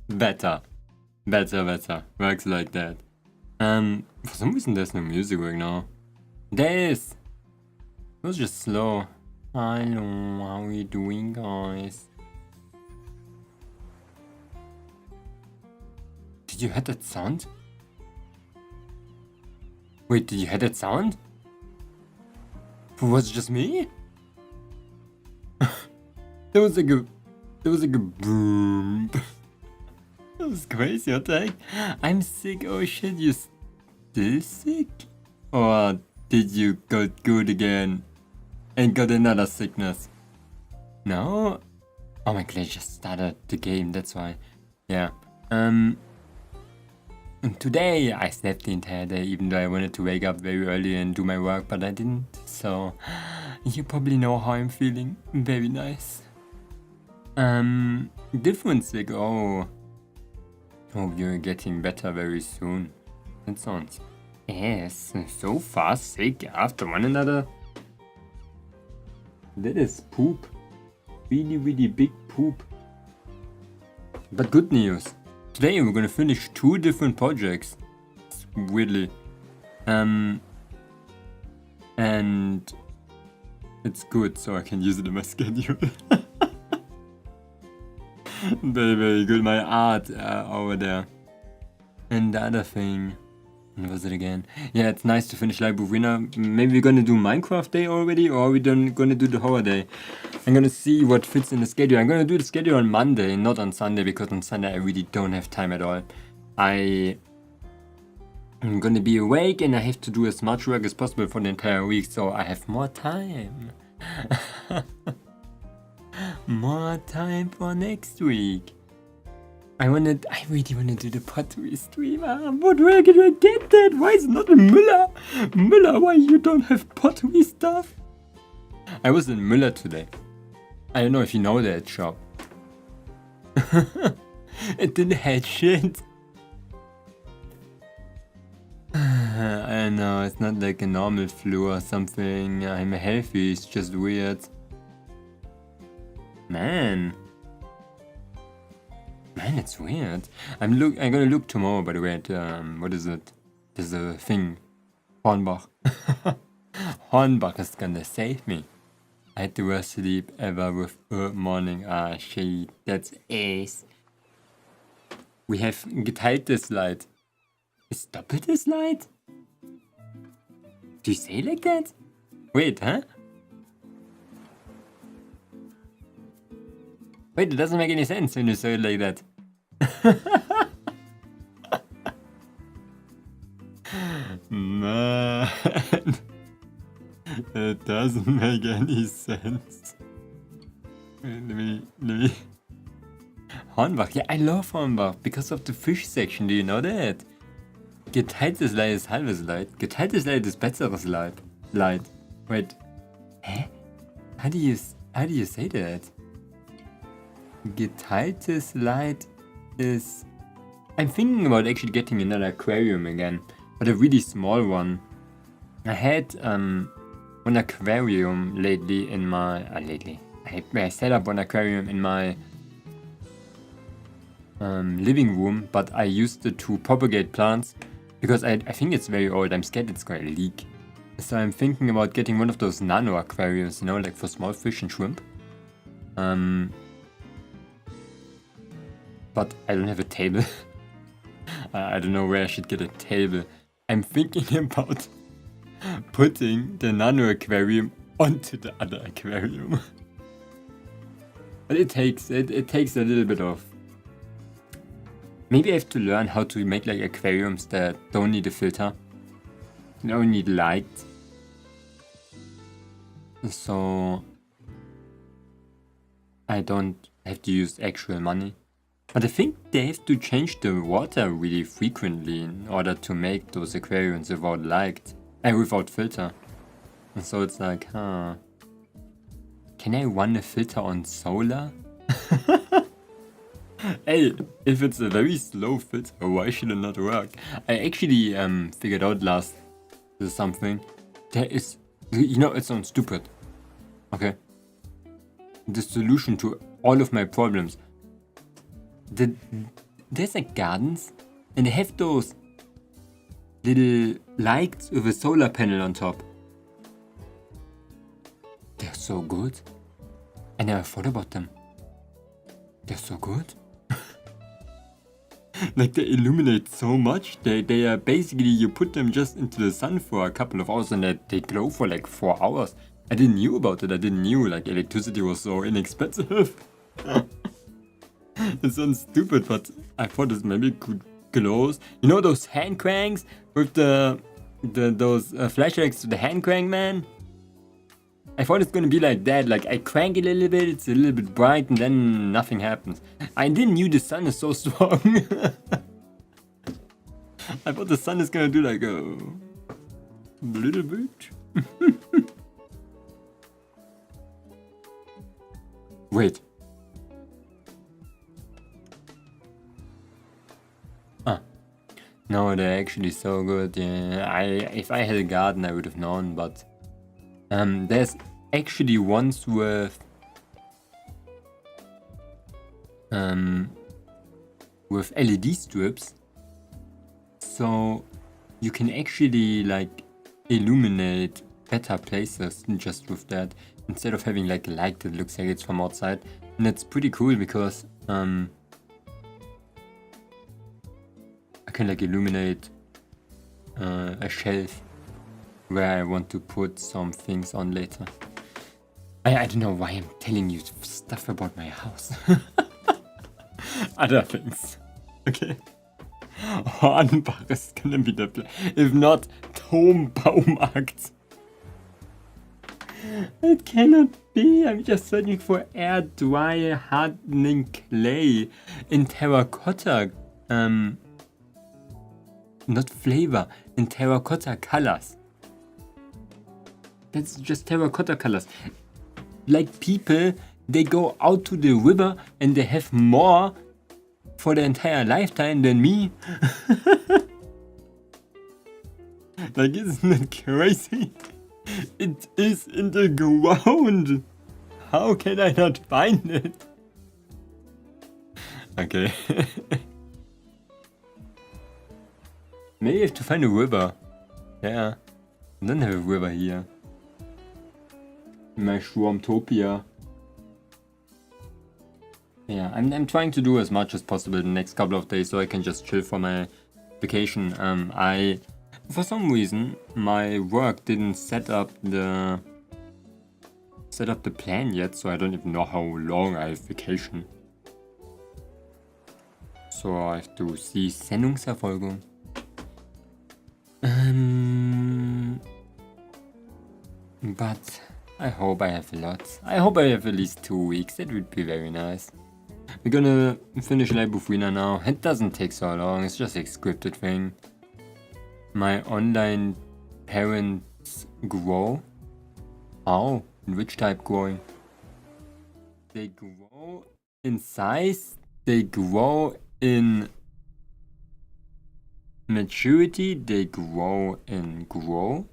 Better. Works like that. For some reason there's no music right now. There is. It was just slow. Hello, how are you doing, guys? Did you hear that sound? Wait, did you hear that sound? Was it just me? There was like a boom. That was crazy, what the heck? I'm sick, oh shit, you still sick? Or did you got good again and got another sickness? No? Oh my god, I just started the game, that's why. Yeah. And today I slept the entire day, even though I wanted to wake up very early and do my work, but I didn't. So you probably know how I'm feeling. Very nice. Different sick. Oh, you're getting better very soon. That sounds so fast sick after one another. That is poop. Really, really big poop. But good news. Today we're gonna finish 2 different projects. Weirdly. And it's good, so I can use it in my schedule. Very, very good. My art over there. And the other thing. What was it again? Yeah, it's nice to finish live with Ruina. Maybe we're gonna do Minecraft Day already, or are we gonna do the horror day? I'm gonna see what fits in the schedule. I'm gonna do the schedule on Monday, not on Sunday, because on Sunday I really don't have time at all. I'm gonna be awake and I have to do as much work as possible for the entire week, so I have more time. More time for next week. I really wanna do the pottery stream. But where can I get that? Why is it not in Müller? Müller, why you don't have pottery stuff? I was in Müller today. I don't know if you know that shop. It didn't have shit. I know, it's not like a normal flu or something. I'm healthy, it's just weird. Man, it's weird. I'm gonna look tomorrow, by the way, at, what is it? There's a thing. Hornbach. Hornbach is gonna save me. I had the worst sleep ever with morning. Ah, shit, that's ace. We have geteiltes Leid. Is doppeltes Leid? Do you say like that? Wait, huh? Wait, it doesn't make any sense when you say it like that. Man, it doesn't make any sense. Wait, let me. Hornbach, yeah, I love Hornbach because of the fish section. Do you know that? Geteiltes Leid ist halbes Leid. Geteiltes Leid ist besseres Leid. Wait, hä? How do you say that? Geteiltes Leid is... I'm thinking about actually getting another aquarium again, but a really small one. I had one aquarium lately in my... I set up one aquarium in my living room, but I used it to propagate plants because I think it's very old. I'm scared it's going to leak. So I'm thinking about getting one of those nano aquariums, you know, like for small fish and shrimp. But I don't have a table. I don't know where I should get a table. I'm thinking about putting the nano aquarium onto the other aquarium. But it takes a little bit of... Maybe I have to learn how to make like aquariums that don't need a filter. They don't need light. So I don't have to use actual money. But I think they have to change the water really frequently in order to make those aquariums without light. Without filter. And so it's like, huh. Can I run a filter on solar? Hey, if it's a very slow filter, why should it not work? I actually figured out last something. There is, you know, it sounds stupid. Okay. The solution to all of my problems. There's like gardens, and they have those little lights with a solar panel on top. They're so good. I never thought about them. They're so good. Like, they illuminate so much. They are basically, you put them just into the sun for a couple of hours and they glow for like 4 hours. I didn't knew about it. I didn't knew like electricity was so inexpensive. It sounds stupid, but I thought this maybe could glow. You know those hand cranks with those flashlights to the hand crank, man? I thought it's gonna be like that, like I crank it a little bit, it's a little bit bright, and then nothing happens. I didn't knew the sun is so strong. I thought the sun is gonna do like a little bit. Wait. No, they're actually so good. Yeah, if I had a garden, I would have known, but there's actually ones with LED strips, so you can actually like illuminate better places just with that, instead of having like a light that looks like it's from outside. And it's pretty cool because I can like illuminate a shelf where I want to put some things on later. I don't know why I'm telling you stuff about my house. Other things. Okay. Hornbach is gonna be the plan. If not, Turmbaumarkt. It cannot be. I'm just searching for air dry hardening clay in terracotta. Not flavor, in terracotta colors. That's just terracotta colors. Like people, they go out to the river and they have more for their entire lifetime than me. Like, isn't it crazy? It is in the ground. How can I not find it? Okay. Maybe I have to find a river. Yeah. I don't have a river here. My Schwarmtopia. Yeah, I'm trying to do as much as possible the next couple of days so I can just chill for my vacation. For some reason, my work didn't set up the plan yet, so I don't even know how long I have vacation. So I have to see Sendungserfolgung. But I hope I have a lot. I hope I have at least 2 weeks. That would be very nice. We're gonna finish Ruina now. It doesn't take so long. It's just a scripted thing. My online parents grow. How? In which type growing? They grow in size. They grow in maturity. They grow in grow.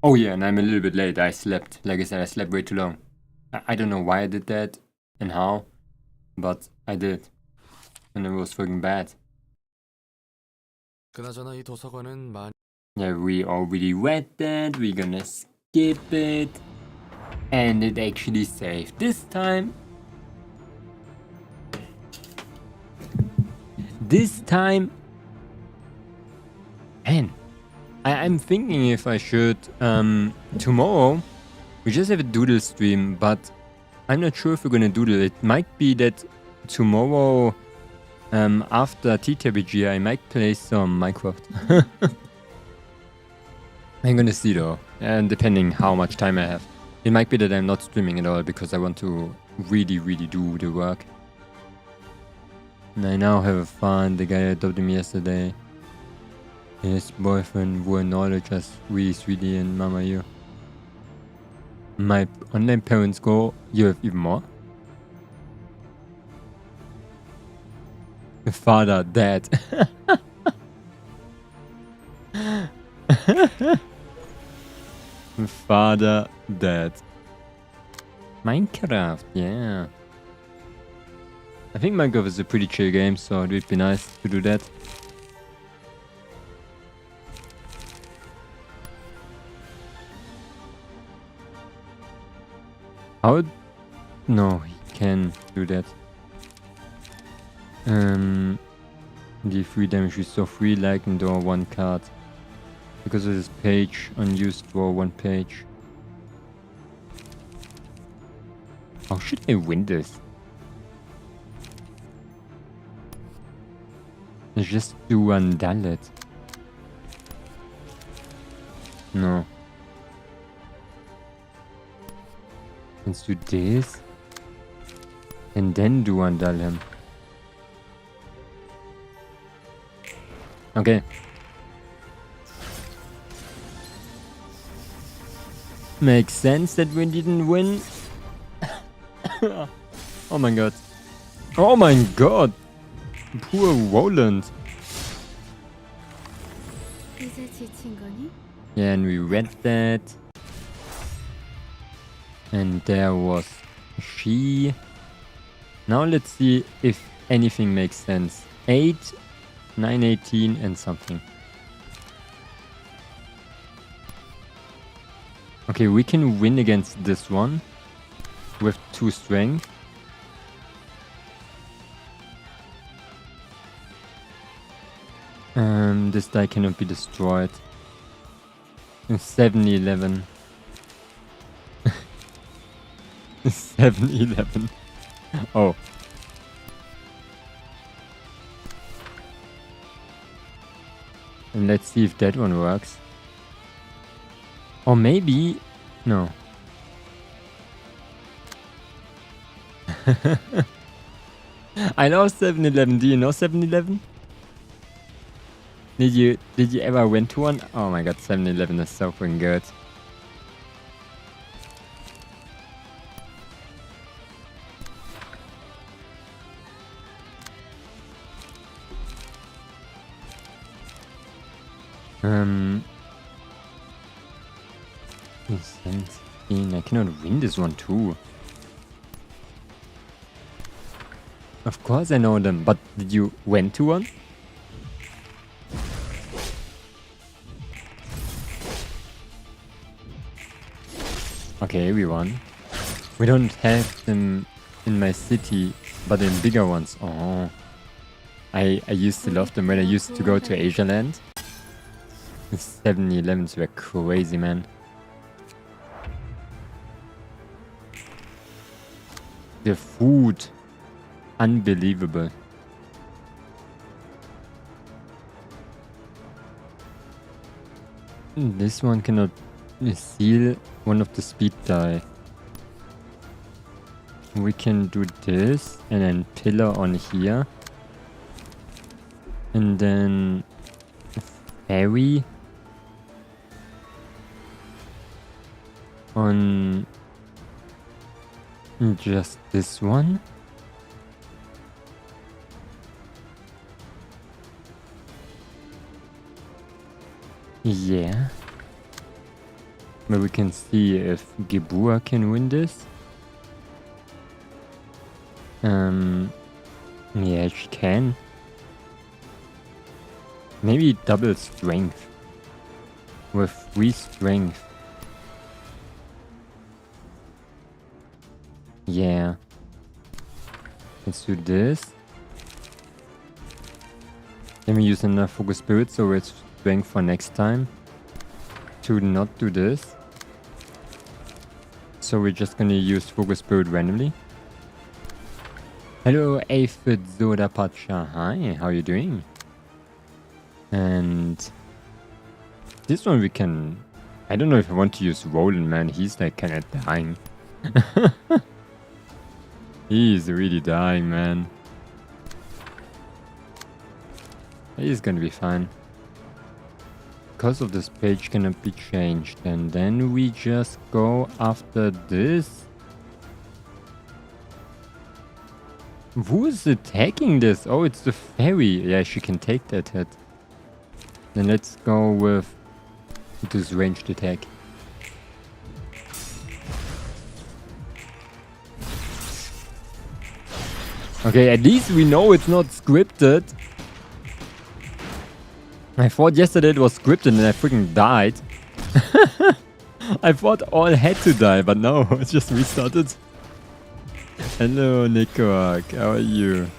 Oh yeah, and I'm a little bit late. I slept. Like I said, I slept way too long. I don't know why I did that and how, but I did. And it was fucking bad. Yeah, we already read that. We're gonna skip it. And it actually saved this time. Man, I'm thinking if I should, tomorrow, we just have a doodle stream, but I'm not sure if we're gonna doodle. It might be that tomorrow, after TTRPG, I might play some Minecraft. I'm gonna see though, and depending how much time I have. It might be that I'm not streaming at all because I want to really do the work. And I now have fun. The guy adopted me yesterday. His boyfriend will acknowledge us really sweetie and mama you. My online parents go, you have even more? Father, dad. Father dead. Minecraft, yeah. I think Minecraft is a pretty chill game, so it would be nice to do that. How? No, he can do that. The free damage restore 3 like and draw 1 card. Because of this page, unused draw 1 page. How should I win this? Let's just do Undullet. No. Let's do this. And then do Undullet him. Okay. Makes sense that we didn't win. Oh my god. Oh my god. Poor Roland. Yeah, and we read that. And there was she. Now let's see if anything makes sense. 8, 9, 18 and something. Okay, we can win against this one with 2 strength. This die cannot be destroyed. 7-11. 7-11. Oh. And let's see if that one works. Or maybe... No. I know 7-11. Do you know 7-11? Did you ever win to one? Oh my god, 7-11 is so freaking good. I cannot win this one too. Of course I know them, but did you win to one? Okay, we won. We don't have them in my city, but in bigger ones. Oh. I used to love them when I used to go to Asia Land. The 7-11s were crazy, man. The food. Unbelievable. This one cannot seal one of the speed die. We can do this and then pillar on here. And then fairy on just this one. Yeah. But we can see if Gebua can win this. Yeah, she can. Maybe double strength. With 3 strength. Yeah. Let's do this. Then we use enough focus spirit so it's strength for next time. To not do this. So we're just gonna use focus spirit randomly. Hello, Aphid Zoda Pacha. Hi, how are you doing? And this one we can... I don't know if I want to use Roland, man. He's like kinda dying. He's really dying, man. He's gonna be fine. Because of this page cannot be changed. And then we just go after this. Who is attacking this? Oh, it's the fairy. Yeah, she can take that hit. Then let's go with this ranged attack. Okay, at least we know it's not scripted. I thought yesterday it was scripted and I freaking died. I thought all had to die, but no, it just restarted. Hello, Nico. How are you?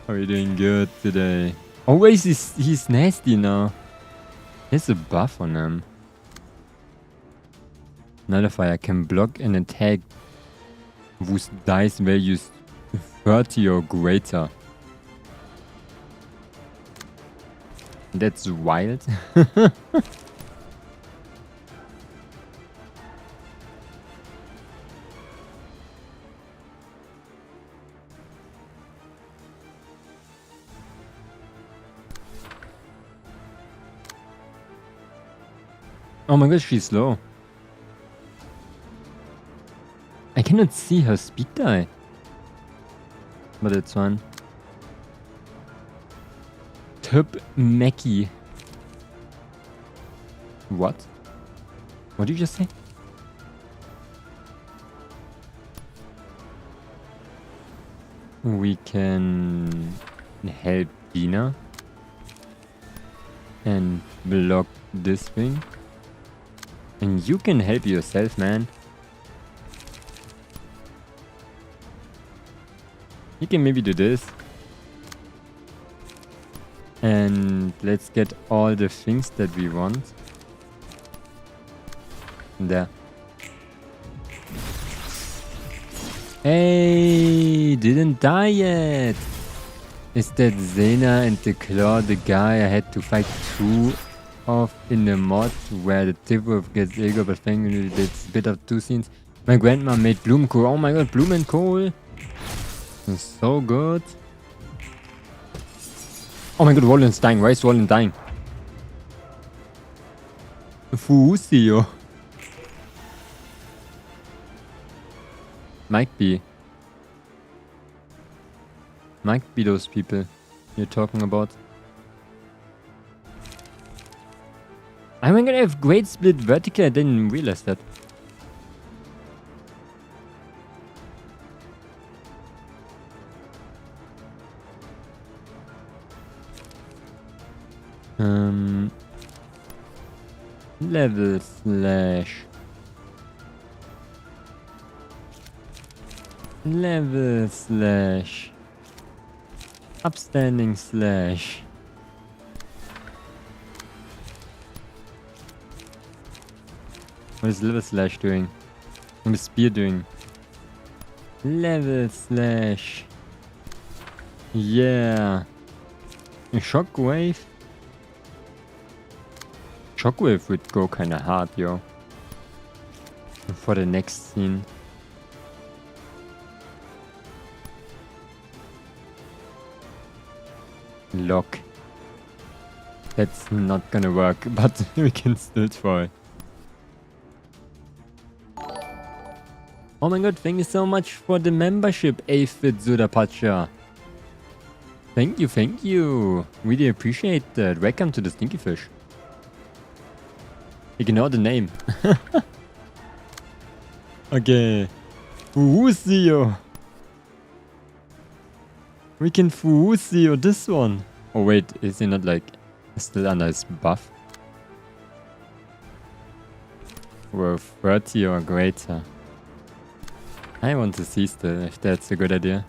How are you doing? Good today. Always he's nasty now. There's a buff on him. Nullifier can block an attack whose dice values 30 or greater. That's wild. Oh my gosh, she's slow. I cannot see her speed die. But it's fine. Tub Mackie. What? What did you just say? We can help Dina and block this thing. And you can help yourself, man. You can maybe do this. And let's get all the things that we want. There. Hey, didn't die yet. Is that Zena and the Claw the guy I had to fight two of in the mod where the Tipper gets ego but thankfully it's a bit of two scenes. My grandma made Blumenkohl. Oh my god, Blumenkohl. It's so good. Oh my god, Roland's dying. Why is Roland dying? Fusio. Might be. Might be those people you're talking about. I'm gonna have great split vertical. I didn't realize that. Level slash. Level slash. Upstanding slash. What is level slash doing? What is spear doing? Level slash. Yeah. A shockwave? Shockwave would go kinda hard, yo. For the next scene. Lock. That's not gonna work, but we can still try. Oh my god, thank you so much for the membership, Aphid Sudapacha. Thank you. Really appreciate that. Welcome to the Stinky Fish. Ignore the name. Okay. Fusio. We can Fusio this one. Oh wait, is he not like still under his buff? We're 30 or greater. I want to see still if that's a good idea.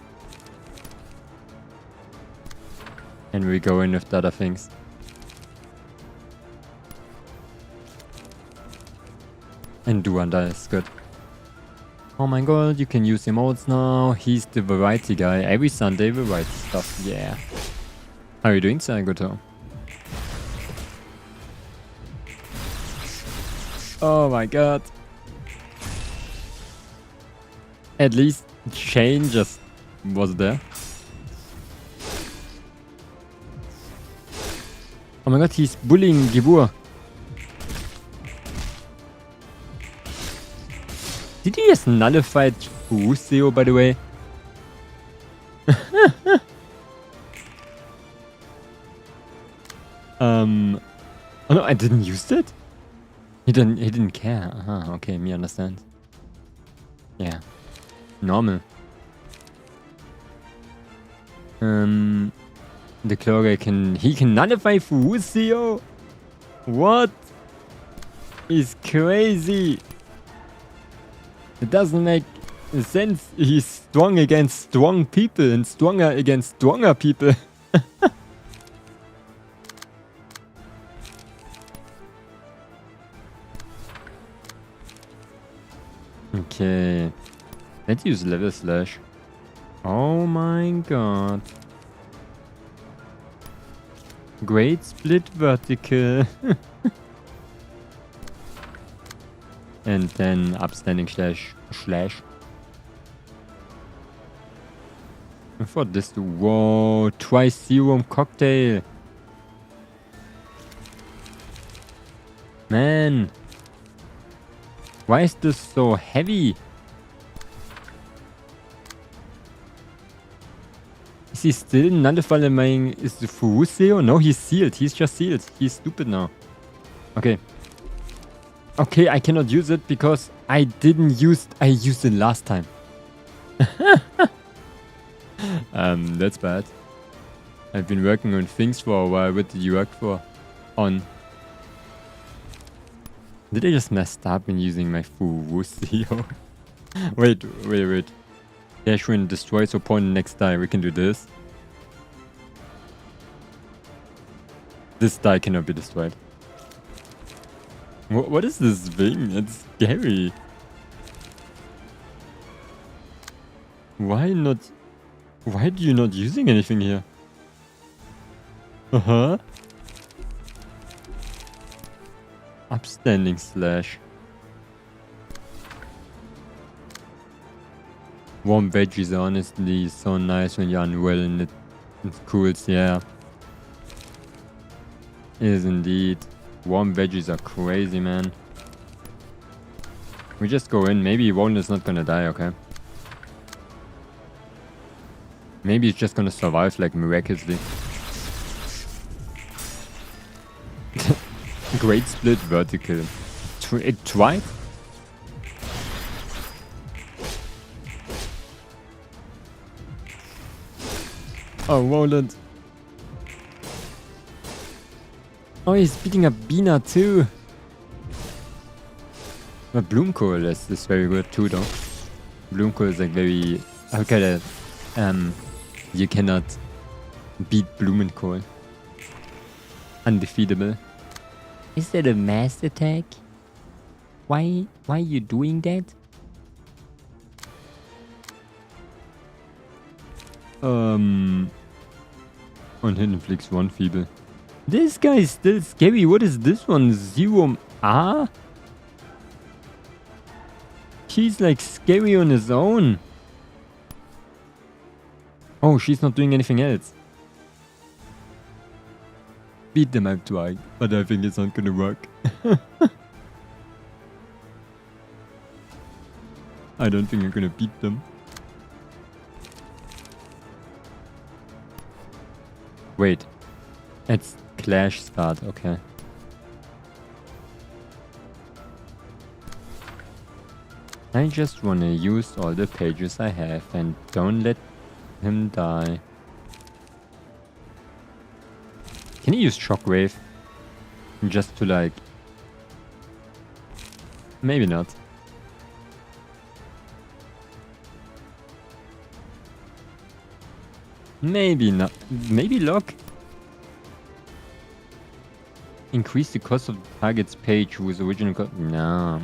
And we go in with the other things. And Duanda is good. Oh my god, you can use emotes now. He's the variety guy. Every Sunday variety stuff, yeah. How are you doing, Sagoto? Oh my god. At least Shane just was there. Oh my god, he's bullying Gibur. Did he just nullify Fusio, by the way? Oh no, I didn't use that? He didn't care. Okay, me understand. Yeah. Normal. The Clogger he can nullify Fusio? What? He's crazy. It doesn't make sense. He's strong against strong people and stronger against stronger people. Okay. Let's use level slash. Oh my god. Great split vertical. And then upstanding slash. I thought this. Whoa, twice serum cocktail. Man. Why is this so heavy? Is he still nullifying? Is the Furuseo? No, he's sealed. He's just sealed. He's stupid now. Okay. Okay, I cannot use it because I didn't use... I used it last time. That's bad. I've been working on things for a while. What did you work for? On... Did I just messed up in using my Furuseo? wait. Dash win destroys opponent next die. We can do this. This die cannot be destroyed. What is this thing? It's scary. Why not? Why are you not using anything here? Upstanding slash. Warm veggies are honestly so nice when you're unwell and it cools, yeah. It is indeed. Warm veggies are crazy, man. We just go in. Maybe Roland is not gonna die, okay? Maybe he's just gonna survive like miraculously. Great split vertical. It tried? Oh, Roland. Oh, he's beating up Bina too. But Bloomcoal is very good too, though. Bloomcoal is like very... Okay, you cannot beat Blumenkohl. Undefeatable. Is that a mass attack? Why are you doing that? On Hidden Flicks 1 feeble. This guy is still scary. What is this one? Zero R? He's like scary on his own. Oh, she's not doing anything else. Beat them, I'm trying, but I think it's not gonna work. I don't think I'm gonna beat them. Wait. It's Clash start, okay. I just wanna use all the pages I have and don't let him die. Can you use Shockwave? Just to like... Maybe not. Maybe not. Maybe lock? Increase the cost of the target's page with original cost. No.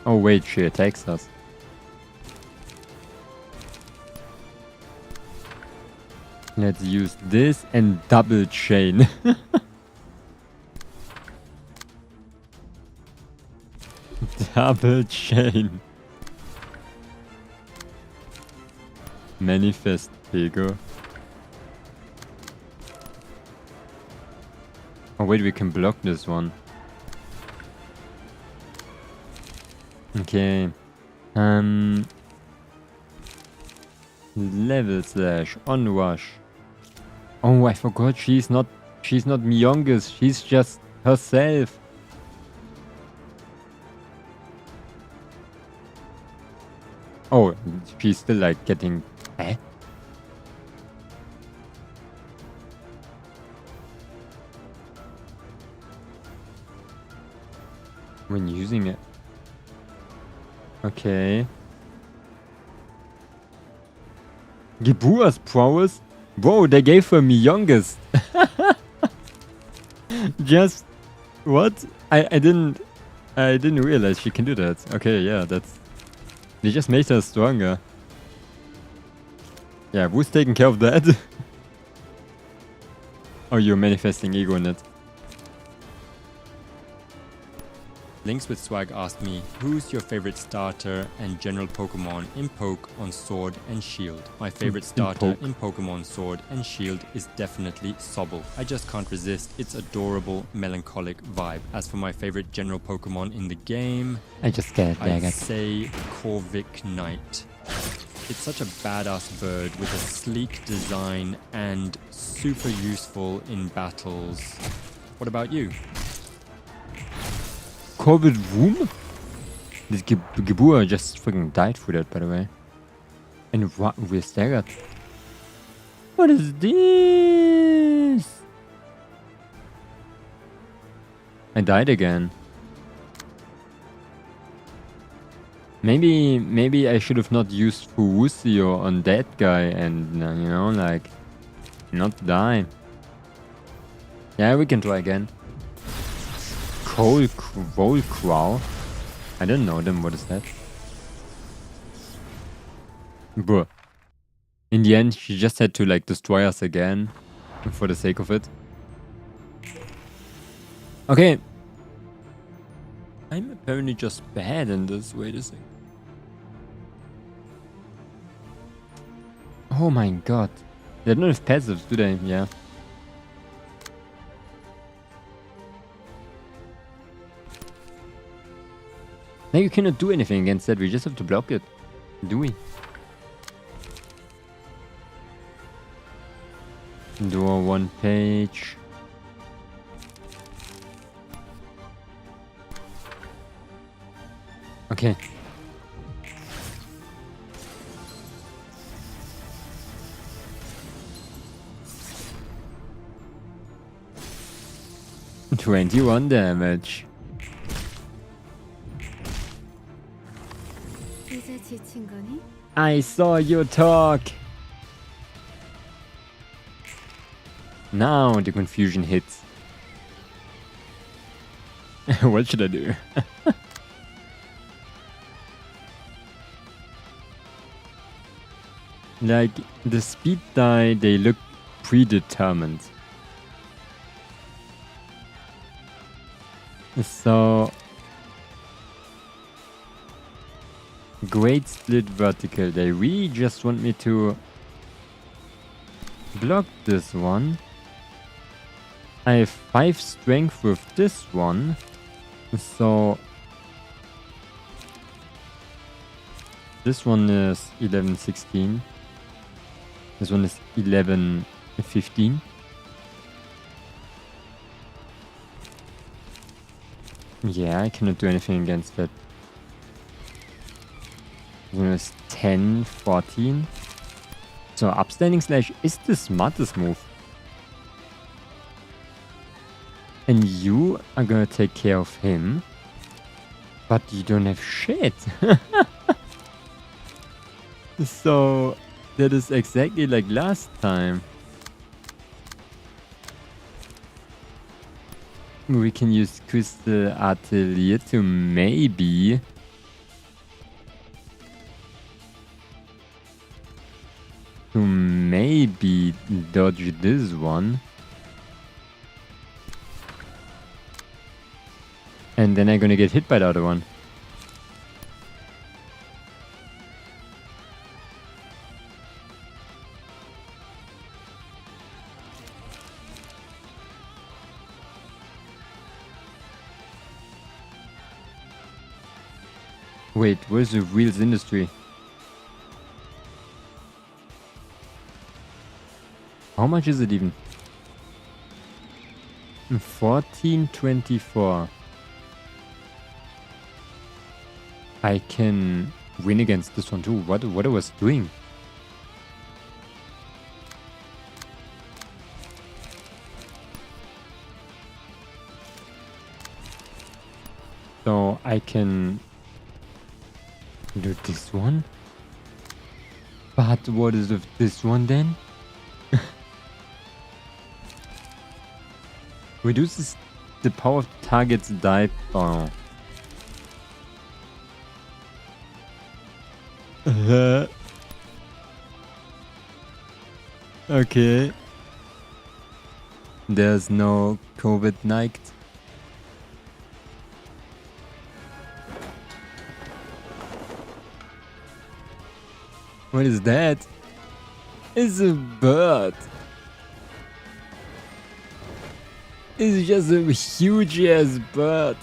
Oh wait, she attacks us. Let's use this and double chain. Double chain. Manifest Pego. Oh wait, we can block this one. Okay. Level slash on rush. Oh, I forgot she's not Miongus, she's just herself. she's still like getting... Eh? When using it. Okay. Gebur's prowess? Whoa, they gave her me youngest. Just... What? I didn't realize she can do that. Okay, yeah, that's... They just made her stronger. Yeah, who's taking care of that? Oh, you're manifesting ego in it. Links with Swag asked me, who's your favorite starter and general Pokemon in Poke on Sword and Shield? My favorite starter in Pokemon Sword and Shield is definitely Sobble. I just can't resist its adorable, melancholic vibe. As for my favorite general Pokemon in the game, I'd say Corvic Knight. It's such a badass bird with a sleek design and super useful in battles. What about you? Corbett Room? This Gebur just freaking died for that, by the way. And what? We're staggered. What is this? I died again. Maybe I should have not used Fusio on that guy and, you know, like, not die. Yeah, we can try again. Cold Crow? I don't know them, what is that? Bruh. In the end, she just had to, like, destroy us again. For the sake of it. Okay. I'm apparently just bad in this. Wait a second. Oh my god. They don't have passives, do they? Yeah. Now you cannot do anything against that. We just have to block it. Do we? Draw one page. Okay. $21 damage. I saw you talk. Now the confusion hits. What should I do? Like, the speed die, they look predetermined. So... Great split vertical. They really just want me to block this one. I have 5 strength with this one. So... This one is 11-16. This one is 11-15. Yeah, I cannot do anything against that. This one is 10-14. So upstanding slash is the smartest move. And you are gonna take care of him. But you don't have shit. So that is exactly like last time. We can use Crystal Atelier to maybe dodge this one. And then I'm gonna get hit by the other one. Wait, where's the Wheels Industry? How much is it even? 14.24. I can win against this one too. What I was doing? So I can do this one. But what is with this one then? Reduces the power of the target's die. Oh. Okay. There's no COVID night. What is that? It's a bird. It's just a huge ass bird.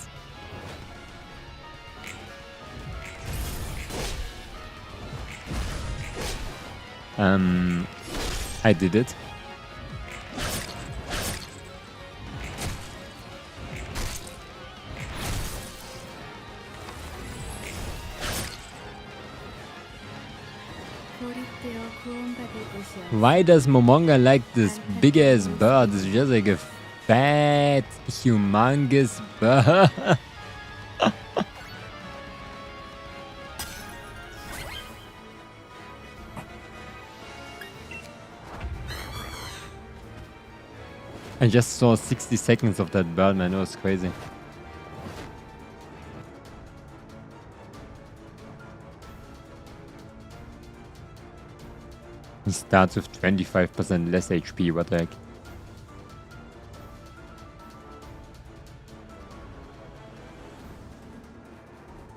I did it. Why does Momonga like this big ass bird? It's just like a fat, humongous bird. I just saw 60 seconds of that bird, man. It was crazy. He starts with 25% less HP, what the heck?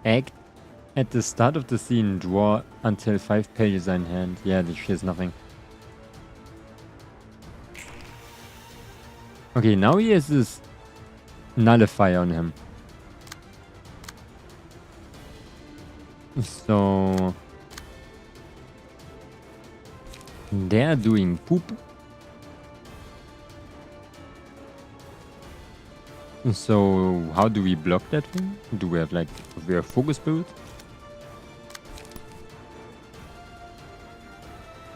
Act at the start of the scene, draw until 5 pages in hand. Yeah, she has nothing. Okay, now he has this nullifier on him. So they're doing poop. So how do we block that thing? Do we have focus build?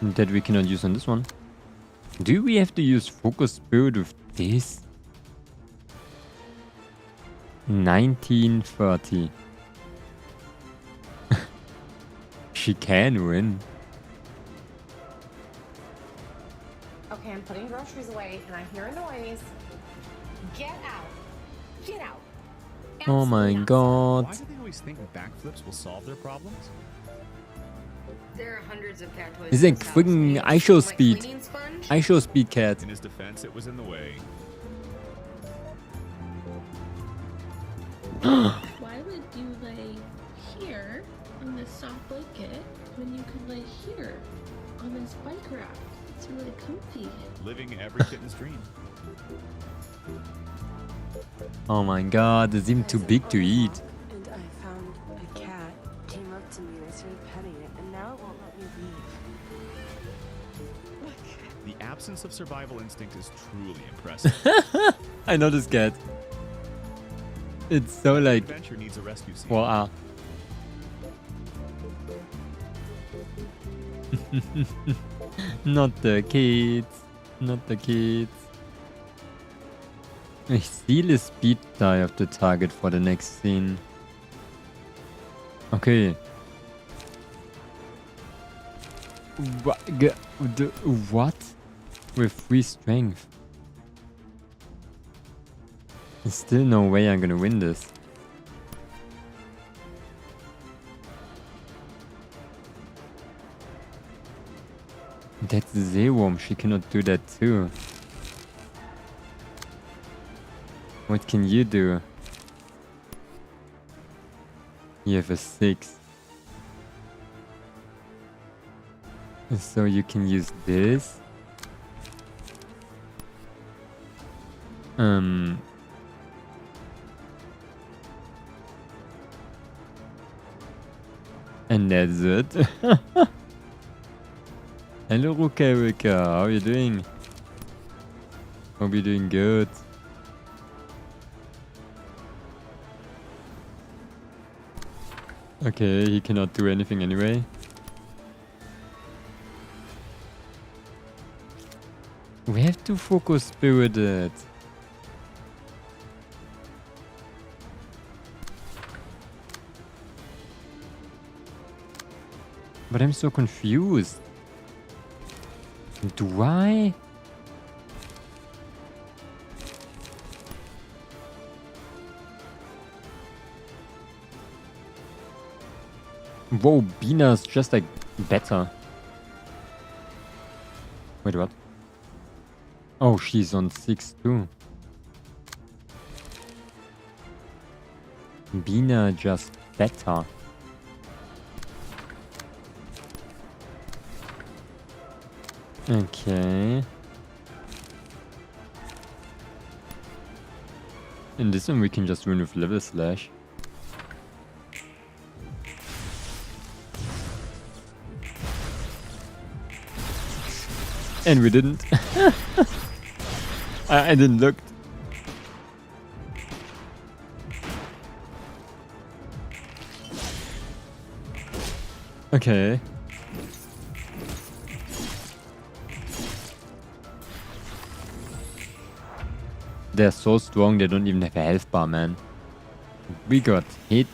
That we cannot use on this one. Do we have to use focus build with this? 1930. She can win. Okay, I'm putting groceries away and I hear a noise. Get out. Get out. Oh my god. Why do they always think backflips will solve their problems? There are hundreds of cat toys. It's like freaking ISO speed. ISO speed cat. In his defense, it was in the way. Why would you lay here on this soft blanket when you could lay here on this bike rack? It's really comfy. Living every kitten's dream. Oh my god, it's even too big to eat. And I found a cat, came up to me, and I started petting it, and now it won't let me leave. The absence of survival instinct is truly impressive. I know this cat. It's so like... Adventure needs a rescue scene. Wow. Not the kids. Not the kids. I steal the speed die of the target for the next scene. Okay. What? With 3 strength. There's still no way I'm gonna win this. That's Zeworm, she cannot do that too. What can you do? You have a 6. So you can use this. And that's it. Hello Ruka, how are you doing? Hope you're doing good. Okay, he cannot do anything anyway. We have to focus spirited. But I'm so confused. Do I? Whoa, Bina's just like better. Wait, what? Oh, she's on 6 too. Bina just better. Okay. In this one we can just win with level slash. And we didn't. I didn't look. Okay. They're so strong they don't even have a health bar, man. We got hit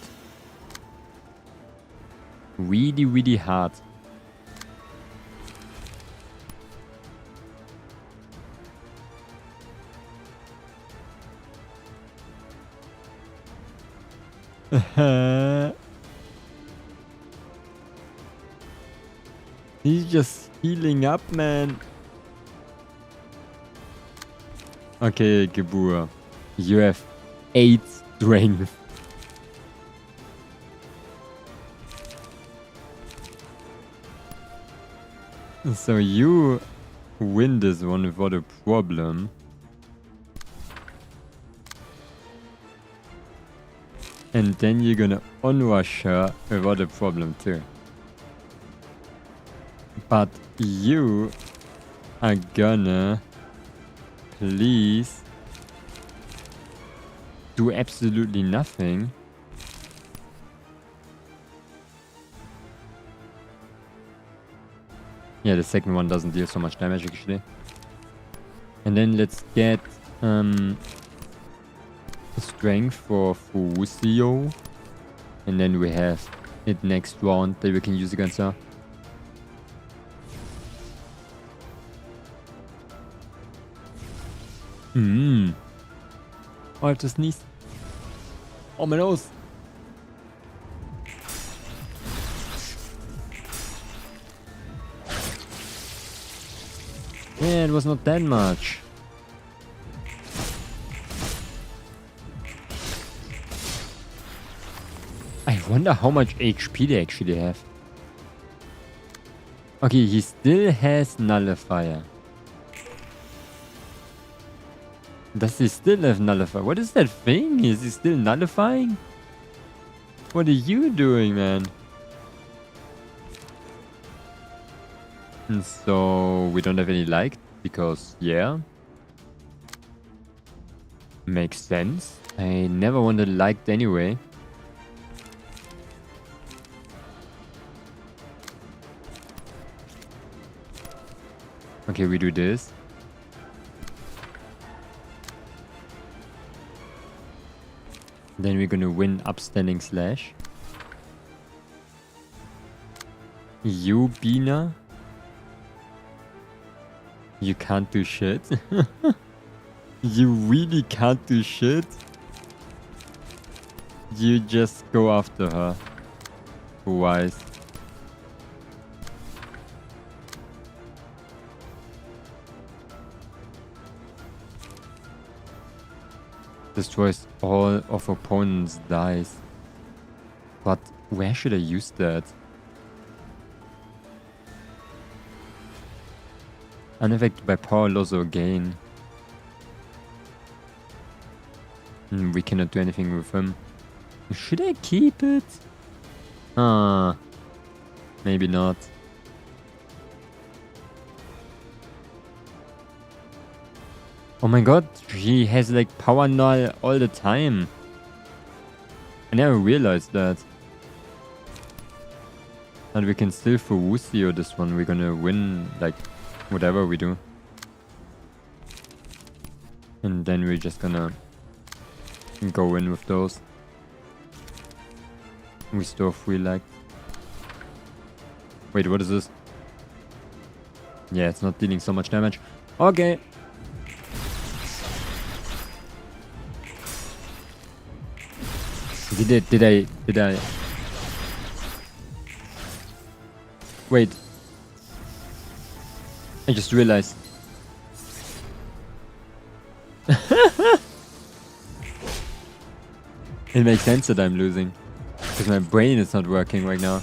really, really hard. He's just healing up, man. Okay, Gebur. You have 8 strength. So you win this one without a problem. And then you're gonna onrush her without a problem too. But you are gonna please do absolutely nothing. Yeah, the second one doesn't deal so much damage actually. And then let's get strength for Fusio. And then we have it next round that we can use against her. Oh, I have to sneeze. Oh, my nose. Yeah, it was not that much. I wonder how much HP they actually have. Okay, he still has Nullifier. Does he still have Nullifier? What is that thing? Is he still nullifying? What are you doing, man? And so we don't have any liked because, yeah. Makes sense. I never wanted liked anyway. Okay, we do this. Then we're gonna win upstanding slash. You, Bina. You can't do shit. You really can't do shit. You just go after her. Wise. Destroys all of opponents' dice. But where should I use that? Unaffected by power loss or gain. We cannot do anything with him. Should I keep it? Maybe not. Oh my god, he has like power null all the time. I never realized that. And we can still Fawusio this one. We're gonna win, like, whatever we do. And then we're just gonna go in with those. We store 3 like. Wait, what is this? Yeah, it's not dealing so much damage. Okay. Did I? Wait. I just realized. It makes sense that I'm losing. Because my brain is not working right now.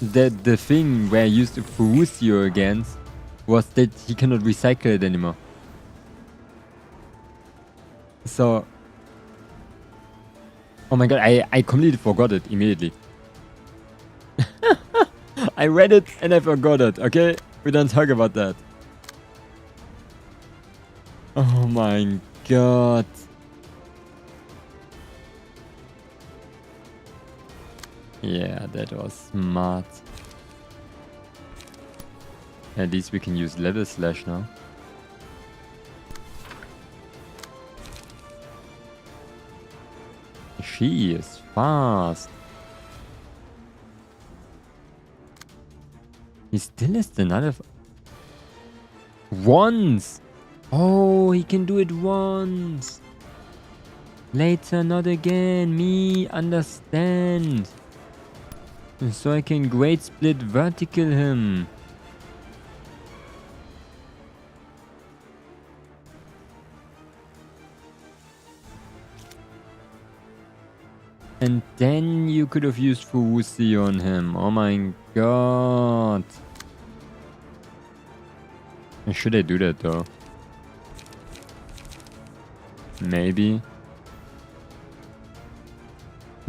The thing where I used to Furusio against was that he cannot recycle it anymore. So... Oh my god, I completely forgot it immediately. I read it and I forgot it, okay? We don't talk about that. Oh my god. Yeah, that was smart. At least we can use level slash now. She is fast. He still has another... Once! Oh, he can do it once. Later, not again. Me understand. So I can great split vertical him. And then you could have used Fuusi on him. Oh my god. Should I do that though? Maybe.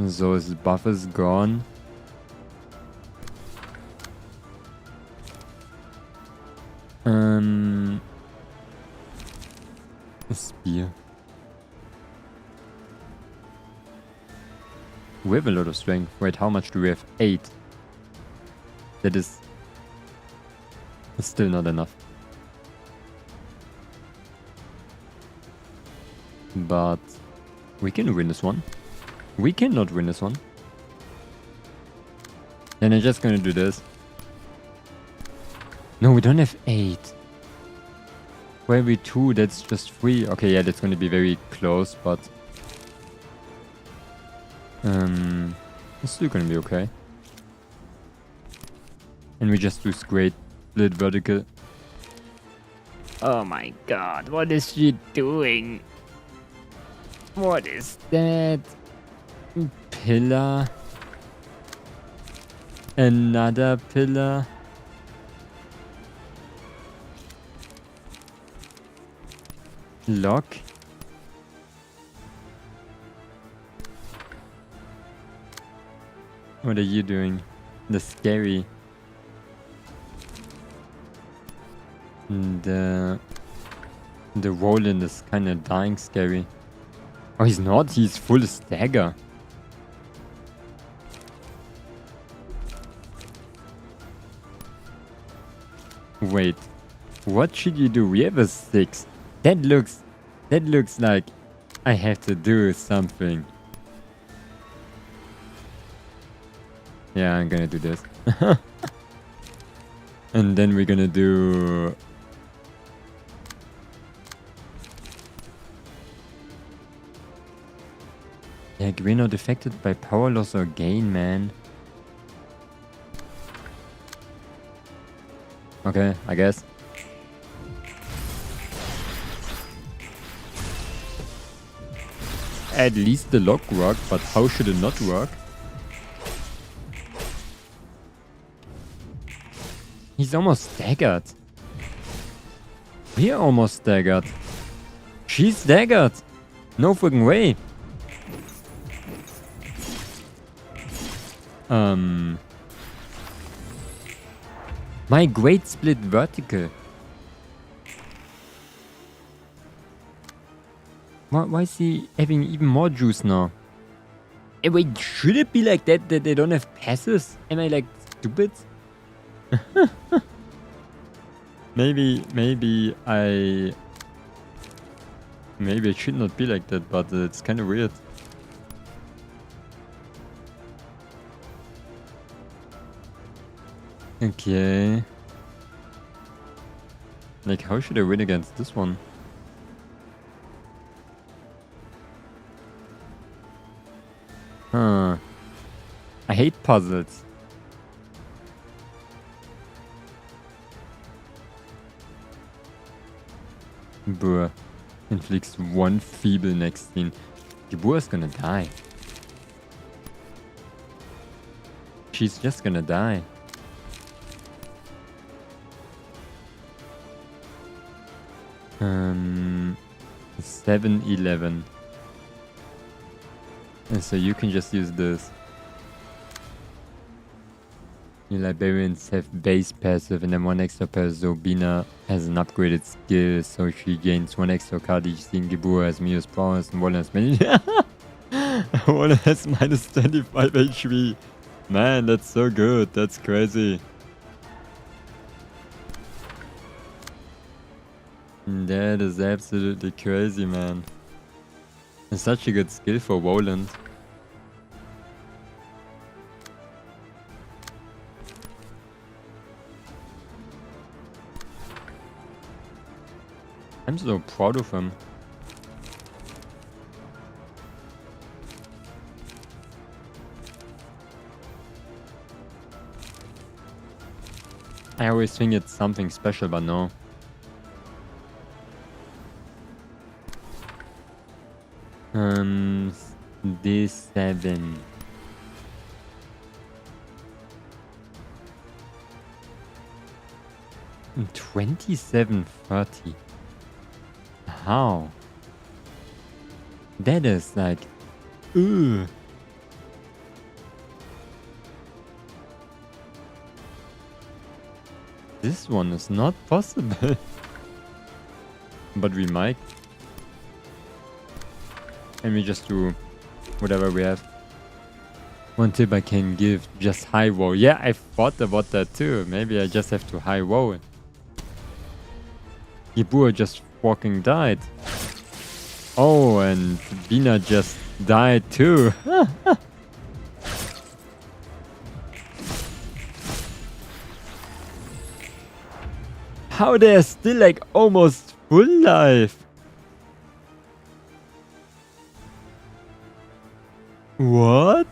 So his buff is gone. A spear. We have a lot of strength. Wait, how much do we have? 8. That is still not enough. But we can win this one. We cannot win this one. Then I'm just gonna do this. No, we don't have 8. For every 2, that's just 3. Okay, yeah, that's gonna be very close, but... it's still gonna be okay. And we just do great split vertical. Oh my god, what is she doing? What is that? Pillar. Another pillar. Lock. What are you doing? The scary. The Roland is kind of dying scary. Oh, he's not. He's full stagger. Wait. What should you do? We have a 6. That looks like I have to do something. Yeah, I'm gonna do this. And then we're gonna do... Yeah, we're not affected by power loss or gain, man. Okay, I guess. At least the lock worked, but how should it not work? He's almost staggered. We're almost staggered. She's staggered. No freaking way. My great split vertical. Why is he having even more juice now? Hey, wait, should it be like that they don't have passes? Am I like stupid? Maybe it should not be like that, but it's kind of weird. Okay. Like, how should I win against this one? Huh. I hate puzzles. Bruh. Inflicts one feeble next scene. Gibur is gonna die. She's just gonna die. Um, 7-11. And so you can just use this. Your librarians have base passive and then one extra passive, so Bina has an upgraded skill, so she gains one extra card each scene. Gibur has minus powers and Wallen has many. Wallen has minus 25 HP. Man, that's so good. That's crazy. That is absolutely crazy, man. It's such a good skill for Roland. I'm so proud of him. I always think it's something special, but no. D7. And 2730. How? That is like, ugh. This one is not possible. But we might. And we just do whatever we have. One tip I can give, just high roll. Yeah, I thought about that too. Maybe I just have to high roll. Gibur just fucking died. Oh, and Bina just died too. How they're still like almost full life. What?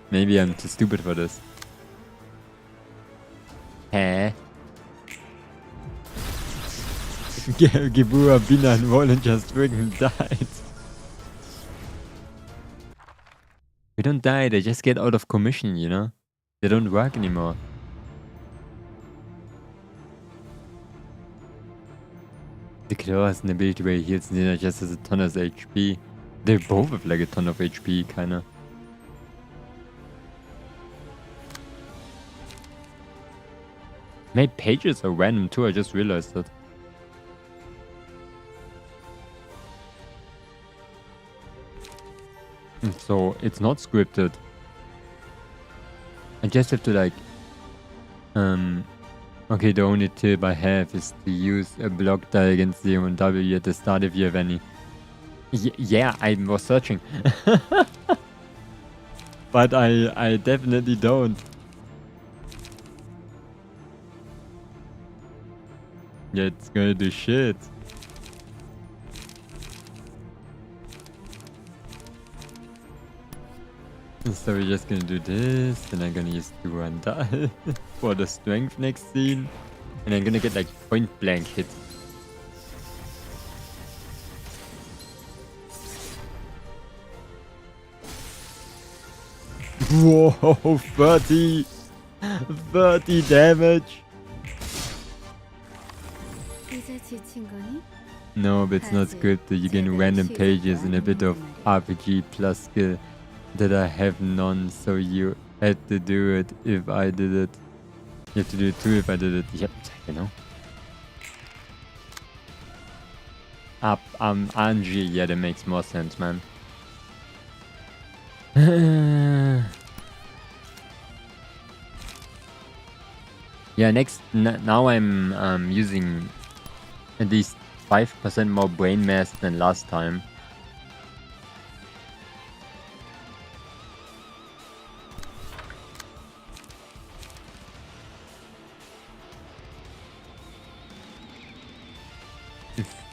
Maybe I'm too stupid for this. Huh? Gibur, Bina and Roland just freaking died. They don't die, they just get out of commission, you know? They don't work anymore. The Claw has an ability where he heals Nina just has a ton of HP. They both have like a ton of HP, kinda. Maybe pages are random too, I just realized that. So it's not scripted. I just have to like okay, the only tip I have is to use a block die against 0 and W at the start if you have any. Yeah, I was searching. But I definitely don't. Yeah, it's gonna do shit. So we're just gonna do this, and I'm gonna use 2 and die for the strength next scene. And I'm gonna get like point blank hit. Whoa, 30 damage. No, but it's not scripted. You get random pages and a bit of RPG plus skill that I have none, so you had to do it if I did it. You have to do it too if I did it. Yep, you know. up RNG. Yeah, that makes more sense, man. Yeah, now I'm using at least 5% more brain mass than last time.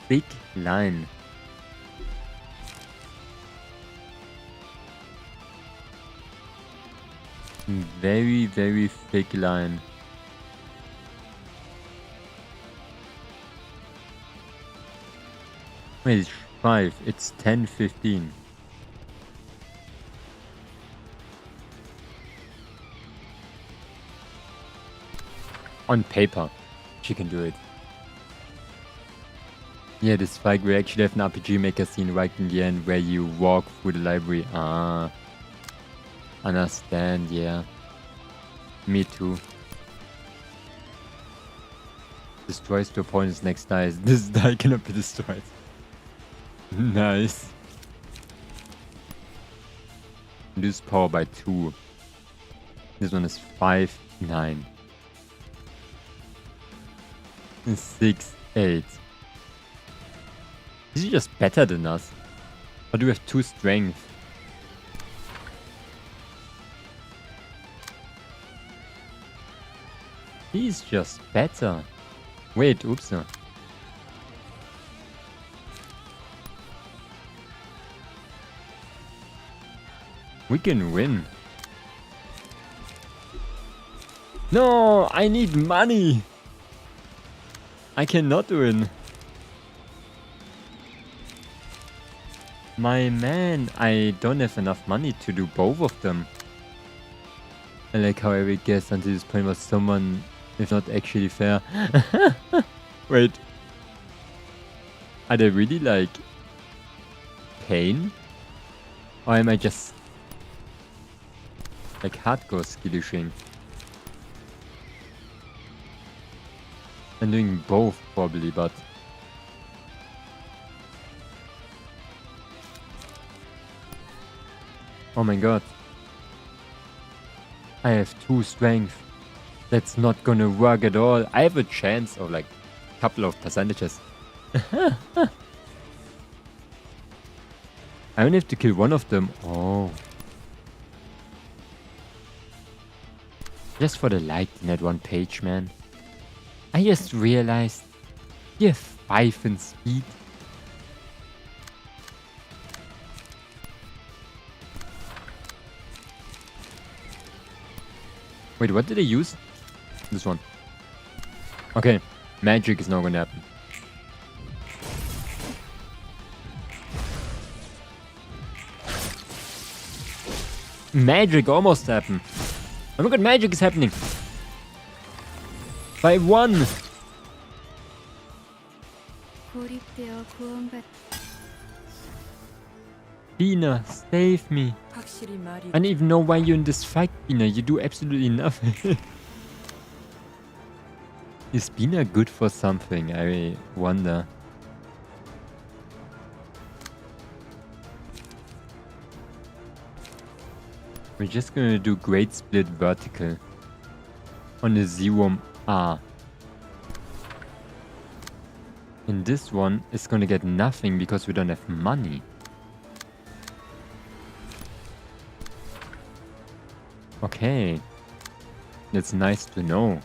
Big line. Very, very thick line. Wait, it's 5. It's 10:15. On paper, she can do it. Yeah, this spike, we actually have an RPG Maker scene right in the end where you walk through the library. Ah. Understand, yeah. Me too. Destroys two opponent's next dice. This die cannot be destroyed. Nice. Reduce power by 2. This one is 5, 9. 6, 8. Is he just better than us? Or do we have 2 strength? He's just better. Wait, oops. We can win. No, I need money. I cannot win. My man, I don't have enough money to do both of them. I like how every guess until this point was someone, if not actually fair. Wait. Are they really like pain? Or am I just like hardcore skillishing? I'm doing both probably, but oh my god. I have 2 strength. That's not gonna work at all. I have a chance of like a couple of percentages. I only have to kill one of them. Oh. Just for the light in that one page, man. I just realized you have 5 in speed. Wait, what did I use? This one. Okay, magic is not gonna happen. Magic almost happened. Oh my god, magic is happening. By 1. Bina, save me. I don't even know why you're in this fight, Bina. You do absolutely nothing. Is Bina good for something? I wonder. We're just gonna do Great Split Vertical on the Zerum R. And this one is gonna get nothing because we don't have money. Okay. That's nice to know.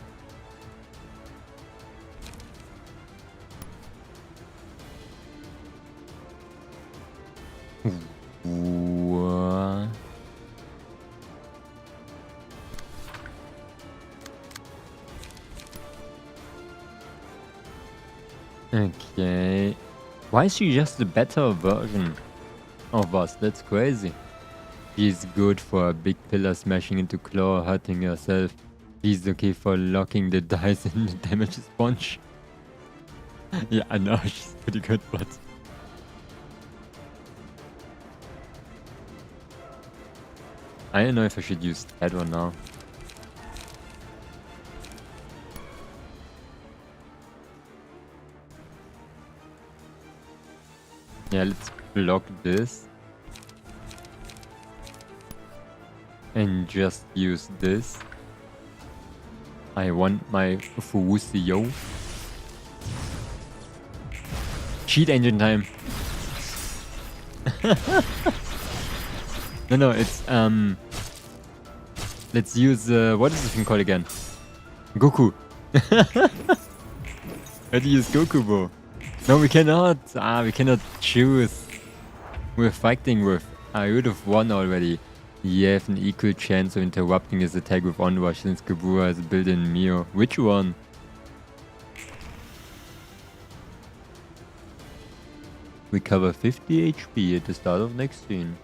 Okay. Why is she just a better version of us? That's crazy. She's good for a big pillar smashing into claw, hurting herself. She's okay for locking the dice in the damage sponge. Yeah, I know, she's pretty good, but I don't know if I should use that one now. Yeah, let's block this. And just use this. I want my Fusio. Cheat engine time. No, it's let's use what is this thing called again? Goku. How do you use Goku, bro? No, we cannot. We cannot choose. We're fighting with. I would have won already. You have an equal chance of interrupting his attack with onrush since Kabura has built-in Mio. Which one? Recover 50 HP at the start of next scene.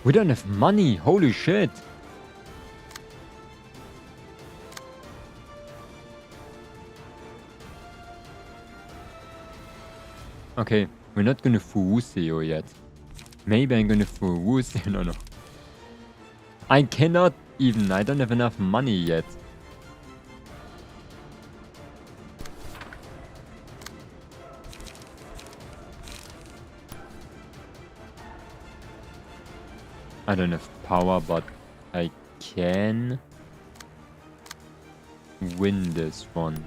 We don't have money. Holy shit. Okay, we're not gonna Fuseo yet. Maybe I'm gonna Fuseo. No. I cannot even. I don't have enough money yet. I don't have power, but I can win this one.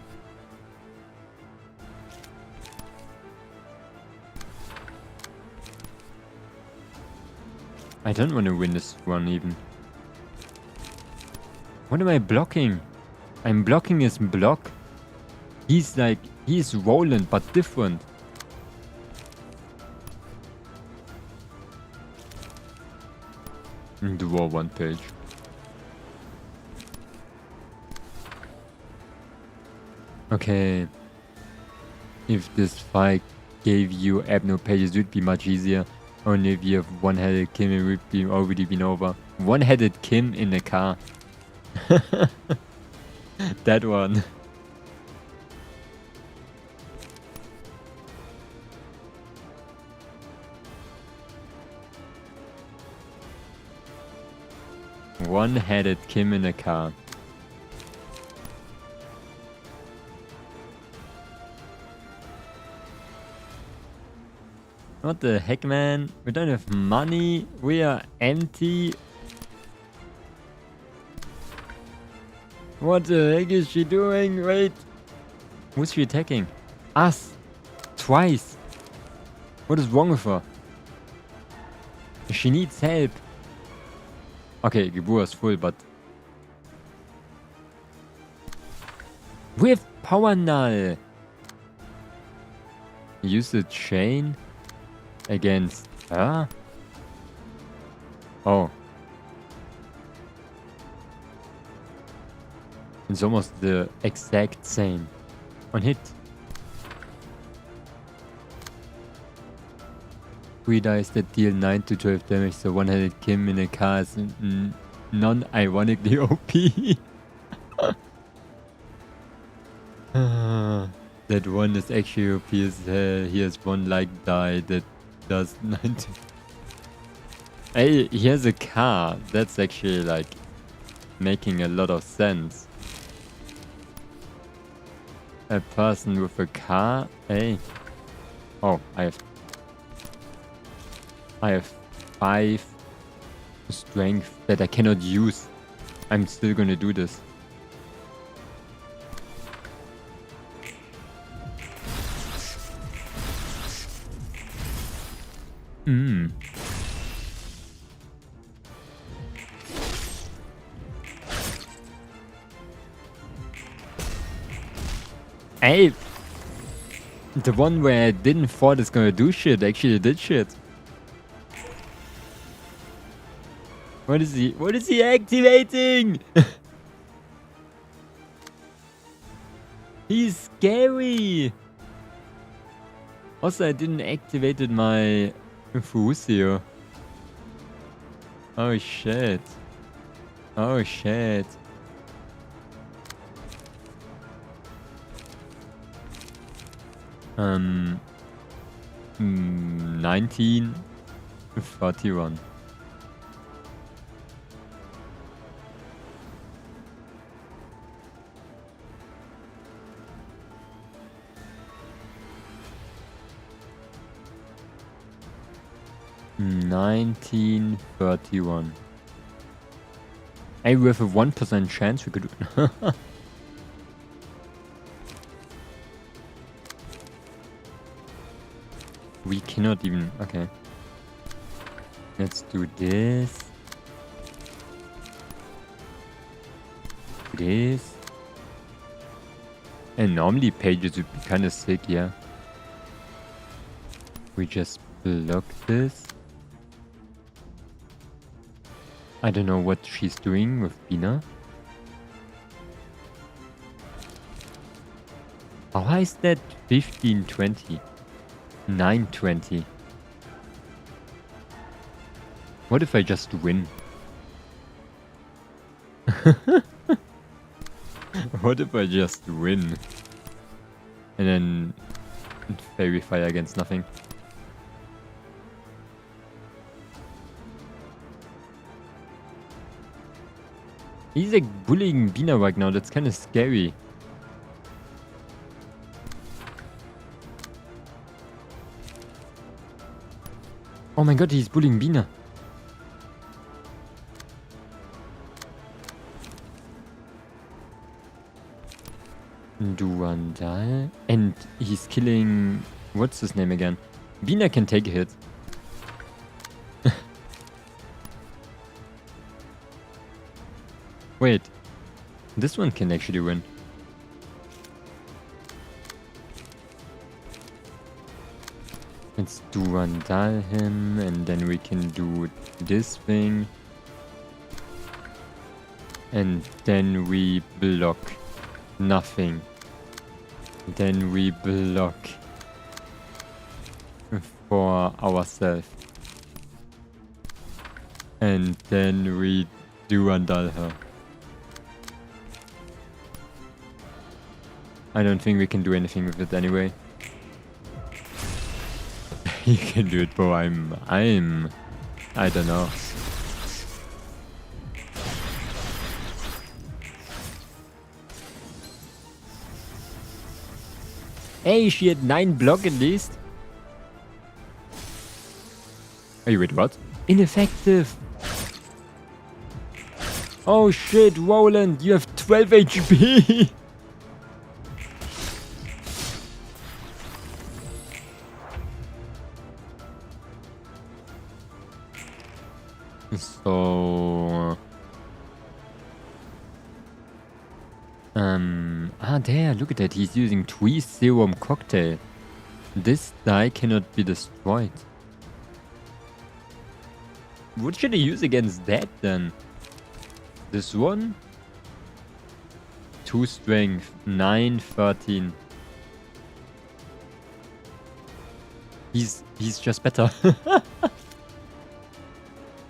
I don't want to win this one even. What am I blocking? I'm blocking his block. He's Roland, but different. Draw one page. Okay. If this fight gave you abno pages, it would be much easier. Only if you have one-headed Kim, it would be already been over. One-headed Kim in a car. That one. One-headed Kim in a car. What the heck, man? We don't have money. We are empty. What the heck is she doing? Wait. Who's she attacking? Us. Twice. What is wrong with her? She needs help. Okay, Gebura is full, but... We have power null. Use the chain against her? Oh. It's almost the exact same. On hit. 3 dice that deal 9 to 12 damage, so one-headed Kim in a car is non-ironically OP. That one is actually OP as hell. He has one like die that does 90. Hey, he has a car. That's actually like making a lot of sense. A person with a car. Hey. Oh, I have 5 strength that I cannot use. I'm still gonna do this. Hey! The one where I didn't thought it's gonna do shit actually did shit. What is he activating? He's scary. Also, I didn't activate my Fusio. Oh shit. Oh shit. Um 1941. 1931. Hey, we have a 1% chance we could do. We cannot even. Okay. Let's do this. This. And normally pages would be kind of sick, yeah. We just block this. I don't know what she's doing with Bina. How is that 1520? 920. What if I just win? What if I just win? And then fairy fire against nothing. He's like bullying Bina right now, that's kind of scary. Oh my god, he's bullying Bina. Duandal. And he's killing... What's his name again? Bina can take a hit. Wait. This one can actually win. Let's Duandal him, and then we can do this thing. And then we block. Nothing. Then we block. For ourselves. And then we Duandal her. I don't think we can do anything with it anyway. You can do it, bro. I don't know. Hey, she had 9 block at least. Hey, wait, what? Ineffective. Oh shit, Roland, you have 12 HP. So... there, look at that. He's using Tweez Serum Cocktail. This die cannot be destroyed. What should I use against that then? This one? 2 strength, 9, 13. He's just better.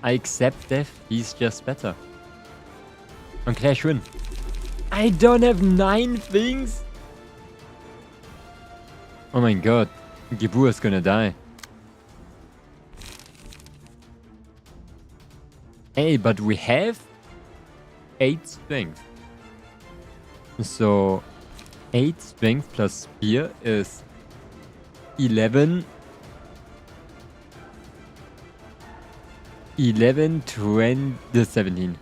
I accept death, he's just better. On Clash win. I don't have 9 things? Oh my god. Gibur is gonna die. Hey, but we have 8 strength. So 8 strength plus spear is 11. 11, 20, 17.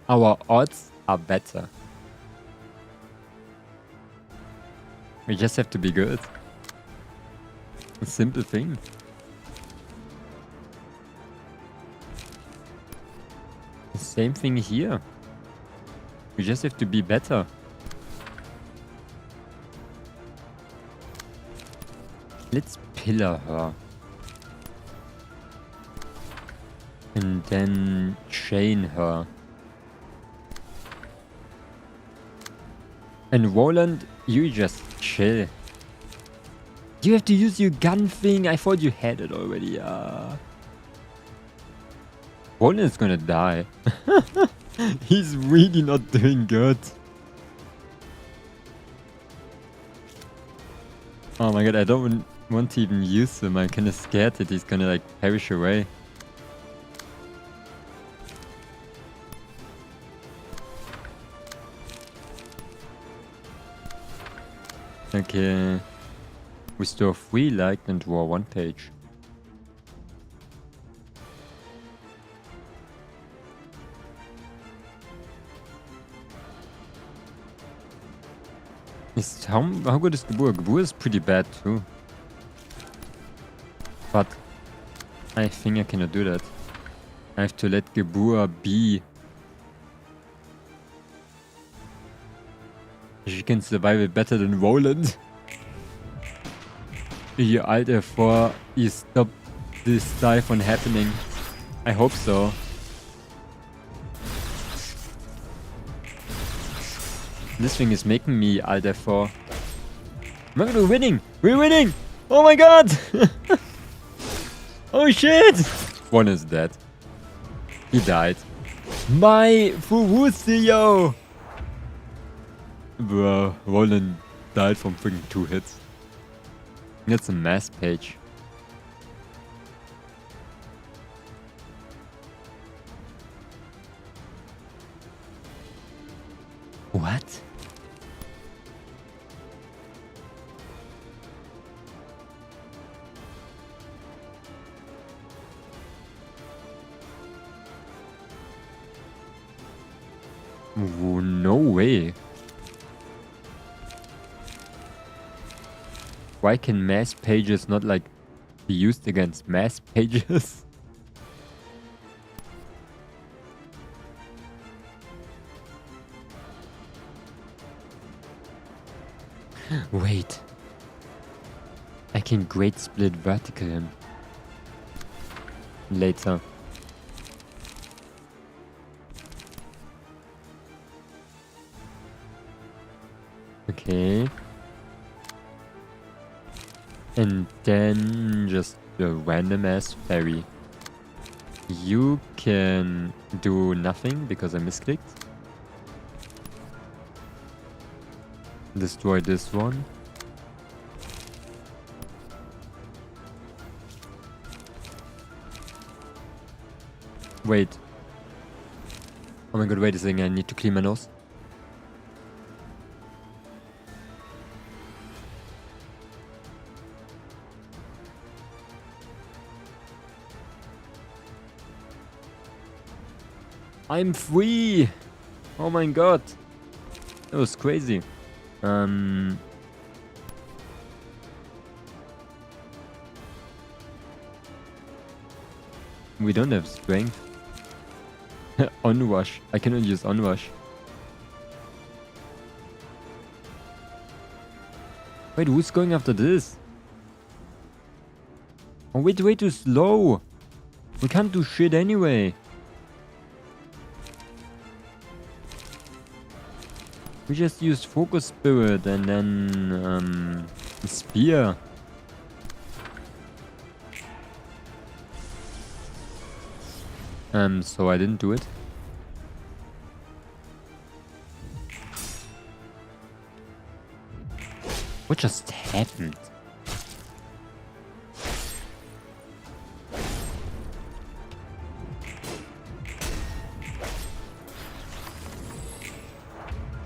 Our odds are better. We just have to be good. A simple thing. The same thing here. We just have to be better. Let's pillar her. And then chain her. And Roland, you just chill. You have to use your gun thing. I thought you had it already. Roland is gonna die. He's really not doing good. Oh my god, I don't want to even use him. I'm kinda scared that he's gonna like perish away. Okay. Restore 3 liked and draw 1 page. How good is Gebur? Gebur is pretty bad too. But I think I cannot do that. I have to let Gebur be. She can survive it better than Roland. You Alt F4, you stop this dive from happening. I hope so. This thing is making me Alt F4. We're winning! We're winning! Oh my god! Oh shit! One is dead. He died. My Furusio! Bro, Roland died from freaking 2 hits. That's a mass page. What? No way. Why can mass pages not like be used against mass pages? Wait. I can great split vertical him. Later. Okay. And then just the random ass fairy. You can do nothing because I misclicked. Destroy this one. Wait. Oh my god, wait a second, I need to clean my nose. I'm free! Oh my god. That was crazy. We don't have strength. Onrush. I cannot use onrush. Wait, who's going after this? Oh wait, way too slow. We can't do shit anyway. We just used Focus Spirit and then Spear. So I didn't do it. What just happened?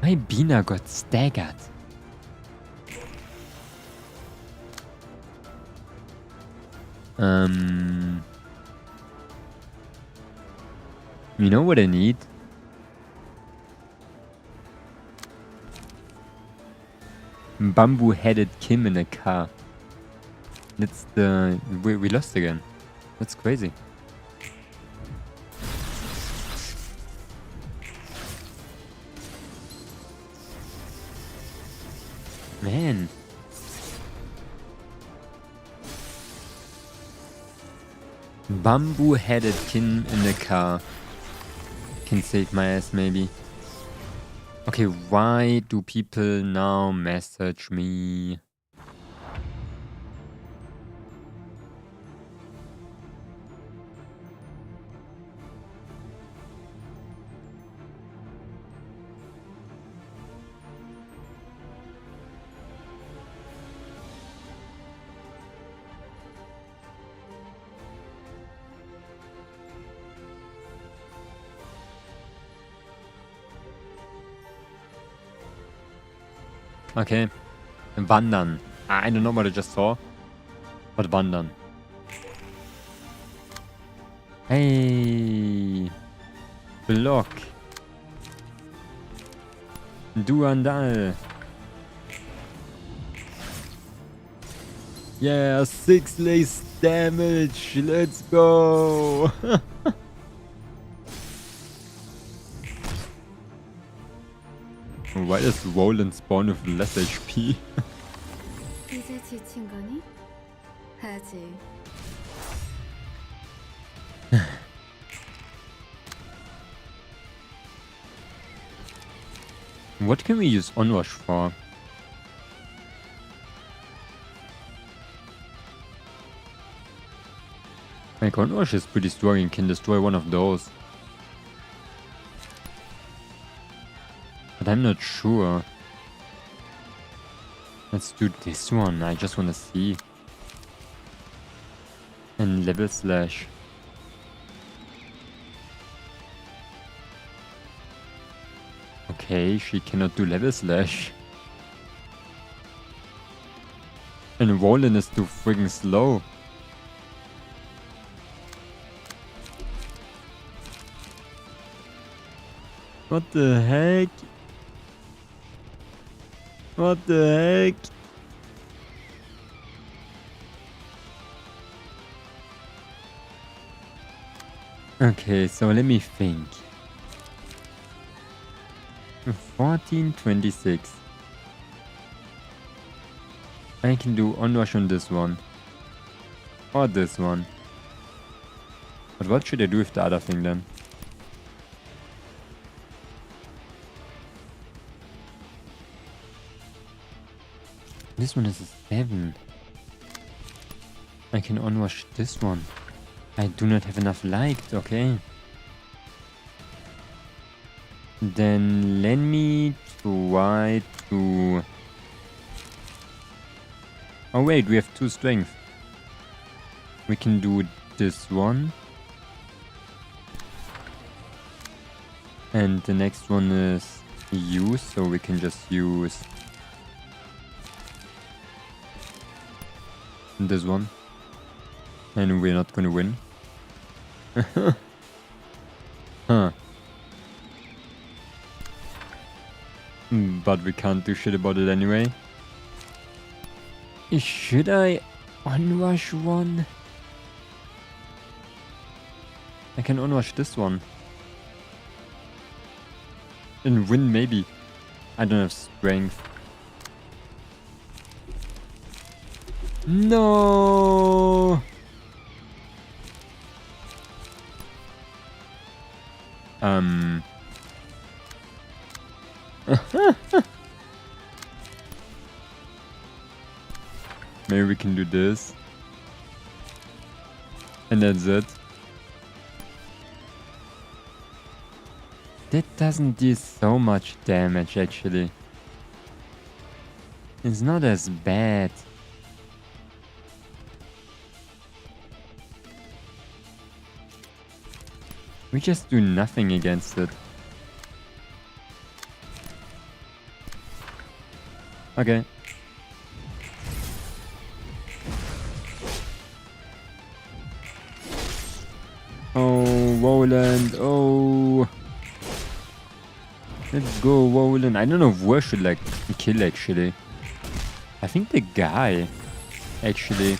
My Bina got staggered. You know what I need? Bamboo-headed Kim in a car. That's the... We lost again. That's crazy. Man. Bamboo-headed Kim in the car. Can save my ass maybe. Okay, why do people now message me? Okay. Wandern. I don't know what I just saw. But wandern. Hey. Block. Duandal. Yeah, 6 less damage. Let's go. Why does Roland spawn with less HP? 이제 지친 거니? 아직. What can we use Onrush for? Like Onrush is pretty strong and can destroy one of those. But I'm not sure. Let's do this one. I just want to see. And level slash. Okay, she cannot do level slash. And Roland is too friggin' slow. What the heck? What the heck? Okay, so let me think. 1426. I can do onrush on this one. Or this one. But what should I do with the other thing then? This one is a 7. I can onrush this one. I do not have enough light, okay. Then let me try to... Oh wait, we have 2 strength. We can do this one. And the next one is use, so we can just use this one. And we're not gonna win. Huh. But we can't do shit about it anyway. Should I onrush one? I can onrush this one. And win maybe. I don't have strength. No. Maybe we can do this. And that's it. That doesn't do so much damage actually. It's not as bad. We just do nothing against it. Okay. Oh, Roland. Oh. Let's go, Roland. I don't know who I should like kill actually. I think the guy actually.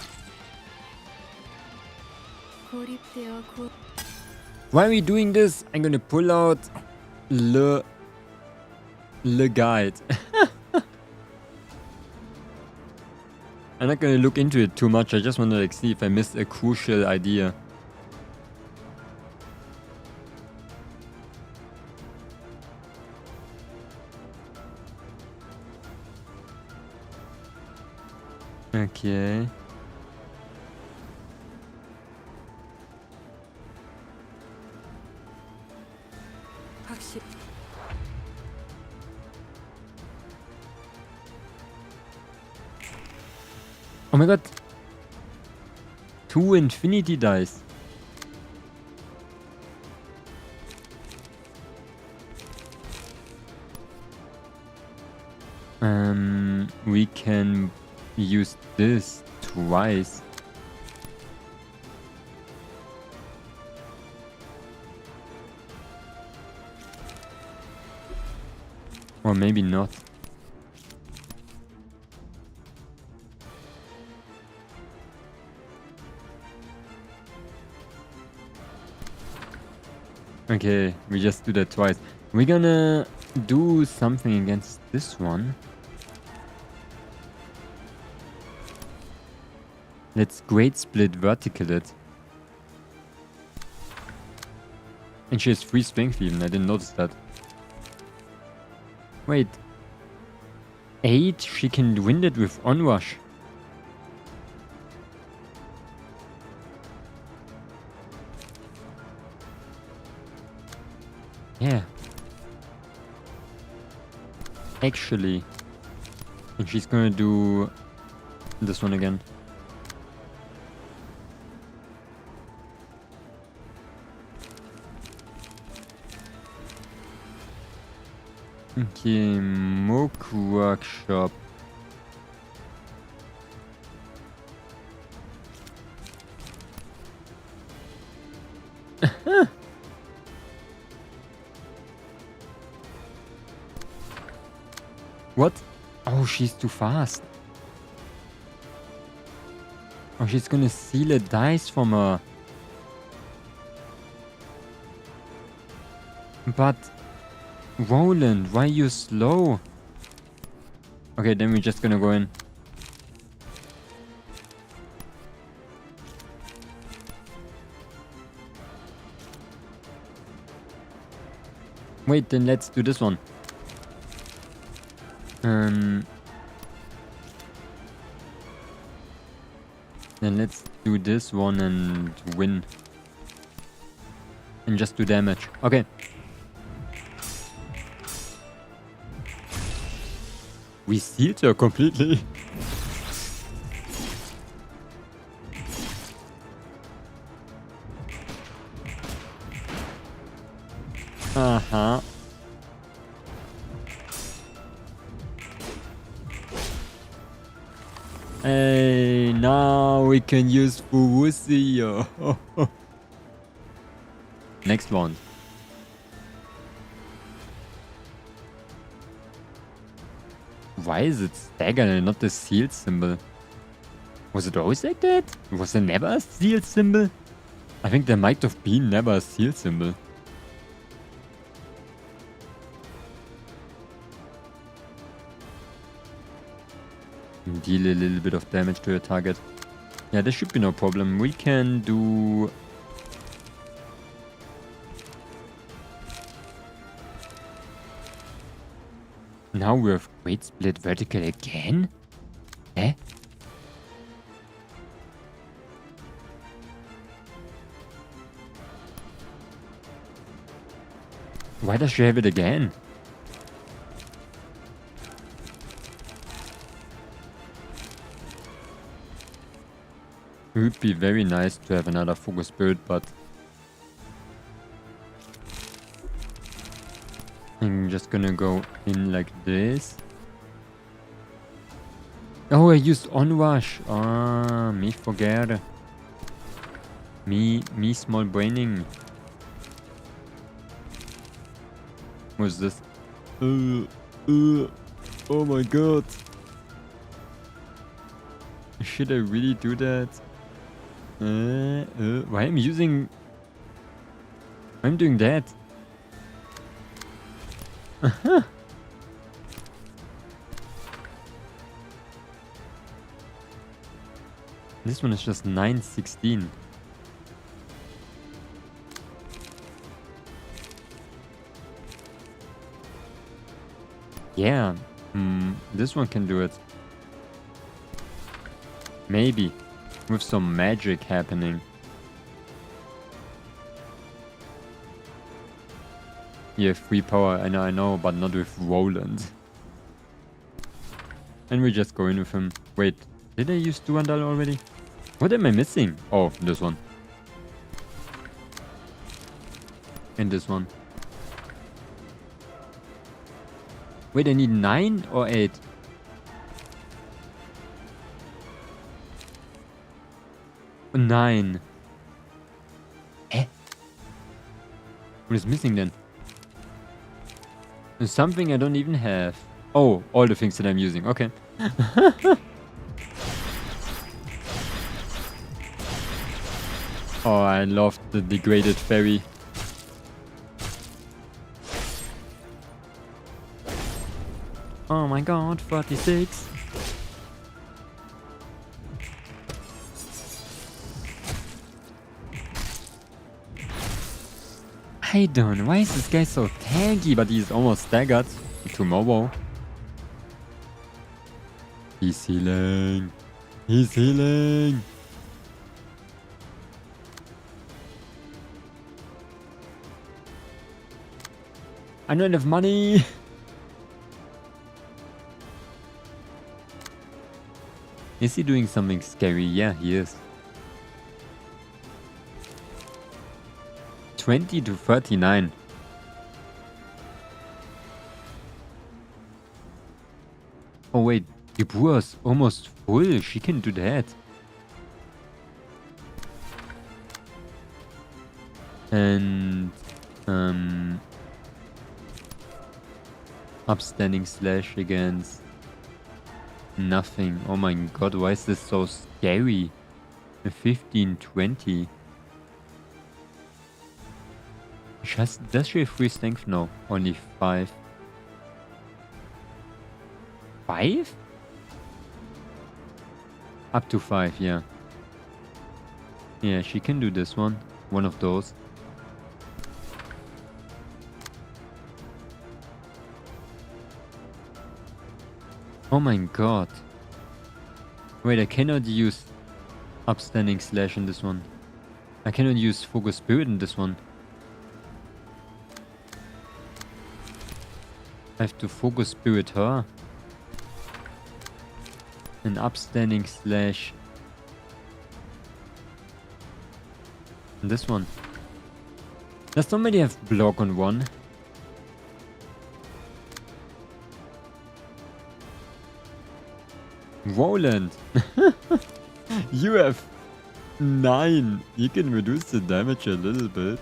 Why are we doing this? I'm gonna pull out le guide. I'm not gonna look into it too much. I just want to like see if I missed a crucial idea. Okay. Oh my god. 2 infinity dice. We can use this twice. Or maybe not. Okay, we just do that twice. We're gonna do something against this one. Let's grade split vertical it. And she has 3 strength even, I didn't notice that. Wait. 8, she can win it with onrush. Yeah. Actually. And she's gonna do this one again. Okay, Mook Workshop. What? Oh, she's too fast. Oh, she's gonna steal a dice from her. But Roland, why you slow? Okay, then we're just gonna go in. Wait, then let's do this one. Then let's do this one and win. And just do damage. Okay. We sealed her completely. Uh-huh. Hey, now we can use Fuwusi. Next one. Why is it stagger and not the seal symbol? Was it always like that? Was there never a seal symbol? I think there might have been never a seal symbol. Deal a little bit of damage to your target. Yeah, there should be no problem. We can do... Now we have great split vertical again? Eh? Why does she have it again? It would be very nice to have another focus spirit, but I'm just gonna go in like this. Oh, I used onrush. Ah, me forget. Me small braining. What's this? Oh my god. Should I really do that? Why am I using... I'm doing that. This one is just 916. Yeah, this one can do it. Maybe. With some magic happening. You have 3 power, I know, but not with Roland. And we just go in with him. Wait, did I use Duandal already? What am I missing? Oh, this one. And this one. Wait, I need 9 or 8? 9. Eh? What is missing then? There's something I don't even have. Oh, all the things that I'm using. Okay. Oh, I love the degraded fairy. Oh my god, 46. I don't know, why is this guy so tanky, but he's almost staggered. Tomorrow. He's healing. He's healing. I don't have money. Is he doing something scary? Yeah, he is. 20 to 39. Oh wait, Yakuza's almost full. She can do that. And upstanding slash against nothing. Oh my god, why is this so scary? 15, 20. Does she have free strength? No, only 5. 5? Up to 5, yeah. Yeah, she can do this one. One of those. Oh my god. Wait, I cannot use upstanding slash in this one. I cannot use focus spirit in this one. I have to focus spirit her. An upstanding slash. And this one. Does somebody have block on one? Roland! You have 9. You can reduce the damage a little bit.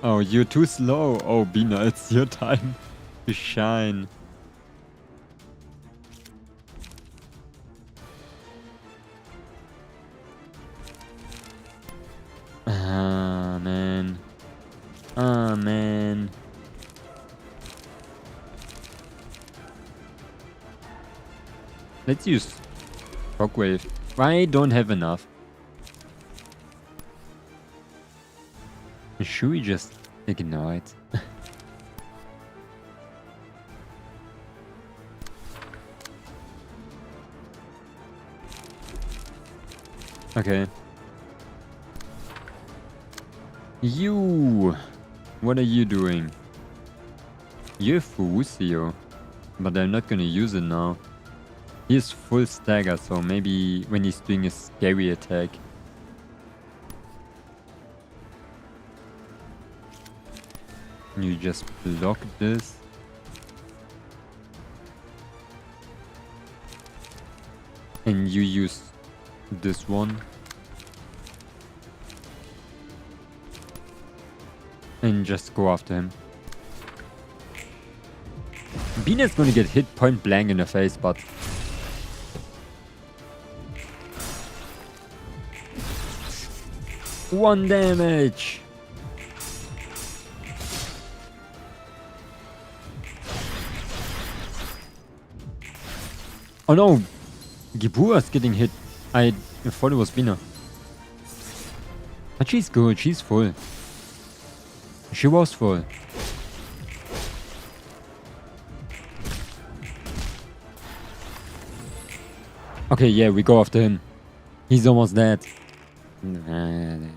Oh, you're too slow. Oh, Bina, it's your time to shine. Ah, man. Ah, man. Let's use Shockwave. I don't have enough. Should we just ignore it? Okay. You! What are you doing? You're Fusio. But I'm not gonna use it now. He's full stagger, so maybe when he's doing a scary attack. You just block this. And you use this one. And just go after him. Bina's gonna get hit point blank in the face, but... One damage! Oh no! Gibura's getting hit. I thought it was Bina. But she's good, she's full. She was full. Okay, yeah, we go after him. He's almost dead.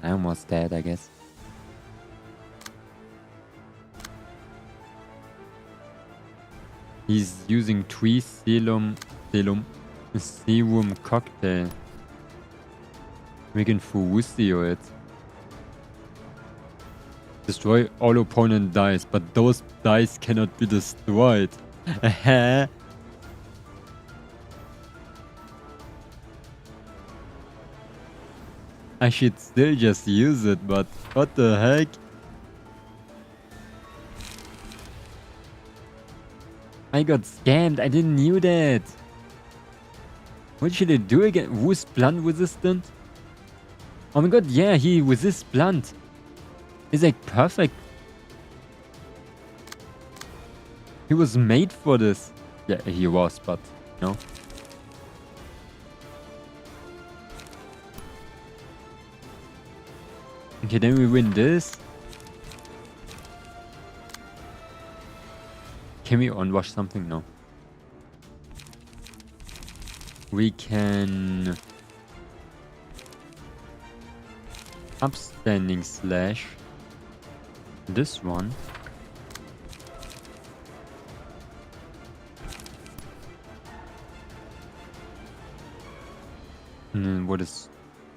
Almost dead, I guess. He's using Tree Serum Cocktail. We can Fusio it. Destroy all opponent dice, but those dice cannot be destroyed. I should still just use it, but what the heck? I got scammed. I didn't knew that. What should I do again? Who's blunt resistant? Oh my god, yeah, he resists blunt. It's like perfect. He was made for this. Yeah, he was, but no. Okay, then we win this. Can we unwash something? No. We can upstanding slash this one. And then what is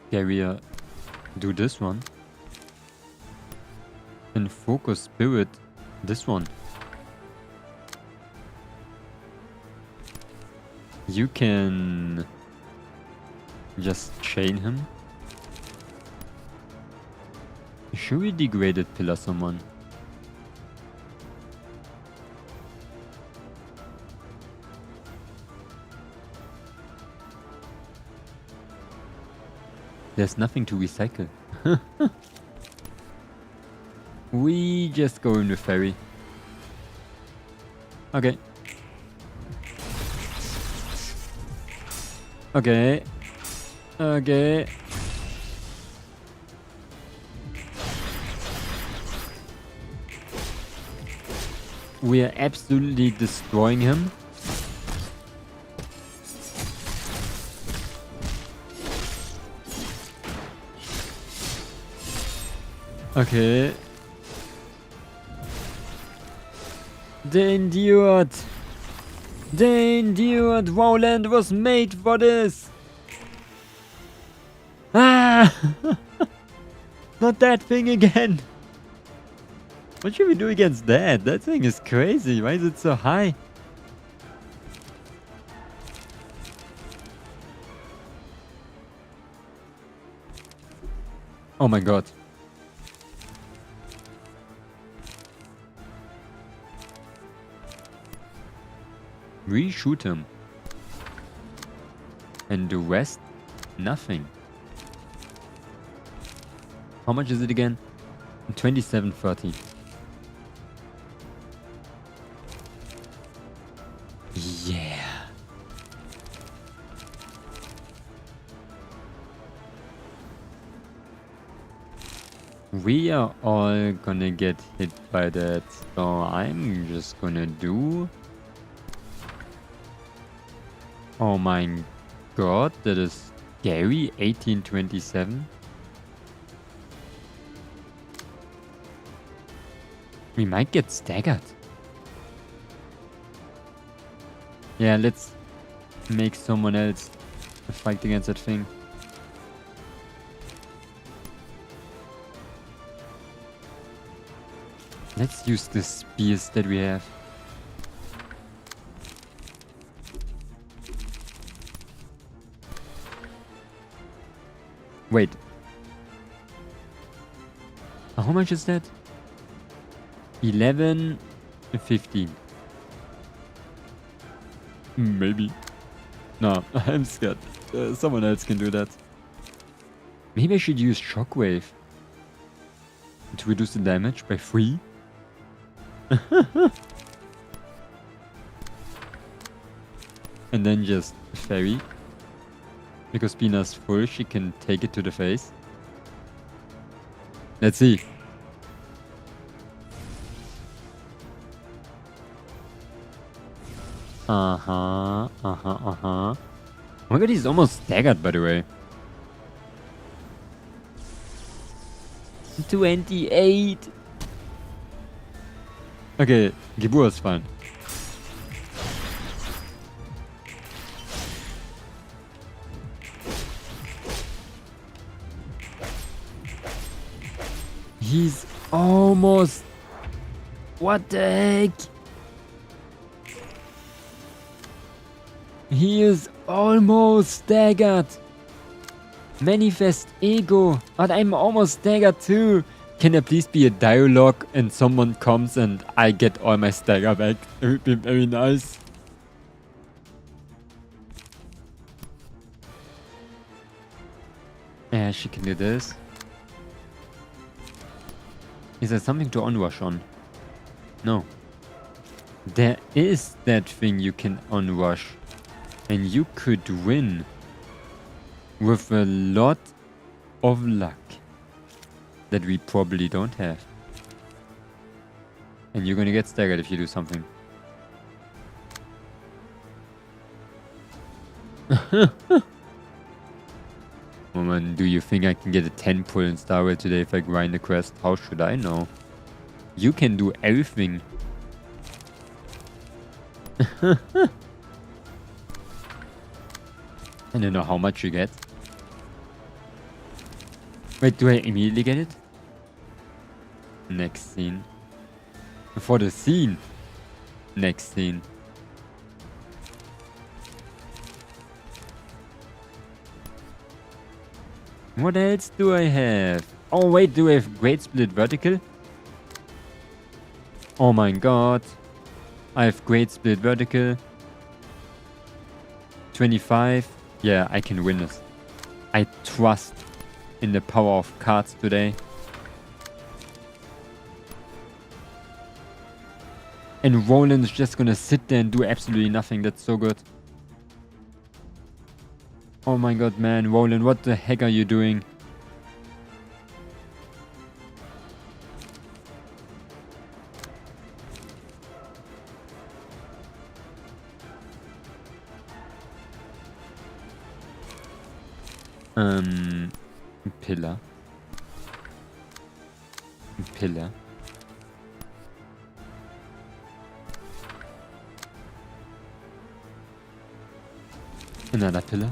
scarier? Do this one. And focus spirit this one. You can just chain him. Should we degraded pillar someone? There's nothing to recycle. We just go in the ferry. Okay. Okay. Okay. We are absolutely destroying him. Okay. They endured. They endured. Wowland was made for this. Ah! Not that thing again. What should we do against that? That thing is crazy. Why is it so high? Oh my god. Reshoot him. And the rest, nothing. How much is it again? 27.30. Yeah. We are all gonna get hit by that, so I'm just gonna do... Oh my god, that is scary. 1827. We might get staggered. Yeah, let's make someone else fight against that thing. Let's use the spears that we have. Wait. How much is that? 11, 15. Maybe. No, I'm scared. Someone else can do that. Maybe I should use shockwave to reduce the damage by 3. And then just fairy. Because Pina's full, she can take it to the face. Let's see. Uh-huh. Oh my god, he's almost staggered, by the way. 28. Okay, Gibur is fine. He's almost... What the heck? He is almost staggered. Manifest ego. But I'm almost staggered too. Can there please be a dialogue and someone comes and I get all my stagger back? It would be very nice. Yeah, she can do this. Is there something to onrush on? No. There is that thing you can onrush. And you could win. With a lot of luck. That we probably don't have. And you're gonna get staggered if you do something. Woman, do you think I can get a 10 pull in Star Rail today if I grind the quest? How should I know? You can do everything. I don't know how much you get. Wait, do I immediately get it? Next scene. For the scene. Next scene. What else do I have? Oh wait, do I have Great Split Vertical? Oh my god. I have Great Split Vertical. 25. Yeah, I can win this. I trust in the power of cards today. And Roland's just gonna sit there and do absolutely nothing. That's so good. Oh my god, man. Roland, what the heck are you doing? Pillar. Pillar. Another pillar.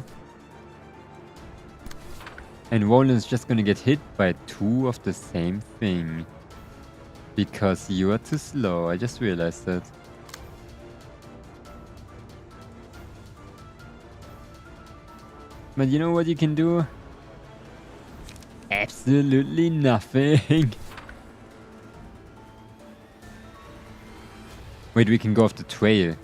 And Roland's just gonna get hit by 2 of the same thing. Because you are too slow. I just realized that. But you know what you can do? Absolutely nothing. Wait, we can go off the trail.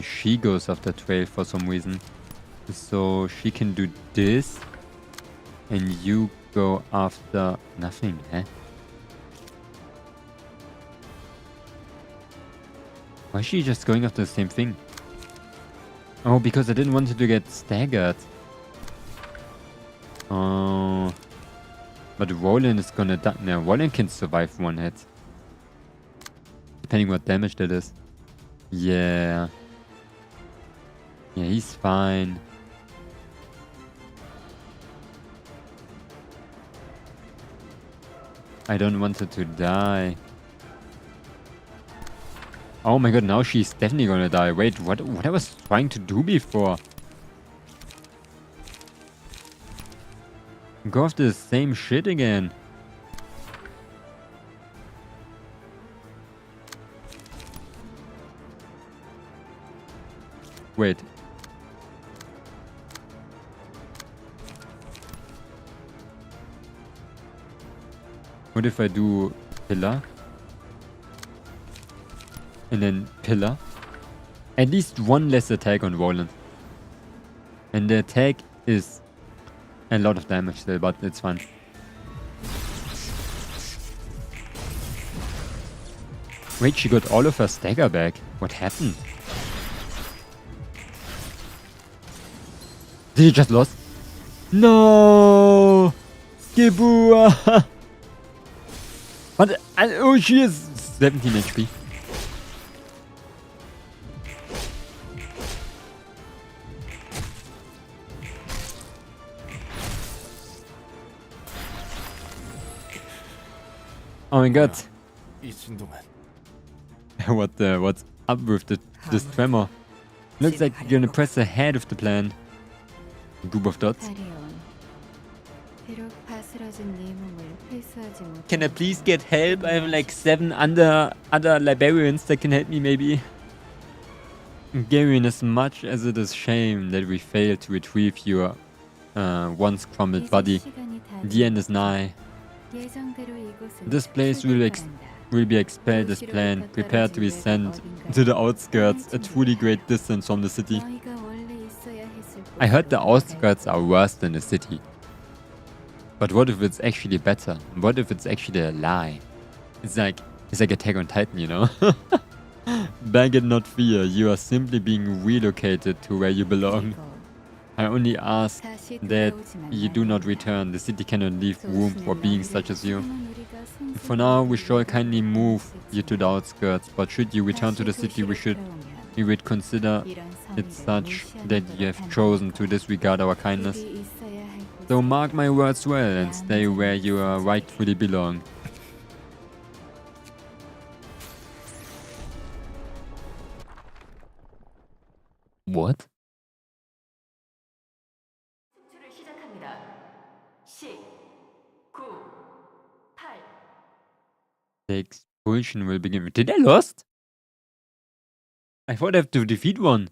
She goes off the trail for some reason. So she can do this. And you go after nothing, eh? Why is she just going after the same thing? Oh, because I didn't want her to get staggered. Oh. But Roland is gonna die. No, Roland can survive 1 hit. Depending what damage that is. Yeah. Yeah, he's fine. I don't want her to die. Oh my god, now she's definitely gonna die. Wait, what I was trying to do before? Go after the same shit again. Wait. What if I do pillar? And then pillar. At least 1 less attack on Roland. And the attack is a lot of damage still, but it's fine. Wait, she got all of her stagger back. What happened? Did you just lost? No! Gebua! But oh, she is 17 HP. Oh my god. What's up with this tremor? Looks like you're gonna press ahead of the plan. Group of dots. Can I please get help? I have like 7 other librarians that can help me maybe. Garion, as much as it is shame that we failed to retrieve your once crumbled body, the end is nigh. This place will be expelled as planned, prepared to be sent to the outskirts, a truly great distance from the city. I heard the outskirts are worse than the city. But what if it's actually better? What if it's actually a lie? It's like Attack on Titan, you know? Beg it, not fear. You are simply being relocated to where you belong. I only ask that you do not return. The city cannot leave room for beings such as you. For now, we shall kindly move you to the outskirts, but should you return to the city, we would consider it such that you have chosen to disregard our kindness. So mark my words well and stay where you rightfully belong. What? The expulsion will begin. Did I lost? I thought I have to defeat one.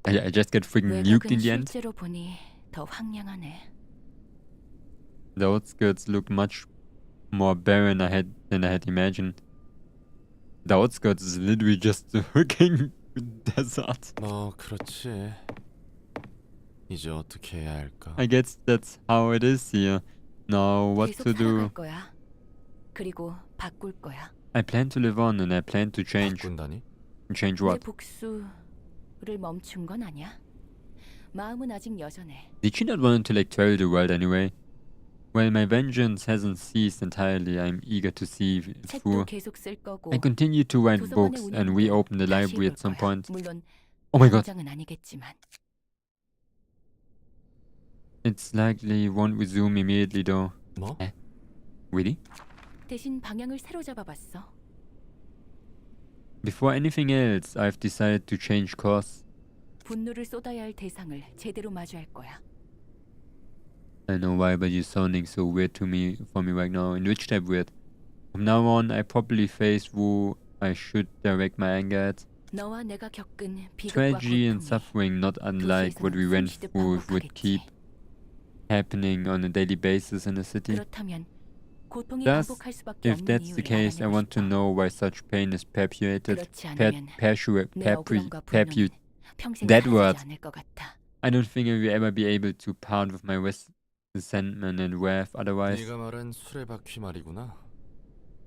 I just get freaking nuked in the end. The outskirts look much more barren than I had imagined. The outskirts is literally just a freaking desert. 그렇지. 이제 어떻게 해야 할까? I guess that's how it is here. Now what to do? 그리고 바꿀 거야. I plan to live on and I plan to change. 바꾼다니? Change 내 what? 복수를 멈춘 건 아니야. 마음은 아직 여전해. Did she not want to like travel the world anyway? Well, my vengeance hasn't ceased entirely. I'm eager to see through. 책도 계속 쓸 거고. I continue to write 도서관의 books and 운영도 reopen the 다시 library at 해볼 some 거야. point. 물론 Oh my god. 당장은 아니겠지만. It's likely won't resume immediately though. 뭐? Really? 대신 방향을 새로 잡아봤어. Before anything else, I've decided to change course. 분노를 쏟아야 할 대상을 제대로 마주할 거야. I know why, but you're sounding so weird to me for me right now. In which type weird? From now on, I probably face who I should direct my anger at. 너와 내가 겪은 비극과 Tragedy and 고통이 suffering, not unlike what we went through, would keep happening on a daily basis in the city. 그렇다면 고통이 Thus, 반복할 수밖에 if 없는 that's the 이유를 case, I 알아내고 want to 싶어. know why such pain is perpetuated. 그렇지 않으면 내 억울함과 Perpetuated. 분노는 평생 That 사라지지 word. 않을 것 같아. I don't think I will ever be able to part with my resentment and wrath otherwise. 네가 말한 수레바퀴 말이구나.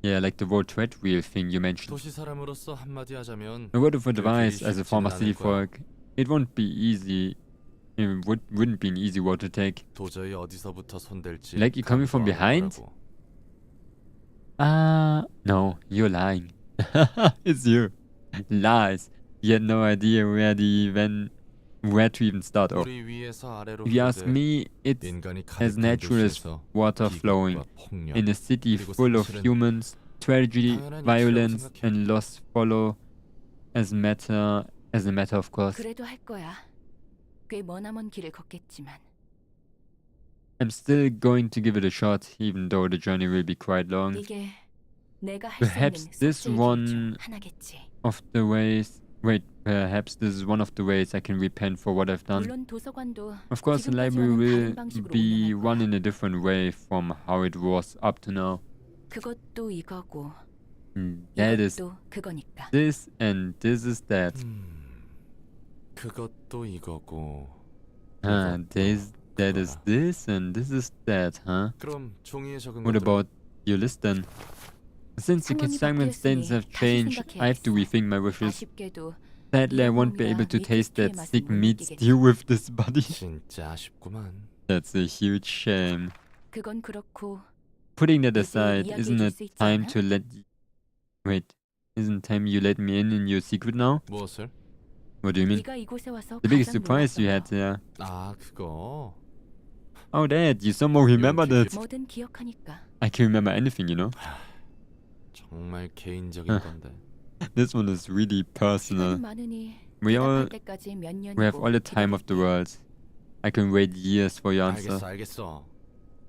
Yeah, like the whole tread wheel thing you mentioned. 도시 사람으로서 한마디 하자면 A word of advice as a former 쉽지는 city 않을 거야. folk, it won't be easy. It wouldn't be an easy road to take. 도저히 어디서부터 손댈지 Like you coming from 감도 안 behind? 오더라고. No, you're lying. It's you. Lies. You had no idea where to even start off. 우리 위에서 아래로 If you ask 흐르듯 me, it's 인간이 as 가득한 natural as 도시에서 water 비극과 flowing. 폭력, In a city 그리고 full of 상실은 humans, tragedy, 당연한 violence, 이치라고 and loss follow as a matter of course. 그래도 할 거야. 꽤 머나먼 길을 걷겠지만. I'm still going to give it a shot, even though the journey will be quite long. 이게 내가 할 수 Perhaps 있는 this 속죄의 길 one 중 하나겠지. of the ways. Wait, perhaps this is one of the ways I can repent for what I've done. 물론 도서관도 Of course, the library will be run in a different way from how it was up to now. 그것도 이거고 That is 이것도 그거니까. this and this is that. 그것도 이거고. That is this and this is that, huh? 그럼 종이에 적은 What 것들은 about your list then? Since the consignment stains have changed, I have to rethink my wishes. 아쉽게도 Sadly, I won't be able to taste that sick meat stew with this body. 진짜 아쉽구만. That's a huge shame. 그건 그렇고 Putting that aside, isn't it time to Wait, isn't time you let me in your secret now? 무엇을? What do you mean? 네가 이곳에 와서 The biggest 가장 surprise you had 놀랐던 there. 아 그거. Oh, Dad, you somehow remembered it. 거. 뭐든 기억하니까. I can remember anything, you know. 정말 개인적인 건데. This one is really 시간이 personal. 많으니 We 대답할 all 때까지 몇 We have 년이고 all the time of the world. I can wait years for your answer. 알겠어.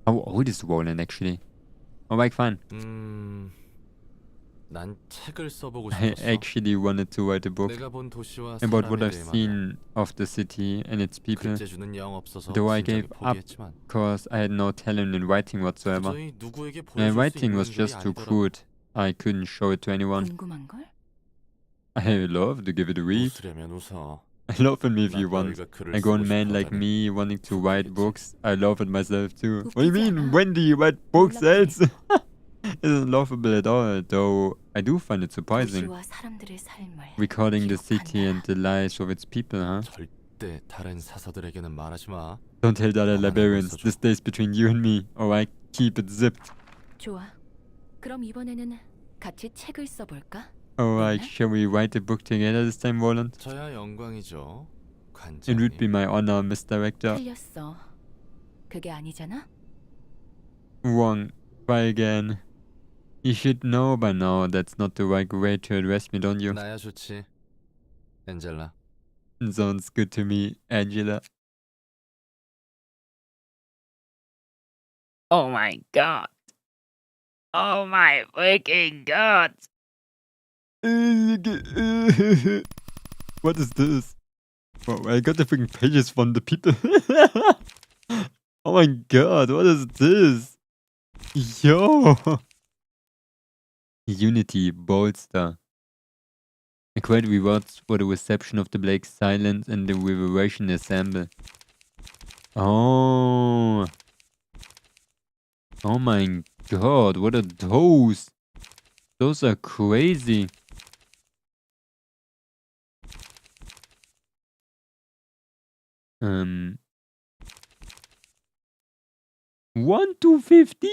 How old is Roland actually? Oh, like fine. 난 책을 써보고 I 싶었어. actually wanted to write a book 내가 본 도시와 about what 사람에 I've 대해 말이야. seen of the city and its people, 글재주는 영 없어서 though I 진작에 gave up 포기했지만 because I had no talent in writing whatsoever. 도저히 누구에게 My 보여줄 수 writing 있는 was 글이 just too 아니더라고. crude. I couldn't show it to anyone. 궁금한 걸? I love to give it a read. 웃으려면 웃어. I love it if you 난 want. 너희가 글을 A 쓰고 grown man like 싶어하다니. me wanting to write 웃기겠지. books, I love it myself too. What do you 웃기지 mean? 않아. When do you write books 놀랍네. else? Isn't laughable at all, though I do find it surprising. 도시와 사람들의 삶을 Recording the city 기록한다. and the lives of its people, huh? 절대 다른 사서들에게는 말하지 마. Don't tell the other 나만 알고 librarians. 있어줘. This stays between you and me, or I keep it zipped. 좋아. 그럼 이번에는 같이 책을 써볼까? Alright, Yeah. shall we write a book together this time, Roland? 저야 영광이죠. It would be 관장님. my honor, Miss Director. 틀렸어. 그게 아니잖아. Wrong. Try again. You should know by now that's not the right way to address me, don't you? 나야 좋지. 엔젤라. Sounds good to me, Angela. Oh my god. Oh my freaking god. What is this? Wow, I got the freaking pages from the people. Oh my god, what is this? Yo! Unity Bolster. A great rewards for the reception of the Blake's silence and the reverberation assemble. Oh. Oh my god, what are those? Those are crazy. Um. 1 to 50.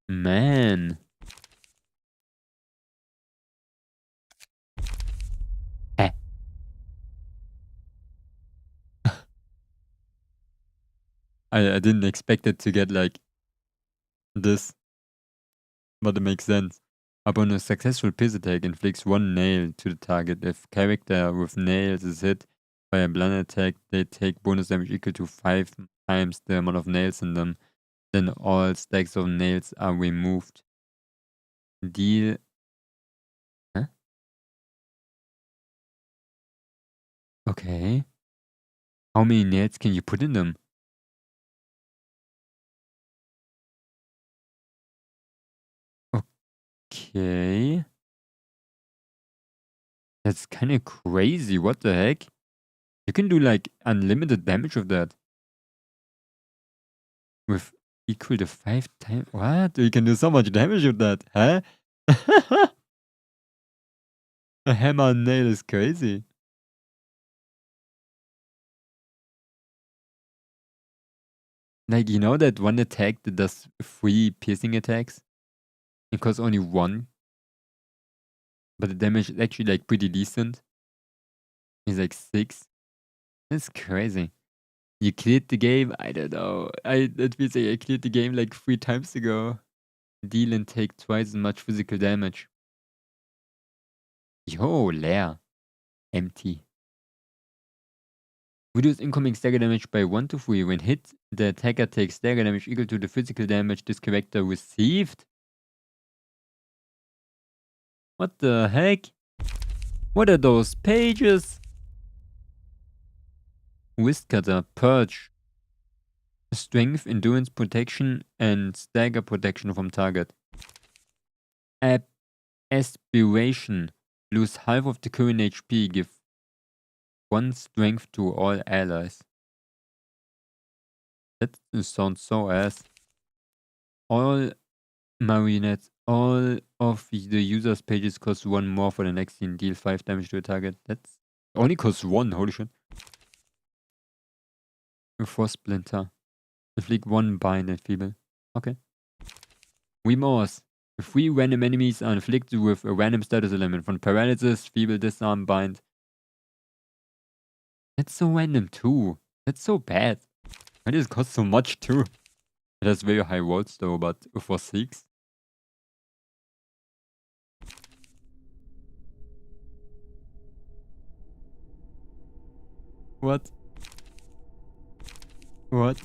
Man. Eh. I didn't expect it to get like this, but it makes sense. Upon a successful piss attack, inflicts 1 nail to the target. If character with nails is hit by a blunt attack, they take bonus damage equal to 5 times the amount of nails in them. Then all stacks of nails are removed. Deal. Huh? Okay. How many nails can you put in them? Okay. That's kind of crazy. What the heck? You can do like unlimited damage with that. With equal to 5 times. What? You can do so much damage with that, huh? A hammer and nail is crazy. Like, you know that one attack that does 3 piercing attacks? It costs only 1. But the damage is actually like pretty decent. It's like 6. That's crazy. You cleared the game? I don't know. That means I cleared the game like 3 times ago. Deal and take twice as much physical damage. Yo, leer. Empty. Reduce incoming stagger damage by 1 to 3. When hit, the attacker takes stagger damage equal to the physical damage this character received. What the heck? What are those pages? Wrist cutter, purge. Strength, endurance, protection, and stagger protection from target. Aspiration. Lose half of the current HP. Give 1 strength to all allies. That sounds so ass. All marionettes. All of the user's pages cost 1 more for the next scene. Deal 5 damage to a target. That's only costs 1. Holy shit. Frost splinter. Inflict 1 bind and feeble. Okay. Remorse. 3 random enemies are inflicted with a random status element from paralysis, feeble, disarm, bind. That's so random too. That's so bad. Why does it cost so much too? It has very high rolls though, but for 6. What? What?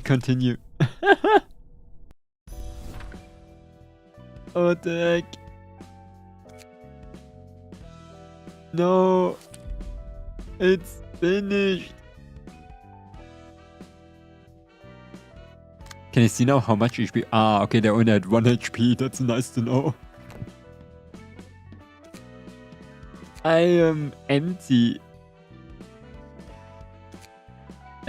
Continue. What the heck? No. It's finished. Can I see now how much HP? Ah, okay, they only had 1 HP. That's nice to know. I am empty.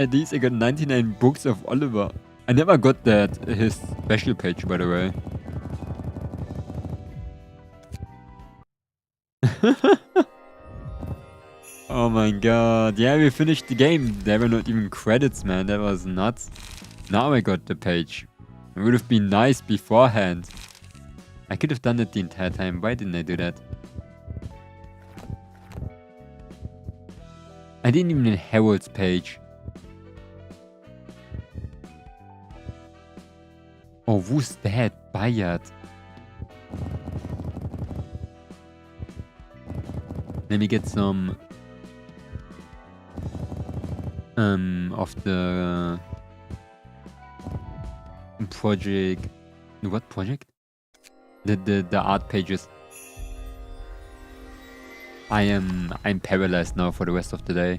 At least I got 99 books of Oliver. I never got that, his special page, by the way. Oh my god. Yeah, we finished the game. There were not even credits, man. That was nuts. Now I got the page. It would have been nice beforehand. I could have done it the entire time. Why didn't I do that? I didn't even need Harold's page. Oh, who's that? Bayard. Let me get some of the project. What project? The art pages. I'm paralyzed now for the rest of the day.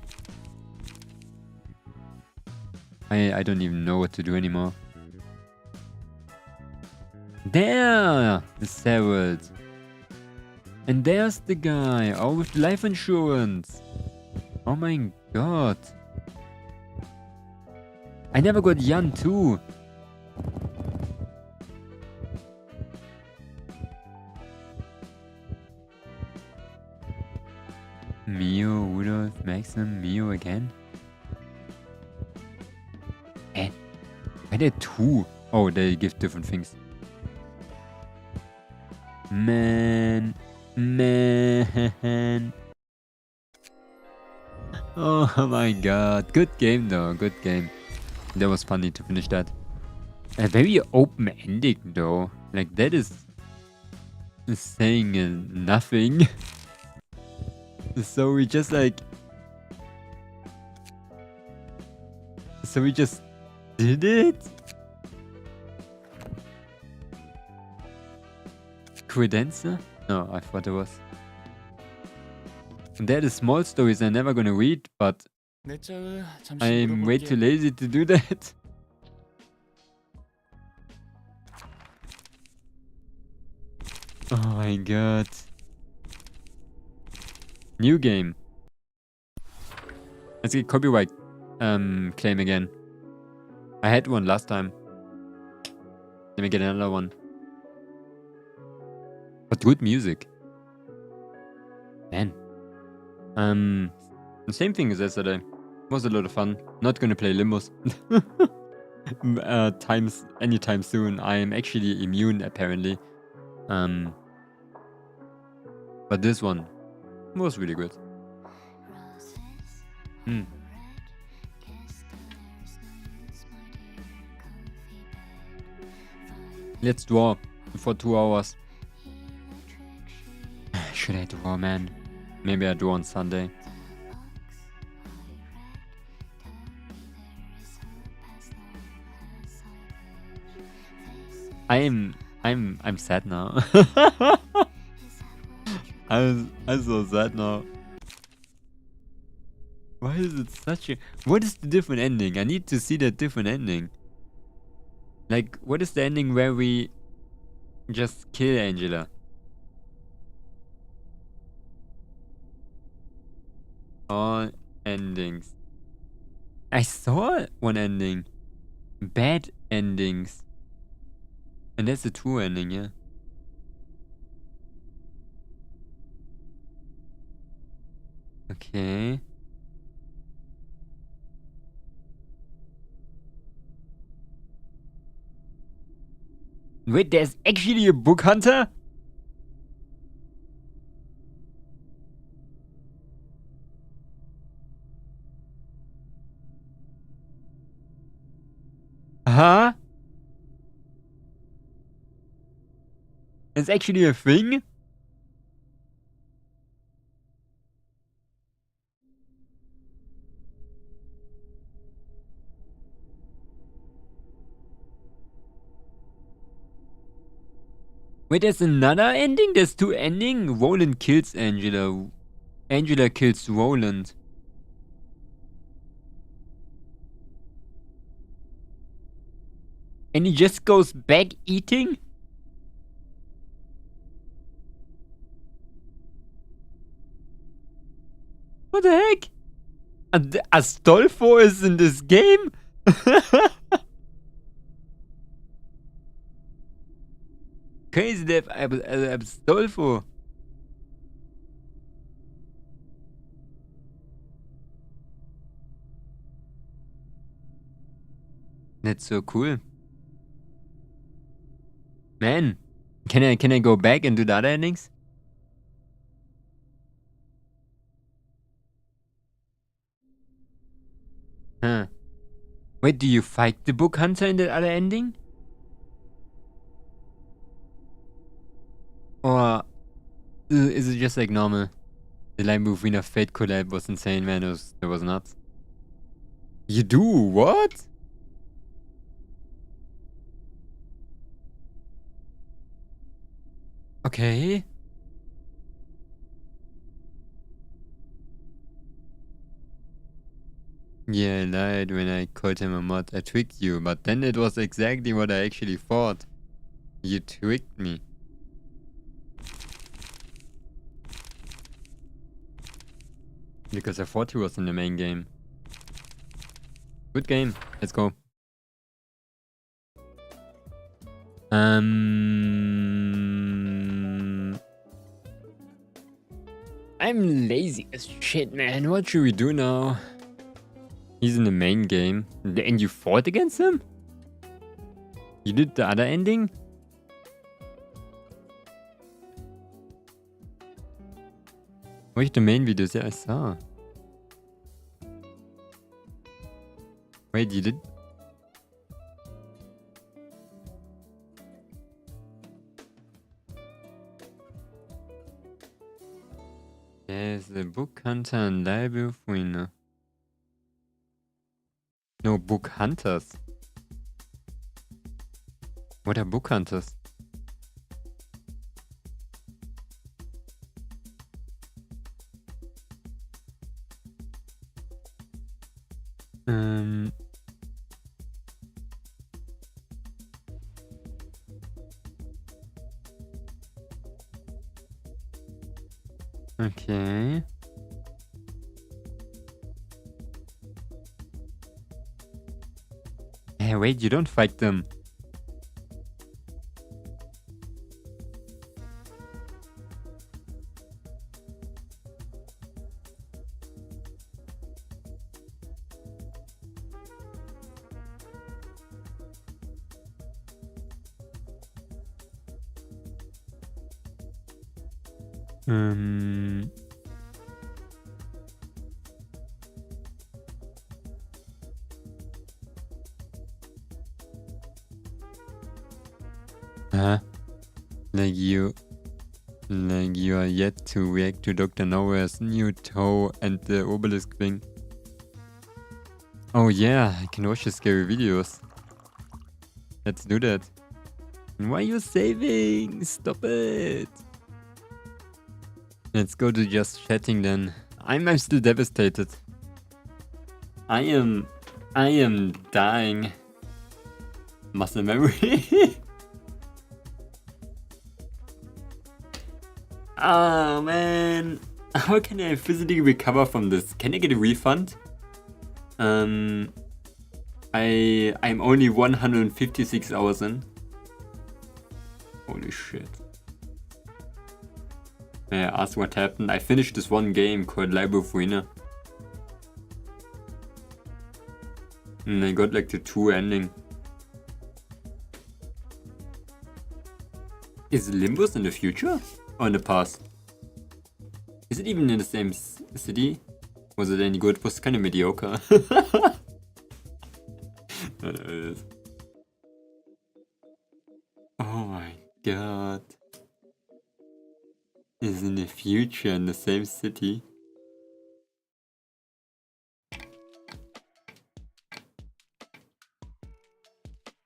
I don't even know what to do anymore. There! The Sarah. And there's the guy. Oh, with life insurance. Oh my god. I never got Jan too. Mio, Rudolph, Maxim, Mio again? Eh? Why there two? Oh, they give different things. Man. Oh my god. Good game though. Good game. That was funny to finish that. A very open ending though. Like that is saying nothing. So we just like... So we just did it? Credenza? No, I thought it was. They're the small stories I'm never gonna read, but I'm way too lazy to do that. Oh my god. New game. Let's get copyright claim again. I had one last time. Let me get another one. But good music. Man. The same thing as yesterday. Was a lot of fun. Not gonna play Limbos. Anytime soon. I am actually immune apparently. But this one was really good. Let's draw for 2 hours. Should I draw, man? Maybe I draw on Sunday. I'm sad now. I'm so sad now. Why is it such a... What is the different ending? I need to see that different ending. Like, what is the ending where we just kill Angela? All endings. I saw one ending. Bad endings. And that's the true ending, yeah? Okay. Wait, there's actually a book hunter? Huh? It's actually a thing? Wait, there's another ending? There's two endings? Roland kills Angela. Angela kills Roland. And he just goes back eating? What the heck? Astolfo is in this game? Crazy that Astolfo. That's so cool. Man, can I go back and do the other endings? Huh. Wait, do you fight the book hunter in the other ending? Or is it just like normal? The line move Ruina Fate collab was insane, man. It was nuts. You do? What? Okay. Yeah, I lied when I called him a mod. I tricked you, but then it was exactly what I actually thought. You tricked me. Because I thought he was in the main game. Good game. Let's go. I'm lazy as shit, man. What should we do now? He's in the main game. And you fought against him? You did the other ending? Where's the main videos? Yeah, I saw. Wait, you did? There's the book hunter and library of Ruina. No, book hunters. What are book hunters? Okay. Hey, wait, you don't fight them. Like you are yet to react to Dr. Nowhere's new toe and the obelisk thing. Oh yeah, I can watch the scary videos. Let's do that. And why are you saving? Stop it. Let's go to just chatting then. I'm still devastated. I am dying. Muscle memory. Oh man, how can I physically recover from this? Can I get a refund? I'm only 156 hours in. Holy shit. May I ask what happened? I finished this one game called Library of Ruina. And I got like the 2 ending. Is Limbus in the future? Or in the past? Is it even in the same city? Was it any good? It was kind of mediocre. It is. Oh my god. Is in the future in the same city?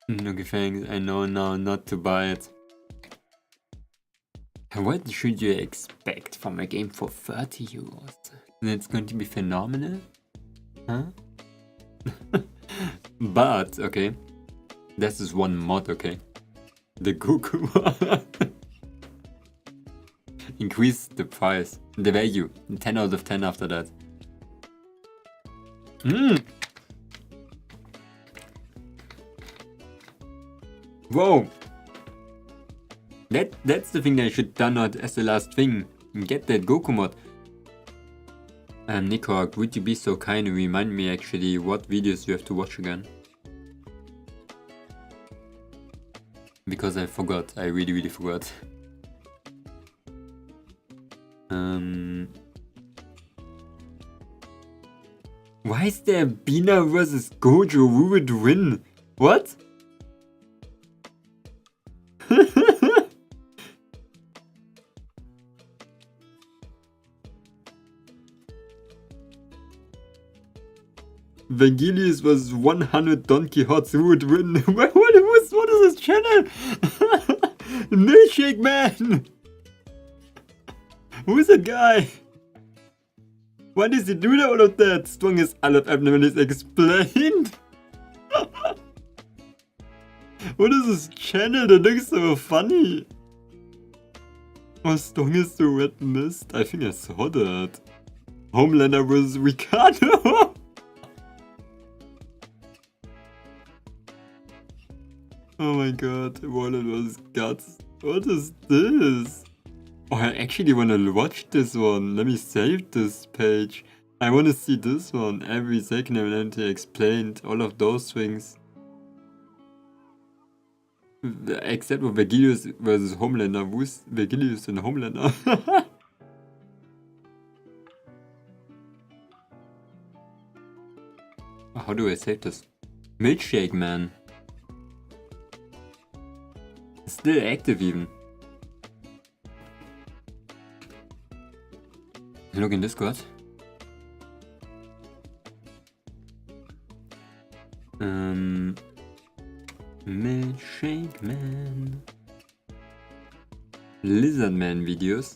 Okay, thanks. I know now not to buy it. What should you expect from a game for 30 euros? It's going to be phenomenal? Huh? But, okay. This is one mod, okay. The Goku mod. Increase the price. The value. 10 out of 10 after that. Whoa! That's the thing that I should done out as the last thing. Get that Goku mod. Nico, would you be so kind and remind me actually what videos you have to watch again? Because I forgot. I really forgot. Why is there Bina versus Gojo? Who would win? What? Vangelis was 100 Don Quixotes. Who would win? What is this channel? Milkshake Man! Who's that guy? Why does he do all of that? Strongest Alert abdomen is explained. What is this channel that looks so funny? Oh, strongest the red mist? I think I saw that. Homelander was Ricardo. Oh my god, Wallet was guts. What is this? Oh, I actually want to watch this one. Let me save this page. I want to see this one. Every second I want to explain all of those things. Except for Vergilius versus Homelander. Who's Vergilius and Homelander? How do I save this? Milkshake Man. Still active even. Look in Discord. Milkshake Man. Lizard Man videos.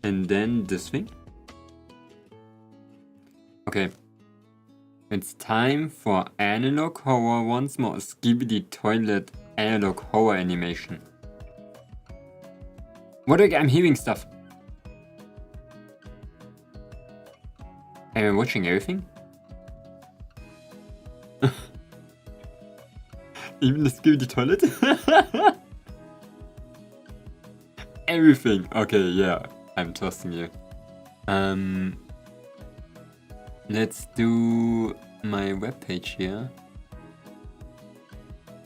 And then this thing. Okay. It's time for analog horror once more. Skibidi toilet analog horror animation. What? I'm hearing stuff. Am I watching everything? Even the Skibidi toilet? Everything. Okay, yeah. I'm trusting you. Let's do my webpage here.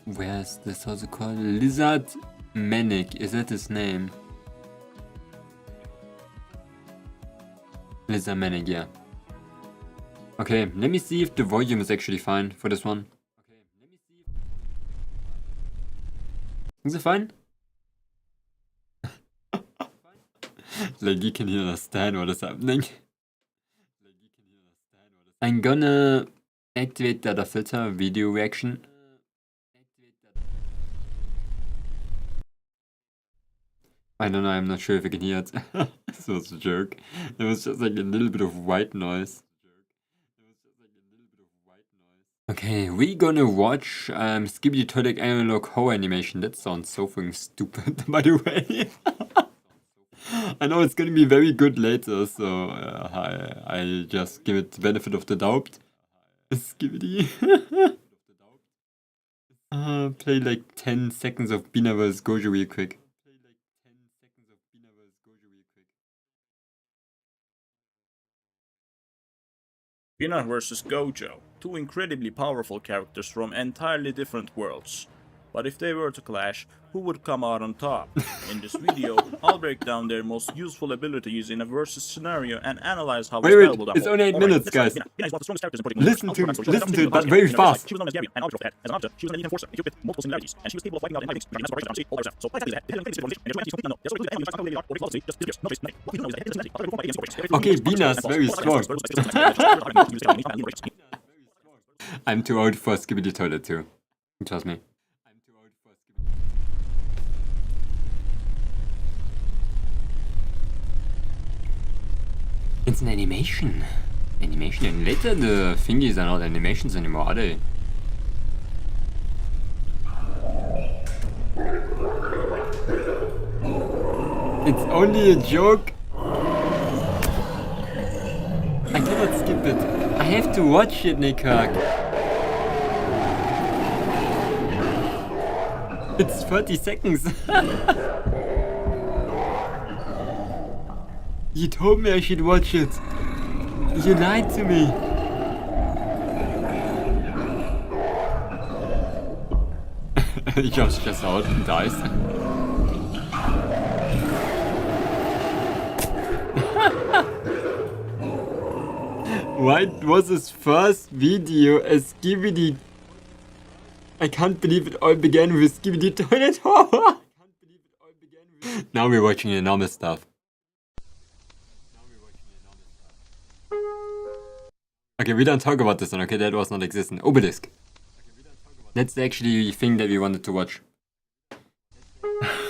Where's this also called? Lizard Manic. Is that his name? Lizard Manic, yeah. Okay, let me see if the volume is actually fine for this one. Is it fine? Like you can understand what is happening. I'm gonna activate data filter video reaction. I don't know, I'm not sure if I can hear it. This was a joke. It was just like a little bit of white noise. Okay, we're gonna watch Skibidi Toilet analog horror animation. That sounds so fucking stupid, by the way. I know it's gonna be very good later, so I just give it the benefit of the doubt. Skibidi. Play like 10 seconds of Bina vs. Gojo real quick. Bina vs. Gojo, two incredibly powerful characters from entirely different worlds. But if they were to clash, who would come out on top? In this video, I'll break down their most useful abilities in a versus scenario and analyze how wait, it's only 8 minutes, guys. Listen to it, but very fast. She was known as Gary, an object head. As an object, she was an elite enforcer, equipped with multiple similarities, and she was capable of wiping out enemy things. So by the head, okay, Bina is very strong. I'm too old for Skibidi Toilet too. Trust me. It's an animation. Animation, and later the thingies are not animations anymore, are they? It's only a joke. I cannot skip it. I have to watch it, Nikak. It's 30 seconds. You told me I should watch it. You lied to me. He jumps just out and dies. Why was his first video a skibidi? I can't believe it all began with skibidi toilet horror. Now we're watching the normal stuff. Okay, we don't talk about this one, okay? That was not existent. Obelisk. That's actually the thing that we wanted to watch.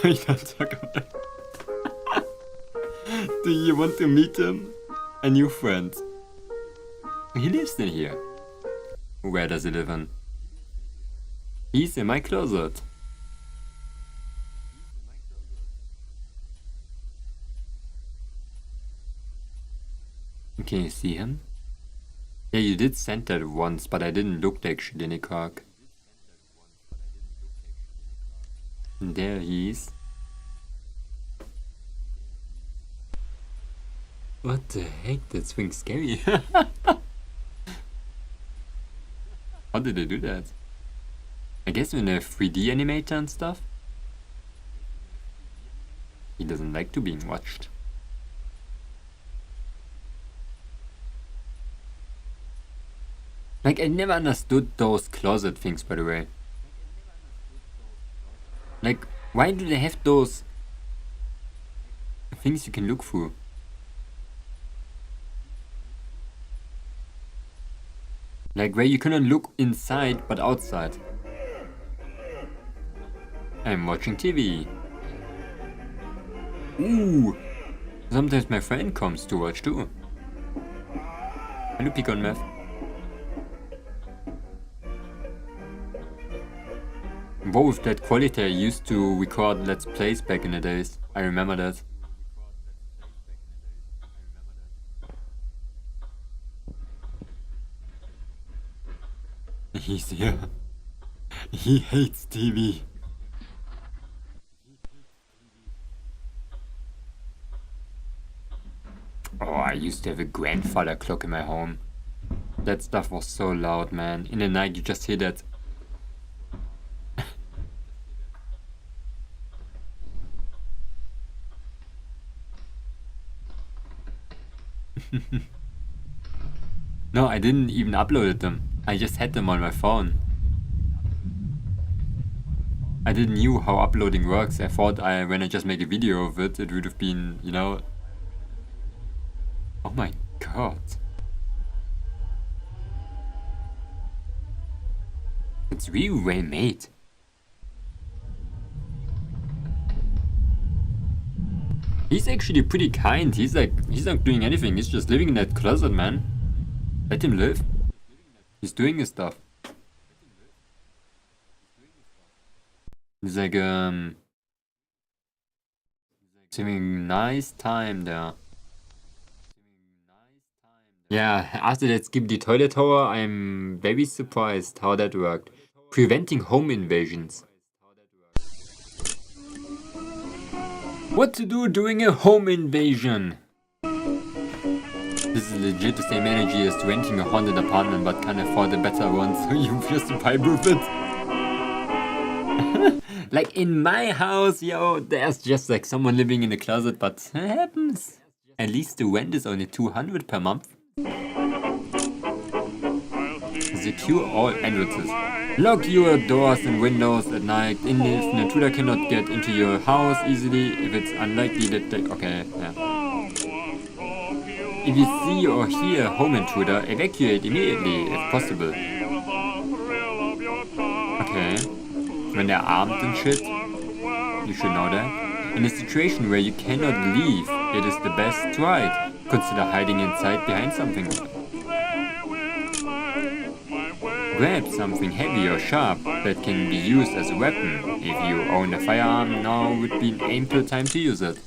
We don't talk about it. Do you want to meet him? A new friend. He lives in here. Where does he live in? He's in my closet. Can you see him? Yeah, you did send that once, but I didn't look actually, Nikak. And there he is. What the heck? That thing's scary. How did they do that? I guess when they're 3D animator and stuff. He doesn't like to being watched. Like, I never understood those closet things, by the way. Like, why do they have those things you can look through? Like, where you cannot look inside, but outside. I'm watching TV. Ooh! Sometimes my friend comes to watch too. Hello, Pecan Meth. Wow, with that quality I used to record Let's Plays back in the days. I remember that. He's here. He hates TV. Oh, I used to have a grandfather clock in my home. That stuff was so loud, man. In the night you just hear that. No, I didn't even upload them. I just had them on my phone. I didn't knew how uploading works. I thought when I just make a video of it, it would have been, you know... Oh my god. It's really well made. He's actually pretty kind. He's not doing anything. He's just living in that closet, man. Let him live. He's doing his stuff. He's like, having a nice time there. Yeah, after that skip the toilet tower, I'm very surprised how that worked. Preventing home invasions. What to do during a home invasion? This is legit the same energy as renting a haunted apartment, but can't afford a better one, so you just vibe with it. Like in my house, yo, there's just like someone living in the closet, but it happens. At least the rent is only 200 per month. Secure all entrances. Lock your doors and windows at night. If an intruder cannot get into your house easily, if it's unlikely that they... Okay, yeah. If you see or hear a home intruder, evacuate immediately if possible. Okay. When they're armed and shit, you should know that. In a situation where you cannot leave, it is the best to hide. consider hiding inside behind something. Grab something heavy or sharp that can be used as a weapon. If you own a firearm, now would be an ample time to use it.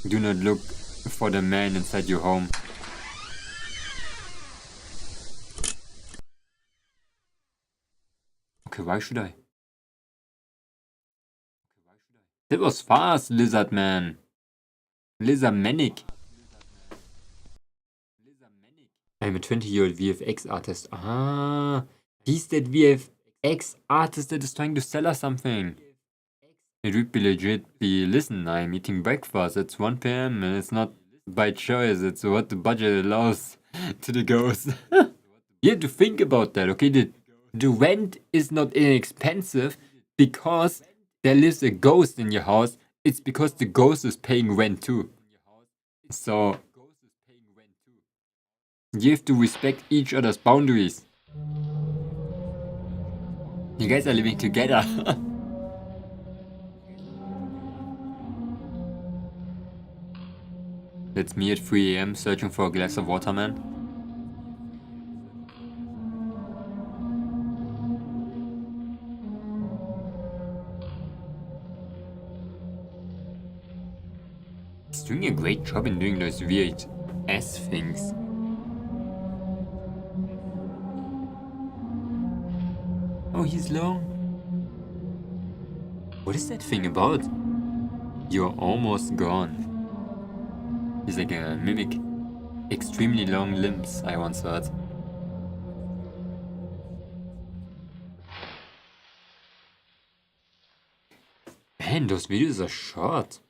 Do not look for the man inside your home. Okay, why should I? That was fast, Lizard Man. Lizard Manic. I'm a 20-year-old VFX artist. Ah, he's that VFX artist that is trying to sell us something. It would be legit be, listen, I'm eating breakfast, it's 1 PM and it's not by choice, it's what the budget allows to the ghost. You have to think about that, okay? The rent is not inexpensive because there lives a ghost in your house. It's because the ghost is paying rent too. So you have to respect each other's boundaries. You guys are living together. That's me at 3 AM searching for a glass of water, man. He's doing a great job in doing those weird ass things. Oh, he's long. What is that thing about? You're almost gone. He's like a mimic. Extremely long limbs, I once heard. Man, those videos are short.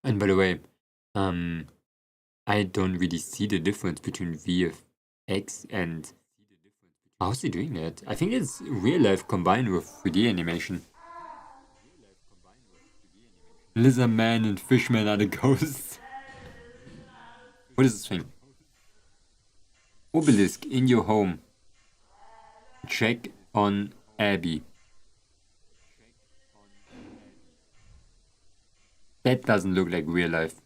And by the way, I don't really see the difference between VFX and... How's he doing that? I think it's real life combined with 3D animation. Lizard Man and Fishman are the ghosts. What is this thing? Obelisk in your home. Check on Abby. That doesn't look like real life.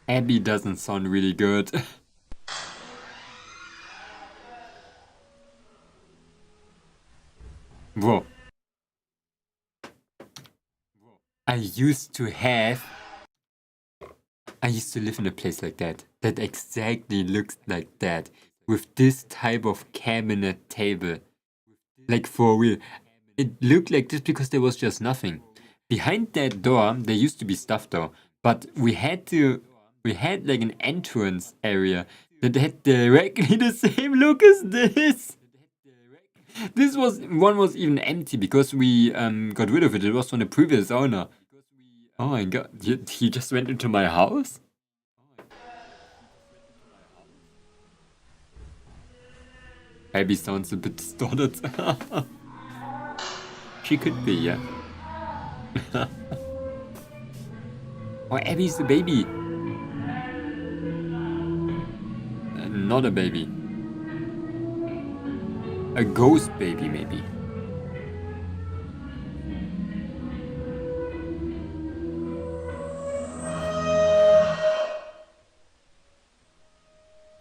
Abby doesn't sound really good. Whoa. I used to live in a place like that. That exactly looks like that. With this type of cabinet table. Like for real. It looked like this because there was just nothing. Behind that door, there used to be stuff though. But we had like an entrance area that had directly the same look as this. This one was even empty because we got rid of it. It was from the previous owner. Oh my god, he just went into my house? Abby sounds a bit distorted. She could be, yeah. Oh, Abby's the baby. Not a baby. A ghost baby, maybe.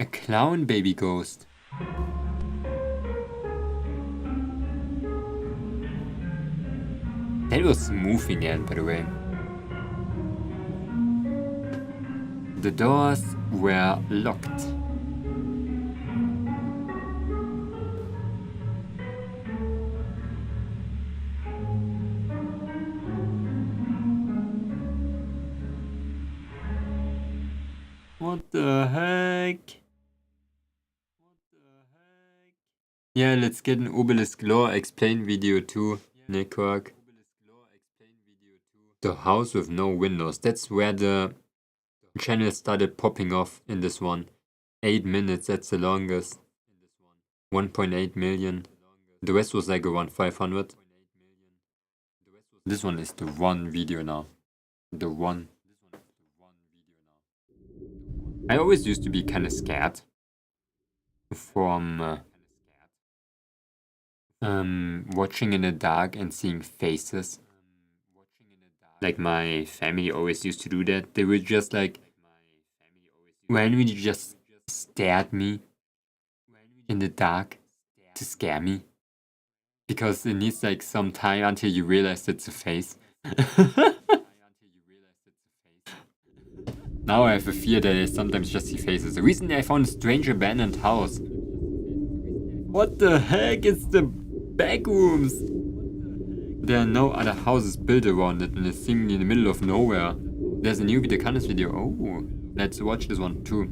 A clown baby ghost. That was smooth in the end, by the way. The doors were locked. What the heck? Yeah, let's get an Obelisk lore explain video too, Network. The house with no windows. That's where the channel started popping off in this one. 8 minutes, that's the longest. 1.8 million. The rest was like around 500. This one is the one video now. The one. I always used to be kind of scared from watching in the dark and seeing faces. Like my family always used to do that. They would just like randomly just stare at me in the dark to scare me. Because it needs like some time until you realize it's a face. Now I have a fear that I sometimes just see faces. Recently I found a strange abandoned house. What the heck? It's the back rooms! There are no other houses built around it and it's sitting in the middle of nowhere. There's a new Vtuber video. Oh, let's watch this one too.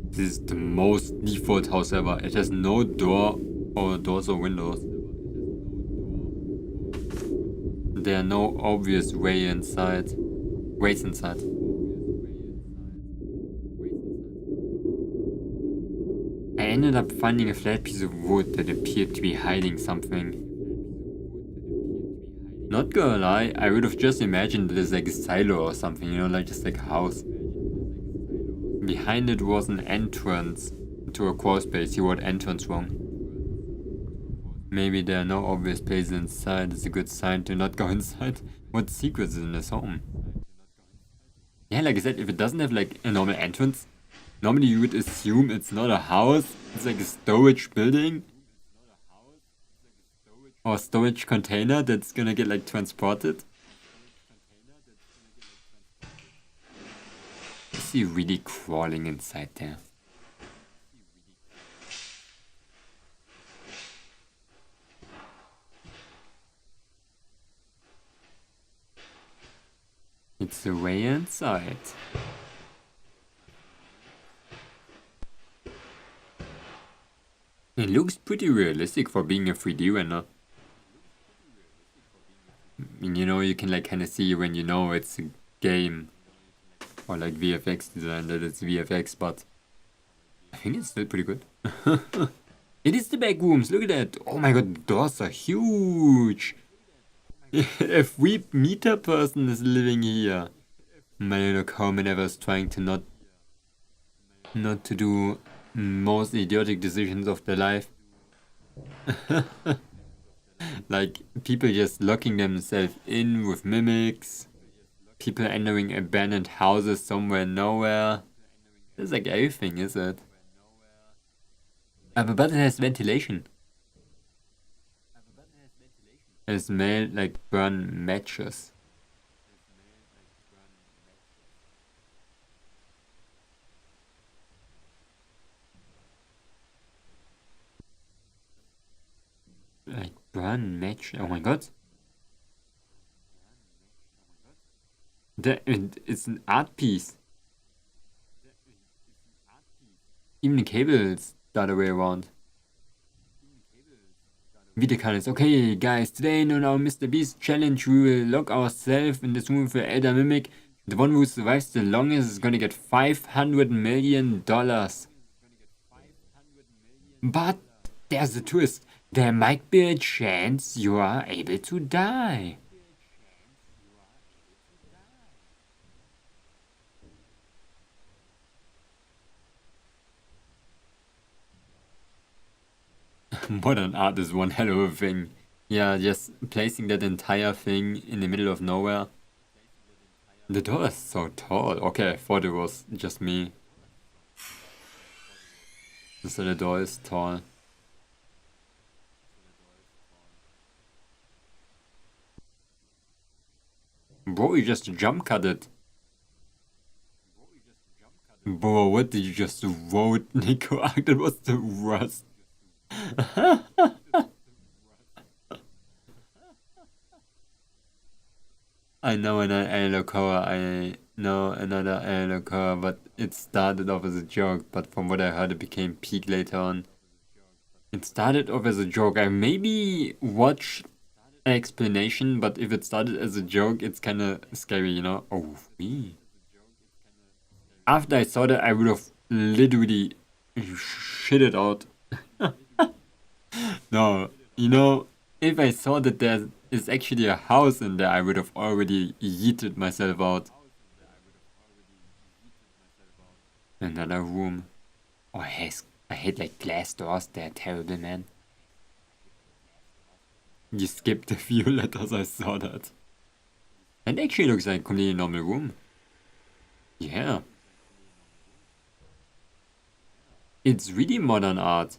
This is the most default house ever. It has no door or doors or windows. There are no obvious ways inside. I ended up finding a flat piece of wood that appeared to be hiding something. Not gonna lie, I would have just imagined it as like a silo or something, you know, like just like a house. Behind it was an entrance to a crawl space. He wrote entrance wrong. Maybe there are no obvious places inside. It's a good sign to not go inside. What secrets is in this home? Yeah, like I said, if it doesn't have like a normal entrance, normally you would assume it's not a house. It's like a storage building. Or a storage container that's gonna get like transported. Is he really crawling inside there? It's the way inside. It looks pretty realistic for being a 3D render. I mean, you know, you can like kind of see when you know it's a game. Or like VFX design that it's VFX, but I think it's still pretty good. It is the back rooms, look at that. Oh my god, the doors are huge. A 3-meter person is living here. My little co-manager is trying to not to do most idiotic decisions of their life. Like people just locking themselves in with mimics. People entering abandoned houses somewhere nowhere. That's like everything, is it? But it has ventilation. It smells like burnt matches. Like burnt match. Oh my god. It's an art piece. Even the cables the other way around. Video is okay, guys. Today in our Mr. Beast challenge, we will lock ourselves in this room for Elder Mimic. The one who survives the longest is gonna get $500 million. But there's a twist. There might be a chance you are able to die. Modern art is one hell of a thing. Yeah, just placing that entire thing in the middle of nowhere. The door is so tall. Okay, I thought it was just me. So the door is tall. Bro, you just jump cut it. Bro, what did you just vote, Nico? That was the worst. I know another Lurker, but it started off as a joke, but from what I heard it became peak later on. It started off as a joke. I maybe watched an explanation, but if it started as a joke, it's kinda scary, you know? Oh, me. After I saw that, I would have literally shit it out. No, you know, if I saw that there is actually a house in there, I would have already yeeted myself out. Another room. Oh, I hate like glass doors. They're terrible, man. You skipped a few letters, I saw that. That actually looks like a completely normal room. Yeah. It's really modern art.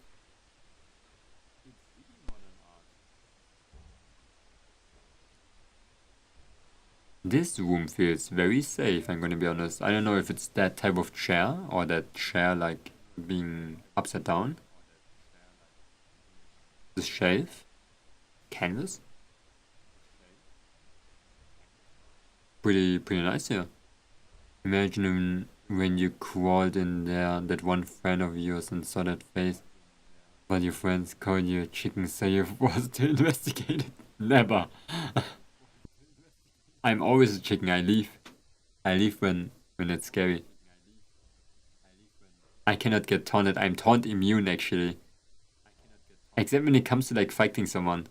This room feels very safe, I'm gonna be honest. I don't know if it's that type of chair or that chair like being upside down. The shelf. Canvas. Pretty nice here. Imagine when you crawled in there, that one friend of yours and saw that face. But your friends called you a chicken, so you was to investigate it. Never. I'm always a chicken, I leave. I leave when it's scary. I cannot get taunted, I'm taunt immune actually. Except when it comes to like fighting someone.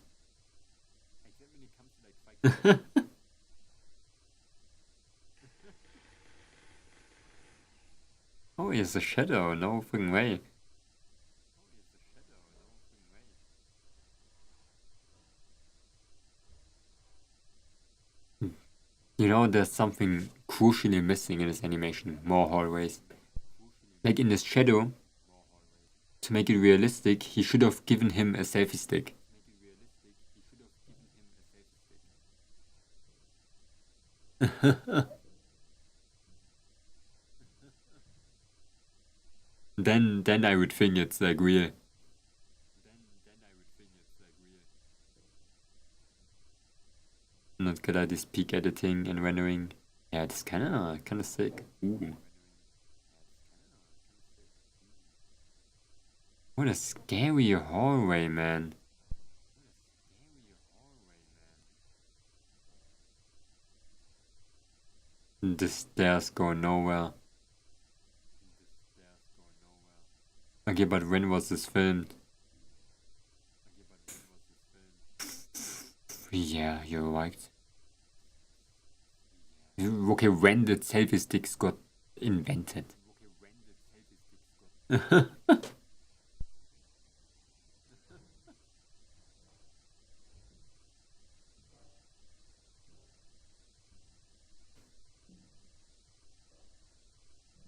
Oh, here's a shadow, no freaking way. You know, there's something crucially missing in this animation. More hallways. Like in this shadow, to make it realistic, he should have given him a selfie stick. Then I would think it's like real. Not gonna this peak editing and rendering. Yeah, it's kinda sick. Ooh. What a scary hallway, man. The stairs go nowhere. Okay, but when was this filmed? Yeah, you're right. Okay, when did selfie sticks got invented?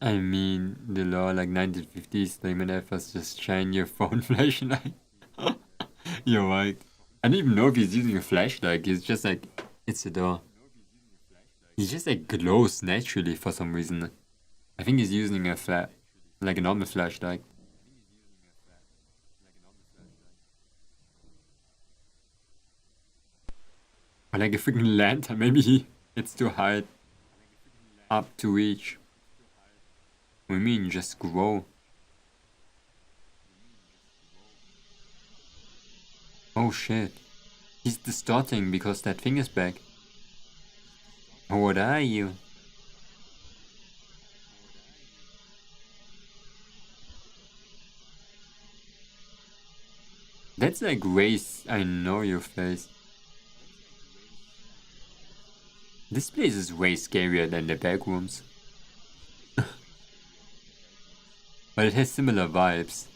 I mean, the law like 1950s, they might have us just shine your phone flashlight. You're right. I don't even know if he's using a flashlight. It's just like, it's a door. He just like glows naturally for some reason. I think he's using a like a normal flashlight. Or like a freaking lantern. Maybe it's too high up to reach. We mean just grow. Oh shit. He's distorting because that thing is back. What are you? That's like race. I know your face. This place is way scarier than the back rooms. But it has similar vibes.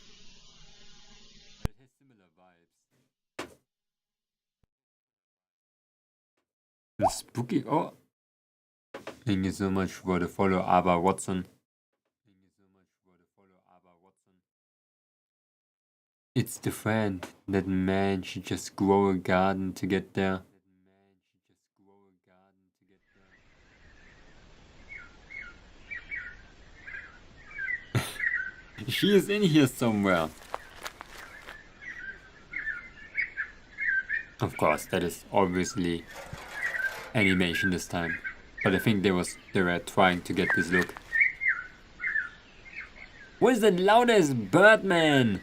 The spooky. Oh! Thank you so much for the follow, Ava Watson. It's the friend. That man should just grow a garden to get there. She is in here somewhere. Of course, that is obviously animation this time. But I think they were trying to get this look. What is that loudest Birdman?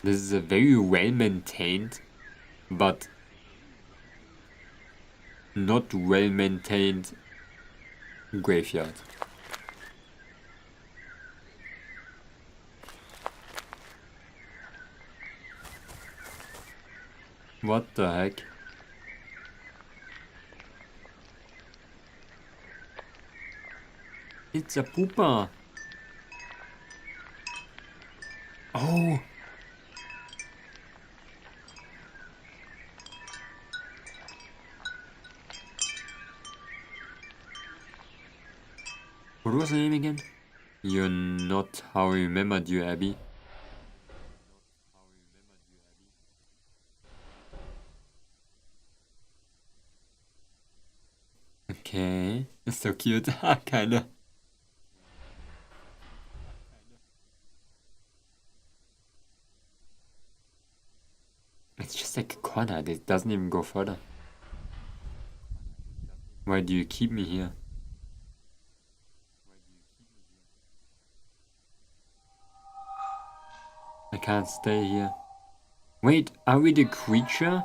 This is a very well maintained, but not well maintained graveyard. What the heck? It's a pooper. Oh. What was the name again? You're not how I remembered you, Abby. Okay, it's so cute. Kinda. It's just like a corner, it doesn't even go further. Why do you keep me here? I can't stay here. Wait, are we the creature?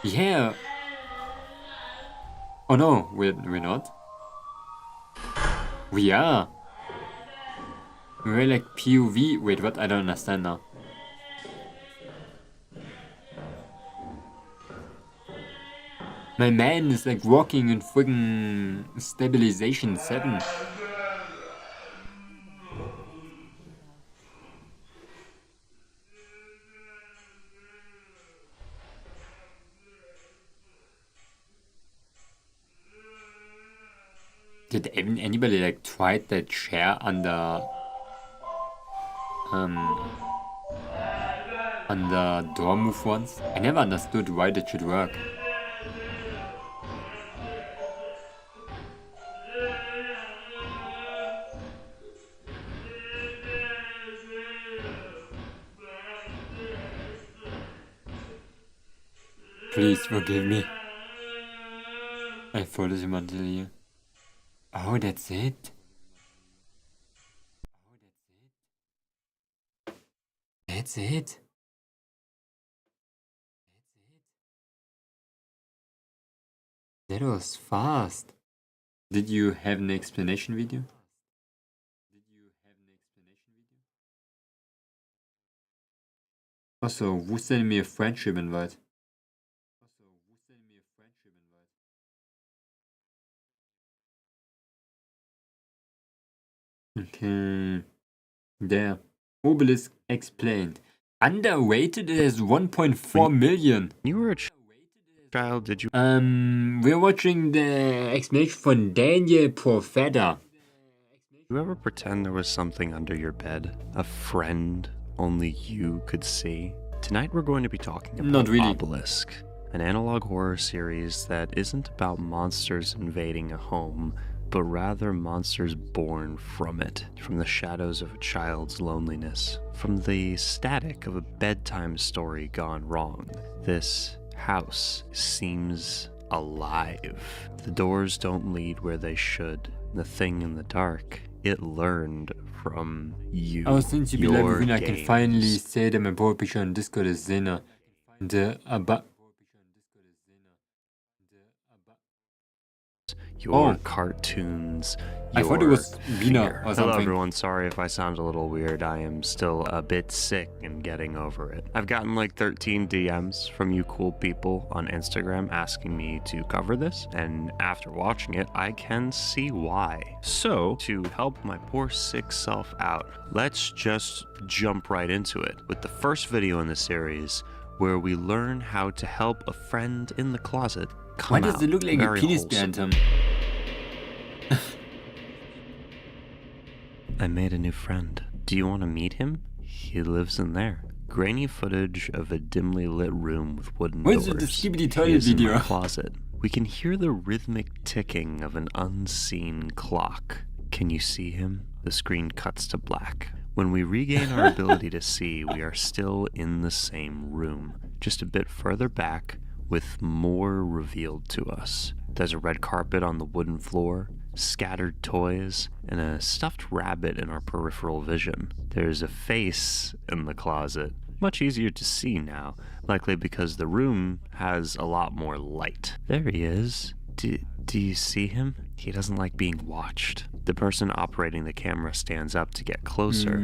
Yeah. Oh no, we're not. We are. We're like POV. Wait, what? I don't understand now. My man is like walking in friggin' stabilization 7. Did anybody like try that chair under door move once? I never understood why that should work. Please forgive me. I followed him until here. Oh, that's it? That's it? That was fast. Did you have an explanation video? Also, who sent me a friendship invite? Okay. There. Obelisk explained. Underrated is 1.4 million. You were a child, did you? We're watching the explanation from Daniel Profeta. You ever pretend there was something under your bed? A friend only you could see? Tonight we're going to be talking about Not really. Obelisk, an analog horror series that isn't about monsters invading a home, but rather monsters born from it, from the shadows of a child's loneliness, from the static of a bedtime story gone wrong. This house seems alive. The doors don't lead where they should. The thing in the dark, it learned from you. Oh, since you be live with me, I can games. finally say that my boy picture on Discord is Zena. Your cartoons, I thought it was Vina fear. or Hello something. everyone, sorry if I sound a little weird. I am still a bit sick and getting over it. I've gotten like 13 DMs from you cool people on Instagram asking me to cover this, and after watching it, I can see why. So, to help my poor sick self out, let's just jump right into it with the first video in the series where we learn how to help a friend in the closet come Why does it look like a very penis wholesome. behind him? I made a new friend. Do you want to meet him? He lives in there. Grainy footage of a dimly lit room with wooden Where's doors. the skibidi He toilet is in my video? closet. We can hear the rhythmic ticking of an unseen clock. Can you see him? The screen cuts to black. When we regain our ability to see, we are still in the same room, just a bit further back, with more revealed to us. There's a red carpet on the wooden floor, scattered toys, and a stuffed rabbit in our peripheral vision. There's a face in the closet, much easier to see now, likely because the room has a lot more light. There he is. Do you see him? He doesn't like being watched. The person operating the camera stands up to get closer.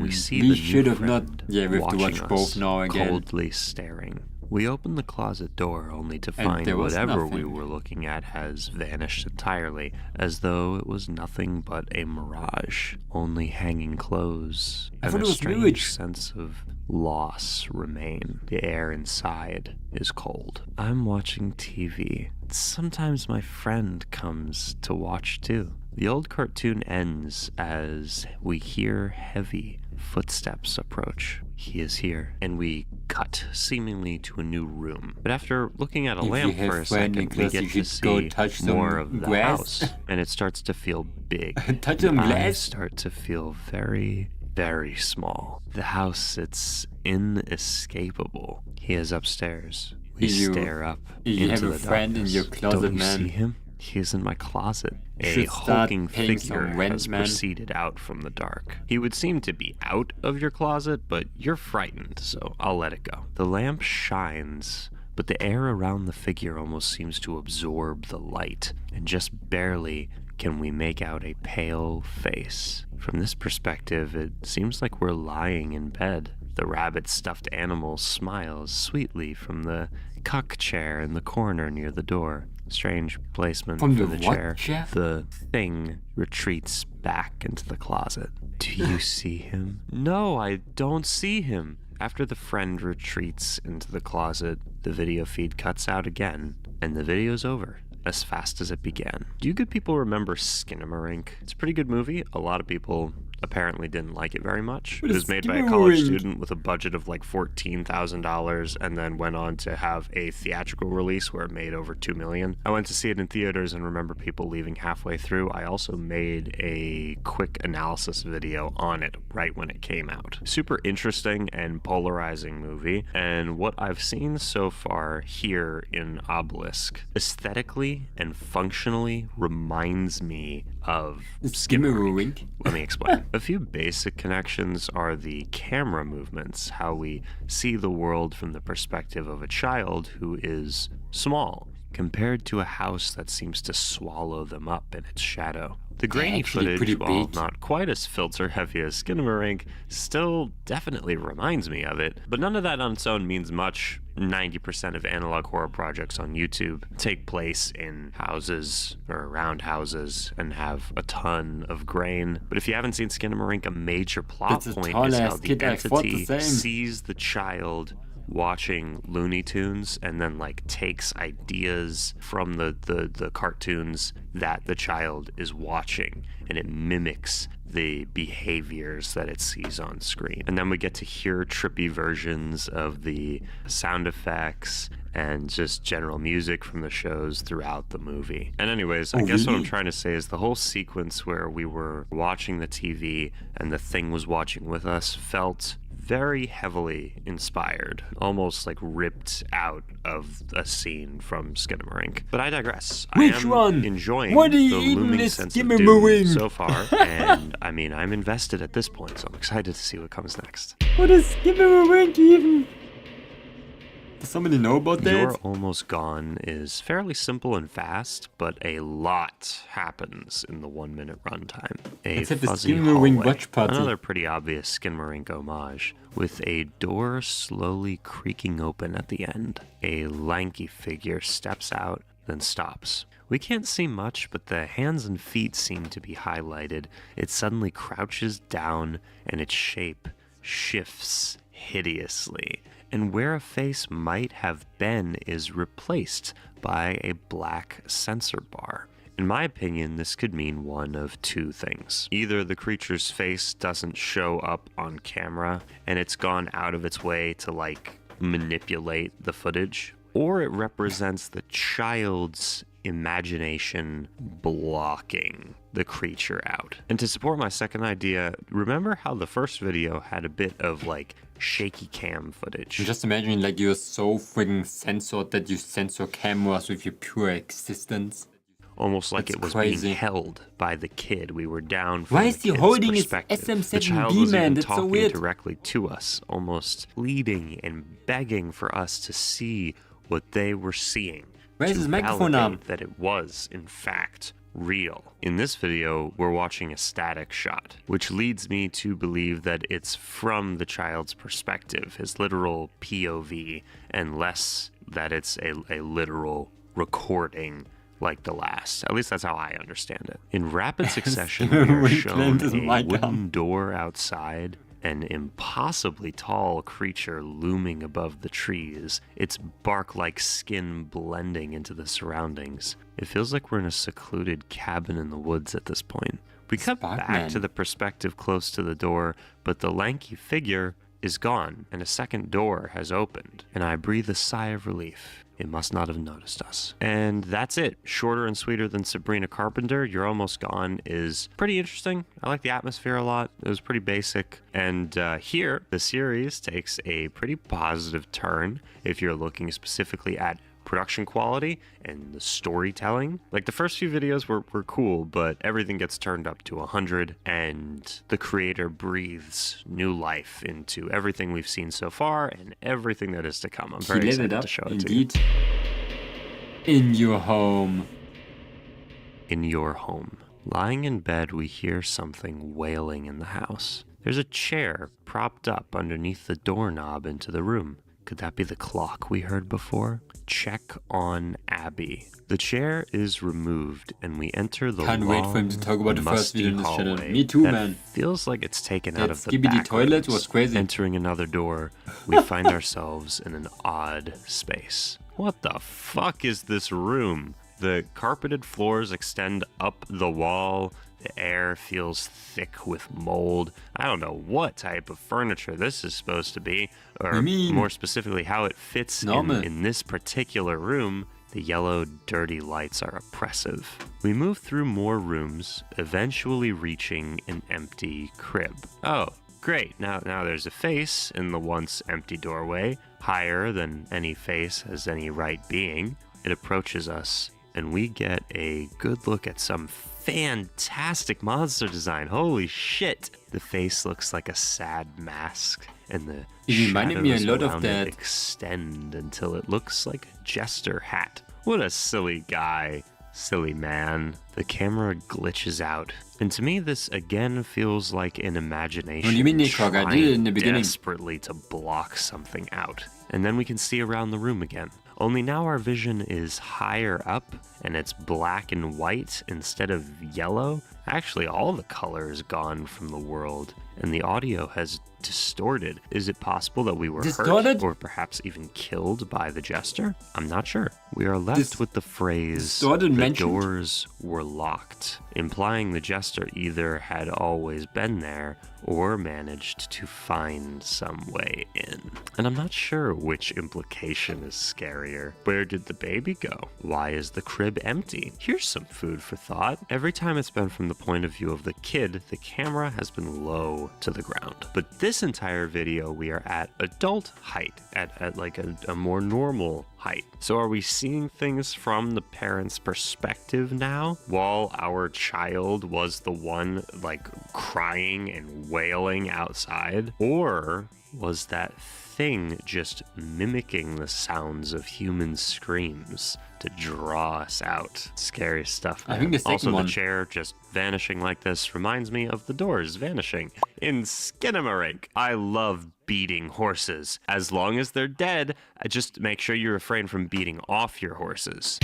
We see the should new have not. friend Yeah, we have to watching watch both us, now again. coldly staring. We open the closet door only to And find there was whatever we nothing. were looking at has vanished entirely, as though it was nothing but a mirage. Only hanging clothes I and thought a it was strange sewage. sense of loss remain. The air inside is cold. I'm watching TV. Sometimes my friend comes to watch too. The old cartoon ends as we hear heavy footsteps approach. He is here, and we cut seemingly to a new room. But after looking at a If you lamp have for a friend second, we Nicholas, get you to should go see touch some more of the grass. house, and it starts to feel big. Touch some I glass. start to feel very, very small. The house, it's inescapable. He is upstairs. We You- stare up you into have a the friend in darkness. your closet, Don't you man. see him? He is in my closet. You A should start hulking paying figure some rent, has man. proceeded out from the dark. He would seem to be out of your closet, but you're frightened, so I'll let it go. The lamp shines, but the air around the figure almost seems to absorb the light, and just barely can we make out a pale face. From this perspective, it seems like we're lying in bed. The rabbit stuffed animal smiles sweetly from the cuck chair in the corner near the door. Strange placement From for the the what chair. chair? The thing retreats back into the closet. Do you see him? No, I don't see him. After the friend retreats into the closet, the video feed cuts out again, and the video's over as fast as it began. Do you good people remember Skinamarink? It's a pretty good movie. A lot of people apparently didn't like it very much. What It is was made by a college Skinamarink? student with a budget of like $14,000 and then went on to have a theatrical release where it made over $2 million. I went to see it in theaters and remember people leaving halfway through. I also made a quick analysis video on it right when it came out. Super interesting and polarizing movie, and what I've seen so far here in Obelisk aesthetically and functionally reminds me of Skinamarink. Let me explain. A few basic connections are the camera movements, how we see the world from the perspective of a child who is small, compared to a house that seems to swallow them up in its shadow. The grainy actually pretty footage, while big. not quite as filter heavy as Skinamarink, still definitely reminds me of it, but none of that on its own means much. 90% of analog horror projects on YouTube take place in houses or around houses and have a ton of grain. But if you haven't seen Skinamarink, a major plot That's a point is tall-ass how the kid, I thought the entity same. sees the child watching Looney Tunes and then like takes ideas from the cartoons that the child is watching, and it mimics the behaviors that it sees on screen. And then we get to hear trippy versions of the sound effects and just general music from the shows throughout the movie. And anyways, I guess what I'm really? trying to say is the whole sequence where we were watching the TV and the thing was watching with us felt very heavily inspired, almost like ripped out of a scene from Skinamarink. But I digress. Which I am one? enjoying What are you the eating looming this sense of Skinamarink? doom so far, and I mean, I'm invested at this point, so I'm excited to see what comes next. What is Skinamarink even? Does somebody know about that? You're Almost Gone is fairly simple and fast, but a lot happens in the 1 minute runtime. A Let's have the fuzzy Skinamarink hallway, watch party. another pretty obvious Skinamarink homage, with a door slowly creaking open at the end. A lanky figure steps out, then stops. We can't see much, but the hands and feet seem to be highlighted. It suddenly crouches down, and its shape shifts hideously. And where a face might have been is replaced by a black sensor bar. In my opinion, this could mean one of two things. Either the creature's face doesn't show up on camera and it's gone out of its way to like manipulate the footage, or it represents the child's imagination blocking the creature out. And to support my second idea, remember how the first video had a bit of like shaky cam footage? Just imagine like you're so friggin' censored that you censor cameras with your pure existence. Almost like That's it was crazy. being held by the kid. We were down from Why the is he kid's holding his perspective. SM7B, The child was man? even That's so talking weird. directly to us, almost pleading and begging for us to see what they were seeing. Where's to his microphone arm? validate that it was, in fact, real. In this video, we're watching a static shot, which leads me to believe that it's from the child's perspective, his literal POV, and less that it's a literal recording like the last. At least that's how I understand it. In rapid succession, we are shown a wooden door outside, an impossibly tall creature looming above the trees, its bark-like skin blending into the surroundings. It feels like we're in a secluded cabin in the woods at this point. We cut back to the perspective close to the door, but the lanky figure is gone, and a second door has opened, and I breathe a sigh of relief. It must not have noticed us. And that's it. Shorter and sweeter than Sabrina Carpenter, You're Almost Gone is pretty interesting. I like the atmosphere a lot. It was pretty basic. And here, the series takes a pretty positive turn if you're looking specifically at production quality and the storytelling. Like, the first few videos were cool, but everything gets turned up to 100, and the creator breathes new life into everything we've seen so far and everything that is to come. I'm very excited to show it to you. In your home. In your home. Lying in bed, we hear something wailing in the house. There's a chair propped up underneath the doorknob into the room. Could that be the clock we heard before? Check on Abby. The chair is removed, and we enter the Can't wait for him to talk about the first video in this channel. Me too, man. Feels like it's taken out of the Skibidi toilet was crazy. Entering another door, we find ourselves in an odd space. What the fuck is this room? The carpeted floors extend up the wall. The air feels thick with mold. I don't know what type of furniture this is supposed to be, or more specifically how it fits in this particular room. The yellow, dirty lights are oppressive. We move through more rooms, eventually reaching an empty crib. Oh, great. Now there's a face in the once empty doorway, higher than any face has any right being. It approaches us, and we get a good look at some fantastic monster design. Holy shit. The face looks like a sad mask, and the shadows around it extend until it looks like a jester hat. What a silly guy. Silly man. The camera glitches out, and to me this again feels like an imagination trying desperately to block something out. And then we can see around the room again. Only now our vision is higher up, and it's black and white instead of yellow. Actually, all the color is gone from the world, and the audio has distorted. Is it possible that we were hurt, or perhaps even killed by the jester? I'm not sure. We are left with the phrase, the doors were locked, implying the jester either had always been there or managed to find some way in. And I'm not sure which implication is scarier. Where did the baby go? Why is the crib empty? Here's some food for thought. Every time it's been from the point of view of the kid, the camera has been low to the ground. But this entire video, we are at adult height, at like a more normal height. So are we seeing things from the parents' perspective now, while our child was the one like crying and wailing outside? Or was that thing just mimicking the sounds of human screams to draw us out? Scary stuff, man. I think the second one. The chair just vanishing like this reminds me of the doors vanishing in Skinamarink. I love beating horses. As long as they're dead, just make sure you refrain from beating off your horses.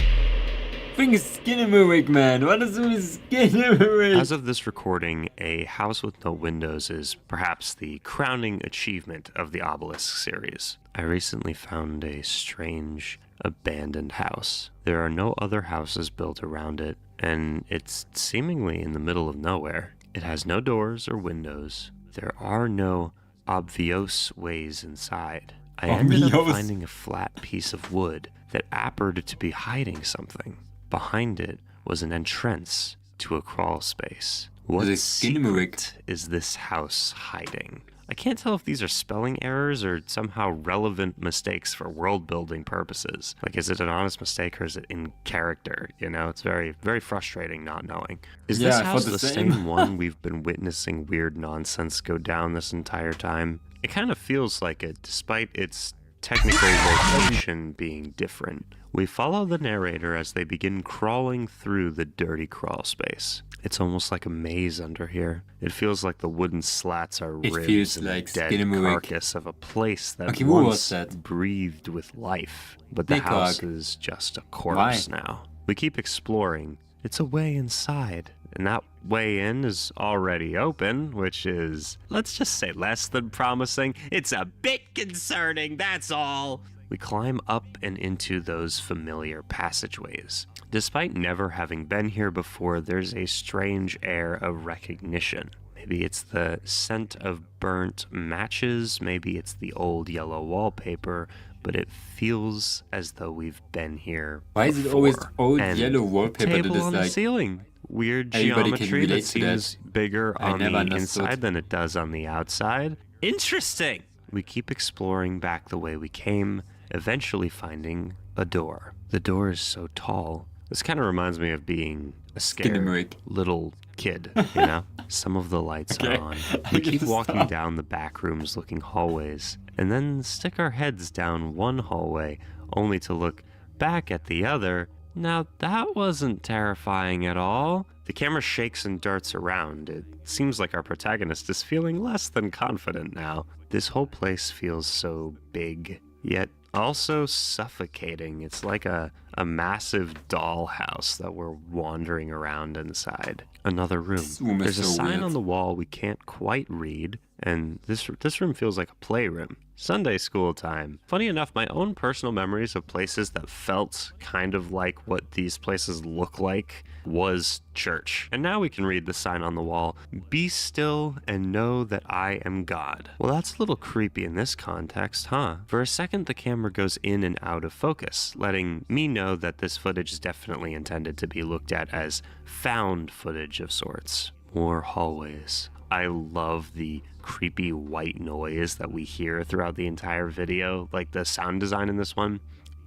Skinamarink, man. What is with Skinamarink? As of this recording, A House with No Windows is perhaps the crowning achievement of the Obelisk series. I recently found a strange, abandoned house. There are no other houses built around it, and it's seemingly in the middle of nowhere. It has no doors or windows. There are no obvious ways inside. I ended up finding a flat piece of wood that appeared to be hiding something. Behind it was an entrance to a crawl space. What secret is this house hiding? I can't tell if these are spelling errors or somehow relevant mistakes for world building purposes. Like, is it an honest mistake or is it in character? You know, it's very, very frustrating not knowing. Is this house the same one we've been witnessing weird nonsense go down this entire time? It kind of feels like it, despite its technical location being different. We follow the narrator as they begin crawling through the dirty crawl space. It's almost like a maze under here. It feels like the wooden slats are It ribs feels in like the dead Skinnamarink. carcass of a place that Okay, what was once that? breathed with life. But the Big house hug. is just a corpse now. We keep exploring. It's a way inside. And that way in is already open, which is, let's just say, less than promising. It's a bit concerning, that's all. We climb up and into those familiar passageways. Despite never having been here before, there's a strange air of recognition. Maybe it's the scent of burnt matches, maybe it's the old yellow wallpaper, but it feels as though we've been here Why is it always before. old And yellow wallpaper that table is on the like... ceiling. Weird Everybody can geometry relate that to that. seems bigger I on never the understood. inside than it does on the outside. Interesting! We keep exploring back the way we came, eventually finding a door. The door is so tall. This kind of reminds me of being a scared Skinnamarink. little kid, you know? Some of the lights Okay. are on. We keep Just walking stop. down the back rooms looking hallways, and then stick our heads down one hallway, only to look back at the other. Now that wasn't terrifying at all. The camera shakes and darts around. It seems like our protagonist is feeling less than confident now. This whole place feels so big, yet also suffocating. It's like a massive dollhouse that we're wandering around inside. Another room. This room is There's a so sign weird. on the wall we can't quite read, and this room feels like a playroom. Sunday school time. Funny enough, my own personal memories of places that felt kind of like what these places look like was church. And now we can read the sign on the wall, "Be still and know that I am God." Well, that's a little creepy in this context, huh? For a second, the camera goes in and out of focus, letting me know that this footage is definitely intended to be looked at as found footage of sorts. More hallways. I love the creepy white noise that we hear throughout the entire video. Like, the sound design in this one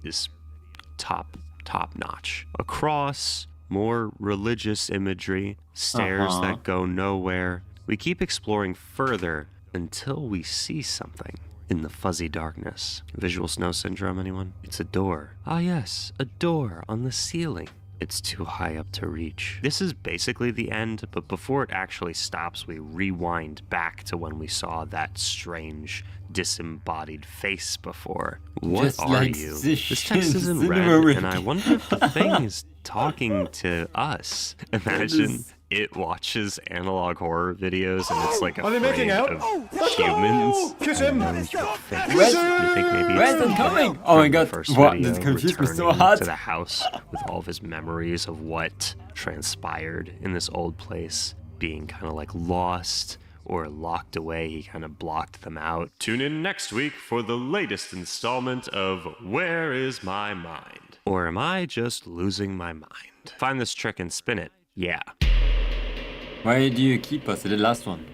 is top notch. Across, more religious imagery, stairs that go nowhere. We keep exploring further until we see something in the fuzzy darkness. Visual snow syndrome, anyone? It's a door. Ah yes, a door on the ceiling. It's too high up to reach. This is basically the end, but before it actually stops, we rewind back to when we saw that strange, disembodied face before. What Just are like you? this This text is in red, Skinnamarink. and I wonder if the thing is talking to us. Imagine it watches analog horror videos and it's like afraid of humans. Kiss him! Knows your face. Where's- Do you think maybe where's it's it the coming? kid Oh my from the god, first what? video This confused me so returning hard. to the house with all of his memories of what transpired in this old place, being kind of like lost or locked away. He kind of blocked them out. Tune in next week for the latest installment of Where Is My Mind? Or am I just losing my mind? Find this trick and spin it. Yeah. Why do you keep us to the last one?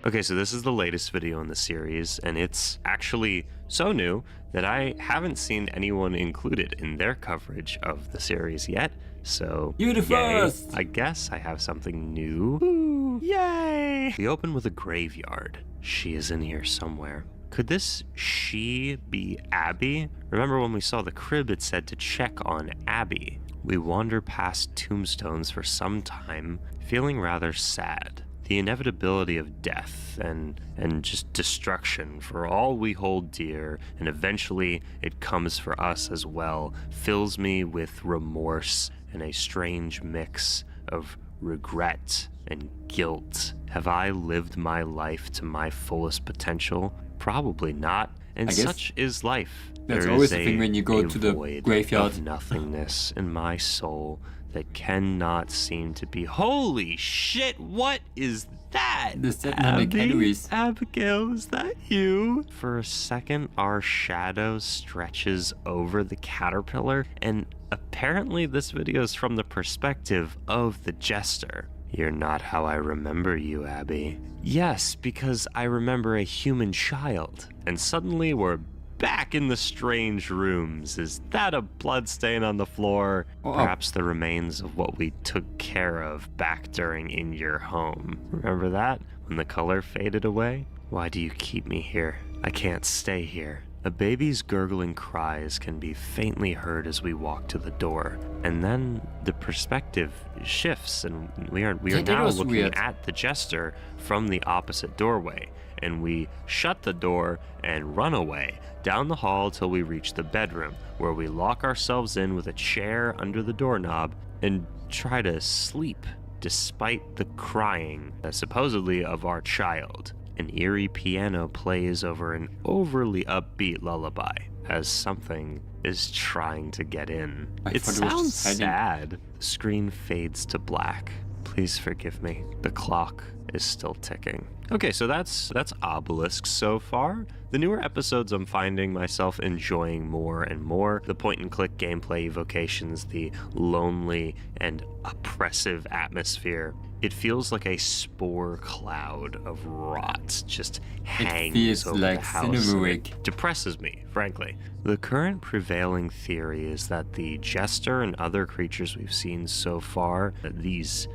Okay, so this is the latest video in the series, and it's actually so new that I haven't seen anyone included in their coverage of the series yet. So, You're the yay. first! I guess I have something new. Ooh, yay! We open with a graveyard. She is in here somewhere. Could this she be Abby? Remember when we saw the crib, it said to check on Abby. We wander past tombstones for some time, feeling rather sad. The inevitability of death and just destruction for all we hold dear, and eventually it comes for us as well, fills me with remorse and a strange mix of regret and guilt. Have I lived my life to my fullest potential? Probably not. And I guess such is life. that's There always is the thing when you go a to the void graveyard. of nothingness in my soul that cannot seem to be. Holy shit, what is that? The 700 calories. Abigail, is that you? For a second, our shadow stretches over the caterpillar, and apparently this video is from the perspective of the jester. You're not how I remember you, Abby. Yes, because I remember a human child. And suddenly we're back in the strange rooms. Is that a bloodstain on the floor? Oh. Perhaps the remains of what we took care of back during In Your Home. Remember that? When the color faded away? Why do you keep me here? I can't stay here. A baby's gurgling cries can be faintly heard as we walk to the door, and then the perspective shifts, and we are now looking at the jester from the opposite doorway, and we shut the door and run away down the hall till we reach the bedroom, where we lock ourselves in with a chair under the doorknob and try to sleep despite the crying, supposedly of our child. An eerie piano plays over an overly upbeat lullaby as something is trying to get in. It sounds sad. The screen fades to black. Please forgive me. The clock is still ticking. Okay, so that's Obelisk so far. The newer episodes I'm finding myself enjoying more and more. The point-and-click gameplay evocations, the lonely and oppressive atmosphere. It feels like a spore cloud of rot just hangs over the house. It depresses me, frankly. The current prevailing theory is that the jester and other creatures we've seen so far, these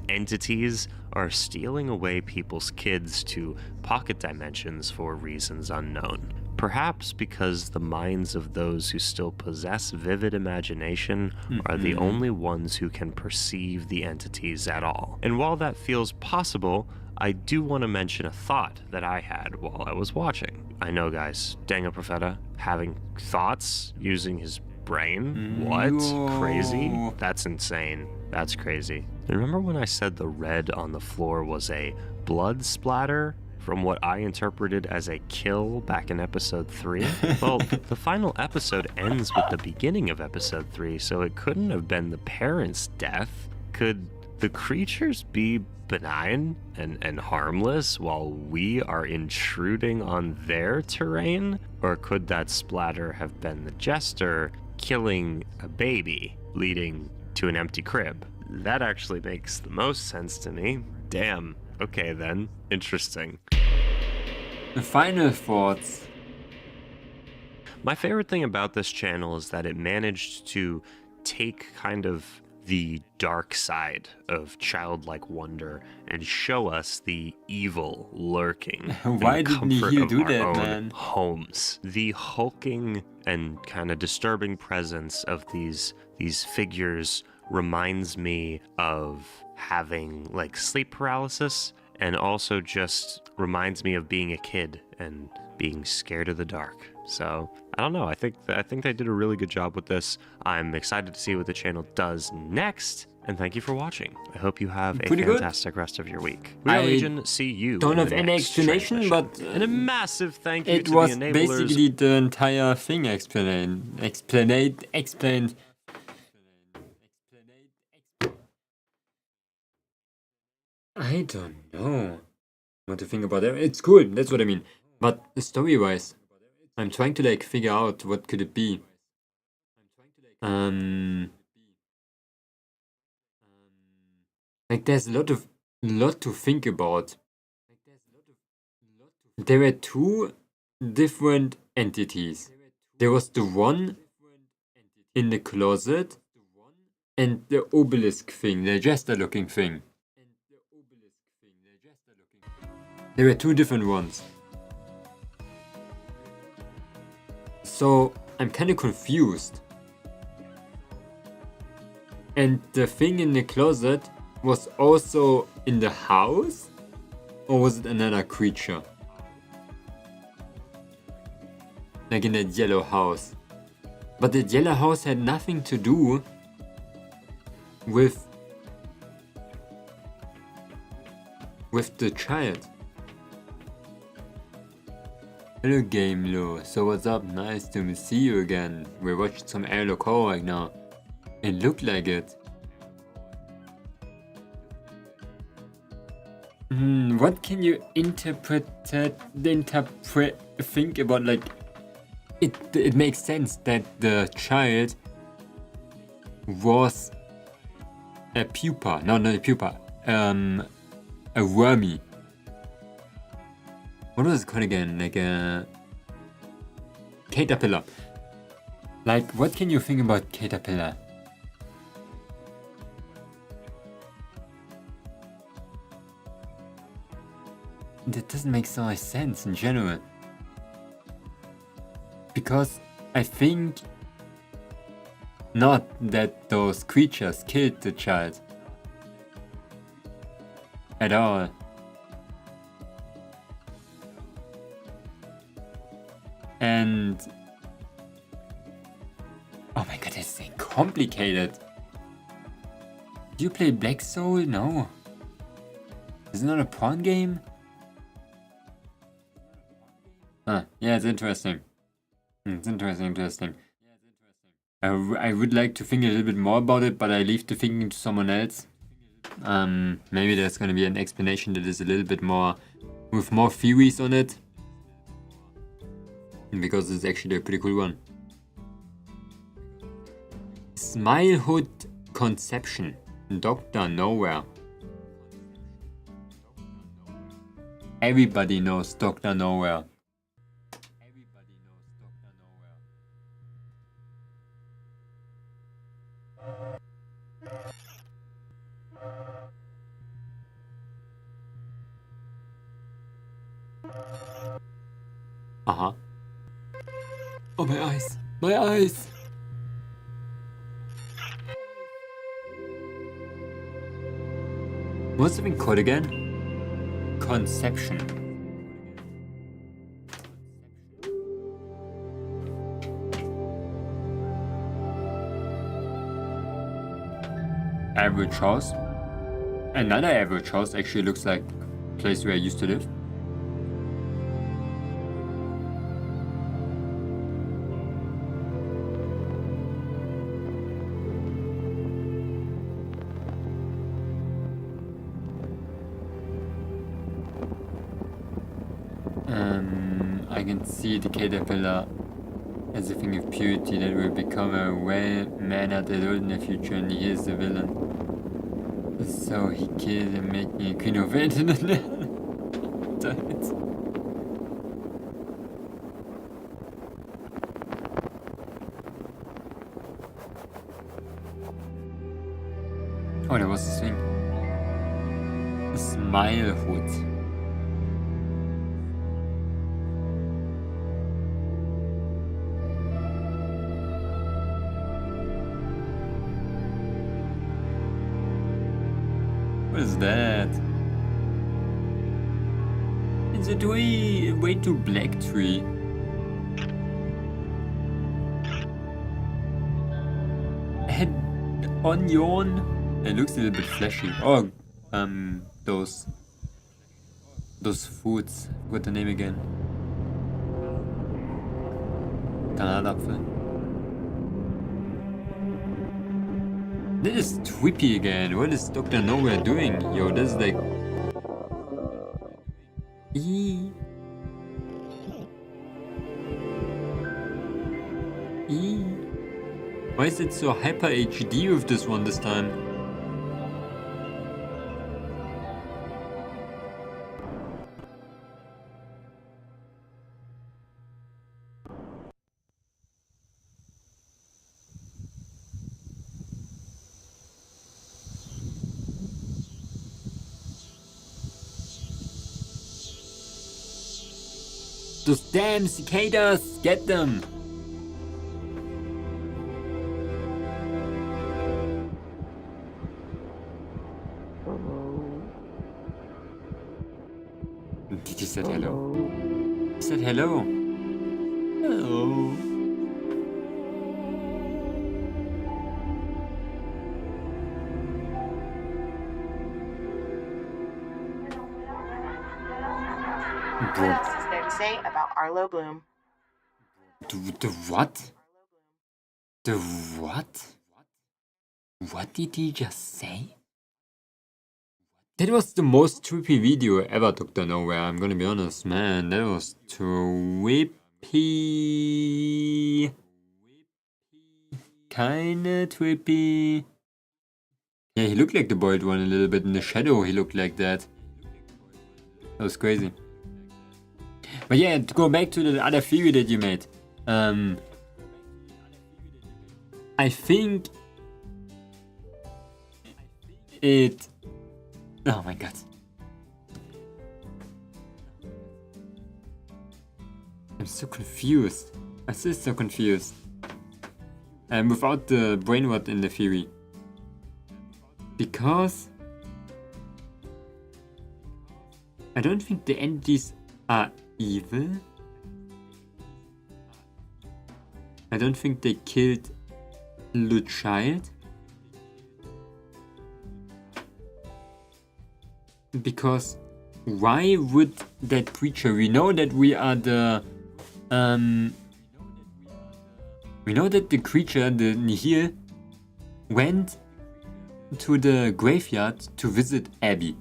entities are stealing away people's kids to pocket dimensions for reasons unknown. Perhaps because the minds of those who still possess vivid imagination are the only ones who can perceive the entities at all. And while that feels possible, I do want to mention a thought that I had while I was watching. I know, guys, Daniel Profeta having thoughts using his brain? What? Crazy? That's insane. That's crazy. Remember when I said the red on the floor was a blood splatter from what I interpreted as a kill back in episode 3? Well, the final episode ends with the beginning of episode 3, so it couldn't have been the parents' death. Could the creatures be benign and harmless while we are intruding on their terrain? Or could that splatter have been the jester killing a baby, leading to an empty crib? That actually makes the most sense to me. Damn. Okay then. Interesting. The final thoughts. My favorite thing about this channel is that it managed to take kind of the dark side of childlike wonder and show us the evil lurking Why in the didn't comfort he of do our that, own man? homes. The hulking and kind of disturbing presence of these figures reminds me of having like sleep paralysis, and also just reminds me of being a kid and being scared of the dark. So I don't know. I think they did a really good job with this. I'm excited to see what the channel does next. And thank you for watching. I hope you have a fantastic rest of your week. We are Legion. See you. Don't have any explanation, but and a massive thank you to the was enablers. Basically the entire thing explained. I don't know what to think about it. It's cool, that's what I mean. But story-wise, I'm trying to like figure out what could it be. Like there's a lot to think about. There were two different entities. There was the one in the closet and the obelisk thing, the jester-looking thing. There were two different ones. So I'm kind of confused. And the thing in the closet was also in the house? Or was it another creature? Like in that yellow house. But the yellow house had nothing to do with the child. Hello Game so what's up? Nice to see you again. We're watching some Airlock Horror right now. It looked like it. What can you think about, like, it makes sense that the child was a pupa, no, not a pupa, a wormy. What was it called again? Like a caterpillar. Like, what can you think about caterpillar? That doesn't make so much sense in general. Because I think not that those creatures killed the child. At all. And oh my god, this is complicated. Do you play Black Soul? No. Is it not a porn game? Huh, yeah, it's interesting. It's interesting. I would like to think a little bit more about it, but I leave the thinking to someone else. Maybe there's gonna be an explanation that is a little bit more, with more theories on it. Because it's actually a pretty cool one. Smilehood Conception. Dr. Nowhere. Everybody knows Dr. Nowhere. Uh-huh. Oh, my eyes. My eyes. What's it been called again? Conception. Average house. Another average house actually looks like a place where I used to live. I can see the caterpillar as a thing of purity that will become a well-mannered adult in the future, and he is the villain. So he killed and made me a queen of it. Damn it. Oh, there was this thing. A smile hood. What is that? It's a way to Linktree. Head onion. It looks a little bit fleshy. Oh, those foods. What the name again? Granatapfel. This is trippy again. What is Dr. Nowhere doing? Yo, this is like... Eee. Why is it so hyper HD with this one this time? Those damn cicadas! Get them! Did you say hello? He said hello. Hello. Say about Arlo Bloom. The what? The what? What did he just say? That was the most trippy video ever, Dr. Nowhere. I'm gonna be honest, man. That was trippy. Kinda trippy. Yeah, he looked like the boiled one a little bit. In the shadow, he looked like that. That was crazy. But yeah, to go back to the other theory that you made. I think it... Oh my god. I'm so confused. I'm still so confused. And without the brain rot in the theory. Because I don't think the entities are evil. I don't think they killed the child. Because why would that creature, we know that we are the we know that the creature, the Nihil, went to the graveyard to visit Abby.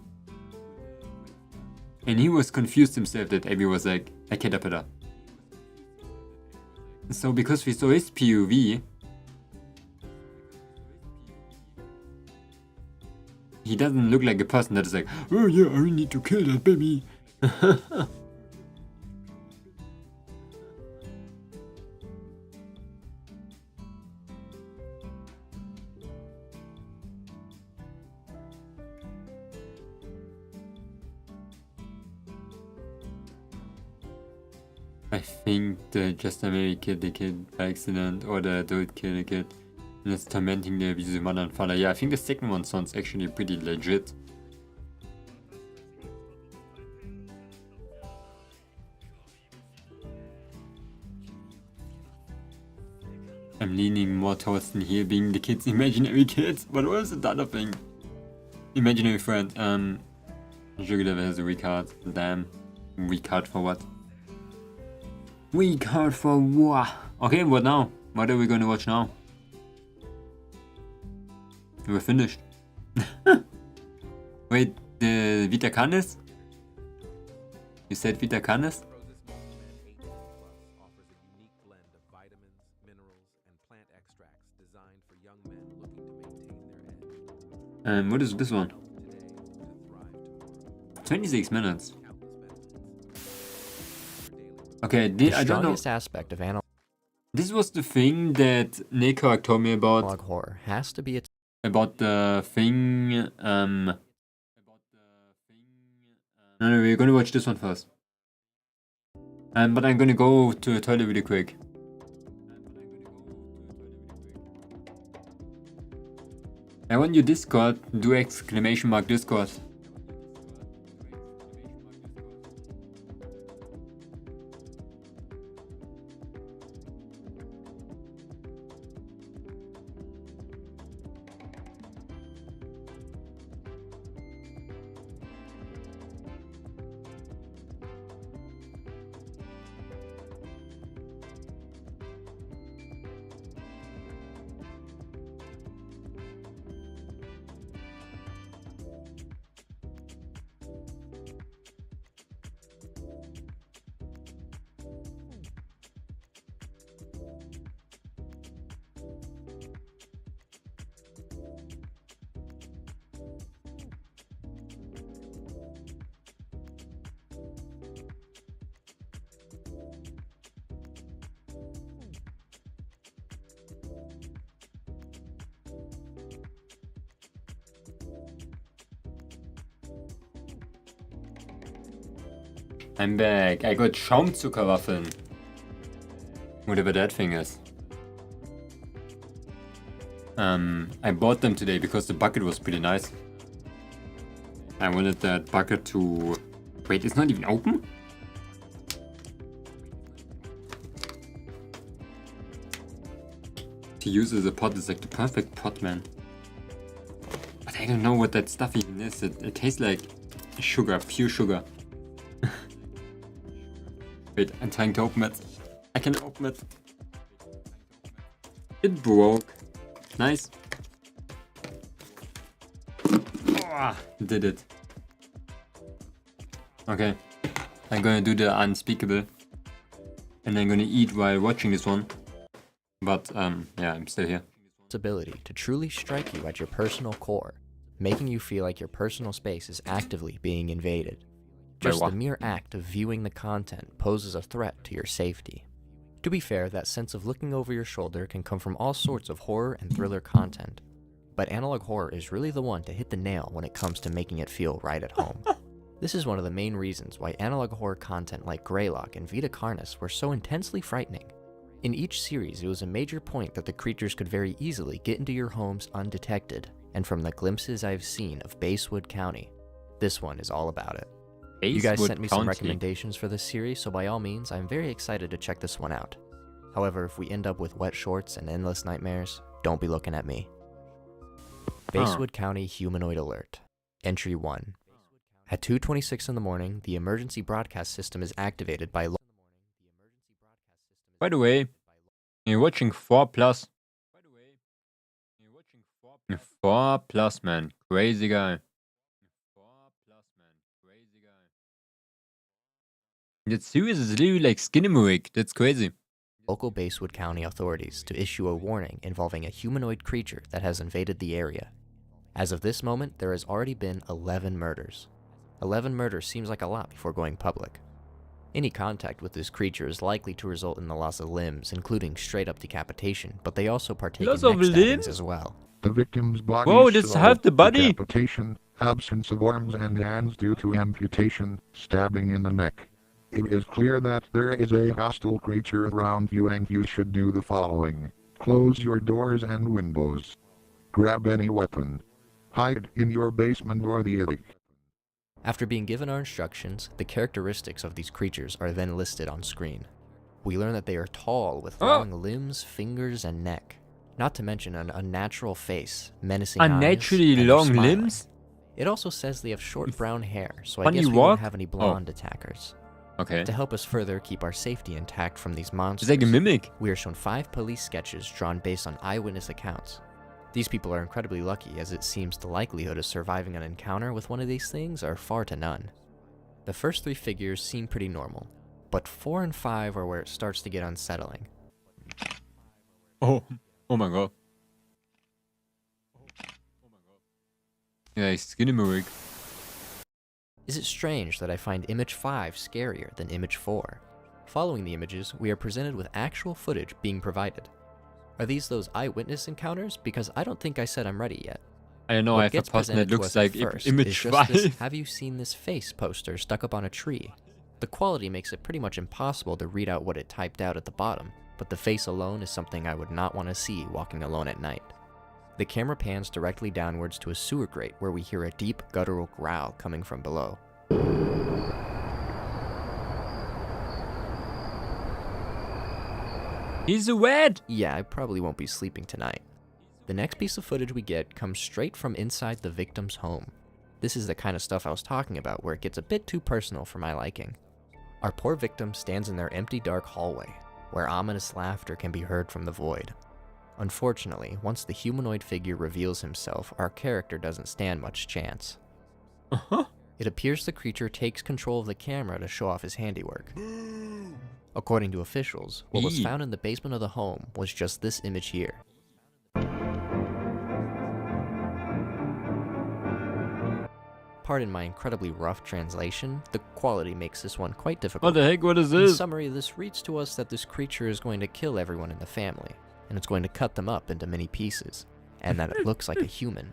And he was confused himself that Abby was like a caterpillar. So because we saw his POV, he doesn't look like a person that is like, oh yeah, I really need to kill that baby. I think the just a maybe kid the kid by accident, or the adult killed the kid and it's tormenting the abusive mother and father. Yeah, I think the second one sounds actually pretty legit. I'm leaning more towards here being the kid's imaginary kids, but what is the other thing? Imaginary friend. Sugar Devil has a weak heart. Damn. Weak heart for what? Weak heart for what? Okay, what now? What are we gonna watch now? We're finished. Wait, the Vita Canis? You said Vita Canis? What is this one? 26 minutes. Okay, I don't know. strongest aspect of analog This was the thing that Nekak told me about. horror has to be About the thing. No, we're gonna watch this one first. But I'm gonna go to the toilet really quick. I want your Discord. Do exclamation mark Discord. I'm back. I got Schaumzuckerwaffeln. Whatever that thing is. I bought them today because the bucket was pretty nice. I wanted that bucket to... Wait, it's not even open? To use as a pot is like the perfect pot, man. But I don't know what that stuff even is. It tastes like sugar, pure sugar. Wait, I'm trying to open it. I can open it. It broke. Nice. Oh, did it. Okay. I'm gonna do the unspeakable. And I'm gonna eat while watching this one. But, yeah, I'm still here. ability to truly strike you at your personal core, making you feel like your personal space is actively being invaded. Just the mere act of viewing the content poses a threat to your safety. To be fair, that sense of looking over your shoulder can come from all sorts of horror and thriller content, but analog horror is really the one to hit the nail when it comes to making it feel right at home. This is one of the main reasons why analog horror content like Greylock and Vita Carnis were so intensely frightening. In each series, it was a major point that the creatures could very easily get into your homes undetected, and from the glimpses I've seen of Basewood County, this one is all about it. You guys sent me some recommendations for this series, so by all means, I'm very excited to check this one out. However, if we end up with wet shorts and endless nightmares, don't be looking at me. Basewood County Humanoid Alert. Entry 1. At 2:26 in the morning, the emergency broadcast system is activated by... By the way, you're watching 4+. 4+, man. Crazy guy. That series is literally like Skinnamarink. That's crazy. Local Basewood County authorities to issue a warning involving a humanoid creature that has invaded the area. As of this moment, there has already been 11 murders. 11 murders seems like a lot before going public. Any contact with this creature is likely to result in the loss of limbs, including straight-up decapitation, but they also partake in neck stabbings as well. The victim's body Whoa, this half the body! Decapitation, absence of arms and hands due to amputation, stabbing in the neck. It is clear that there is a hostile creature around you and you should do the following. Close your doors and windows. Grab any weapon. Hide in your basement or the attic. After being given our instructions, the characteristics of these creatures are then listed on screen. We learn that they are tall with long limbs, fingers, and neck. Not to mention an unnatural face, menacing eyes, Unnaturally and long smiling. limbs? It also says they have short brown hair, so I Funny guess we walk? won't have any blonde attackers. Okay. To help us further keep our safety intact from these monsters, It's like a mimic. we are shown 5 police sketches drawn based on eyewitness accounts. These people are incredibly lucky, as it seems the likelihood of surviving an encounter with one of these things are far to none. The first 3 figures seem pretty normal, but 4 and 5 are where it starts to get unsettling. Oh my god. Yeah, Skinnamarink. Is it strange that I find image 5 scarier than image 4? Following the images, we are presented with actual footage being provided. Are these those eyewitness encounters? Because I don't think I said I'm ready yet. I don't know, What I have a gets person that presented to looks us like first image is just this 5. "Have you seen this face" poster stuck up on a tree. The quality makes it pretty much impossible to read out what it typed out at the bottom, but the face alone is something I would not want to see walking alone at night. The camera pans directly downwards to a sewer grate where we hear a deep guttural growl coming from below. He's wet! Yeah, I probably won't be sleeping tonight. The next piece of footage we get comes straight from inside the victim's home. This is the kind of stuff I was talking about, where it gets a bit too personal for my liking. Our poor victim stands in their empty dark hallway, where ominous laughter can be heard from the void. Unfortunately, once the humanoid figure reveals himself, our character doesn't stand much chance. It appears the creature takes control of the camera to show off his handiwork. According to officials, what was found in the basement of the home was just this image here. Pardon my incredibly rough translation, the quality makes this one quite difficult. What the heck, what is In this? summary, this reads to us that this creature is going to kill everyone in the family, and it's going to cut them up into many pieces, and that it looks like a human.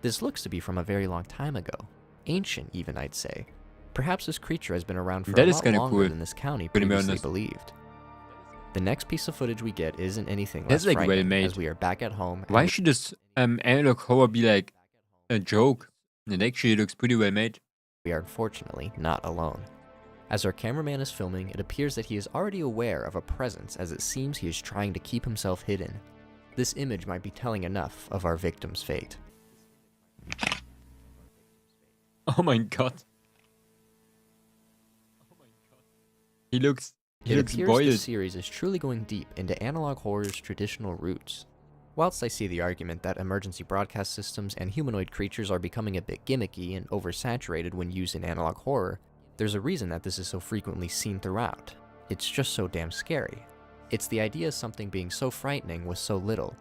This looks to be from a very long time ago. Ancient even, I'd say. Perhaps this creature has been around for a lot longer than this county previously believed. The next piece of footage we get isn't anything less like frightening, well made. as we are back at home. Why should this analog horror be like a joke? It actually looks pretty well made. We are unfortunately not alone. As our cameraman is filming, it appears that he is already aware of a presence, as it seems he is trying to keep himself hidden. This image might be telling enough of our victim's fate. Oh my god. He looks boiled. This series is truly going deep into analog horror's traditional roots. Whilst I see the argument that emergency broadcast systems and humanoid creatures are becoming a bit gimmicky and oversaturated when used in analog horror, there's a reason that this is so frequently seen throughout. It's just so damn scary. It's the idea of something being so frightening with so little.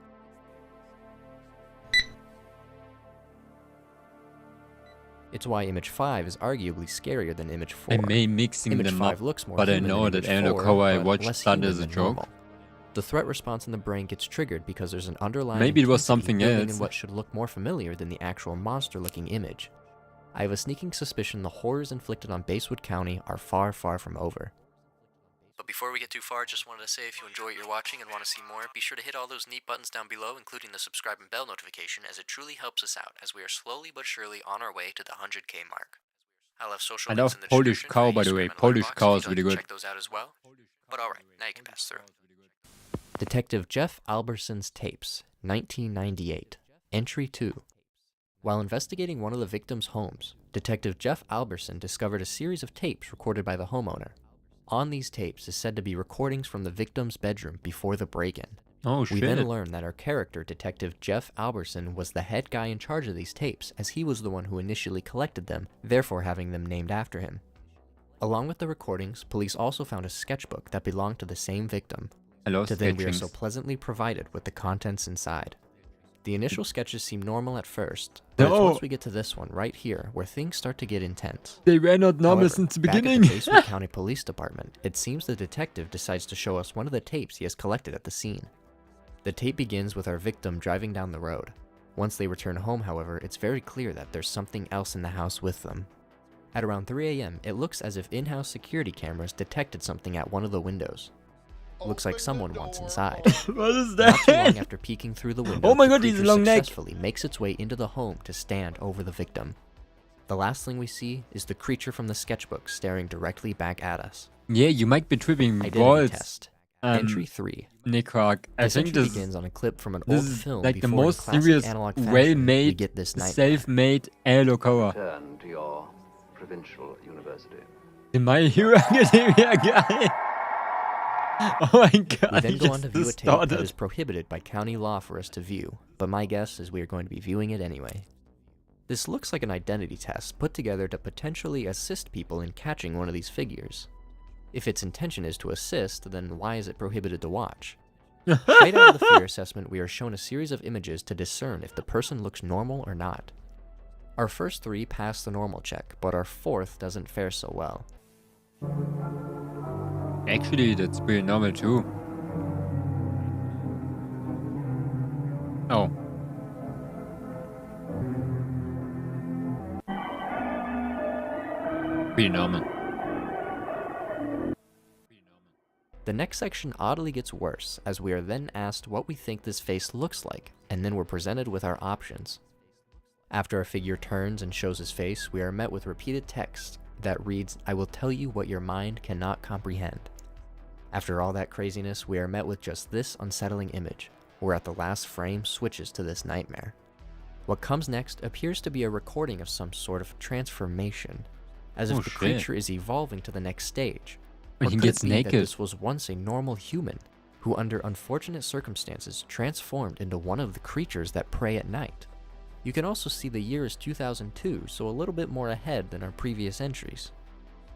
It's why image 5 is arguably scarier than image 4. I may mixing image them 5 up, looks more but I human know than that image analog 4, horror I but watched less started human as a than joke. normal. The threat response in the brain gets triggered because there's an underlying Maybe it was intensity something building else. in what should look more familiar than the actual monster-looking image. I have a sneaking suspicion the horrors inflicted on Basewood County are far, far from over. But before we get too far, just wanted to say if you enjoy what you're watching and want to see more, be sure to hit all those neat buttons down below, including the subscribe and bell notification, as it truly helps us out, as we are slowly but surely on our way to the 100k mark. I'll have social I links love in the Polish description cow, for by the Instagram way. and Polish Letterboxd cow if is you'd like really to good. check those out as well. But alright, now you can pass through. Detective Jeff Alberson's Tapes, 1998. Entry 2. While investigating one of the victim's homes, Detective Jeff Alberson discovered a series of tapes recorded by the homeowner. On these tapes is said to be recordings from the victim's bedroom before the break-in. Oh, We shit. then learn that our character, Detective Jeff Alberson, was the head guy in charge of these tapes, as he was the one who initially collected them, therefore having them named after him. Along with the recordings, police also found a sketchbook that belonged to the same victim. I love To then we are sketchings. so pleasantly provided with the contents inside. The initial sketches seem normal at first, but it's No. once we get to this one right here where things start to get intense. They were not normal However, since the back beginning. at the Backseat County Police Department, it seems the detective decides to show us one of the tapes he has collected at the scene. The tape begins with our victim driving down the road. Once they return home, however, it's very clear that there's something else in the house with them. At around 3 a.m., it looks as if in-house security cameras detected something at one of the windows. Looks like someone wants inside. What is Not too that? long after peeking through the window, Oh my the god, he's a creature long neck. successfully makes its way into the home to stand over the victim. The last thing we see is the creature from the sketchbook staring directly back at us. Yeah, you might be tripping Identity balls. test. Entry 3. Nick Rock. I This think entry this begins on a clip from an this old is film like the before in most classic serious, analog fashion, we well-made, get this nightmare. self-made Lokoa. Return to your provincial university. The My Hero Academia guy. Oh my god. We then he go on just to view a tape started. that is prohibited by county law for us to view, but my guess is we are going to be viewing it anyway. This looks like an identity test put together to potentially assist people in catching one of these figures. If its intention is to assist, then why is it prohibited to watch? Straight out of the fear assessment, we are shown a series of images to discern if the person looks normal or not. Our first 3 pass the normal check, but our 4th doesn't fare so well. Actually, that's pretty normal too. Oh. Pretty normal. The next section oddly gets worse, as we are then asked what we think this face looks like, and then we're presented with our options. After a figure turns and shows his face, we are met with repeated text that reads, "I will tell you what your mind cannot comprehend." After all that craziness, we are met with just this unsettling image, where at the last frame switches to this nightmare. What comes next appears to be a recording of some sort of transformation, as if Oh, the shit. creature is evolving to the next stage. When Or he could gets it be that naked. this was once a normal human, who under unfortunate circumstances transformed into one of the creatures that prey at night? You can also see the year is 2002, so a little bit more ahead than our previous entries.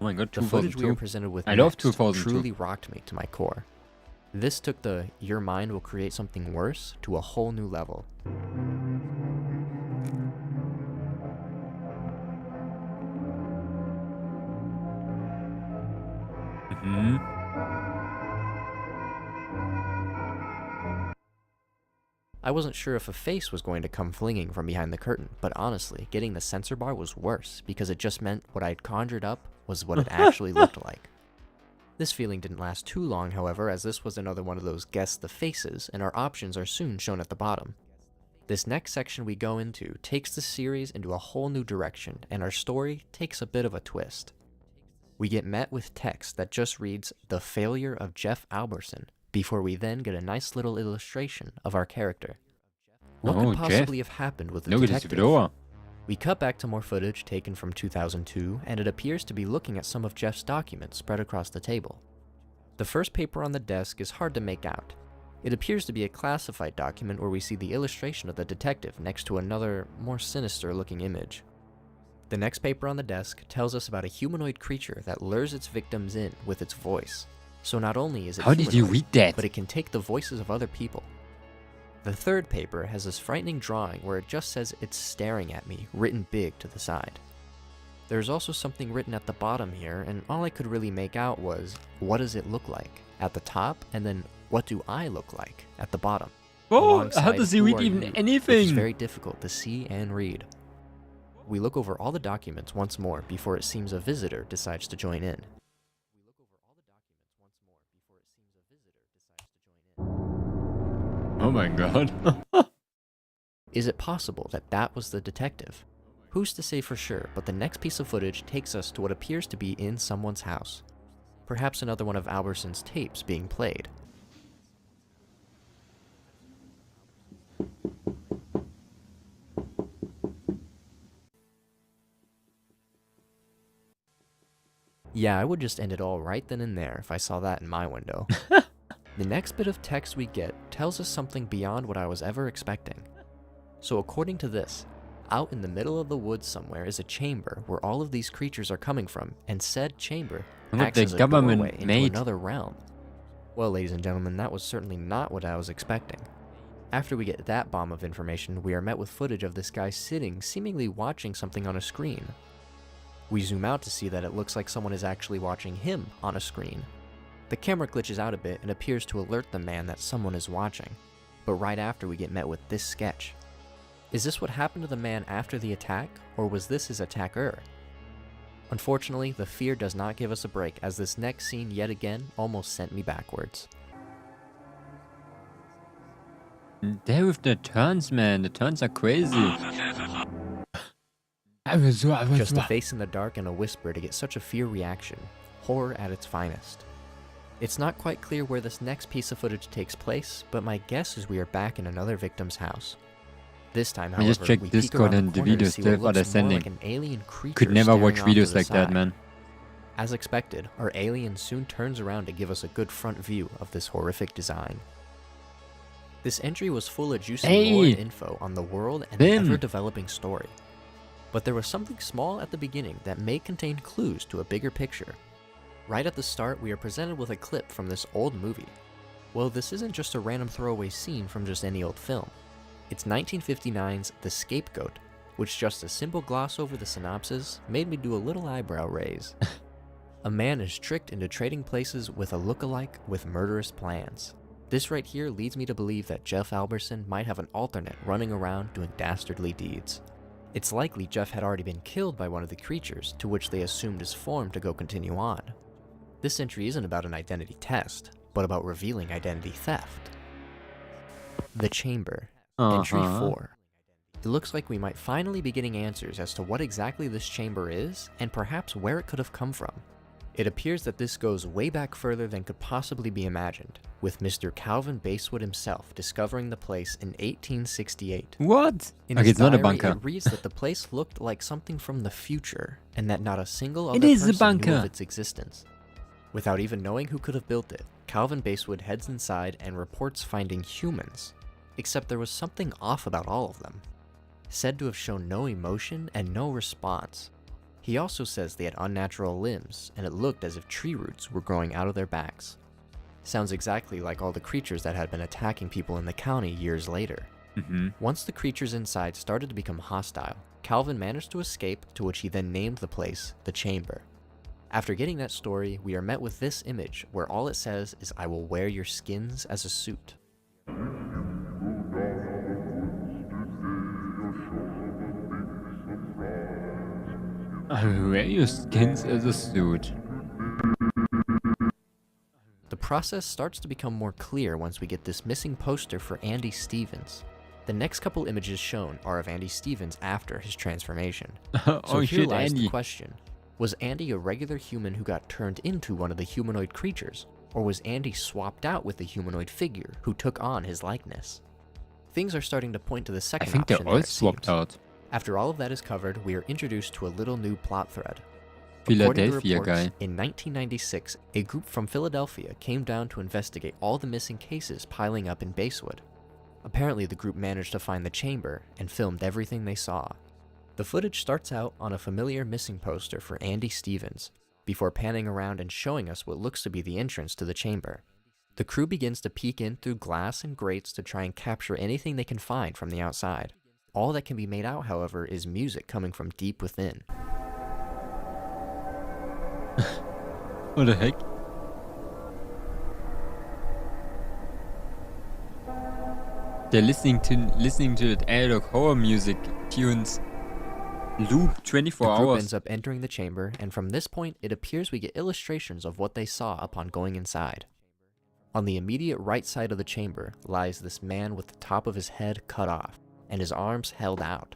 Oh my god, The footage we 2002. are presented with I love next 2002. truly rocked me to my core. This took the "your mind will create something worse" to a whole new level. I wasn't sure if a face was going to come flinging from behind the curtain, but honestly, getting the censor bar was worse because it just meant what I'd conjured up was what it actually looked like. This feeling didn't last too long, however, as this was another one of those guess the faces, and our options are soon shown at the bottom. This next section we go into takes the series into a whole new direction, and our story takes a bit of a twist. We get met with text that just reads, "The failure of Jeff Alberson," before we then get a nice little illustration of our character. What Oh, could possibly have happened with the Look at this detective? video. We cut back to more footage taken from 2002, and it appears to be looking at some of Jeff's documents spread across the table. The first paper on the desk is hard to make out. It appears to be a classified document where we see the illustration of the detective next to another, more sinister looking image. The next paper on the desk tells us about a humanoid creature that lures its victims in with its voice. So not only is it How did you humanoid, read that? but it can take the voices of other people. The third paper has this frightening drawing where it just says "it's staring at me" written big to the side. There's also something written at the bottom here, and all I could really make out was, "What does it look like?" at the top, and then "What do I look like?" at the bottom. Oh, alongside how does he "Who read are even you?" anything? Which is very difficult to see and read. We look over all the documents once more before it seems a visitor decides to join in. Oh my god. Is it possible that that was the detective? Who's to say for sure, but the next piece of footage takes us to what appears to be in someone's house. Perhaps another one of Alberson's tapes being played. Yeah, I would just end it all right then and there if I saw that in my window. The next bit of text we get tells us something beyond what I was ever expecting. So according to this, out in the middle of the woods somewhere is a chamber where all of these creatures are coming from, and said chamber acts as a doorway into another realm. Well, ladies and gentlemen, that was certainly not what I was expecting. After we get that bomb of information, we are met with footage of this guy sitting, seemingly watching something on a screen. We zoom out to see that it looks like someone is actually watching him on a screen. The camera glitches out a bit and appears to alert the man that someone is watching, but right after we get met with this sketch. Is this what happened to the man after the attack, or was this his attacker? Unfortunately, the fear does not give us a break, as this next scene yet again almost sent me backwards. There with the turns, man. The turns are crazy. Just a face in the dark and a whisper to get such a fear reaction. Horror at its finest. It's not quite clear where this next piece of footage takes place, but my guess is we are back in another victim's house. This time, however, I just checked Discord and the videos still are sending. Like an alien creature could never watch staring off videos to the like that, side. man. As expected, our alien soon turns around to give us a good front view of this horrific design. This entry was full of juicy lore and info on the world and the ever-developing story. But there was something small at the beginning that may contain clues to a bigger picture. Right at the start, we are presented with a clip from this old movie. Well, this isn't just a random throwaway scene from just any old film. It's 1959's The Scapegoat, which just a simple gloss over the synopsis made me do a little eyebrow raise. A man is tricked into trading places with a lookalike with murderous plans. This right here leads me to believe that Jeff Alberson might have an alternate running around doing dastardly deeds. It's likely Jeff had already been killed by one of the creatures, to which they assumed his form to go continue on. This entry isn't about an identity test, but about revealing identity theft. The Chamber. Entry 4. It looks like we might finally be getting answers as to what exactly this chamber is, and perhaps where it could have come from. It appears that this goes way back further than could possibly be imagined, with Mr. Calvin Basewood himself discovering the place in 1868. What? In Okay, his it's not a diary, bunker. It reads that the place looked like something from the future, and that not a single other It is a person knew bunker. of its existence. Without even knowing who could have built it, Calvin Basewood heads inside and reports finding humans. Except there was something off about all of them. Said to have shown no emotion and no response. He also says they had unnatural limbs, and it looked as if tree roots were growing out of their backs. Sounds exactly like all the creatures that had been attacking people in the county years later. Once the creatures inside started to become hostile, Calvin managed to escape, to which he then named the place The Chamber. After getting that story, we are met with this image where all it says is, "I will wear your skins as a suit." I wear your skins as a suit. The process starts to become more clear once we get this missing poster for Andy Stevens. The next couple images shown are of Andy Stevens after his transformation. So here lies the question. Was Andy a regular human who got turned into one of the humanoid creatures? Or was Andy swapped out with a humanoid figure who took on his likeness? Things are starting to point to the second option. I think they're all swapped out. After all of that is covered, we are introduced to a little new plot thread. Philadelphia According to reports, guy. In 1996, a group from Philadelphia came down to investigate all the missing cases piling up in Basewood. Apparently, the group managed to find the chamber and filmed everything they saw. The footage starts out on a familiar missing poster for Andy Stevens, before panning around and showing us what looks to be the entrance to the chamber. The crew begins to peek in through glass and grates to try and capture anything they can find from the outside. All that can be made out, however, is music coming from deep within. What the heck? They're listening to the ad hoc horror music tunes loop 24 hours. The group hours. ends up entering the chamber, and from this point, it appears we get illustrations of what they saw upon going inside. On the immediate right side of the chamber lies this man with the top of his head cut off and his arms held out.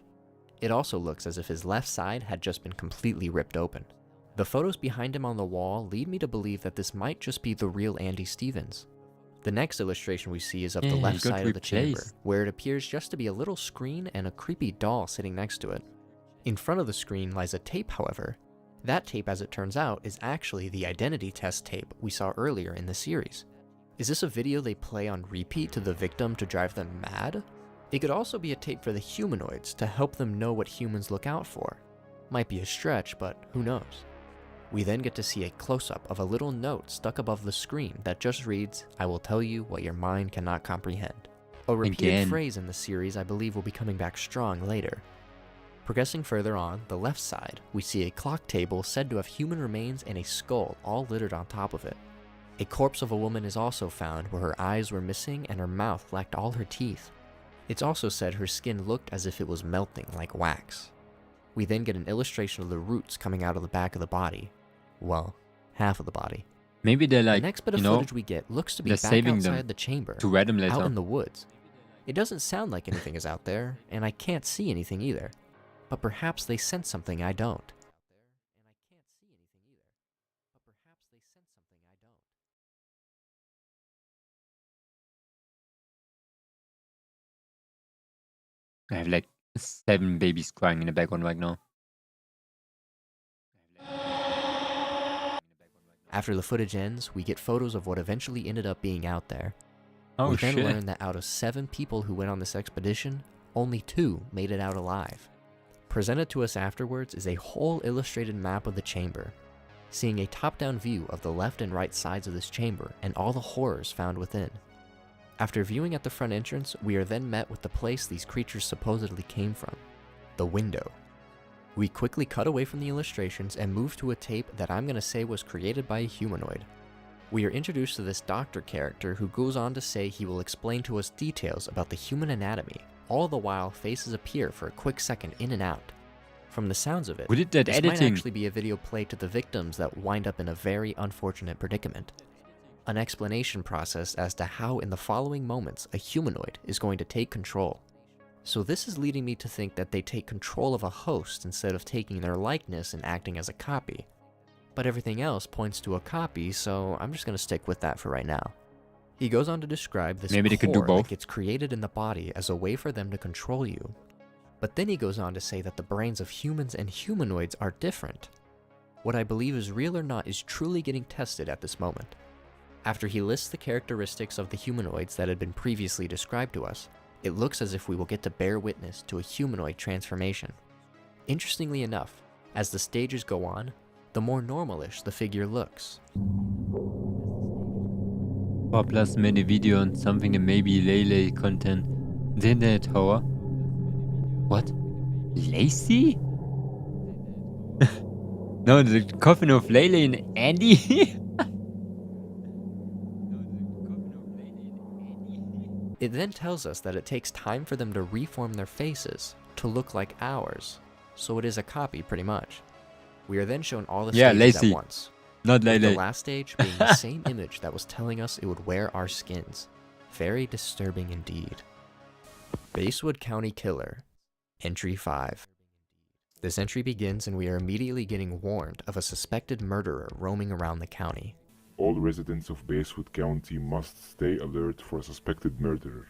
It also looks as if his left side had just been completely ripped open. The photos behind him on the wall lead me to believe that this might just be the real Andy Stevens. The next illustration we see is of the left side of the chamber, where it appears just to be a little screen and a creepy doll sitting next to it. In front of the screen lies a tape, however. That tape, as it turns out, is actually the identity test tape we saw earlier in the series. Is this a video they play on repeat to the victim to drive them mad? It could also be a tape for the humanoids to help them know what humans look out for. Might be a stretch, but who knows? We then get to see a close-up of a little note stuck above the screen that just reads, "I will tell you what your mind cannot comprehend." A repeated phrase in the series I believe will be coming back strong later. Progressing further on, the left side, we see a clock table said to have human remains and a skull all littered on top of it. A corpse of a woman is also found where her eyes were missing and her mouth lacked all her teeth. It's also said her skin looked as if it was melting like wax. We then get an illustration of the roots coming out of the back of the body. Well, half of the body. Maybe they're like, the next bit of footage we get looks to be back outside the chamber, to read them later. Out in the woods. It doesn't sound like anything is out there, and I can't see anything either. But perhaps they sense something I don't. I have like 7 babies crying in the background right now. After the footage ends, we get photos of what eventually ended up being out there. Oh, we then shit. learn that out of 7 people who went on this expedition, only 2 made it out alive. Presented to us afterwards is a whole illustrated map of the chamber, seeing a top-down view of the left and right sides of this chamber and all the horrors found within. After viewing at the front entrance, we are then met with the place these creatures supposedly came from, the window. We quickly cut away from the illustrations and move to a tape that I'm going to say was created by a humanoid. We are introduced to this doctor character who goes on to say he will explain to us details about the human anatomy, all the while faces appear for a quick second in and out. From the sounds of it, this might actually be a video played to the victims that wind up in a very unfortunate predicament. An explanation process as to how in the following moments a humanoid is going to take control. So this is leading me to think that they take control of a host instead of taking their likeness and acting as a copy. But everything else points to a copy, so I'm just going to stick with that for right now. He goes on to describe this core that gets created in the body as a way for them to control you. But then he goes on to say that the brains of humans and humanoids are different. What I believe is real or not is truly getting tested at this moment. After he lists the characteristics of the humanoids that had been previously described to us, it looks as if we will get to bear witness to a humanoid transformation. Interestingly enough, as the stages go on, the more normalish the figure looks. Plus made a video on something that may be Lele content. The internet horror. What? Lacey? No, the coffin of Lele and Andy? It then tells us that it takes time for them to reform their faces to look like ours, so it is a copy pretty much. We are then shown all the stages at once, not with Lele. the last stage being the same image that was telling us it would wear our skins. Very disturbing indeed. Basewood County Killer, Entry 5. This entry begins and we are immediately getting warned of a suspected murderer roaming around the county. All residents of Basewood County must stay alert for a suspected murderer.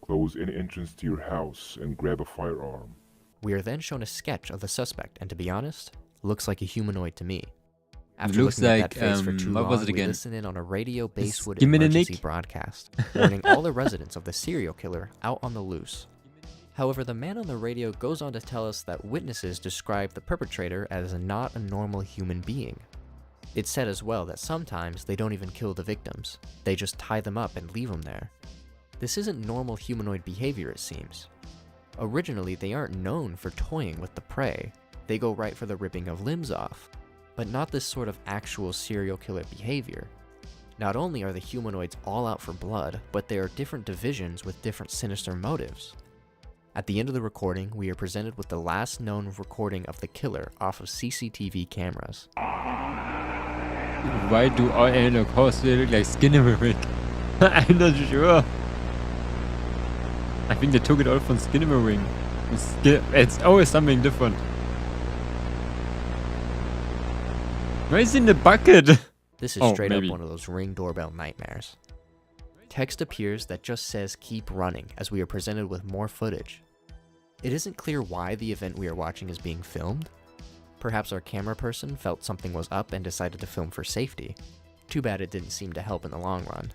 Close any entrance to your house and grab a firearm. We are then shown a sketch of the suspect, and to be honest, looks like a humanoid to me. After looking at that face for too long, we listen in on a radio Basewood emergency broadcast, warning all the residents of the serial killer out on the loose. However, the man on the radio goes on to tell us that witnesses describe the perpetrator as not a normal human being. It's said as well that sometimes they don't even kill the victims, they just tie them up and leave them there. This isn't normal humanoid behavior, it seems. Originally, they aren't known for toying with the prey, they go right for the ripping of limbs off, but not this sort of actual serial killer behavior. Not only are the humanoids all out for blood, but there are different divisions with different sinister motives. At the end of the recording, we are presented with the last known recording of the killer off of CCTV cameras. why do all analog horses look like Skinnamarink? I'm not sure. I think they took it all from Skinnamarink. It's always something different. Why is it in the bucket? This is straight up one of those Ring doorbell nightmares. Text appears that just says keep running as we are presented with more footage. It isn't clear why the event we are watching is being filmed. Perhaps our camera person felt something was up and decided to film for safety. Too bad it didn't seem to help in the long run.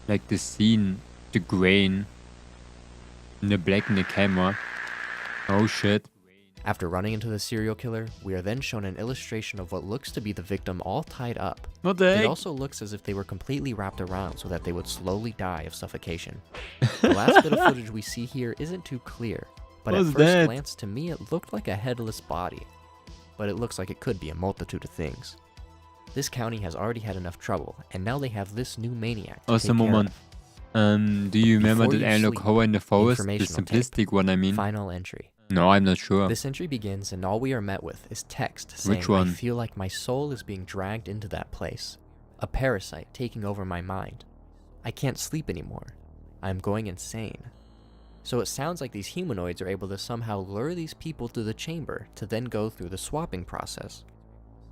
Like the scene, the grain, and the black in the camera. Oh shit. After running into the serial killer, we are then shown an illustration of what looks to be the victim all tied up. What the heck? It also looks as if they were completely wrapped around so that they would slowly die of suffocation. The last bit of footage we see here isn't too clear, but at first glance to me it looked like a headless body. But it looks like it could be a multitude of things. This county has already had enough trouble, and now they have this new maniac to take care of. Do you remember Before that you analog sleep, horror in the forest? The informational simplistic tape. one, I mean. Final entry. No, I'm not sure. This entry begins, and all we are met with is text saying, Which one? I feel like my soul is being dragged into that place. A parasite taking over my mind. I can't sleep anymore. I'm going insane. So it sounds like these humanoids are able to somehow lure these people to the chamber to then go through the swapping process.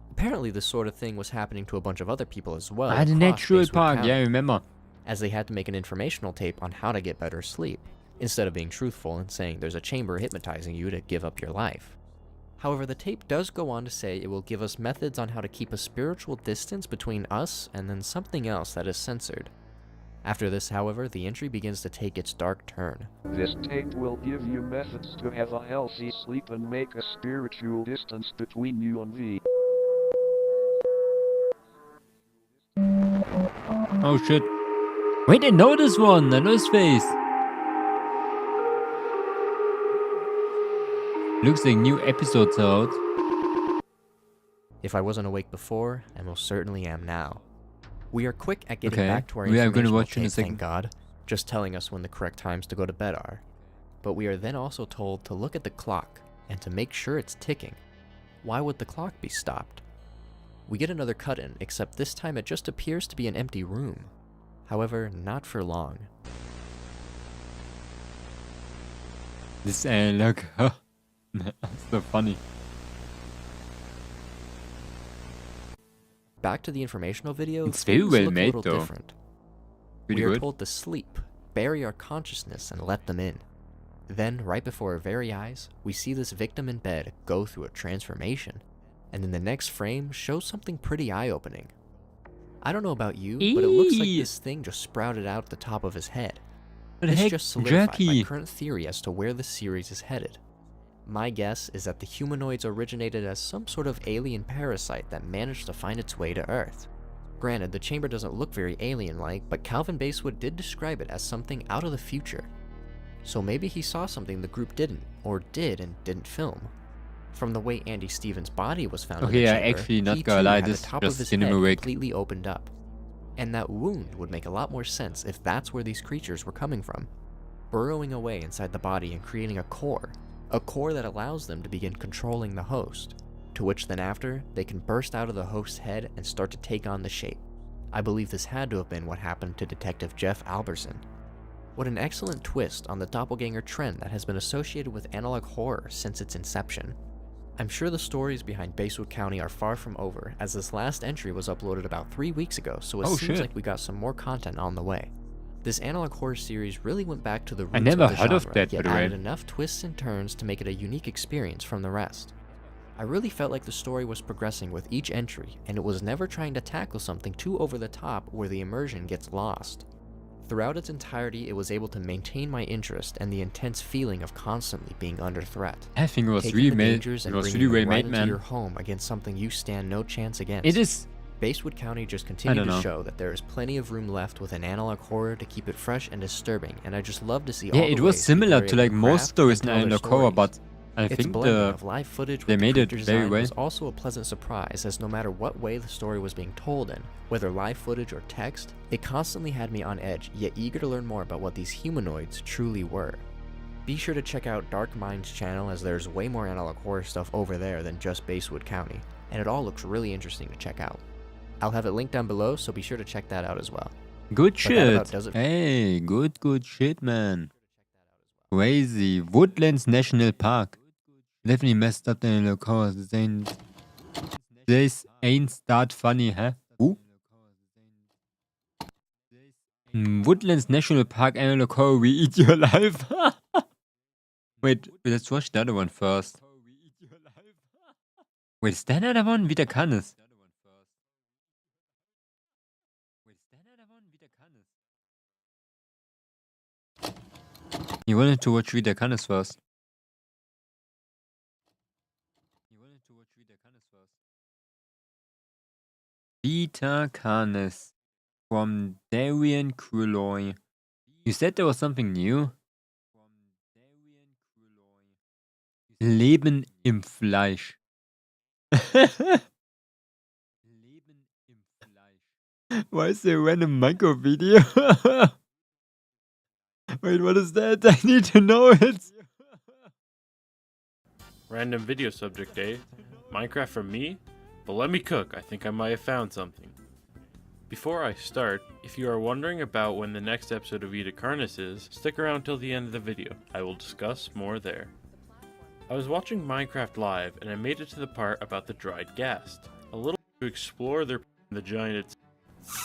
Apparently this sort of thing was happening to a bunch of other people as well. The natural park, yeah, I remember. As they had to make an informational tape on how to get better sleep, instead of being truthful and saying there's a chamber hypnotizing you to give up your life. However, the tape does go on to say it will give us methods on how to keep a spiritual distance between us and then something else that is censored. After this, however, the entry begins to take its dark turn. This tape will give you methods to have a healthy sleep and make a spiritual distance between you and me. Oh shit. Wait, I know this one! I know his face! Looks like new episodes are out. If I wasn't awake before, I most certainly am now. We are quick at getting Okay, back to our we are gonna informational watch in a tape, second. thank God, just telling us when the correct times to go to bed are. But we are then also told to look at the clock and to make sure it's ticking. Why would the clock be stopped? We get another cut-in, except this time it just appears to be an empty room. However, not for long. This look, huh? That's so funny. Back to the informational video, It's very things well look made, a little though. different. Pretty We are good. told to sleep, bury our consciousness, and let them in. Then, right before our very eyes, we see this victim in bed go through a transformation, and in the next frame shows something pretty eye-opening. I don't know about you, but it looks like this thing just sprouted out the top of his head. What the This heck? just solidified my Jerky. current theory as to where the series is headed. My guess is that the humanoids originated as some sort of alien parasite that managed to find its way to Earth. Granted, the chamber doesn't look very alien-like, but Calvin Basewood did describe it as something out of the future. So maybe he saw something the group didn't, or did and didn't film. From the way Andy Stevens' body was found in Okay, the yeah, chamber, actually, not he gonna too lie, had this the top just of his head cinemawake. completely opened up. And that wound would make a lot more sense if that's where these creatures were coming from. Burrowing away inside the body and creating a core that allows them to begin controlling the host, to which then after, they can burst out of the host's head and start to take on the shape. I believe this had to have been what happened to Detective Jeff Alberson. What an excellent twist on the doppelganger trend that has been associated with analog horror since its inception. I'm sure the stories behind Basewood County are far from over, as this last entry was uploaded about 3 weeks ago, so it seems like we got some more content on the way. This analog horror series really went back to the roots I never of the heard of genre, that, yet by the way. added enough twists and turns to make it a unique experience from the rest. I really felt like the story was progressing with each entry, and it was never trying to tackle something too over the top where the immersion gets lost. Throughout its entirety, it was able to maintain my interest and the intense feeling of constantly being under threat. I think it was Taking really the made. dangers It and was bringing really well them right made, into man. your home against something you stand no chance against. It is. Basewood County just I continued don't to know. show that there is plenty of room left with an analog horror to keep it fresh and disturbing, and I just love to see Yeah, all the it was ways similar people to are like able most craft stories and in tell their analog horror, stories. but I Its think blending of live footage they with made the it creature very design well. was also a pleasant surprise, as no matter what way the story was being told in, whether live footage or text, it constantly had me on edge, yet eager to learn more about what these humanoids truly were. Be sure to check out Dark Mind's channel, as there's way more analog horror stuff over there than just Basewood County, and it all looks really interesting to check out. I'll have it linked down below, so be sure to check that out as well. Good But that shit. about does it. Hey, good shit, man. Crazy. Woodlands National Park. Definitely messed up the locals. This ain't that funny, huh? Who? Woodlands National Park analog horror, we eat your life. Wait, let's watch the other one first. Wait, is that another one? Wieder kann es. You wanted to watch Wieder kann es first. Vita Canis from Darian Cruloy. You said there was something new? Leben im Fleisch. Why is there a random Minecraft video? Wait, what is that? I need to know it. Random video subject, eh? Minecraft from me? But let me cook, I think I might have found something. Before I start, if you are wondering about when the next episode of Vita Carnis is, stick around till the end of the video. I will discuss more there. I was watching Minecraft Live and I made it to the part about the dried ghast. A little to explore the giant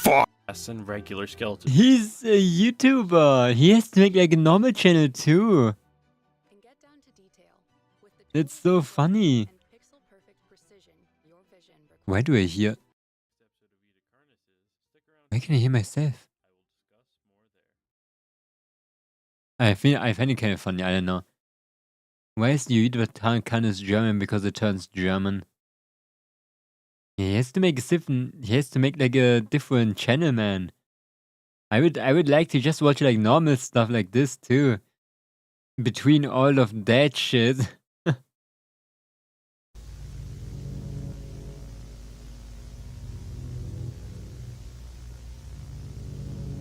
ghast and regular skeletons. He's a YouTuber. He has to make like a normal channel too. It's so funny. Why do I hear? Why can I hear myself? I find it kind of funny. I don't know. Why is the Vita Canis German? Because it turns German. He has to make like a different channel, man. I would like to just watch like normal stuff like this too. Between all of that shit.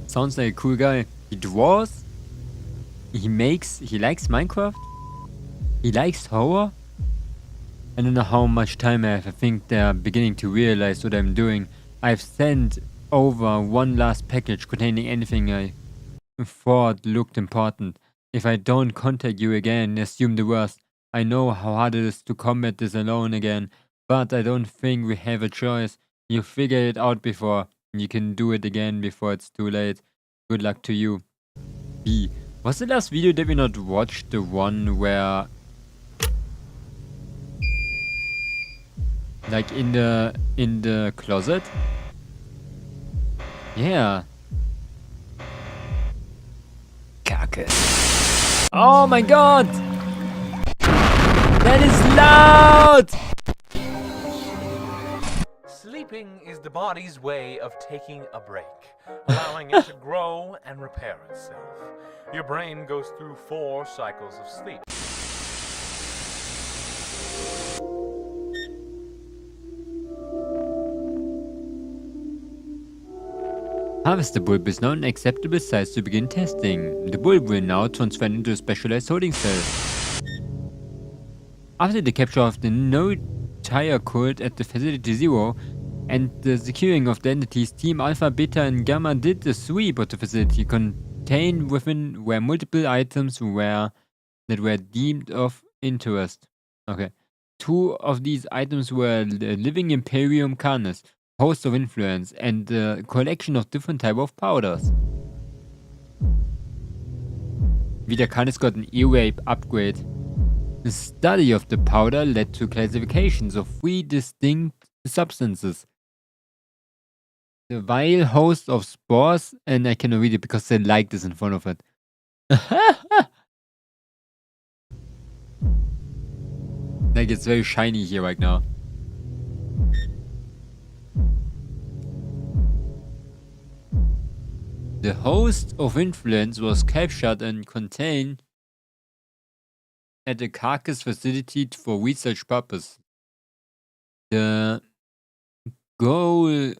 Sounds like a cool guy. He draws. He likes Minecraft. He likes horror. I don't know how much time I have. I think they're beginning to realize what I'm doing. I've sent over one last package containing anything I thought looked important. If I don't contact you again, assume the worst. I know how hard it is to combat this alone again, but I don't think we have a choice. You figured it out before. You can do it again before it's too late. Good luck to you. B. Was the last video that we not watched the one where... like in the closet? Yeah. Kacke. Oh my god! That is loud! Sleeping is the body's way of taking a break, allowing it to grow and repair itself. Your brain goes through 4 cycles of sleep. Harvest the bulb is now an acceptable size to begin testing. The bulb will now transfer into a specialized holding cell. After the capture of the no-tire cult at the Facility Zero and the securing of the entities, Team Alpha, Beta and Gamma did the sweep of the facility. Contained within were multiple items that were deemed of interest. Okay. 2 of these items were the Living Imperium Canis, Host of Influence, and a collection of different type of powders. Vita Canis got an ear-rape upgrade. The study of the powder led to classifications of 3 distinct substances. The vile host of spores, and I cannot read it because they like this in front of it. Like it's very shiny here right now. The host of influence was captured and contained at a carcass facility for research purpose. The goal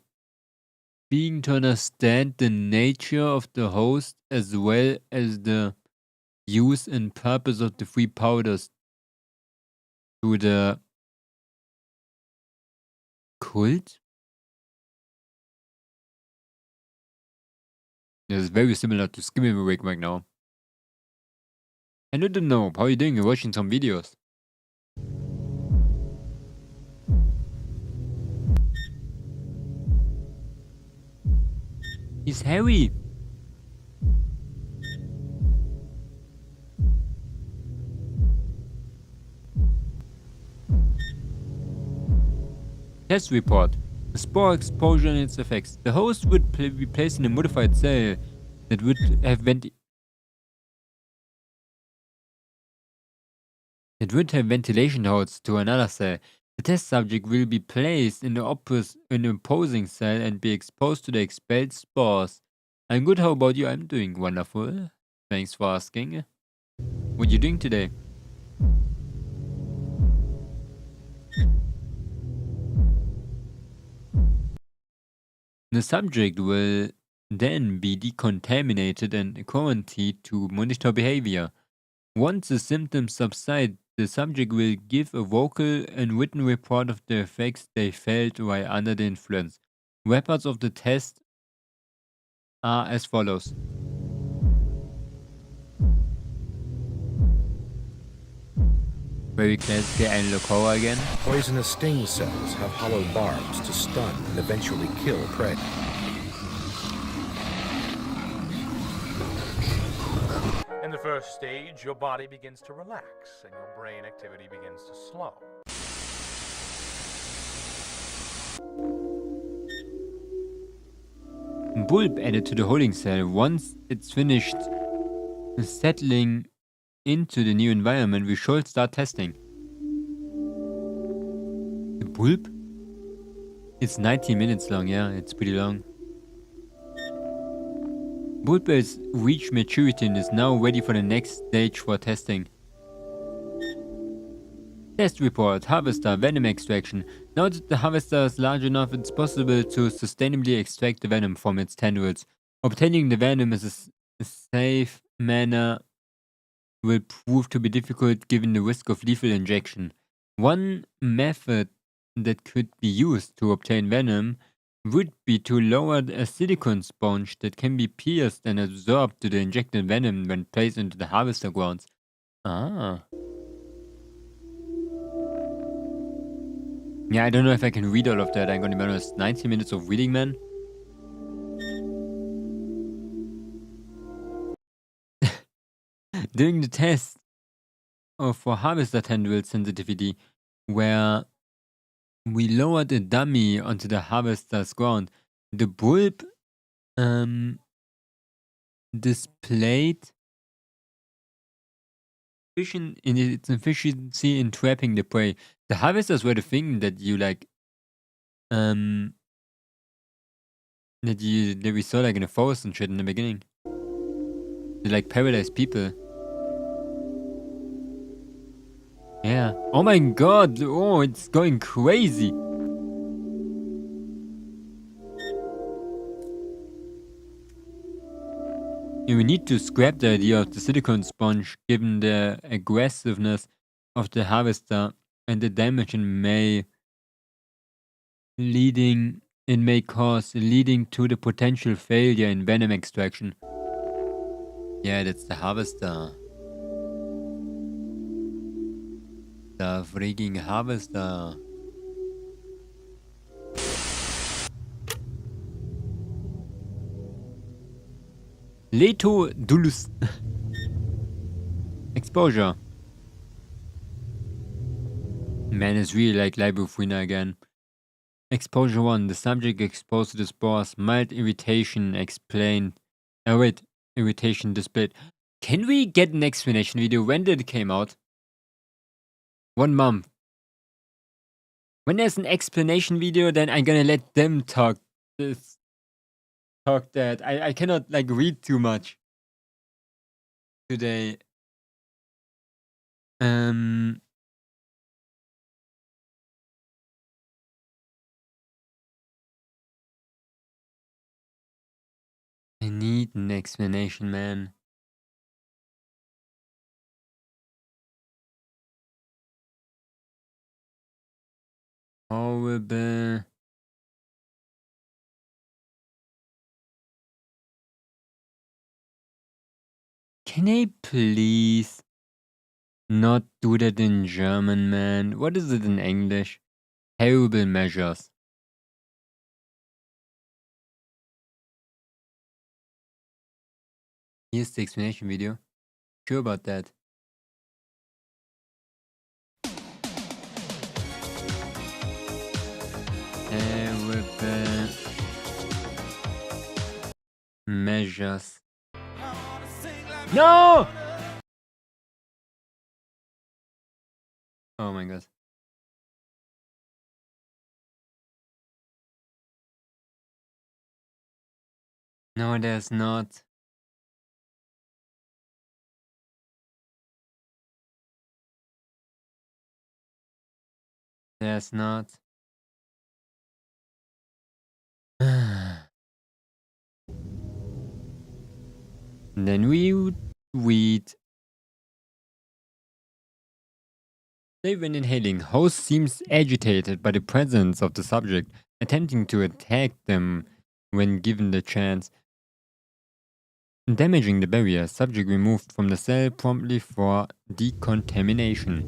being to understand the nature of the host as well as the use and purpose of the free powders to the cult. This is very similar to Skimming Awake right now. I don't know, how are you doing? You're watching some videos. He's hairy. Test report. The spore exposure and its effects. The host would be placed in a modified cell that would have ventilation holes to another cell. The test subject will be placed in the opposing cell and be exposed to the expelled spores. I'm good, how about you? I'm doing wonderful. Thanks for asking. What are you doing today? The subject will then be decontaminated and quarantined to monitor behavior. Once the symptoms subside, the subject will give a vocal and written report of the effects they felt while under the influence. Reports of the test are as follows. Very classic and Lurker again. Poisonous sting cells have hollow barbs to stun and eventually kill prey. In the first stage, your body begins to relax and your brain activity begins to slow. Bulb added to the holding cell. Once it's finished settling into the new environment, we should start testing. The bulb? It's 90 minutes long, yeah, it's pretty long. Bulb has reached maturity and is now ready for the next stage for testing. Test report, harvester, venom extraction. Now that the harvester is large enough, it's possible to sustainably extract the venom from its tendrils. Obtaining the venom is a safe manner will prove to be difficult given the risk of lethal injection. One method that could be used to obtain venom would be to lower a silicone sponge that can be pierced and absorbed to the injected venom when placed into the harvester grounds. Ah. Yeah, I don't know if I can read all of that. I'm gonna be honest. 90 minutes of reading, man. During the test for harvester tendril sensitivity, where we lowered a dummy onto the harvester's ground, the bulb displayed in its efficiency in trapping the prey. The harvesters were the thing that you like, that we saw like in the forest and shit in the beginning. They like paralyzed people. Yeah. Oh my god! Oh, it's going crazy! We need to scrap the idea of the silicone sponge given the aggressiveness of the harvester and the damage it may cause, leading to the potential failure in venom extraction. Yeah, that's the harvester. The freaking harvester. Leto Dulus. Exposure. Man is really like Library of Ruina again. Exposure 1. The subject exposed to the spores. Mild irritation explained. Oh wait. Irritation displayed. Can we get an explanation video? When did it came out? 1 month. When there's an explanation video, then I'm gonna let them talk this. Talk that. I cannot like read too much today. need an explanation, man. Horrible. Can I please not do that in German, man? What is it in English? Terrible measures. Here's the explanation video. Sure about that. Terrible measures. No! Oh my god. No, there's not. There's not. Then we would read. They when inhaling, host seems agitated by the presence of the subject, attempting to attack them when given the chance. Damaging the barrier, subject removed from the cell promptly for decontamination.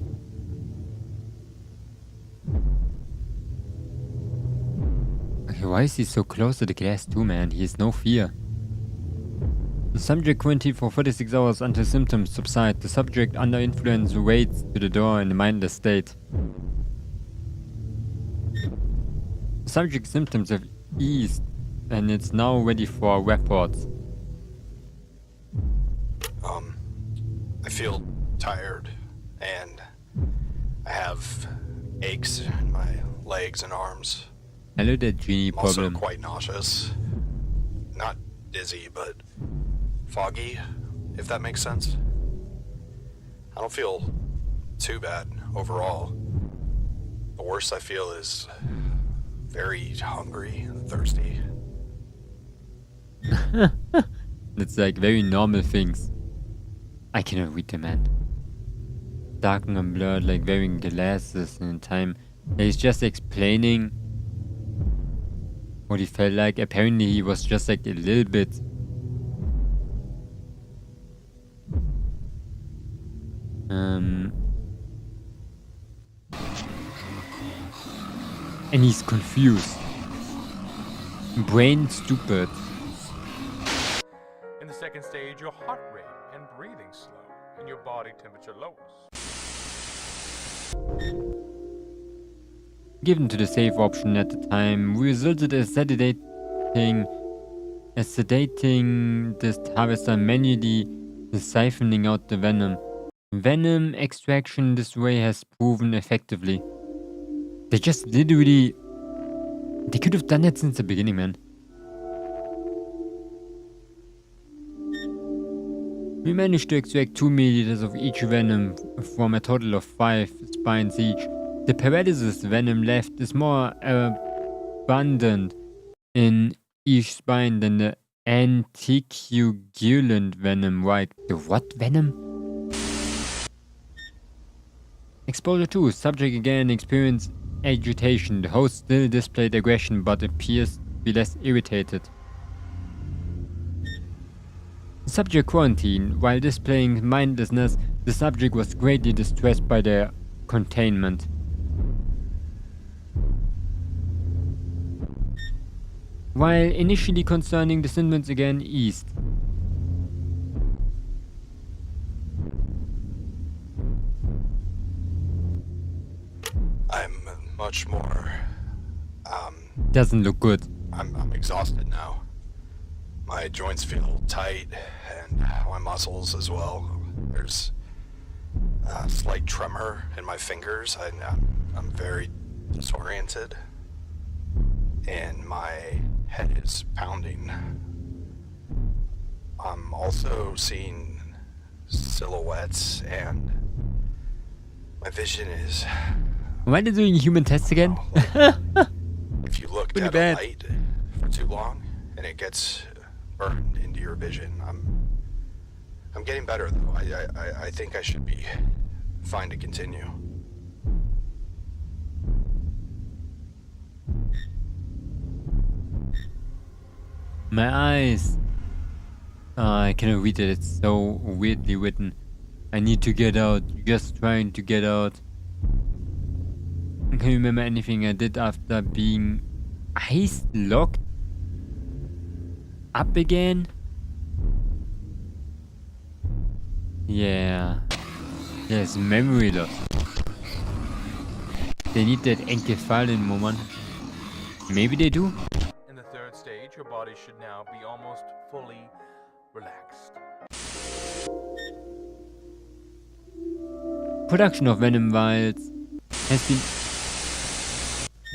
Okay, why is he so close to the glass too, man? He has no fear. The subject quarantined for 46 hours until symptoms subside. The subject under influence waits to the door in a mindless state. The subject's symptoms have eased and it's now ready for reports. I feel tired and I have aches in my legs and arms. Hello, that genie I'm also problem. quite nauseous. Not dizzy, but foggy, if that makes sense. I don't feel too bad overall. The worst I feel is very hungry and thirsty. That's like very normal things. I cannot read the man. Dark and blurred, like wearing glasses in time. He's just explaining what he felt like. Apparently he was just like a little bit and he's confused. Brain stupid. In the second stage, your heart rate and breathing slow, and your body temperature lowers. Given to the safe option at the time, resulted as sedating this harvester manually siphoning out the venom. Venom extraction this way has proven effectively. They just literally... They could have done that since the beginning, man. We managed to extract 2 milliliters of each venom from a total of 5 spines each. The paralysis venom left is more abundant in each spine than the anticoagulant venom, right? The what venom? Exposure 2. Subject again experienced agitation. The host still displayed aggression but appears to be less irritated. Subject quarantine. While displaying mindlessness, the subject was greatly distressed by their containment. While initially concerning, the symptoms again eased. I'm much more, Doesn't look good. I'm exhausted now. My joints feel tight, and my muscles as well. There's a slight tremor in my fingers. I'm very disoriented, and my head is pounding. I'm also seeing silhouettes, and my vision is... Why are they doing human tests again? If you look Pretty at bad. a light for too long, and it gets burned into your vision. I'm getting better though. I think I should be fine to continue. My eyes. I cannot read it. It's so weirdly written. I need to get out. Just trying to get out. Can you remember anything I did after being ice locked up again? Yeah. There's memory loss. They need that encephalic moment. Maybe they do? In the third stage, your body should now be almost fully relaxed. Production of venom vials has been...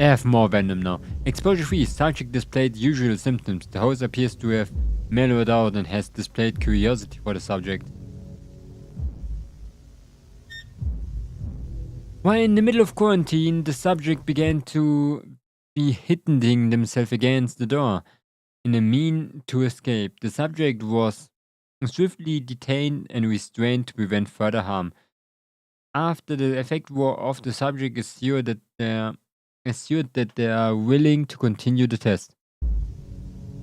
I have more venom now. Exposure free. Subject displayed usual symptoms. The host appears to have mellowed out and has displayed curiosity for the subject. While in the middle of quarantine, the subject began to be hitting themselves against the door in a mean to escape. The subject was swiftly detained and restrained to prevent further harm. After the effect wore off, the subject assured that they are willing to continue the test.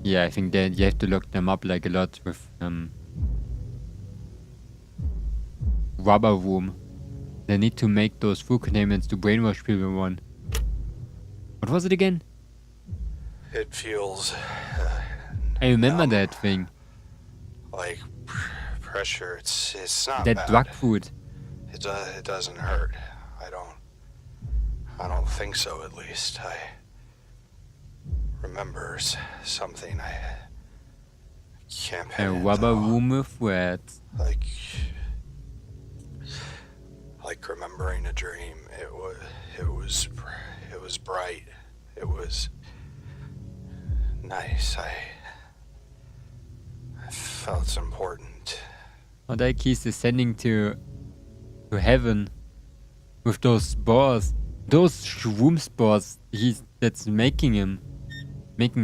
Yeah, I think that you have to lock them up like a lot with rubber room. They need to make those food containments to brainwash people one. What was it again? It feels I remember that thing. like pressure. It's not That bad. drug food. It doesn't hurt. I don't think so, at least. I remember something I can't pin A it, rubber though. room with rats. Like remembering a dream. It was bright. It was nice. I felt important. Oh, that he's descending to heaven with those spores. Those shroom spores that's making him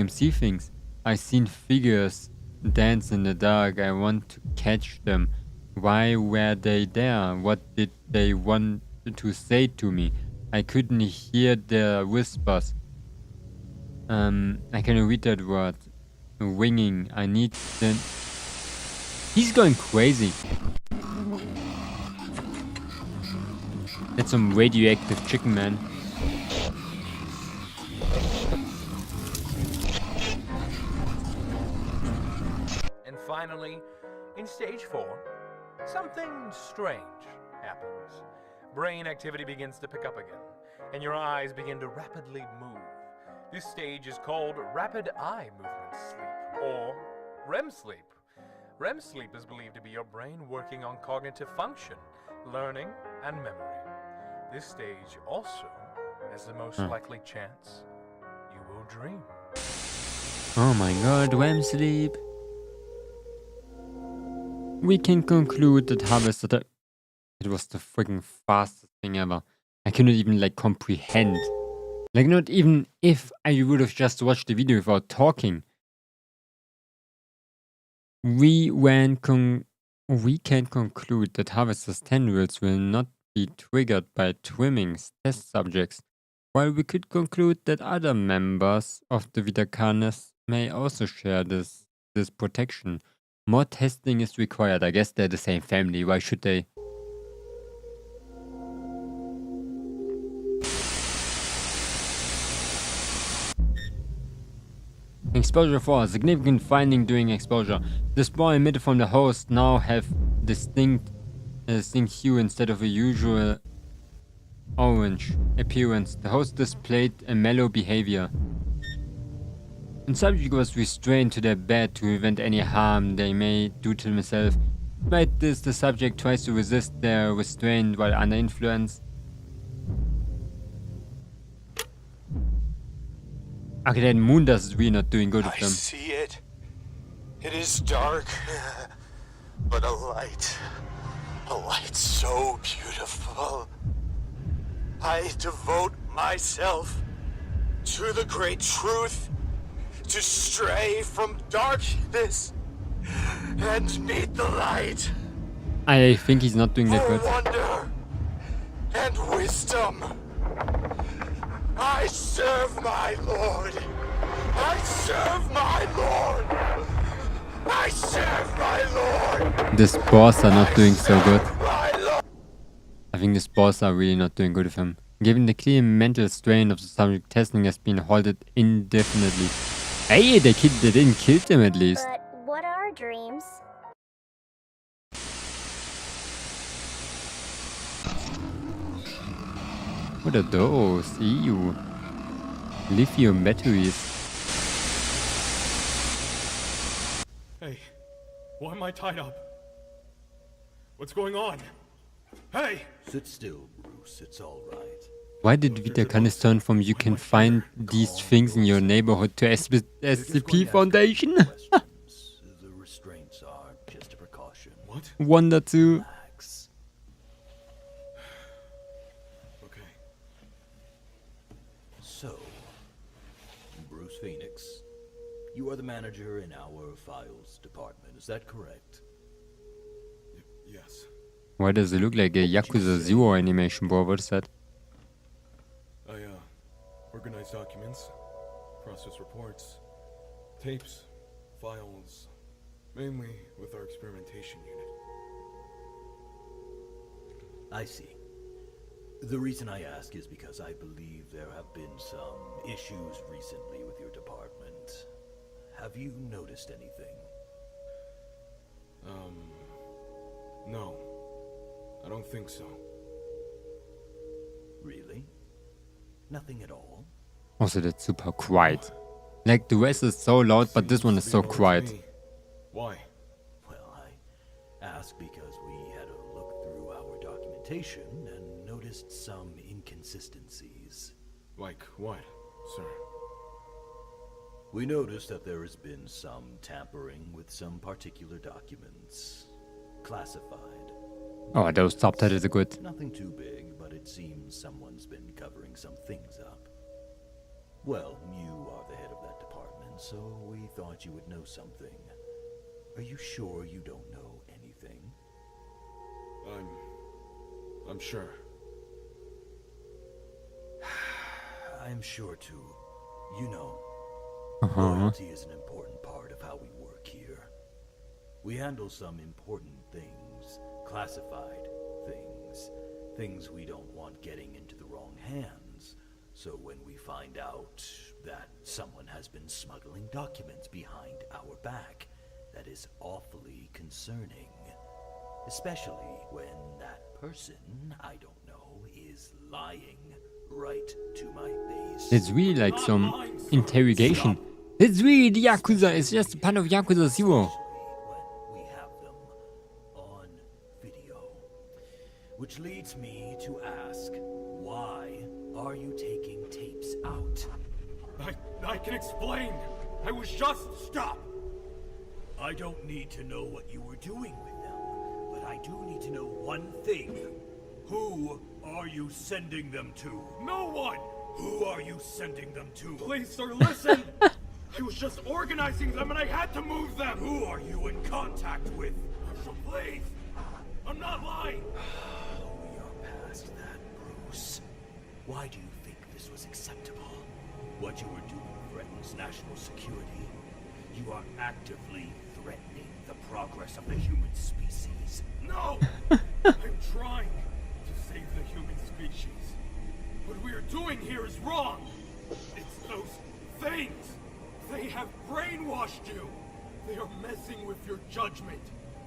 see things. I've seen figures dance in the dark. I want to catch them. Why were they there? What did they want to say to me? I couldn't hear their whispers. I can read that word. Winging. I need them. He's going crazy. That's some radioactive chicken, man. And finally, in stage 4, something strange happens. Brain activity begins to pick up again, and your eyes begin to rapidly move. This stage is called rapid eye movement sleep, or REM sleep. REM sleep is believed to be your brain working on cognitive function, learning, and memory. This stage also has the most likely chance you will dream. Oh my god, REM sleep. We can conclude that Harvest Attack. It was the freaking fastest thing ever. I cannot even comprehend. Not even if I would have just watched the video without talking. We can conclude that Harvester's tendrils will not be triggered by Trimming's test subjects, while we could conclude that other members of the Vitacarnes may also share this protection. More testing is required. I guess they're the same family. Why should they? Exposure 4. Significant finding during exposure. The spore emitted from the host now have distinct hue instead of a usual orange appearance. The host displayed a mellow behavior. The subject was restrained to their bed to prevent any harm they may do to themselves. Despite this, the subject tries to resist their restraint while under influence. Okay, that moon dust is really not doing good with I them. see it. It is dark, but a light so beautiful. I devote myself to the great truth to stray from darkness and meet the light. I think he's not doing that For good. wonder and wisdom. I serve my Lord. I serve my Lord. I serve my Lord. The spores are not doing so good. I think the spores are really not doing good with him. Given the clear mental strain of the subject, testing has been halted indefinitely. Hey, they didn't kill him at least. But what are dreams? What are those? Ew. Lithium batteries. Hey, why am I tied up? What's going on? Hey! Sit still, Bruce. It's all right. Why did Vitacanis turn from you can find these things in your neighborhood to SCP Foundation? The restraints are just a precaution. What? Wonder too. Relax. Okay. So, Bruce Phoenix, you are the manager in our files department. Is that correct? Yes. Why does it look like a Yakuza 0 animation, bro? What is that? I, organize documents, process reports, tapes, files, mainly with our experimentation unit. I see. The reason I ask is because I believe there have been some issues recently with your department. Have you noticed anything? No. I don't think so. Really? Nothing at all? Also, that's super quiet. Like, the rest is so loud, but this one is so quiet. Why? Well, I ask because we had a look through our documentation and noticed some inconsistencies. Like what, sir? We noticed that there has been some tampering with some particular documents. Classified. Oh, those subtitles are good. Nothing too big, but it seems someone's been covering some things up. Well, you are the head of that department, so we thought you would know something. Are you sure you don't know anything? I'm sure. I'm sure too. You know, Uh-huh. loyalty is an important part of how we work here. We handle some important things, classified things, things we don't want getting into the wrong hands. So when we find out that someone has been smuggling documents behind our back, that is awfully concerning. Especially when that person, I don't know, is lying right to my face. It's really like some interrogation. It's really the Yakuza. It's just a part of Yakuza 0. Which leads me to ask, why are you taking tapes out? I can explain. I was just... Stop! I don't need to know what you were doing with them, but I do need to know one thing. Who are you sending them to? No one! Who are you sending them to? Please, sir, listen! I was just organizing them and I had to move them! Who are you in contact with? Marshall, please! I'm not lying! We are past that, Bruce. Why do you think this was acceptable? What you were doing threatens national security. You are actively threatening the progress of the human species. No! I'm trying to save the human species. What we are doing here is wrong! It's those things! They have brainwashed you! They are messing with your judgment.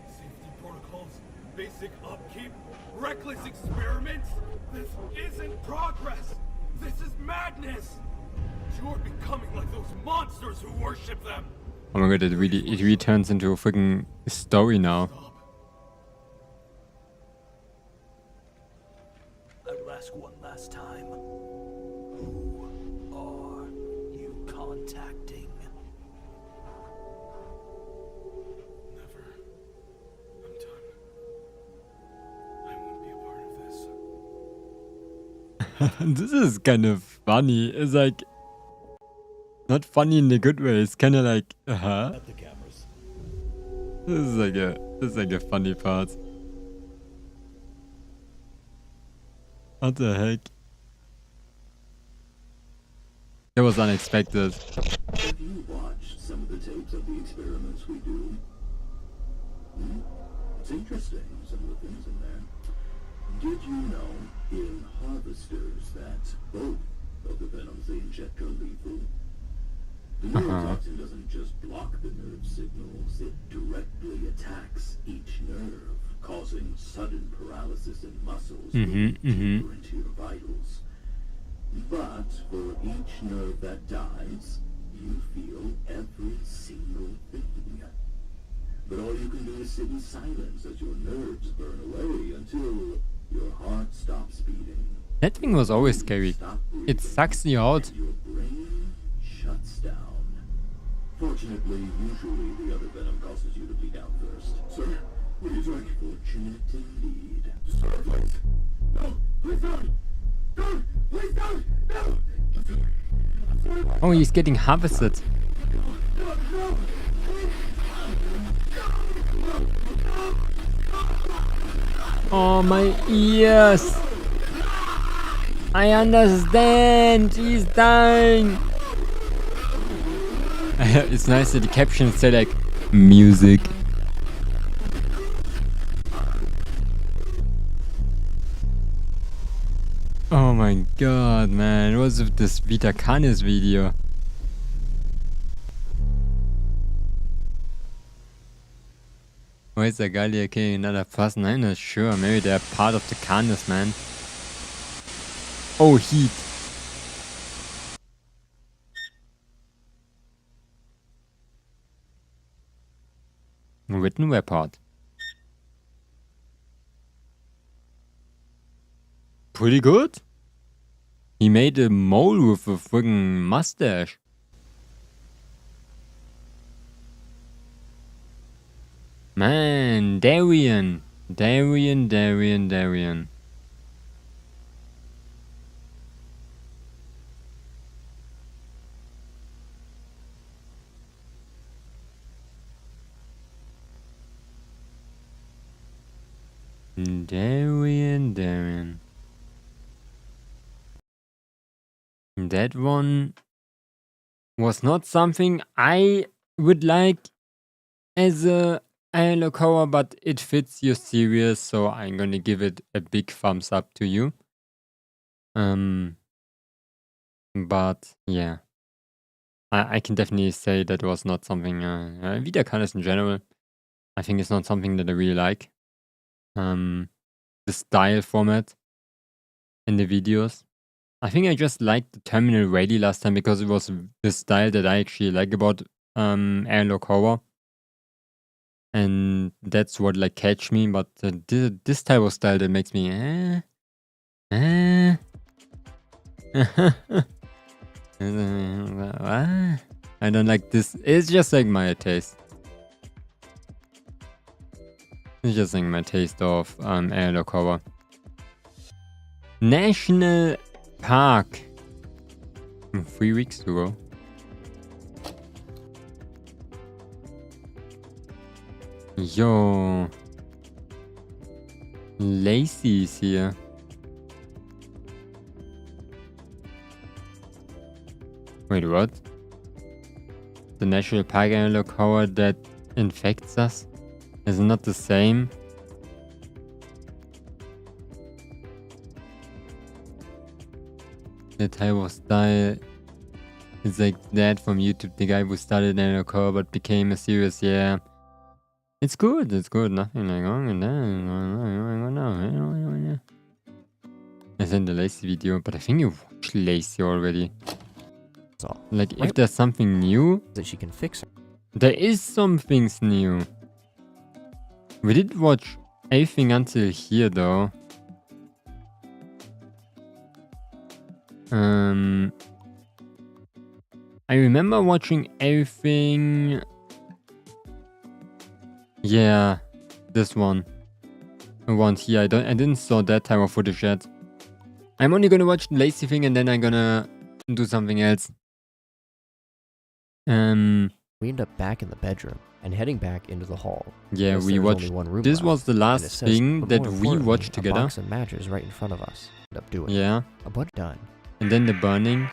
Safety protocols, basic upkeep, reckless experiments. This isn't progress! This is madness! You're becoming like those monsters who worship them! Oh my god, it really turns into a freaking story now. I will ask one last time. Who are you contacting? Never. I'm done. I won't be a part of this. This is kind of funny. It's like, Not funny in a good way. It's kind of like, At the cameras. This is like a funny part. What the heck? That was unexpected. Have you watched some of the tapes of the experiments we do? It's interesting, some of the things in there. Did you know in harvesters that both of the venoms they inject are lethal? The neurotoxin doesn't just block the nerve signals, it directly attacks each nerve, causing sudden paralysis in muscles deeper into your vitals. But for each nerve that dies, you feel every single thing. But all you can do is sit in silence as your nerves burn away until your heart stops beating. That thing was always scary. It sucks you out. Your brain shuts down. Fortunately, usually the other venom causes you to bleed out first. Sir, what are you doing? Fortunate indeed. Sir, please. No, please don't. Don't, please don't. No. Oh, he's getting harvested. Oh my ears! I understand! He's dying! It's nice that the captions say like, music. Oh my god, man. What's with this Vita Canis video? Why is the guy here killing another person? I'm not sure. Maybe they're part of the Canis, man. Oh, heat. Written report. Pretty good. He made a mole with a friggin' mustache. Man, Darian. Darian. Darian. That one was not something I would like as a analog horror, but it fits your series, so I'm gonna give it a big thumbs up to you. But yeah, I can definitely say that was not something. Vita Canis in general, I think it's not something that I really like. The style format in the videos. I think I just liked the Terminal Rally last time because it was the style that I actually like about analog horror. And that's what like catch me, but this type of style that makes me I don't like this. It's just like my taste. It's just like my taste of analog horror. National Park. 3 weeks to go. Yo. Lacey is here. Wait, what? The National Park analog horror that infects us is not the same. The type of style is like that from YouTube. The guy who started analog horror but became a serious, yeah. It's good. Nothing like wrong in that. I sent the Lacey video, but I think you watched Lacey already. Like, if there's something new that she can fix her. There is some things new. We did watch everything until here, though. I remember watching everything. Yeah, this one. Around here. I didn't saw that type of footage yet. I'm only gonna watch the Lacey thing and then I'm gonna do something else. We end up back in the bedroom and heading back into the hall. Yeah, Yes, we there's watched. only one room This left, was the and last it says, thing but that more we importantly, watched a together. box of matches right in front of us. End up doing. Yeah. A bunch done. And then the burning.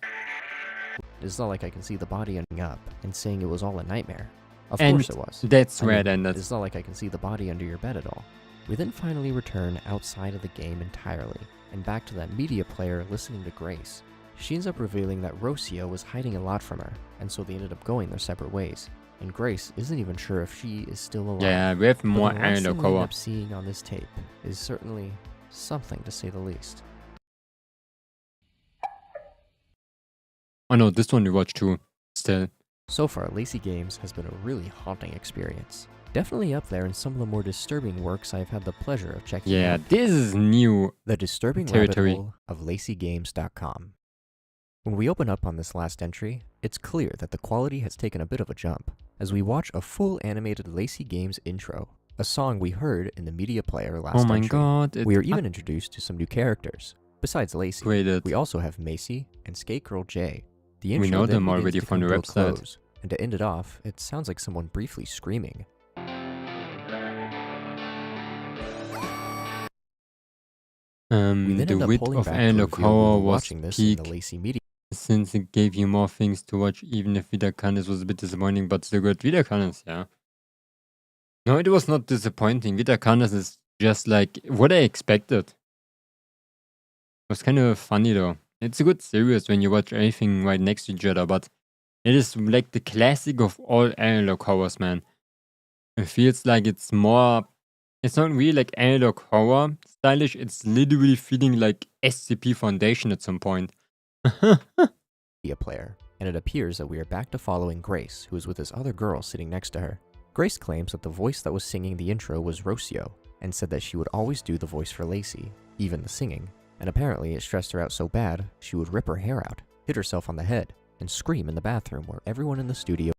It's not like I can see the body ending up and saying it was all a nightmare. Of And course it was. that's I where mean, it ended. It's not like I can see the body under your bed at all. We then finally return outside of the game entirely, and back to that media player listening to Grace. She ends up revealing that Rocio was hiding a lot from her, and so they ended up going their separate ways. And Grace isn't even sure if she is still alive. Yeah, we have But more the last thing we end cover. up seeing on this tape is certainly something to say the least. Oh no, this one we watched too. Still. So far, Lacey Games has been a really haunting experience. Definitely up there in some of the more disturbing works I've had the pleasure of checking out. Yeah, this is new The Disturbing territory. Rabbit Hole of LaceyGames.com. When we open up on this last entry, it's clear that the quality has taken a bit of a jump, as we watch a full animated Lacey Games intro, a song we heard in the media player last Oh my entry. god. We are even introduced to some new characters. Besides Lacey, Graded. we also have Macy and Skate Girl J. The We intro know then them begins already to from the come to a website. close, and to end it off, it sounds like someone briefly screaming. We then The end up width pulling of back to analog reveal we were horror was watching this in peak, the Lacey media. since it gave you more things to watch, even if Wiederkannes was a bit disappointing, but still good. Wiederkannes, yeah. No, it was not disappointing. Wiederkannes is just like what I expected. It was kind of funny though. It's a good series when you watch everything right next to each other, but it is like the classic of all analog horrors, man. It feels like it's more. It's not really like analog horror stylish. It's literally feeling like SCP Foundation at some point. Media player, and it appears that we are back to following Grace, who is with this other girl sitting next to her. Grace claims that the voice that was singing the intro was Rocio, and said that she would always do the voice for Lacey, even the singing, and apparently it stressed her out so bad, she would rip her hair out, hit herself on the head, and scream in the bathroom where everyone in the studio.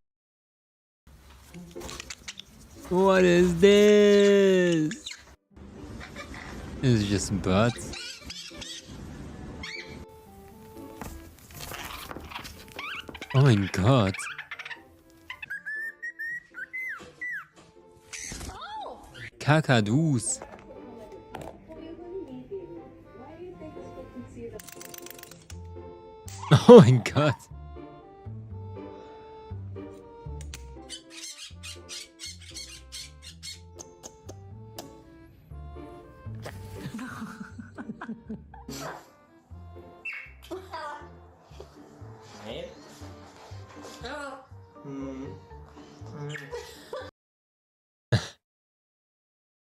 What is this? It's just butts. Oh my god. Kakadus. Oh my god.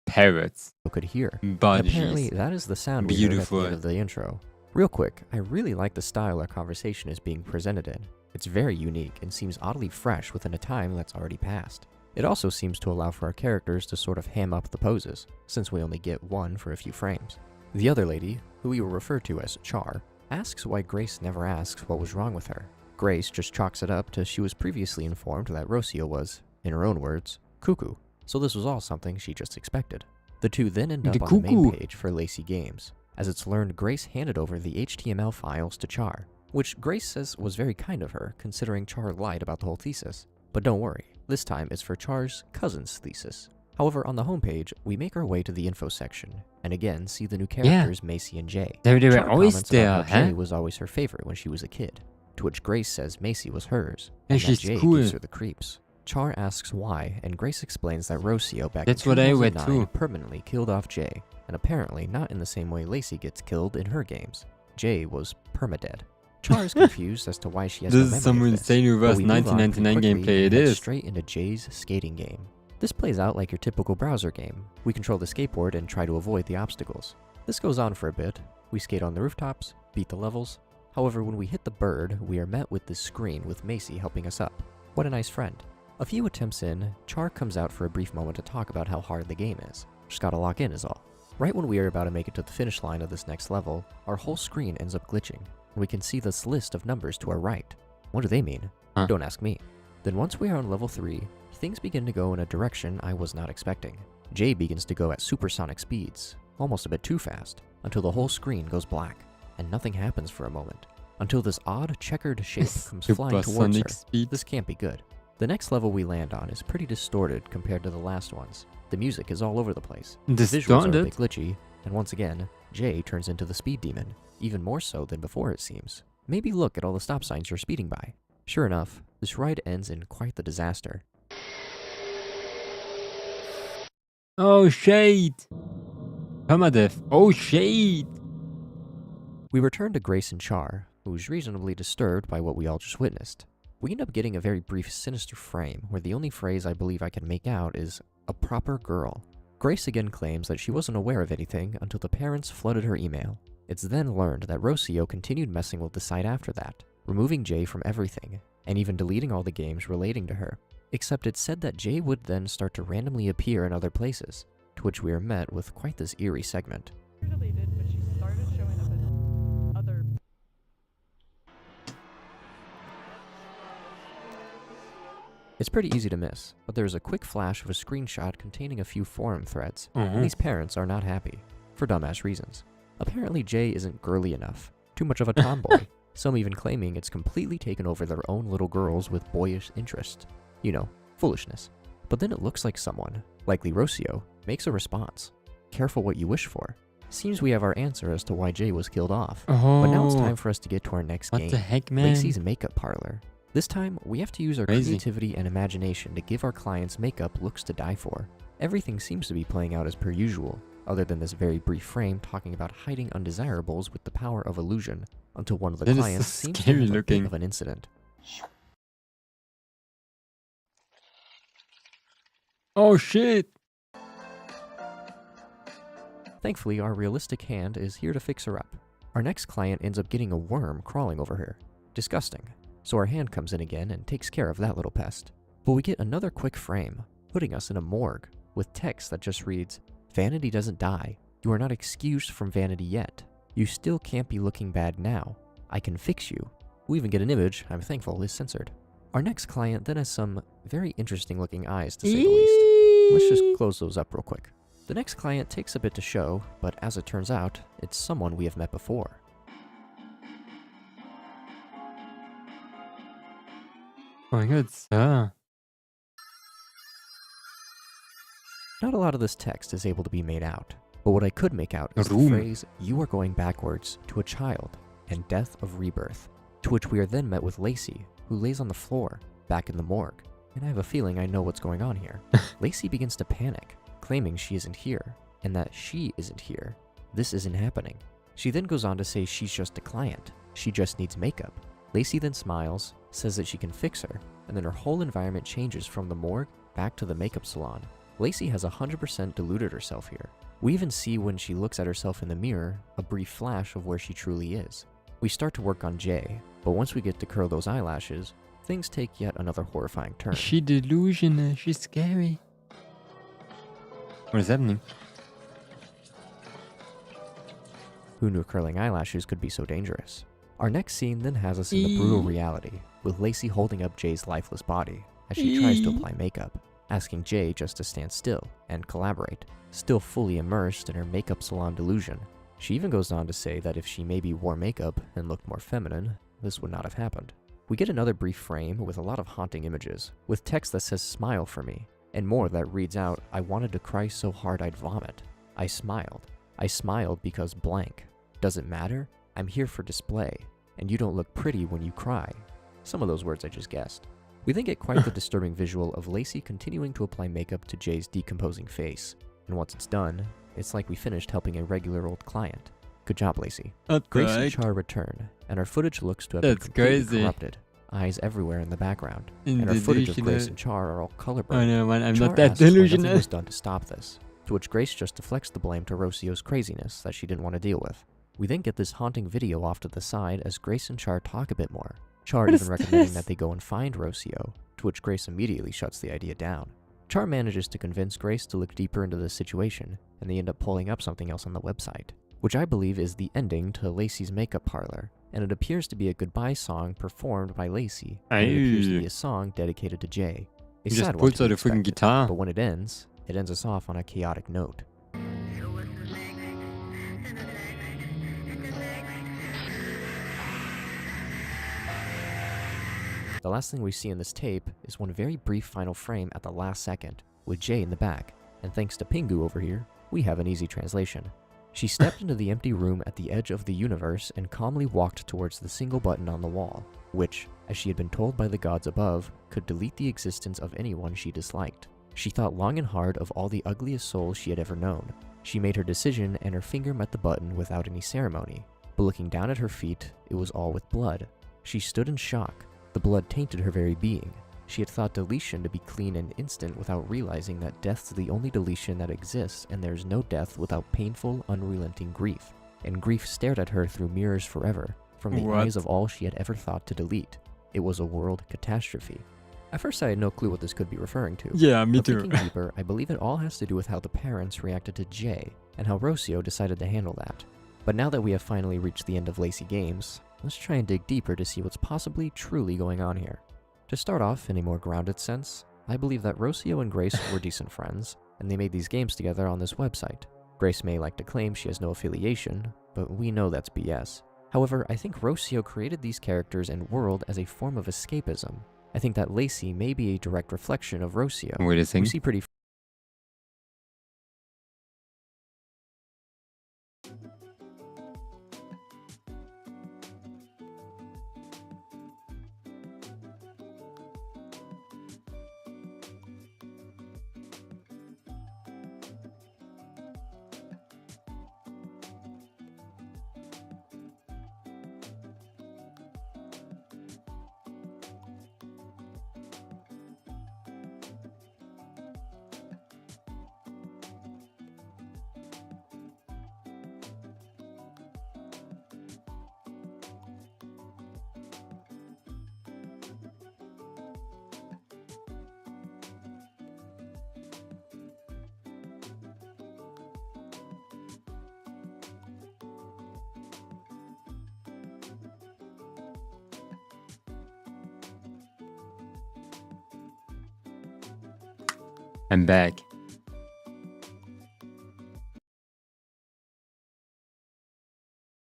Parrots. Could hear. Budgies. And apparently that is the sound we heard at the end of the intro. Real quick, I really like the style our conversation is being presented in. It's very unique and seems oddly fresh within a time that's already passed. It also seems to allow for our characters to sort of ham up the poses, since we only get one for a few frames. The other lady, who we will refer to as Char, asks why Grace never asks what was wrong with her. Grace just chalks it up to she was previously informed that Rocio was, in her own words, cuckoo, so this was all something she just expected. The two then end up on the main page for Lacey Games, as it's learned Grace handed over the HTML files to Char, which Grace says was very kind of her, considering Char lied about the whole thesis. But don't worry, this time it's for Char's cousin's thesis. However, on the homepage, we make our way to the info section, and again see the new characters Macy and Jay. They were Char always comments there, about how huh? Jay was always her favorite when she was a kid, to which Grace says Macy was hers, And and that she's Jay cool. gives her the creeps. Char asks why, and Grace explains that Rocio back That's in what I read 2009 too. permanently killed off Jay, and apparently not in the same way Lacey gets killed in her games. Jay was permadead. Char is confused as to why she has This no is memory some of this, insane but reverse we move on pretty 1999 quickly gameplay. and It head is. straight into Jay's skating game. This plays out like your typical browser game. We control the skateboard and try to avoid the obstacles. This goes on for a bit. We skate on the rooftops, beat the levels. However, when we hit the bird, we are met with this screen with Macy helping us up. What a nice friend. A few attempts in, Char comes out for a brief moment to talk about how hard the game is. Just gotta lock in is all. Right when we are about to make it to the finish line of this next level, our whole screen ends up glitching, and we can see this list of numbers to our right. What do they mean? Huh? Don't ask me. Then once we are on level 3, things begin to go in a direction I was not expecting. Jay begins to go at supersonic speeds, almost a bit too fast, until the whole screen goes black, and nothing happens for a moment. until this odd checkered shape comes flying towards her. Speed. This can't be good. The next level we land on is pretty distorted compared to the last ones. The music is all over the place. The visuals are a bit glitchy, and once again, Jay turns into the speed demon, even more so than before it seems. Maybe look at all the stop signs you're speeding by. Sure enough, this ride ends in quite the disaster. Oh shit! Permadeath. Oh shit! We return to Grace and Char, who's reasonably disturbed by what we all just witnessed. We end up getting a very brief sinister frame where the only phrase I believe I can make out is, "a proper girl." Grace again claims that she wasn't aware of anything until the parents flooded her email. It's then learned that Rocio continued messing with the site after that, removing Jay from everything, and even deleting all the games relating to her. Except it said that Jay would then start to randomly appear in other places, to which we are met with quite this eerie segment. Deleted, but she started showing up in other. It's pretty easy to miss, but there's a quick flash of a screenshot containing a few forum threads, and these parents are not happy, for dumbass reasons. Apparently Jay isn't girly enough, too much of a tomboy, some even claiming it's completely taken over their own little girls with boyish interest. You know, foolishness. But then it looks like someone, likely Rocio, makes a response. Careful what you wish for. Seems we have our answer as to why Jay was killed off. But now it's time for us to get to our next game. What the heck, man? Lacey's makeup parlor. This time, we have to use our creativity and imagination to give our clients makeup looks to die for. Everything seems to be playing out as per usual, other than this very brief frame talking about hiding undesirables with the power of illusion, until one of the clients seems to have a bit of an incident. Oh shit! Thankfully, our realistic hand is here to fix her up. Our next client ends up getting a worm crawling over her. Disgusting. So our hand comes in again and takes care of that little pest. But we get another quick frame, putting us in a morgue, with text that just reads, "Vanity doesn't die. You are not excused from vanity yet. You still can't be looking bad now. I can fix you." We even get an image, I'm thankful, is censored. Our next client then has some very interesting looking eyes, to say the least. Let's just close those up real quick. The next client takes a bit to show, but as it turns out, it's someone we have met before. Oh my god, sir. Not a lot of this text is able to be made out, but what I could make out is the phrase, "You are going backwards to a child and death of rebirth," to which we are then met with Lacey, who lays on the floor, back in the morgue, and I have a feeling I know what's going on here. Lacey begins to panic, claiming she isn't here, and that she isn't here. This isn't happening. She then goes on to say she's just a client, she just needs makeup. Lacey then smiles, says that she can fix her, and then her whole environment changes from the morgue back to the makeup salon. Lacey has 100% deluded herself here. We even see when she looks at herself in the mirror, a brief flash of where she truly is. We start to work on Jay, but once we get to curl those eyelashes, things take yet another horrifying turn. She delusional, she's scary. What is happening? Who knew curling eyelashes could be so dangerous? Our next scene then has us in the brutal reality, with Lacey holding up Jay's lifeless body as she tries to apply makeup, asking Jay just to stand still and collaborate, still fully immersed in her makeup salon delusion. She even goes on to say that if she maybe wore makeup and looked more feminine, this would not have happened. We get another brief frame with a lot of haunting images, with text that says "smile for me," and more that reads out, "I wanted to cry so hard I'd vomit. I smiled. I smiled because blank. Does it matter? I'm here for display, and you don't look pretty when you cry." Some of those words I just guessed. We then get quite the disturbing visual of Lacey continuing to apply makeup to Jay's decomposing face, and once it's done, it's like we finished helping a regular old client. Good job, Lacey. Grace and Char return, and our footage looks to have been completely corrupted. Eyes everywhere in the background, and our footage of Grace and Char are all colorblind. I know, man, I'm Char not that asks why delusional. nothing was done to stop this, to which Grace just deflects the blame to Rocio's craziness that she didn't want to deal with. We then get this haunting video off to the side as Grace and Char talk a bit more. Char even recommending that they go and find Rocio, to which Grace immediately shuts the idea down. Char manages to convince Grace to look deeper into the situation, and they end up pulling up something else on the website, which I believe is the ending to Lacey's makeup parlor, and it appears to be a goodbye song performed by Lacey, and it appears to be a song dedicated to Jay. A He sad just one pulls to out be a freaking expected, guitar. but when it ends us off on a chaotic note. The last thing we see in this tape is one very brief final frame at the last second, with Jay in the back, and thanks to Pingu over here, we have an easy translation. She stepped into the empty room at the edge of the universe and calmly walked towards the single button on the wall, which, as she had been told by the gods above, could delete the existence of anyone she disliked. She thought long and hard of all the ugliest souls she had ever known. She made her decision and her finger met the button without any ceremony, but looking down at her feet, it was all with blood. She stood in shock. The blood tainted her very being. She had thought deletion to be clean and instant without realizing that death's the only deletion that exists, and there's no death without painful, unrelenting grief. And grief stared at her through mirrors forever, from the eyes of all she had ever thought to delete. It was a world catastrophe. At first I had no clue what this could be referring to. Yeah, me but too. Thinking deeper, I believe it all has to do with how the parents reacted to Jay, and how Rocio decided to handle that. But now that we have finally reached the end of Lacey Games, let's try and dig deeper to see what's possibly truly going on here. To start off in a more grounded sense, I believe that Rocio and Grace were decent friends, and they made these games together on this website. Grace may like to claim she has no affiliation, but we know that's BS. However, I think Rocio created these characters and world as a form of escapism. I think that Lacey may be a direct reflection of Rocio. Wait a second. We see pretty I'm back.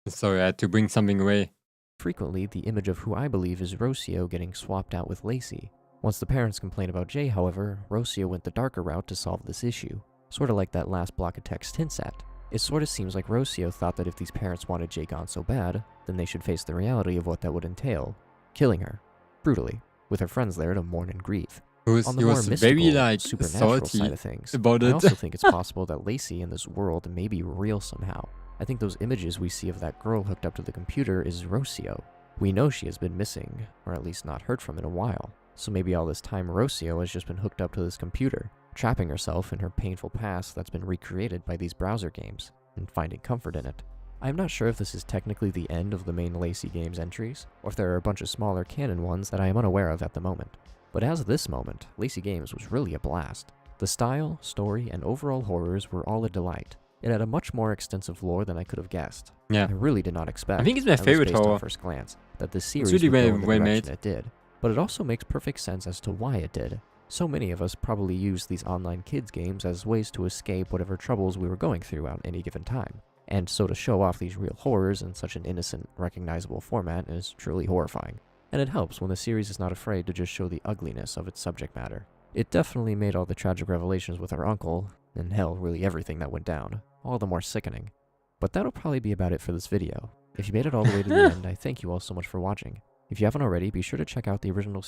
Sorry, I had to bring something away. frequently the image of who I believe is Rocio getting swapped out with Lacey. Once the parents complained about Jay, however, Rocio went the darker route to solve this issue. Sorta like that last block of text hints at. It sorta seems like Rocio thought that if these parents wanted Jay gone so bad, then they should face the reality of what that would entail. Killing her. Brutally. With her friends there to mourn and grieve. On the He more was mystical, very like supernatural salty side of things, about I it. also think it's possible that Lacey in this world may be real somehow. I think those images we see of that girl hooked up to the computer is Rocio. We know she has been missing, or at least not heard from in a while. So maybe all this time Rocio has just been hooked up to this computer, trapping herself in her painful past that's been recreated by these browser games, and finding comfort in it. I'm not sure if this is technically the end of the main Lacey Games entries, or if there are a bunch of smaller canon ones that I am unaware of at the moment. But as of this moment, Lacey Games was really a blast. The style, story, and overall horrors were all a delight. It had a much more extensive lore than I could have guessed. Yeah. I really did not expect, I think it's my at least favorite based on horror. first glance, that this series It's really would go in the well direction made. it did. But it also makes perfect sense as to why it did. So many of us probably use these online kids games as ways to escape whatever troubles we were going through at any given time. And so to show off these real horrors in such an innocent, recognizable format is truly horrifying. And it helps when the series is not afraid to just show the ugliness of its subject matter. It definitely made all the tragic revelations with her uncle, and hell, really everything that went down, all the more sickening. But that'll probably be about it for this video. If you made it all the way to the end, I thank you all so much for watching. If you haven't already, be sure to check out the original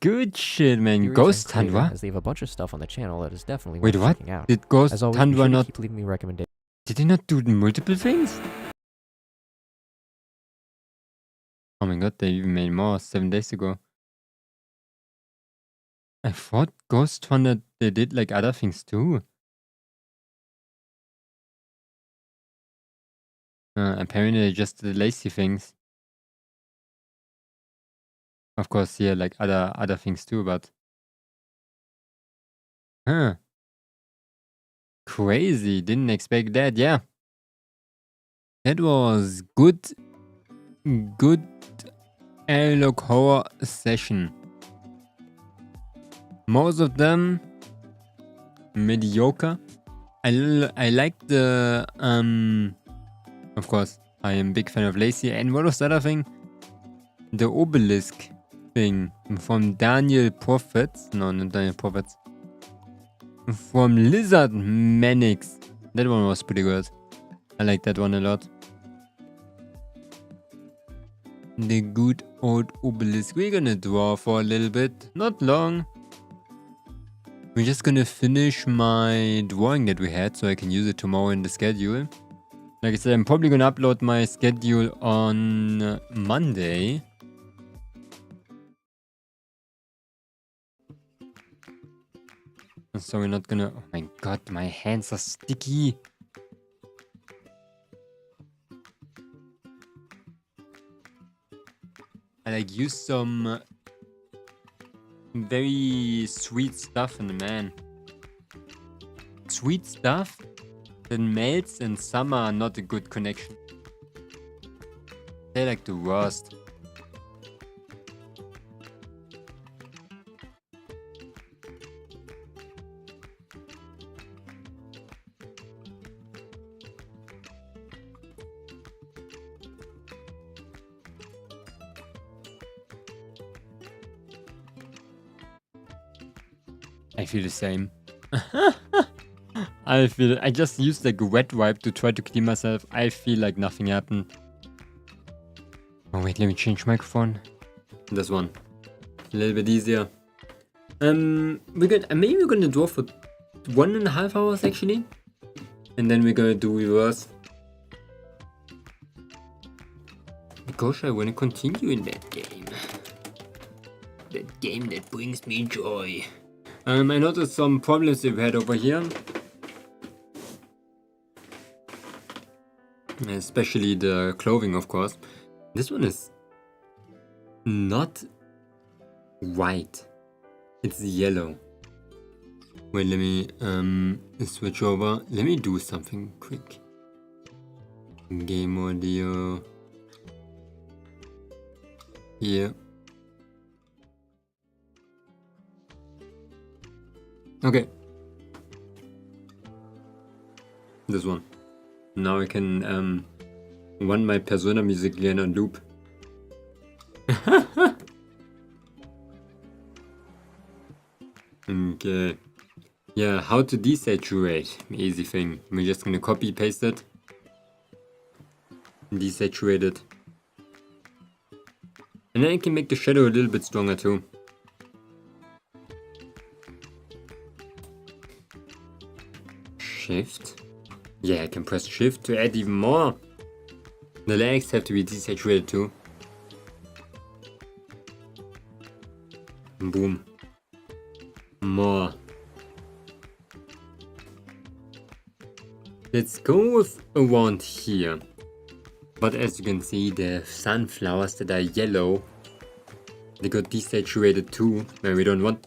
Good shit, man. series Ghost and creator, Tundra? as they have a bunch of stuff on the channel that is definitely Wait, worth what? checking out. Did Ghost As always, be Tundra sure to not... keep leaving me recommendations. Did he not do multiple things? Oh my god, they even made more 7 days ago. I thought Ghost Thunder, they did like other things too. Apparently they just did lazy things. Of course, yeah, like other things too, but... Huh. Crazy, didn't expect that, yeah. That was good analog horror session. Most of them mediocre. I like the of course I am big fan of Lacey, and what was the other thing? The obelisk thing from Daniel Prophets. No, not Daniel Prophets. From Lizard Manix. That one was pretty good. I like that one a lot. The good old obelisk. We're gonna draw for a little bit. Not long. We're just gonna finish my drawing that we had so I can use it tomorrow in the schedule. Like I said, I'm probably gonna upload my schedule on Monday. So we're not gonna... Oh my god, my hands are sticky. I like use some very sweet stuff in the man. Sweet stuff that melts in summer are not a good connection. They like the worst. I feel the same. I just used like a wet wipe to try to clean myself. I feel like nothing happened. Oh wait, let me change microphone. This one. A little bit easier. Maybe we're gonna draw for 1.5 hours actually. And then we're gonna do reverse. Because I wanna continue in that game. That game that brings me joy. I noticed some problems we've had over here. Especially the clothing, of course. This one is not white. It's yellow. Wait, let me switch over. Let me do something quick. Game audio. Here. Okay. This one. Now I can run my Persona music again on loop. Okay. Yeah, how to desaturate. Easy thing. We're just gonna copy paste it. Desaturate it. And then I can make the shadow a little bit stronger too. Shift. Yeah, I can press shift to add even more. The legs have to be desaturated too. Boom. More. Let's go with around here. But as you can see, the sunflowers that are yellow, they got desaturated too, and we don't want...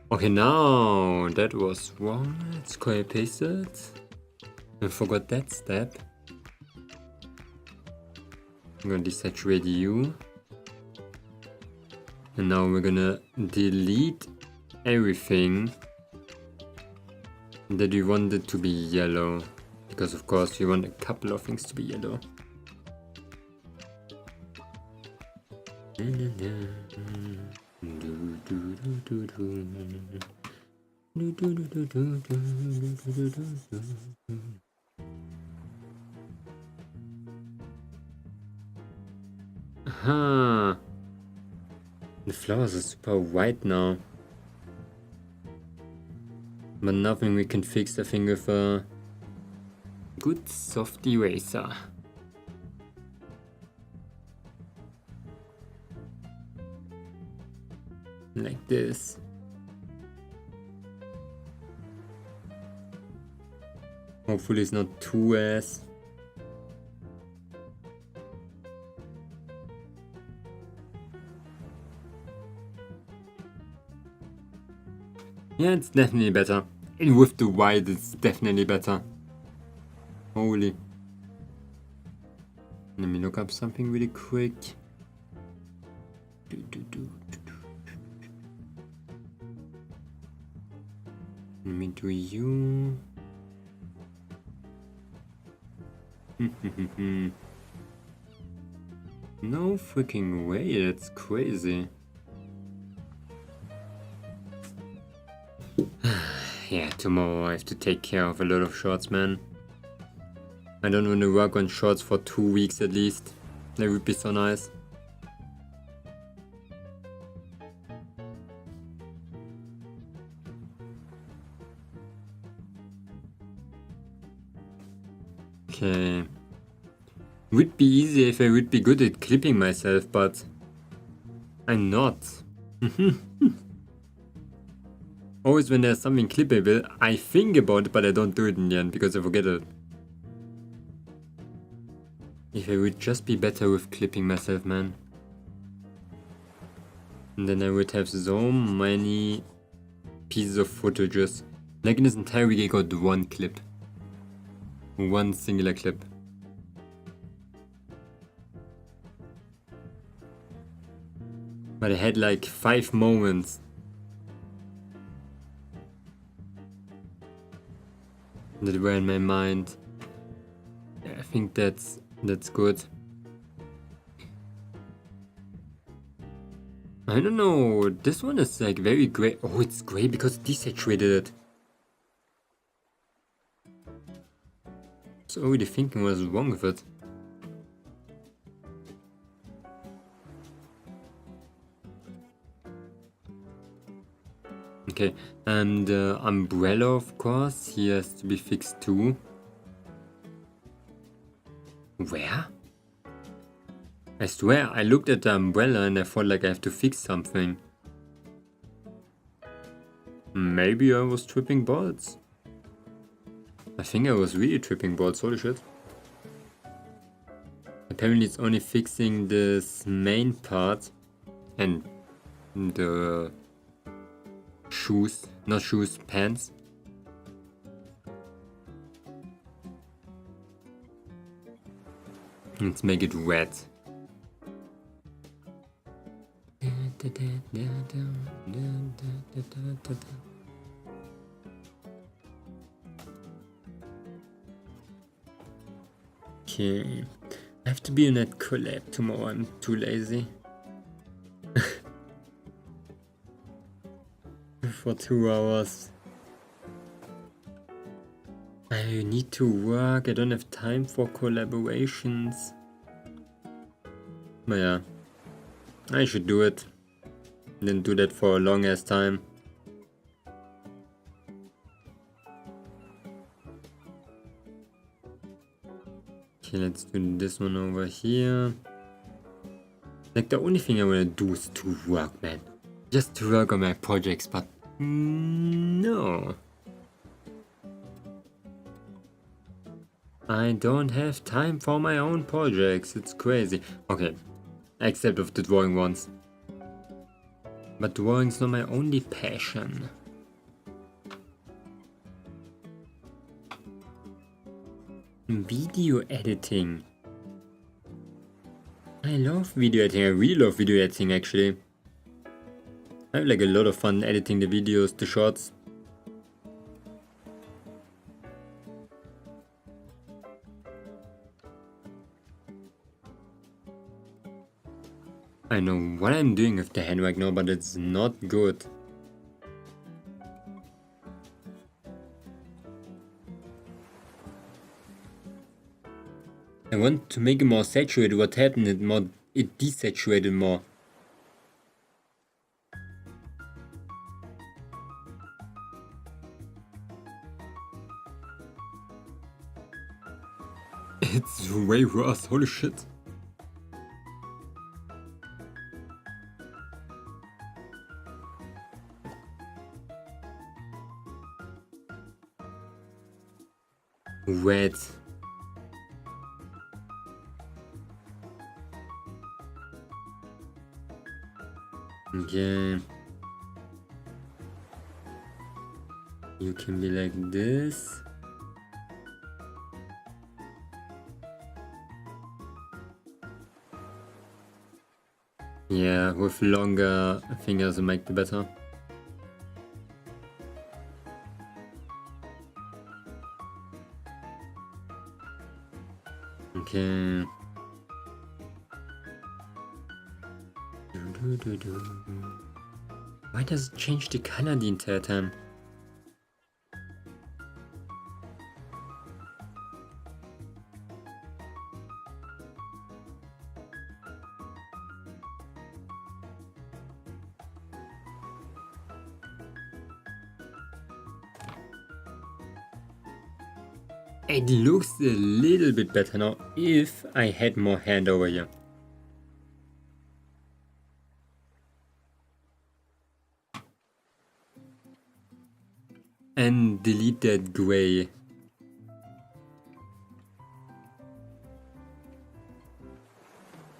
Okay, now that was wrong. Let's copy paste it. I forgot that step. I'm gonna desaturate you. And now we're gonna delete everything that we wanted to be yellow. Because of course we want a couple of things to be yellow. Aha. The flowers are super white now. But nothing we can fix, I think, with a good soft eraser. Like this. Hopefully it's not too ass. Yeah, it's definitely better. And with the white, it's definitely better. Holy. Let me look up something really quick. Let me do you. No freaking way, that's crazy. Yeah, tomorrow I have to take care of a lot of shorts, man. I don't want to work on shorts for 2 weeks at least. That would be so nice. Okay. Would be easy if I would be good at clipping myself, but I'm not. Always when there's something clippable, I think about it, but I don't do it in the end because I forget it. If I would just be better with clipping myself, man. And then I would have so many pieces of footages. Like in this entire week I got one clip. One singular clip. But I had like 5 moments that were in my mind. I think that's good. I don't know, this one is like very gray. Oh, it's gray because it desaturated it. So already thinking what's wrong with it. Okay, and the umbrella, of course, he has to be fixed too. Where? I swear, I looked at the umbrella and I thought like I have to fix something. Maybe I was tripping balls. I think I was really tripping balls, holy shit. Apparently it's only fixing this main part and the shoes, not shoes, pants. Let's make it red. Okay, I have to be in that collab tomorrow, I'm too lazy. For 2 hours. I need to work, I don't have time for collaborations. But yeah, I should do it. Then do that for a long ass time. Okay, let's do this one over here. Like the only thing I wanna do is to work, man. Just to work on my projects, but no. I don't have time for my own projects, it's crazy. Okay, except of the drawing ones. But drawing's not my only passion. Video editing. I love video editing, I really love video editing actually. I have like a lot of fun editing the videos, the shorts. I know what I'm doing with the hand right now, but it's not good. I want to make it more saturated. What happened? It desaturated more. It's way worse, holy shit. Red. Okay. You can be like this. Yeah, with longer fingers it might be better. Okay. Why does it change the color the entire time? It looks a little bit better now if I had more hand over here. And delete that gray.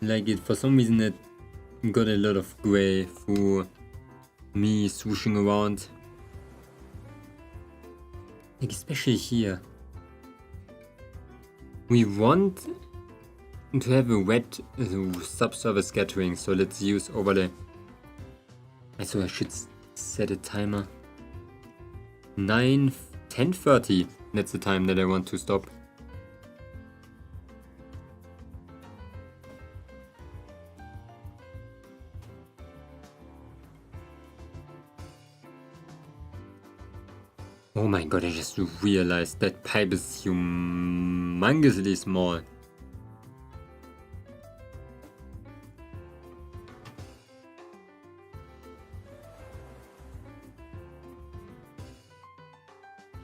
Like it, for some reason it got a lot of gray through me swooshing around. Like especially here. We want to have a wet subsurface scattering, so let's use overlay. So I should set a timer. 10:30. That's the time that I want to stop. Oh my god, I just realized that pipe is humongously small.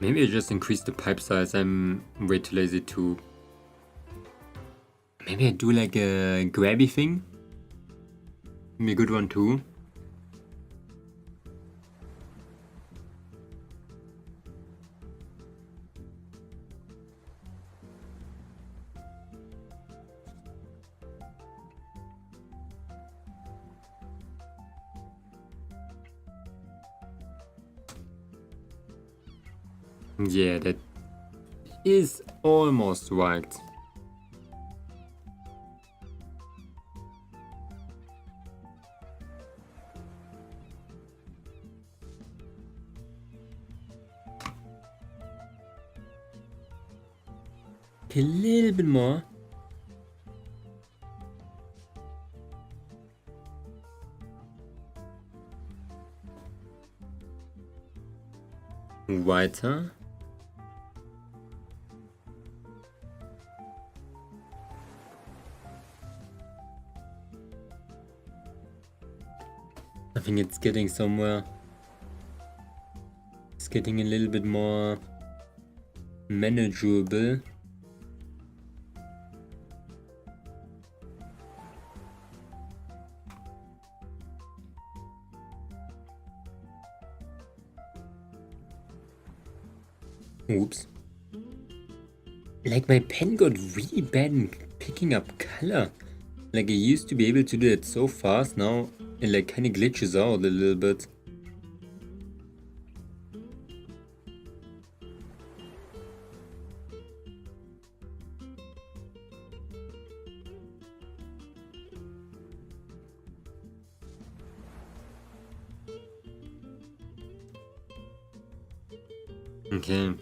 Maybe I just increased the pipe size. I'm way too lazy to... Maybe I do like a grabby thing? Be a good one too. Yeah, that is almost right. A little bit more. Whiter. I think it's getting somewhere. It's getting a little bit more manageable. Oops. Like my pen got really bad in picking up color. Like I used to be able to do it so fast, now it like kinda glitches out a little bit. Okay.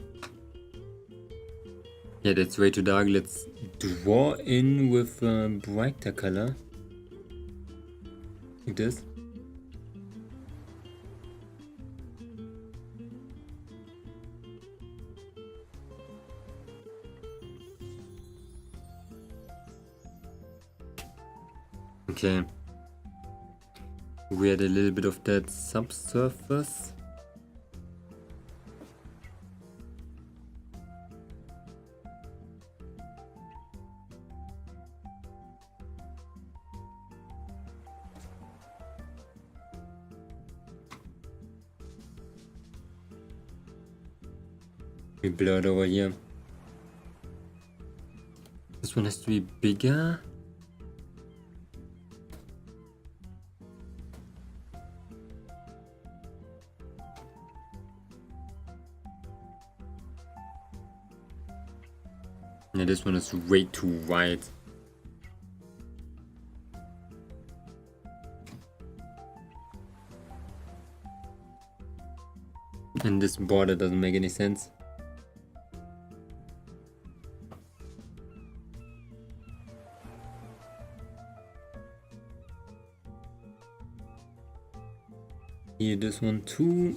Yeah, that's way too dark. Let's draw in with a brighter color. Like this. Okay. We had a little bit of that subsurface. We blurred over here. This one has to be bigger. Yeah, this one is way too wide. And this border doesn't make any sense. Here, this one too.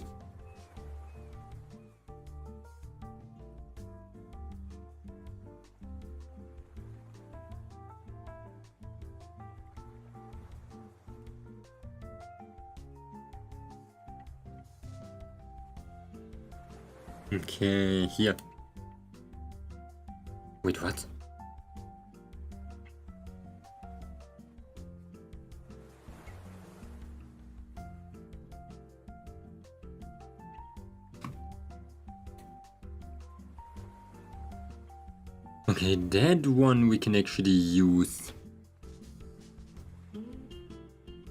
Okay, here. Wait, what? Okay, that one we can actually use.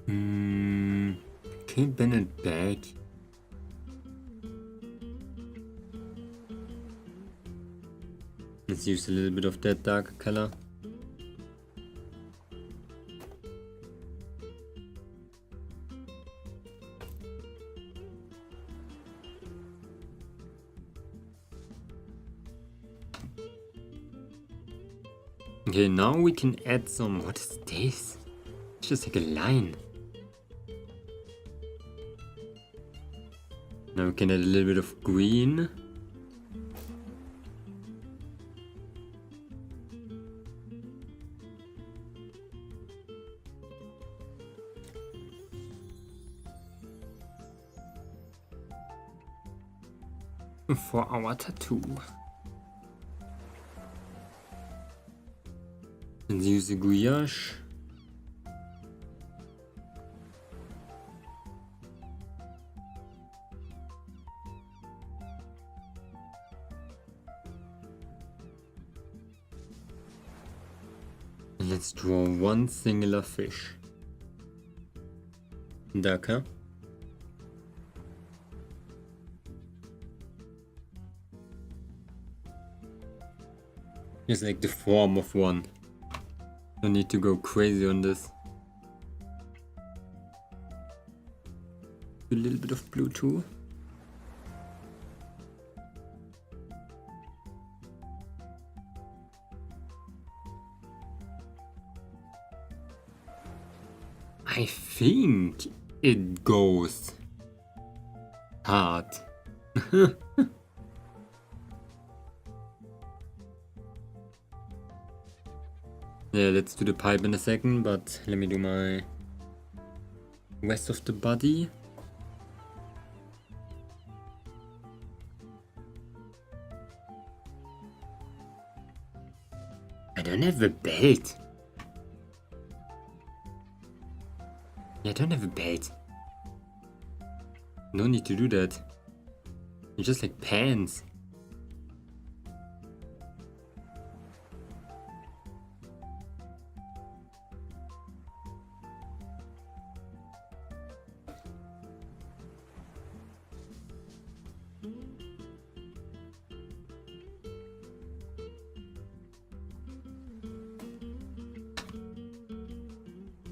Can you bend it back? Let's use a little bit of that darker color. Okay, now we can add some. What is this? It's just like a line. Now we can add a little bit of green. For our tattoo. And use the gouache. And let's draw one singular fish. Darker. Just like the form of one. Don't need to go crazy on this. A little bit of blue too. I think it goes hard. Yeah, let's do the pipe in a second, but let me do my rest of the body. I don't have a belt. Yeah, I don't have a belt. No need to do that. It's just like pants.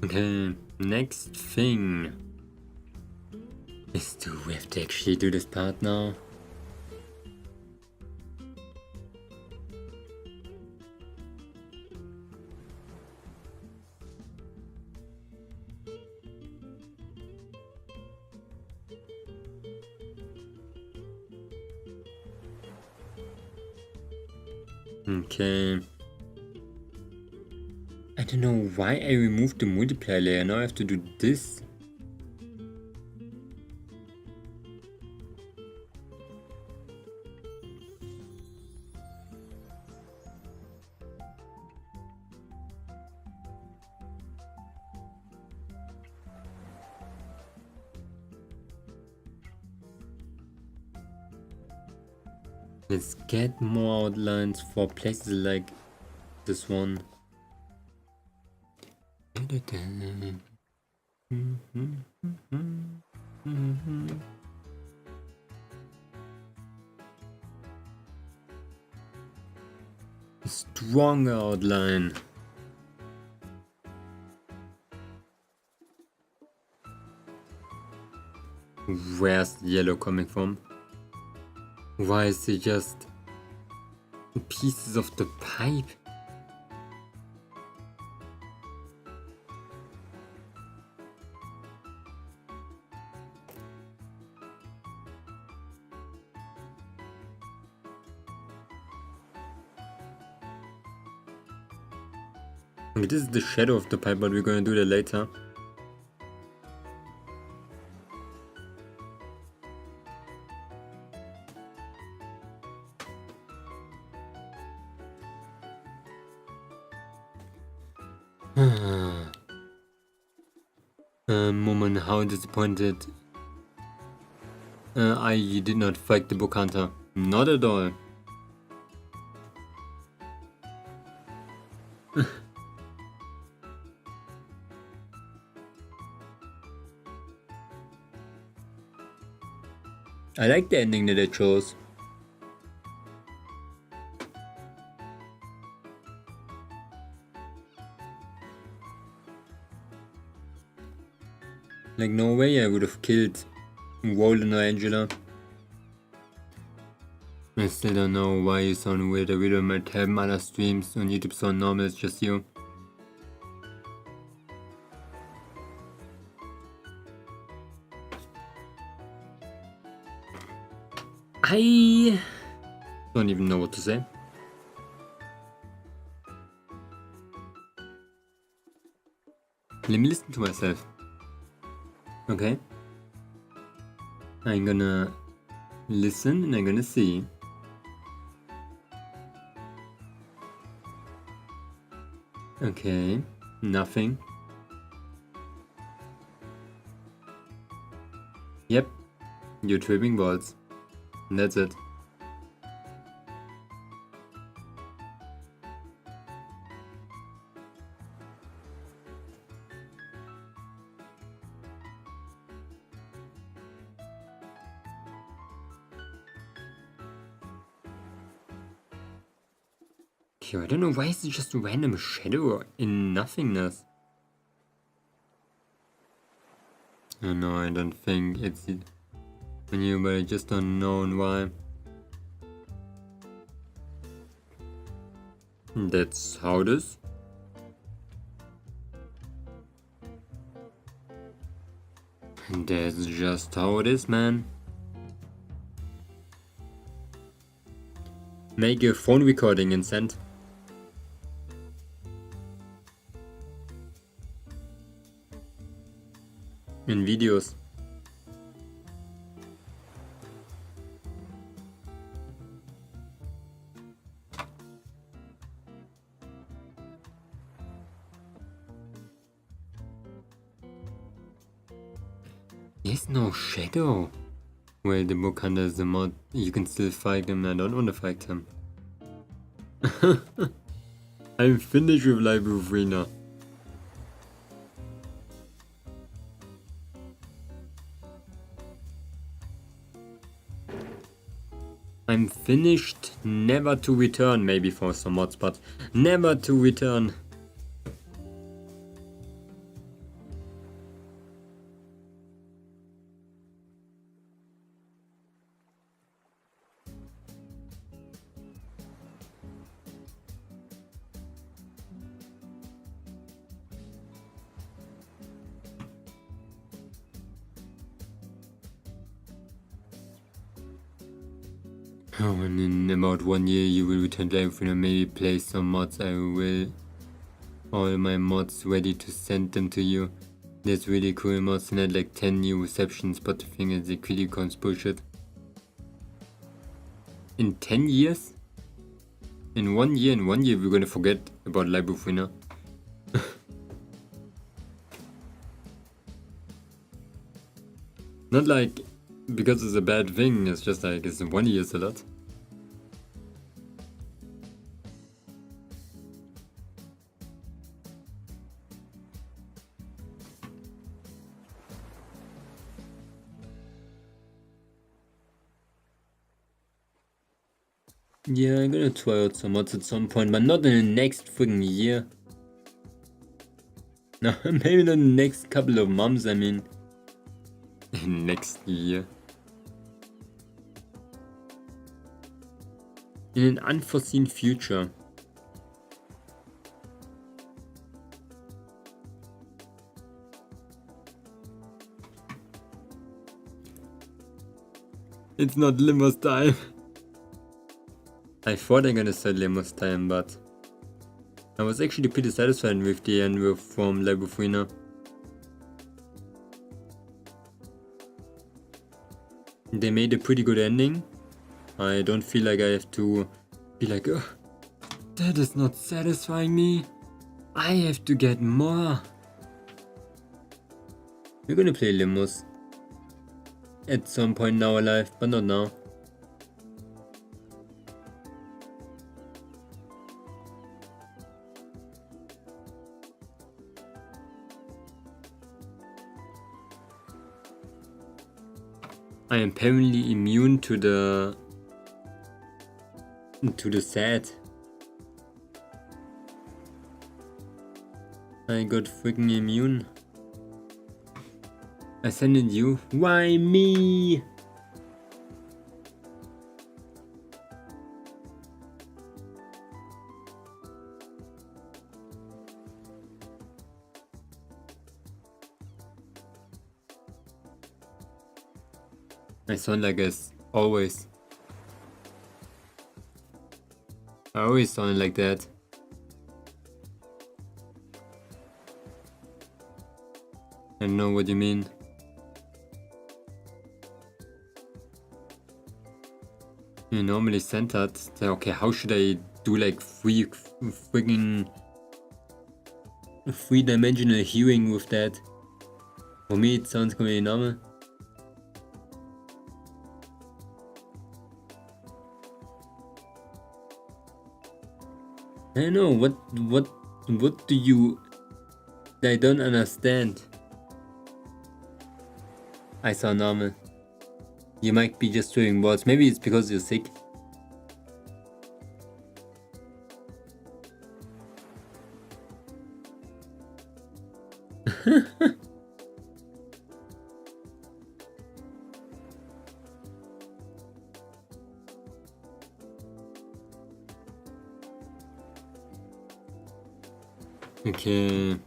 Okay, next thing is we have to actually do this part now. Okay. I don't know why I removed the multiplier layer. Now I have to do this. Let's get more outlines for places like this one. A stronger outline. Where's the yellow coming from? Why is it just pieces of the pipe? Okay, this is the shadow of the pipe, but we're gonna do that later. Moment, how disappointed I did not fight the book hunter. Not at all. I like the ending that I chose. Like, no way I would have killed Roland or Angela. I still don't know why you sound weird. I really might have other streams on YouTube so normal, it's just you. I don't even know what to say. Let me listen to myself. Okay. I'm gonna listen and I'm gonna see. Okay, nothing. Yep, you're tripping balls. And that's it. I don't know why is it just a random shadow in nothingness. Oh no, I don't think it's new, but I just don't know why. That's how it is. That's just how it is, man. Make a phone recording and send. In videos. There's no shadow. Well, the book hunter is the mod. You can still fight him. I don't want to fight him. I'm finished with Life of Ruina. I'm finished, never to return, maybe for some mods, but never to return. Oh, and in about 1 year you will return to life and maybe play some mods. I will all my mods ready to send them to you. There's really cool mods and I had like 10 new receptions, but the thing is the criticons bullshit. In 10 years? In 1 year, we're gonna forget about Life of Ruina. Not like because it's a bad thing, it's just like it's 1 year is a lot. Yeah, I'm gonna try out some mods at some point, but not in the next freaking year. No, maybe not in the next couple of months, I mean. Next year. In an unforeseen future. It's not Limos time. I thought I'm gonna say Limos time, but I was actually pretty satisfied with the end from Life of Ruina. They made a pretty good ending. I don't feel like I have to be like, oh, that is not satisfying me. I have to get more. We're gonna play Limos at some point in our life, but not now. I am apparently immune to the sad. I got freaking immune. I sent it you. Why me? I sound like as always. I always sound like that. I know what you mean. You normally centered. Okay, how should I do like three-dimensional hearing with that? For me, it sounds completely normal. I don't know, what do you... I don't understand. I sound normal. You might be just doing words. Maybe it's because you're sick. Okay.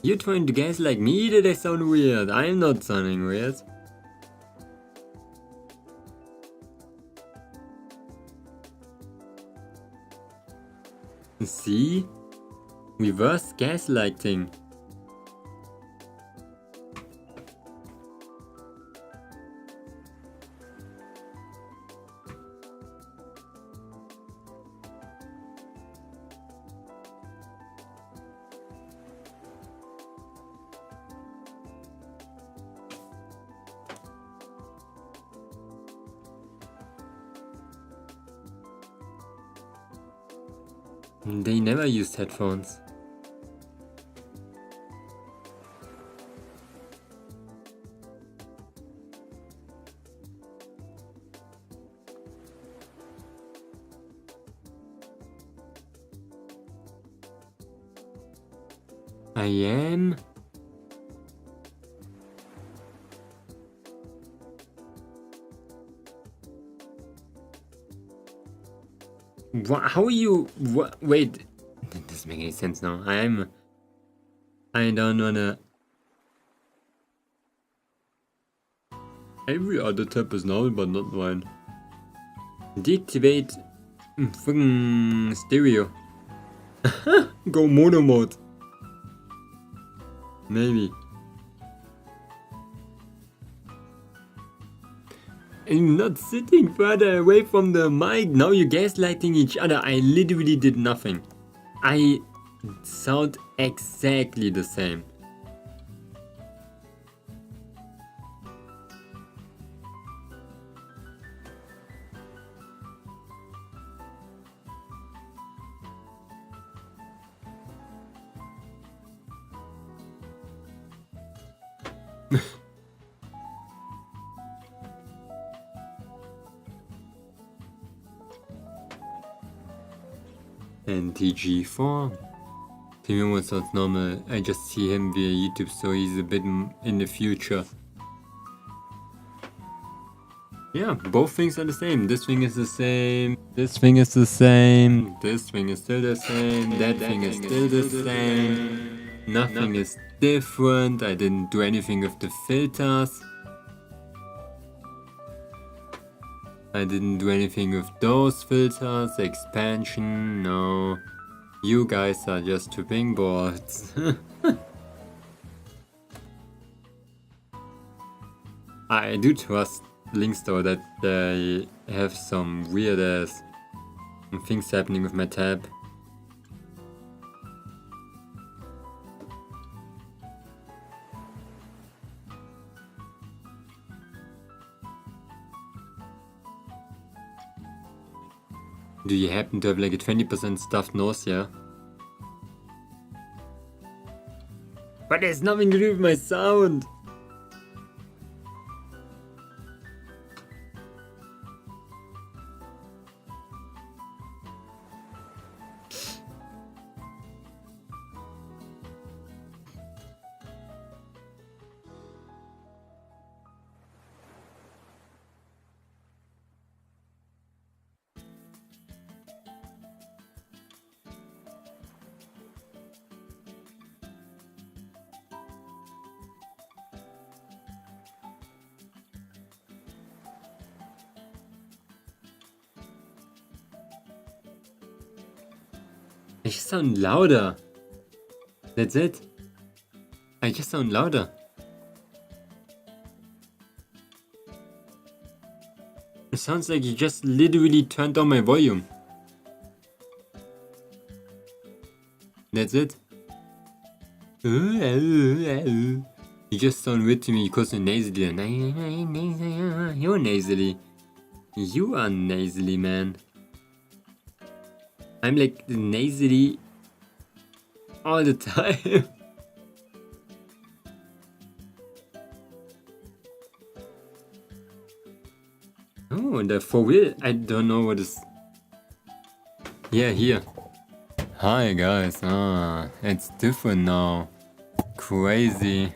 You're trying to guess like me that I sound weird. I'm not sounding weird. See? Reverse gaslighting. They never used headphones. I am. How are you? Wait, that doesn't make any sense now. I don't wanna. Every other tab is null, but not mine. Deactivate fucking stereo. Go mono mode. Maybe. I'm not sitting further away from the mic. Now you're gaslighting each other. I literally did nothing. I sound exactly the same. And TG4. Premium sounds normal. I just see him via YouTube, so he's a bit in the future. Yeah, both things are the same. This thing is the same. This thing is the same. This thing is still the same. That thing is still the same. Nothing is different. I didn't do anything with the filters. I didn't do anything with those filters, expansion, no. You guys are just tripping boards. I do trust links though that they have some weird ass things happening with my tab. Do you happen to have like a 20% stuffed nose, yeah? But there's nothing to do with my sound! I just sound louder. That's it. I just sound louder. It sounds like you just literally turned down my volume. That's it. You just sound weird to me because you're nasally. You're nasally. You are nasally, man. I'm like nasally all the time. Oh, the 4-wheel. I don't know what is. Yeah, here. Hi guys. Ah, it's different now. Crazy.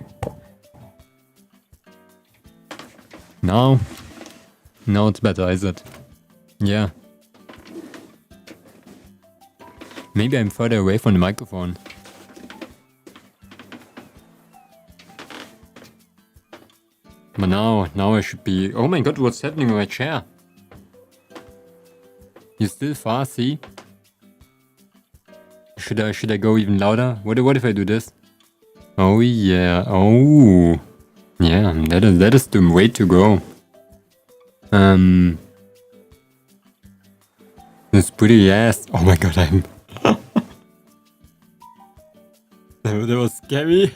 Now it's better, is it? Yeah. Maybe I'm further away from the microphone. But now I should be... Oh my god, what's happening with my chair? You still far, see? Should I go even louder? What if I do this? Oh yeah, oh. Yeah, that is the way to go. It's pretty ass. Oh my god, I'm... That was scary.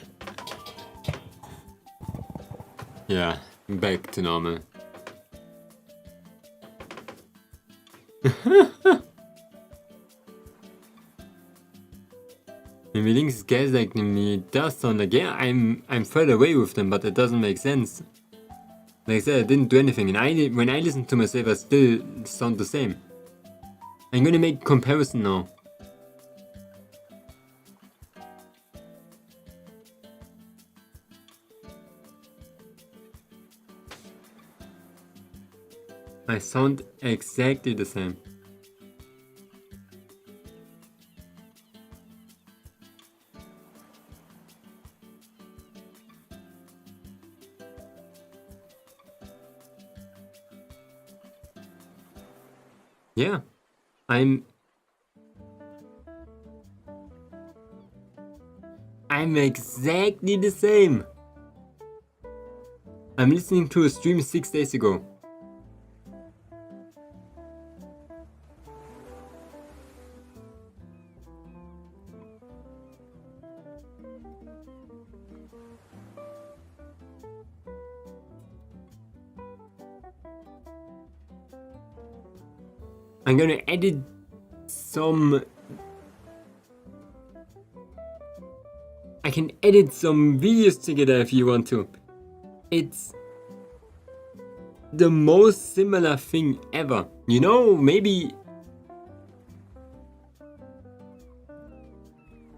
Yeah, back to normal. Maybe Link's guys like me, it does sound like, yeah, I'm further away with them, but it doesn't make sense. Like I said, I didn't do anything, and when I listen to myself, I still sound the same. I'm gonna make a comparison now. I sound exactly the same. Yeah, I'm exactly the same. I'm listening to a stream 6 days ago. I'm gonna edit some... I can edit some videos together if you want to. It's the most similar thing ever. You know, maybe...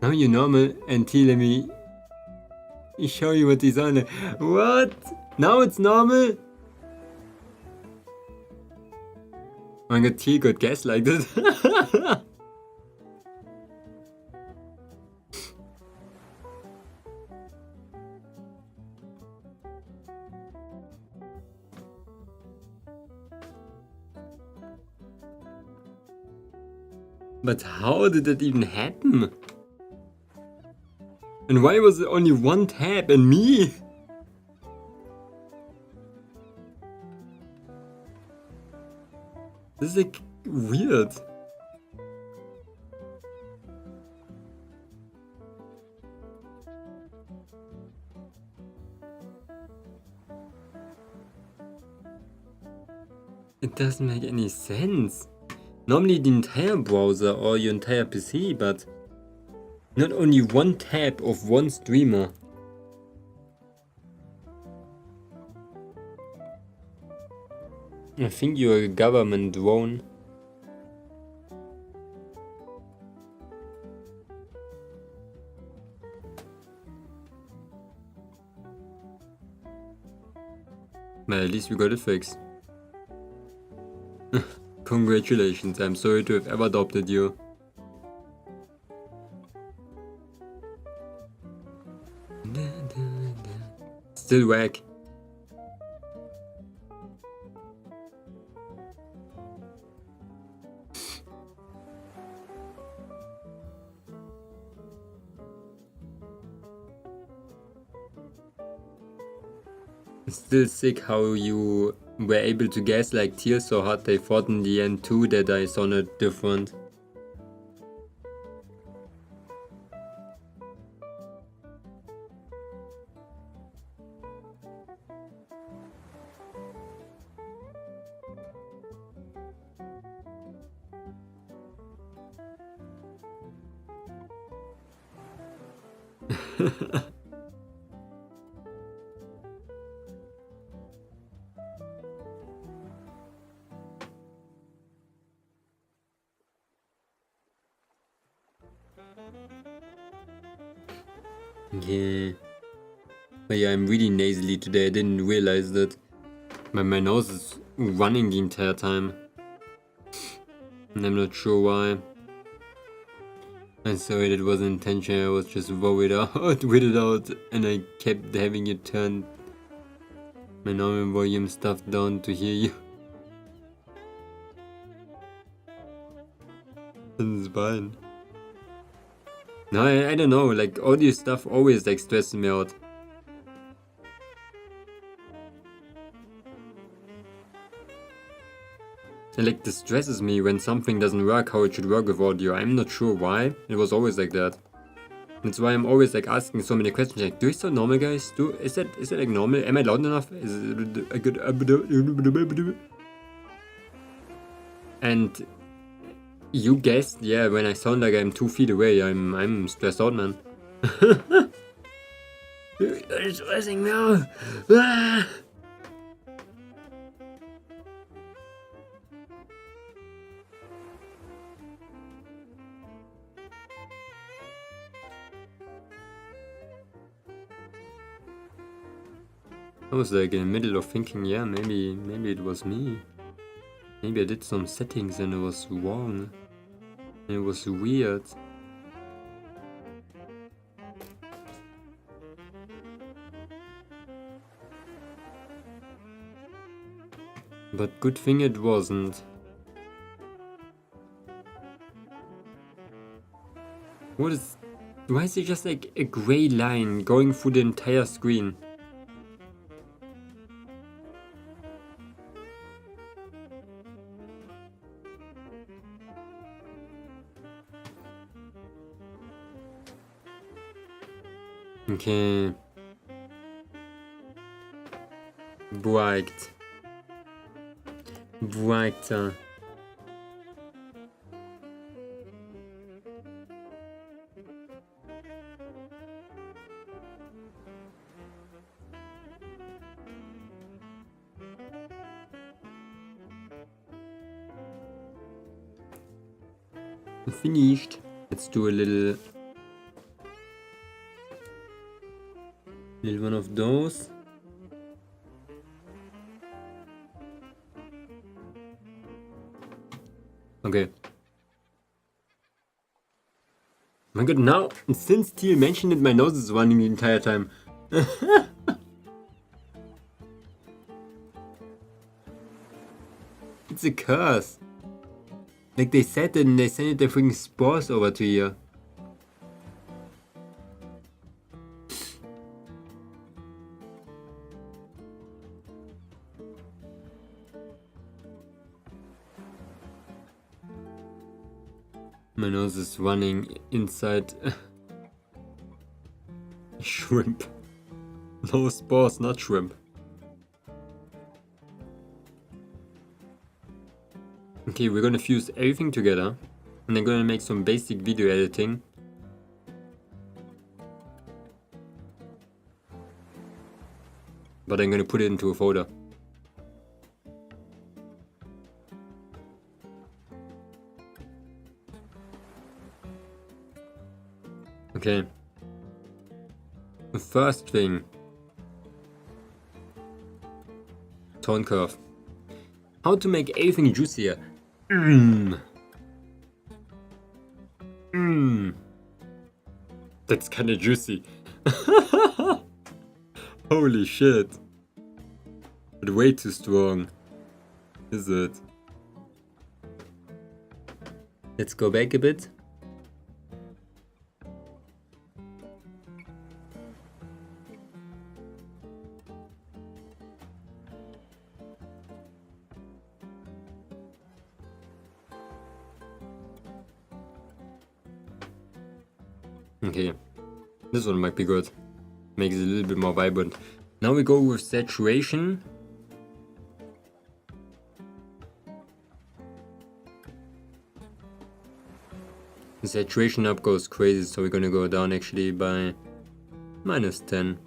Now you're normal until let me show you what is on. What? Now it's normal? Oh my god, T got gaslighted. But how did that even happen? And why was it only one tab and me? This is like weird. It doesn't make any sense. Normally the entire browser or your entire PC, but not only one tab of one streamer. I think you're a government drone. But at least we got it fixed. Congratulations, I'm sorry to have ever adopted you. Still whack. Still sick how you were able to guess like tears so hard they thought in the end too that I sounded different. Yeah. But yeah, I'm really nasally today. I didn't realize that. My nose is running the entire time. And I'm not sure why. I'm sorry, that wasn't intentional. I was just weirded out, and I kept having you turn my normal volume stuff down to hear you. It's fine. No, I don't know, like audio stuff always like stresses me out. It like distresses me when something doesn't work how it should work with audio. I'm not sure why, it was always like that. That's why I'm always like asking so many questions like, do I sound normal, guys? Is that like normal? Am I loud enough? Is it a good... And you guessed, yeah, when I sound like I'm 2 feet away, I'm stressed out, man. You're stressing me out. Ah! I was like in the middle of thinking, yeah, maybe it was me. Maybe I did some settings and it was wrong. It was weird. But good thing it wasn't. What is... Why is it just like a grey line going through the entire screen? Okay. Bright. Brighter. Finished. Let's do a little one of those. Okay. My god, now, since Teal mentioned it, my nose is running the entire time. It's a curse. Like they said and they sent the freaking spores over to here. My nose is running inside shrimp. No spores, not shrimp. Okay, we're gonna fuse everything together and I'm gonna make some basic video editing. But I'm gonna put it into a folder. Okay. The first thing. Tone curve. How to make everything juicier. That's kinda juicy. Holy shit. But way too strong. Is it? Let's go back a bit. Okay, this one might be good. Makes it a little bit more vibrant. Now we go with saturation. The saturation up goes crazy, so we're gonna go down actually by -10.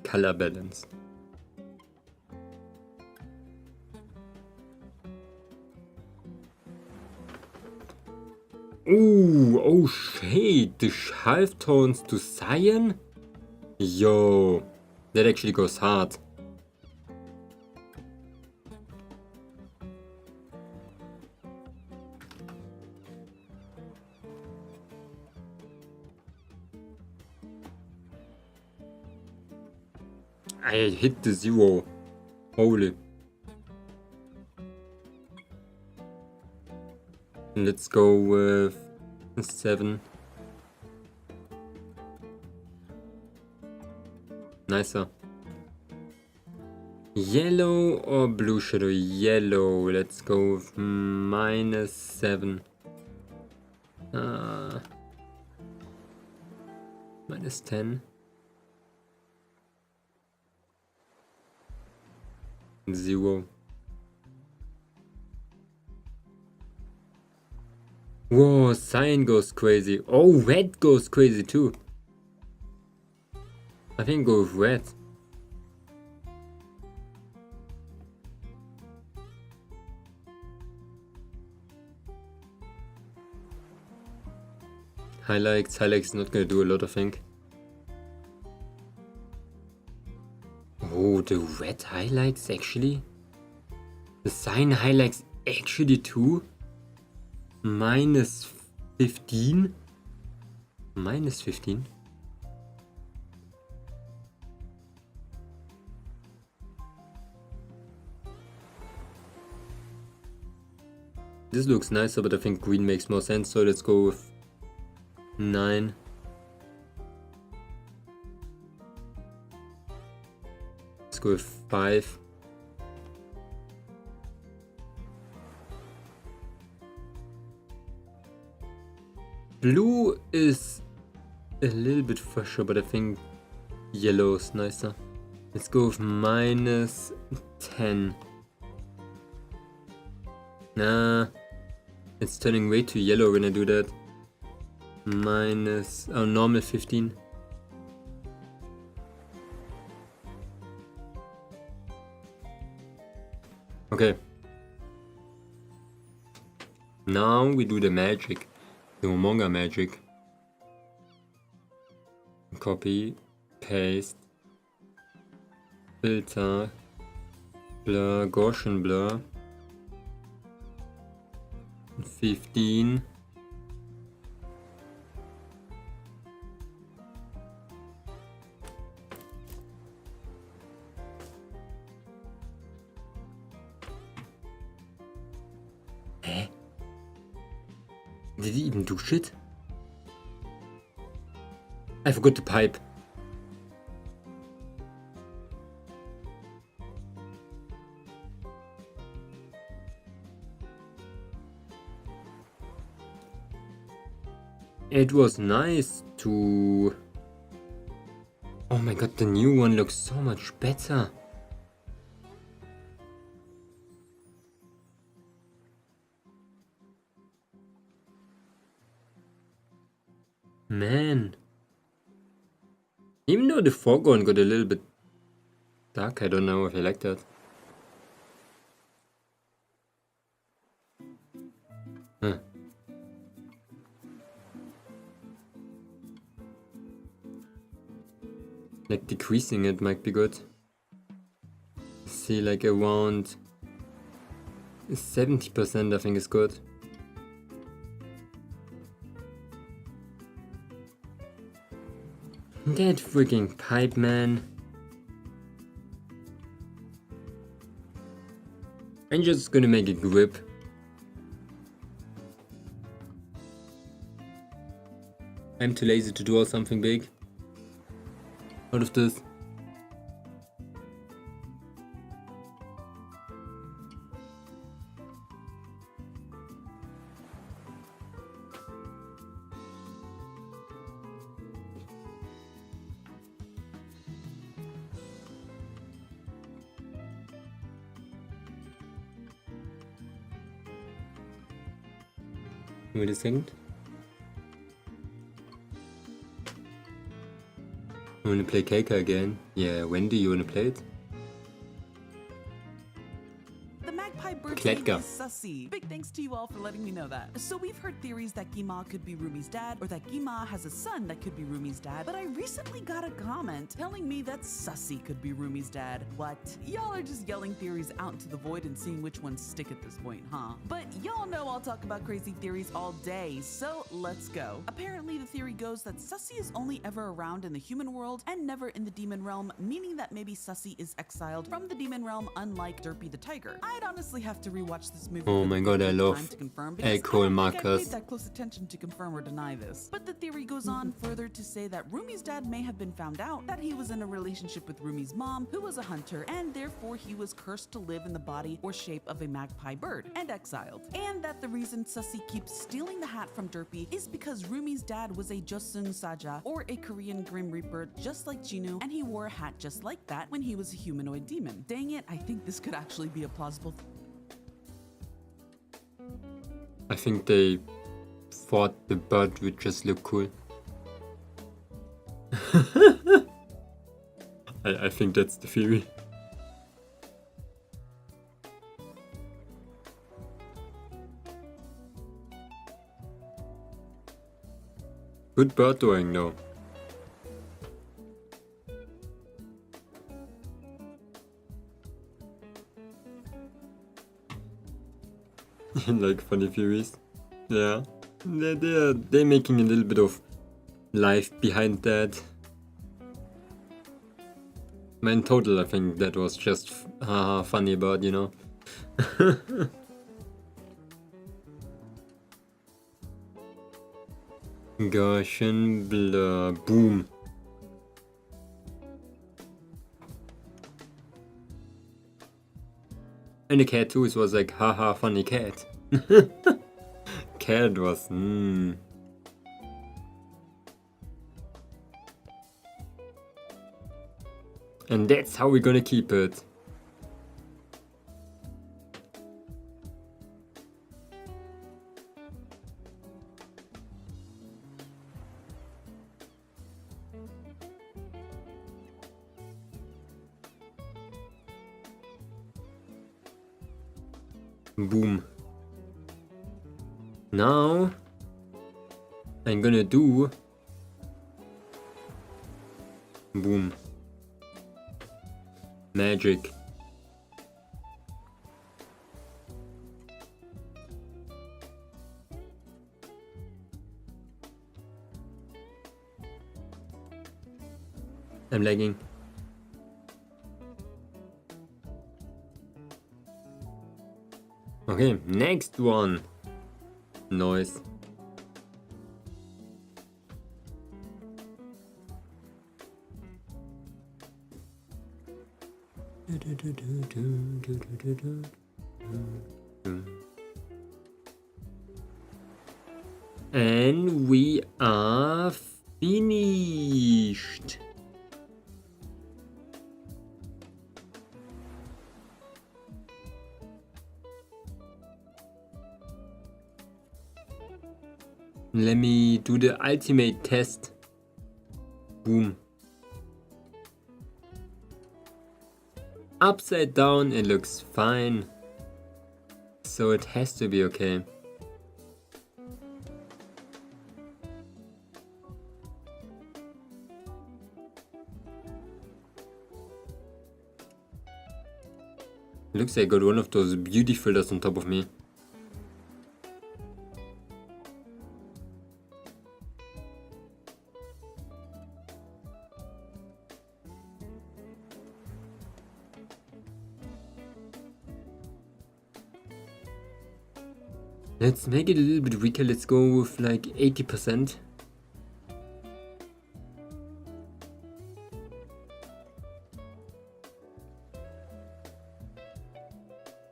Color balance. Ooh, oh shit, the halftones to cyan? Yo, that actually goes hard. I hit the 0. Holy. Let's go with 7. Nicer. Yellow or blue shadow? Yellow. Let's go with -7. -10. 0. Whoa, cyan goes crazy. Oh, red goes crazy too. I think go with red. Highlights not gonna do a lot, I think. Oh, the red highlights actually? The cyan highlights actually too? -15? -15? This looks nicer, but I think green makes more sense, so let's go with 9. Let's go with 5. Blue is a little bit fresher, but I think yellow is nicer. Let's go with -10. Nah, it's turning way too yellow when I do that. Normal 15. Okay. Now we do the magic. The Momonga magic. Copy, paste, filter, blur, Gaussian blur, 15. Did he even do shit? I forgot to pipe. It was nice to... Oh my god, the new one looks so much better. Man. Even though the foreground got a little bit dark, I don't know if I like that. Huh. Like decreasing it might be good. See, like around 70% I think is good. That freaking pipe, man. I'm just gonna make it grip. I'm too lazy to draw something big out of this. Wait a second. I wanna play Keika again. Yeah, when do you wanna play it? The magpie bird's Kletka. name is Sussy. Big thanks to you all for letting me know that. So we've heard theories that Gima could be Rumi's dad, or that Gima has a son that could be Rumi's dad, but I recently got a comment telling me that Sussy could be Rumi's dad. What? Y'all are just yelling theories out into the void and seeing which ones stick at this point, huh? But y'all know I'll talk about crazy theories all day, so let's go. Apparently the theory goes that Sussy is only ever around in the human world and never in the demon realm, meaning that maybe Sussy is exiled from the demon realm, unlike Derpy the tiger. I'd honestly have to rewatch this movie. Oh my god, I love echo I markers. paid that close attention to confirm or deny this. But the theory goes on further to say that Rumi's dad may have been found out that he was in a relationship with Rumi's mom, who was a hunter, and therefore he was cursed to live in the body or shape of a magpie bird and exiled. And that the reason Sussy keeps stealing the hat from Derpy is because Rumi's dad was a Joseon Saja, or a Korean Grim Reaper, just like Jinu, and he wore a hat just like that when he was a humanoid demon. Dang it, I think this could actually be a plausible I think they thought the bird would just look cool. I think that's the theory. Good bird drawing though. Like funny theories. Yeah. They're making a little bit of life behind that. In total I think that was just funny bird, you know. Gaussian blur. Boom. And the cat too, it was like, haha, funny cat. Cat was, And that's how we're gonna keep it. Boom. Now I'm gonna do boom. Magic. I'm lagging. Okay, next one. Noise. And we are finished. Let me do the ultimate test. Boom. Upside down, it looks fine. So it has to be okay. Looks like I got one of those beauty filters on top of me. Let's make it a little bit weaker. Let's go with like 80%.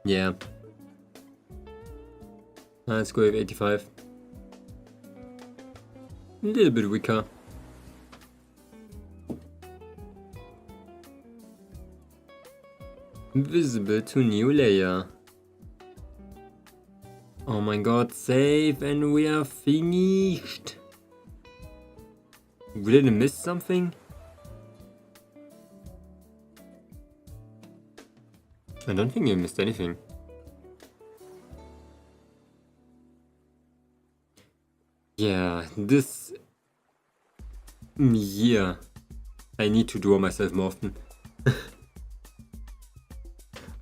Yeah. Let's go with 85. A little bit weaker. Visible to new layer. Oh my god, save and we are finished. We didn't miss something? I don't think you missed anything. Yeah, this year I need to draw myself more often.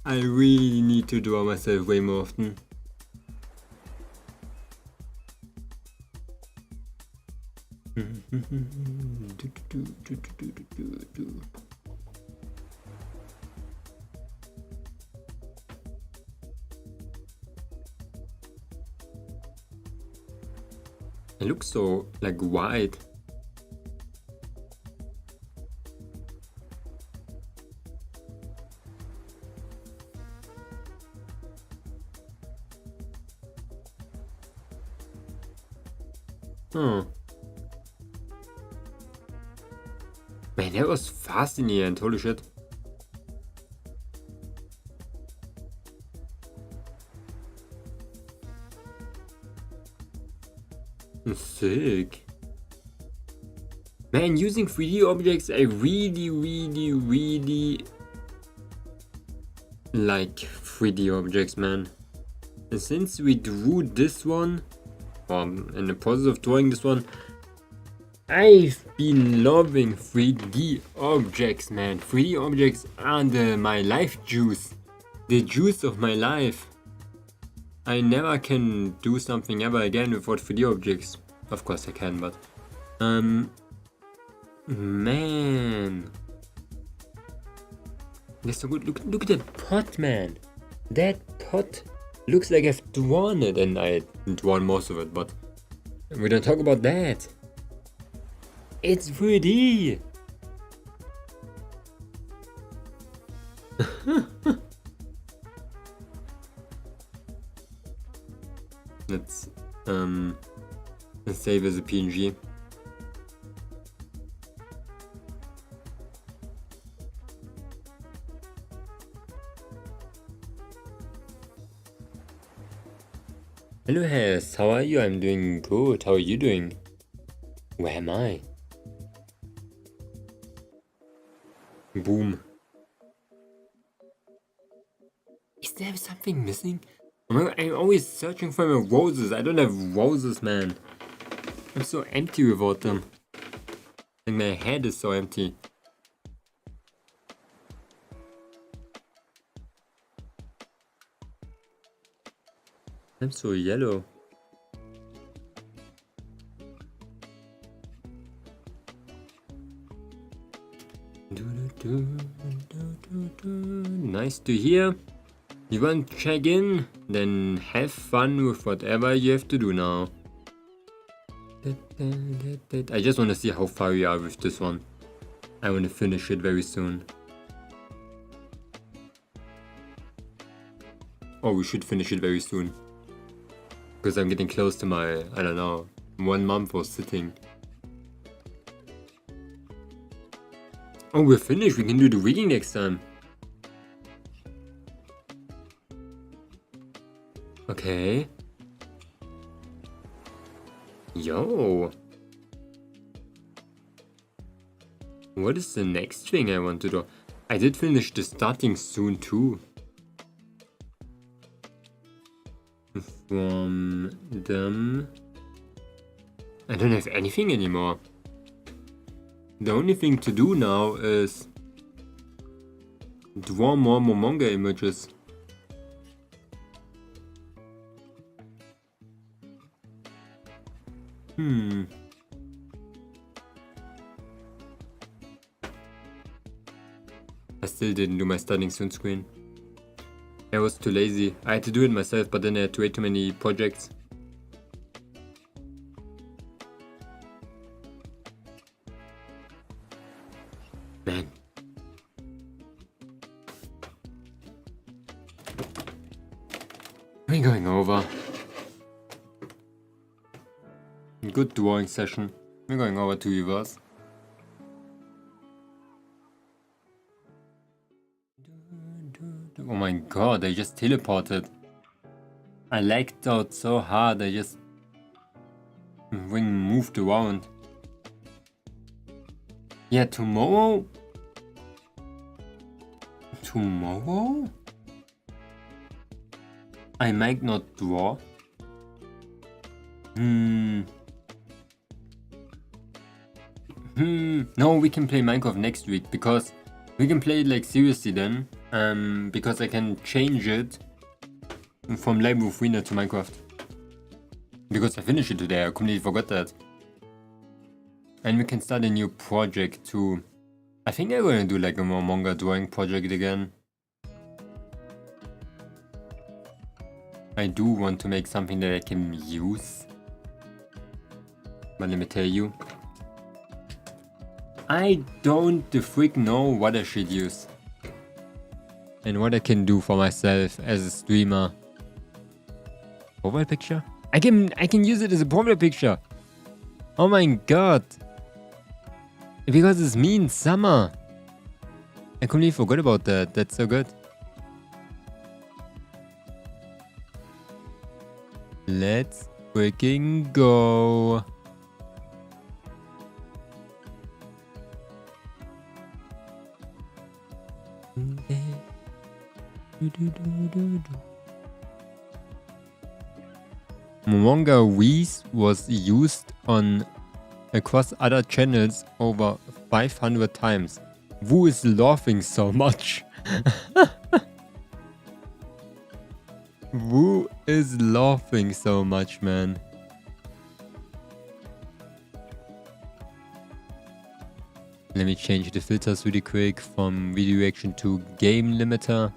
I really need to draw myself way more often. It looks so like wide. Man, that was fast in the end, holy shit. Sick. Man, using 3D objects, I really like 3D objects, man. And since we drew this one, in the process of drawing this one, I've been loving 3D objects, man. 3D objects are my life juice. The juice of my life. I never can do something ever again without 3D objects. Of course I can, but... Man. That's so good. Look at that pot, man. That pot looks like I've drawn it, and I drawn most of it, but... We don't talk about that. It's 3D! Let's save as a PNG. Hello Hess, how are you? I'm doing good. How are you doing? Where am I? Boom. Is there something missing? I'm always searching for my roses. I don't have roses, man. I'm so empty without them. Like my head is so empty. I'm so yellow. Nice to hear. You want to check in? Then have fun with whatever you have to do now. I just want to see how far we are with this one. I want to finish it very soon. Oh, we should finish it very soon. Because I'm getting close to my, I don't know, 1 month of sitting. Oh, we're finished. We can do the reading next time. Okay. Yo. What is the next thing I want to do? I did finish the starting soon too. From them. I don't have anything anymore. The only thing to do now is draw more Momonga images. I still didn't do my starting soon screen. I was too lazy. I had to do it myself, but then I had way too many projects. Man. We're going over. Good drawing session. We're going over to reverse. Oh my god, I just teleported. I lagged out so hard, I just moved around. Yeah, tomorrow? Tomorrow? I might not draw. No, we can play Minecraft next week because we can play it like seriously then. Because I can change it from Live with Ruina to Minecraft. Because I finished it today, I completely forgot that. And we can start a new project too. I think I'm gonna do like a Momonga drawing project again. I do want to make something that I can use. But let me tell you, I don't the freak know what I should use. And what I can do for myself as a streamer. Profile picture? I can use it as a profile picture. Oh my god. Because it's me in summer. I completely forgot about that. That's so good. Let's freaking go. Momonga Wheeze was used on across other channels over 500 times. Who is laughing so much? Who is laughing so much, man? Let me change the filters really quick from video reaction to game limiter.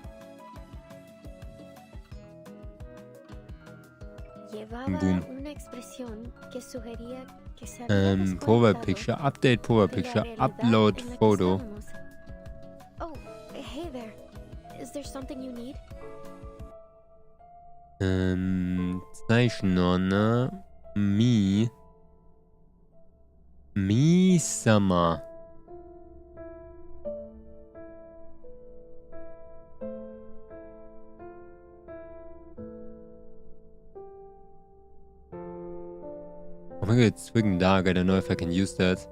Boom. Profile picture, update profile picture, upload photo. Oh, hey there. Is there something you need? Zeichner, me summer. Oh my god, it's freaking dark. I don't know if I can use that.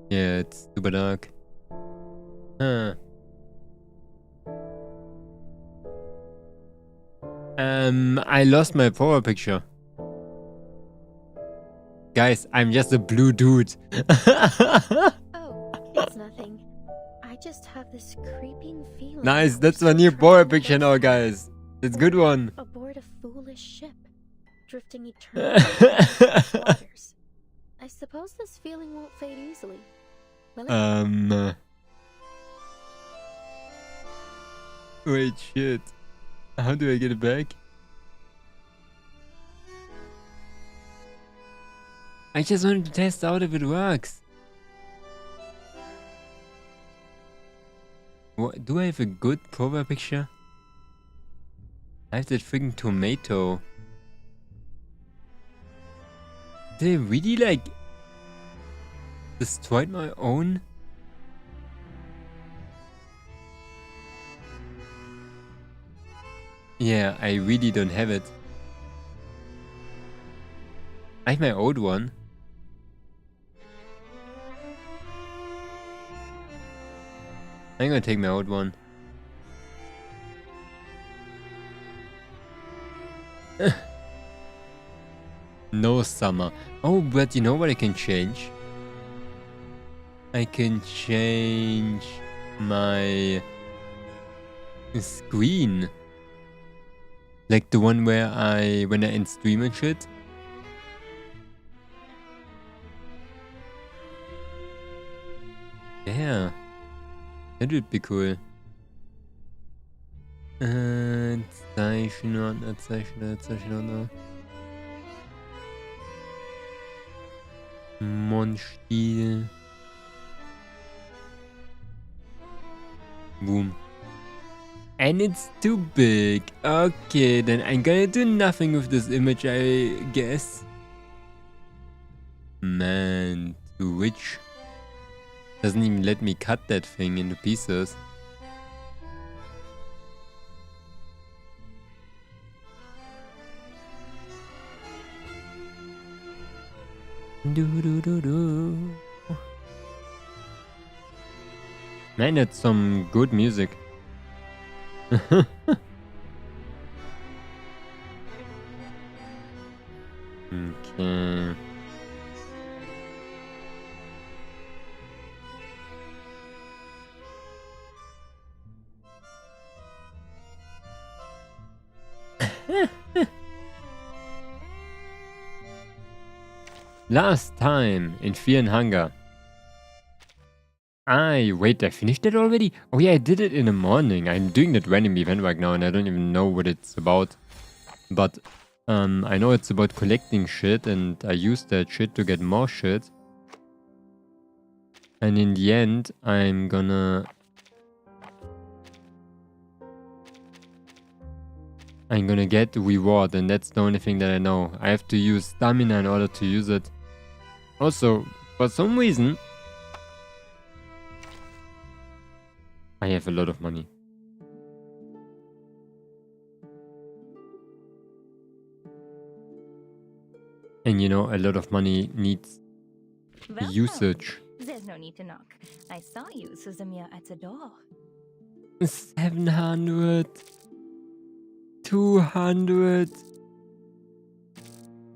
Yeah, it's super dark. Huh. I lost my profile picture. Guys, I'm just a blue dude. Oh, it's nothing. I just have this creeping feeling. Nice, that's my new profile picture now, guys. It's a good one. Aboard a foolish ship, drifting eternally across waters. I suppose this feeling won't fade easily. Will it? Wait, shit. How do I get it back? I just wanted to test out if it works. What, do I have a good profile picture? I have that freaking tomato. Did I really like destroyed my own? Yeah, I really don't have it. I have my old one. I'm gonna take my old one. No summer. Oh, but you know what I can change? I can change my screen. Like the one where when I end stream and shit. Yeah. That would be cool. Zeichenordner. Monstil. Boom. And it's too big. Okay, then I'm gonna do nothing with this image, I guess. Man, Twitch doesn't even let me cut that thing into pieces. Man, that's some good music. Okay. Last time in Fear and Hunger. Wait, I finished that already? Oh yeah, I did it in the morning. I'm doing that random event right now and I don't even know what it's about. But I know it's about collecting shit and I used that shit to get more shit. And in the end, I'm gonna get the reward, and that's the only thing that I know. I have to use stamina in order to use it. Also, for some reason, I have a lot of money. And you know, a lot of money needs usage. There's no need to knock. I saw you, Suzumia, at the door. 700. 200.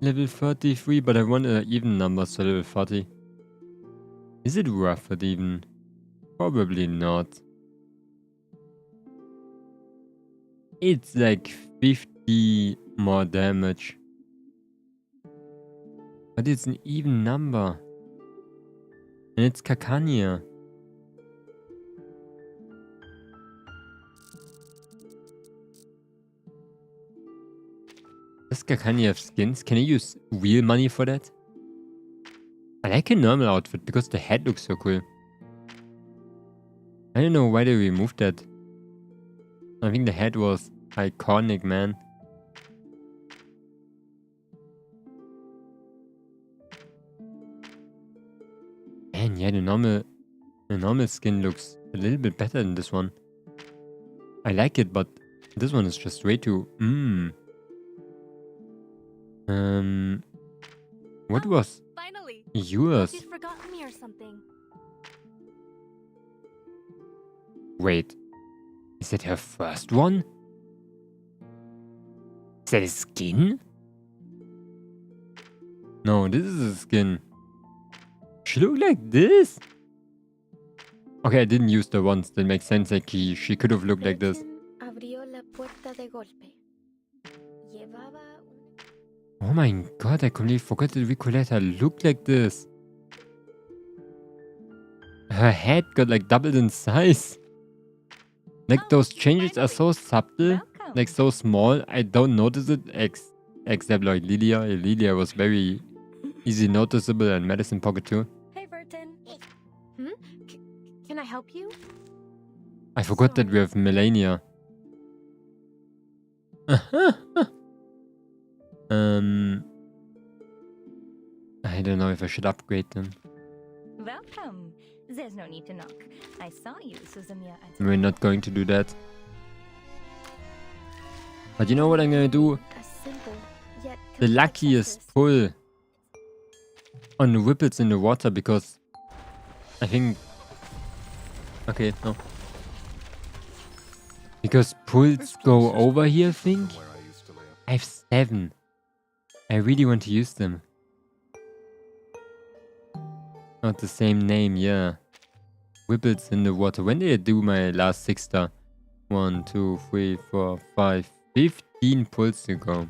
Level 33, but I want an even number, so level 40. Is it worth it even? Probably not. It's like 50 more damage. But it's an even number. And it's Kakania. Does Kakania have skins? Can I use real money for that? I like a normal outfit because the head looks so cool. I don't know why they removed that. I think the head was iconic, man. And yeah, the normal skin looks a little bit better than this one. I like it, but this one is just way too... What was Finally. yours? You'd forgotten me or something. Wait, is that her first one? Is that a skin? No, this is a skin. She looked like this? Okay, I didn't use the ones. That makes sense. Like she could have looked like this. Abrió la puerta de golpe. Llevaba Oh my god, I completely forgot that Ricoletta looked like this. Her head got like doubled in size. Like those changes are so subtle, like so small, I don't notice it except like Lilia. Lilia was very easy noticeable and Medicine Pocket too. Hey, Burton. Can I help you? I forgot that we have Melania. I don't know if I should upgrade them. Welcome. There's no need to knock. I saw you, Suzumiya. We're not going to do that. But you know what I'm gonna do? The luckiest pull on the whippets in the water, because I think... Okay, no. Because pulls go over here, I think. I have 7. I really want to use them. Not the same name, yeah. Whippets in the water. When did I do my last 6-star? 1, 2, 3, 4, 5, 15 pulls to go.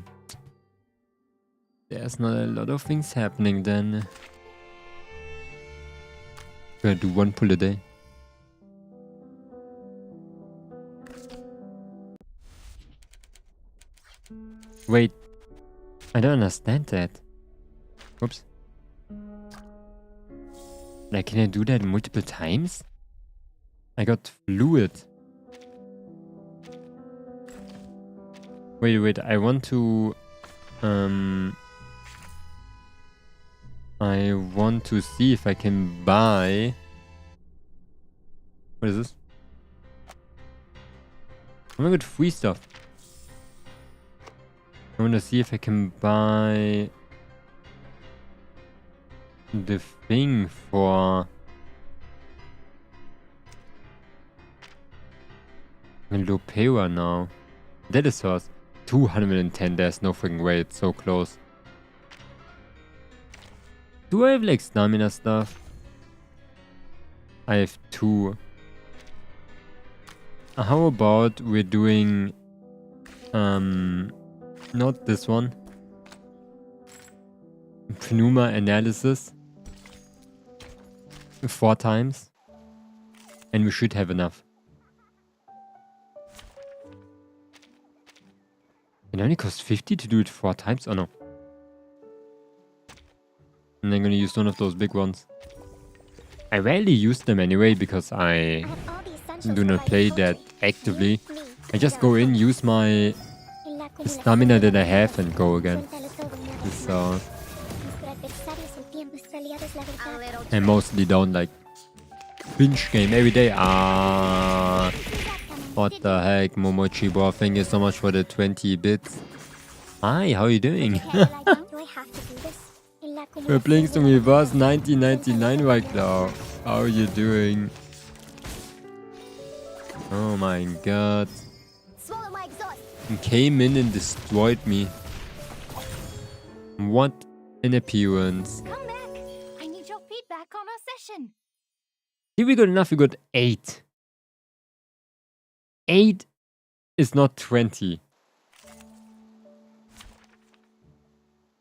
There's not a lot of things happening then. Gonna do 1 pull a day. Wait, I don't understand that. Whoops. Like, can I do that multiple times? I got fluid. Wait, I want to... I want to see if I can buy... What is this? Oh, I got free stuff. I want to see if I can buy the thing for Lopera now. That is ours. 210, there's no freaking way, it's so close. Do I have like stamina stuff? I have 2. How about we're doing not this one. Pneuma analysis 4 times. And we should have enough. It only costs 50 to do it 4 times? Oh no. And I'm gonna use one of those big ones. I rarely use them anyway because I do not play that actively. I just go in, use my stamina that I have and go again. So I mostly don't like binge game every day. What the heck, Momochi bro, thank you so much for the 20 bits. Hi, how are you doing? We're playing some reverse 1999 right now. How are you doing? Oh my god. He came in and destroyed me. What an appearance. Come back. I need your feedback on our session. Here we got enough, we got 8. 8 is not 20.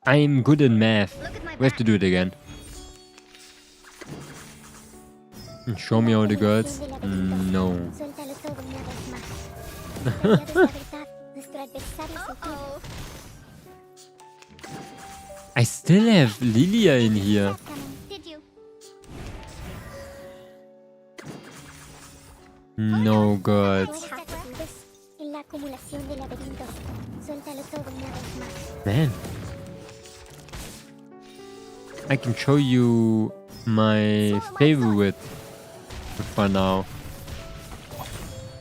I'm good in math. We have to do it again. Show me all the girls. No. I still have Lilia in here. No gods. Man. I can show you my favorite for now.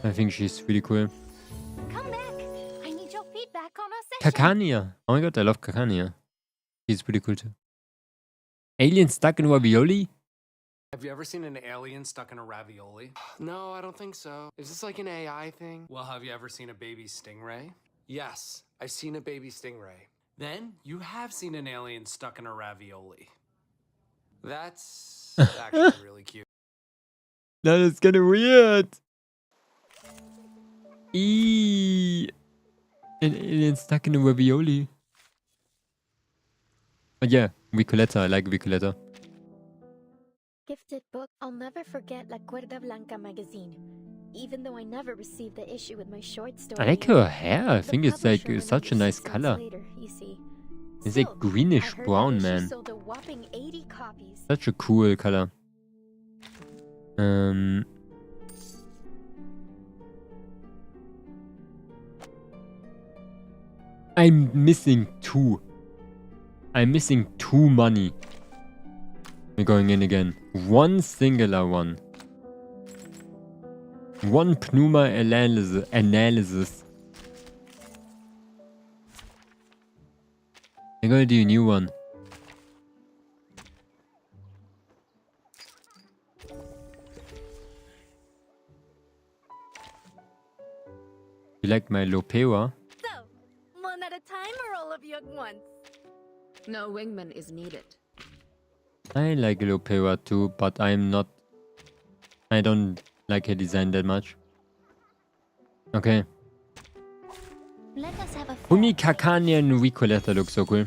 I think she's really cool. Come back. I need your feedback on our session. Kakania. Oh my god, I love Kakania. He's pretty cool too. Alien stuck in ravioli? Have you ever seen an alien stuck in a ravioli? No, I don't think so. Is this like an AI thing? Well, have you ever seen a baby stingray? Yes, I've seen a baby stingray. Then you have seen an alien stuck in a ravioli. That's actually really cute. That is kinda weird. Eee. An alien stuck in a ravioli. But yeah, Vicoletta, I like Vicoletta. Gifted book. I'll never forget La Cuerda Blanca magazine. Even though I never received the issue with my short story. I like her hair. I think it's like such a nice color. It's like greenish brown, man. Such a cool color. I'm missing 2. I'm missing 2 money. We're going in again. 1 singular one. 1 pneuma analysis. I'm gonna do a new one. You like my Lopewa? So, one at a time or all of you at once? No wingman is needed. I like Lopewa too, but I don't like her design that much. Okay. Let us have a Fumi, Kakanya and Ricoletta look so cool.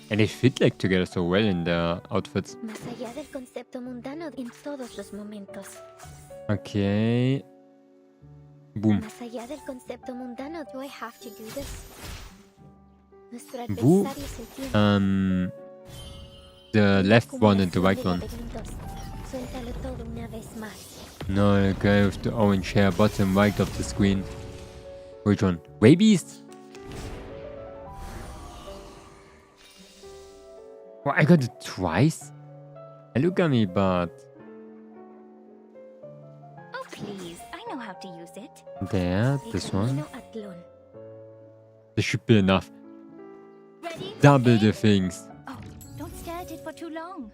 And they fit like together so well in their outfits. Más allá del concepto mundano en todos los momentos. Okay. Boom. Más allá del concepto mundano, do I have to do this? Nuestro Who? adversario es el tiempo. The left one and the right one. Suéltalo todo una vez más. No, the guy with the orange hair, bottom right of the screen. Which one? Rabies? Oh, I got it twice? Look at me, but... Oh, please. I know how to use it. There, this one. This should be enough. Ready? Double the things. Oh, don't stare at it for too long.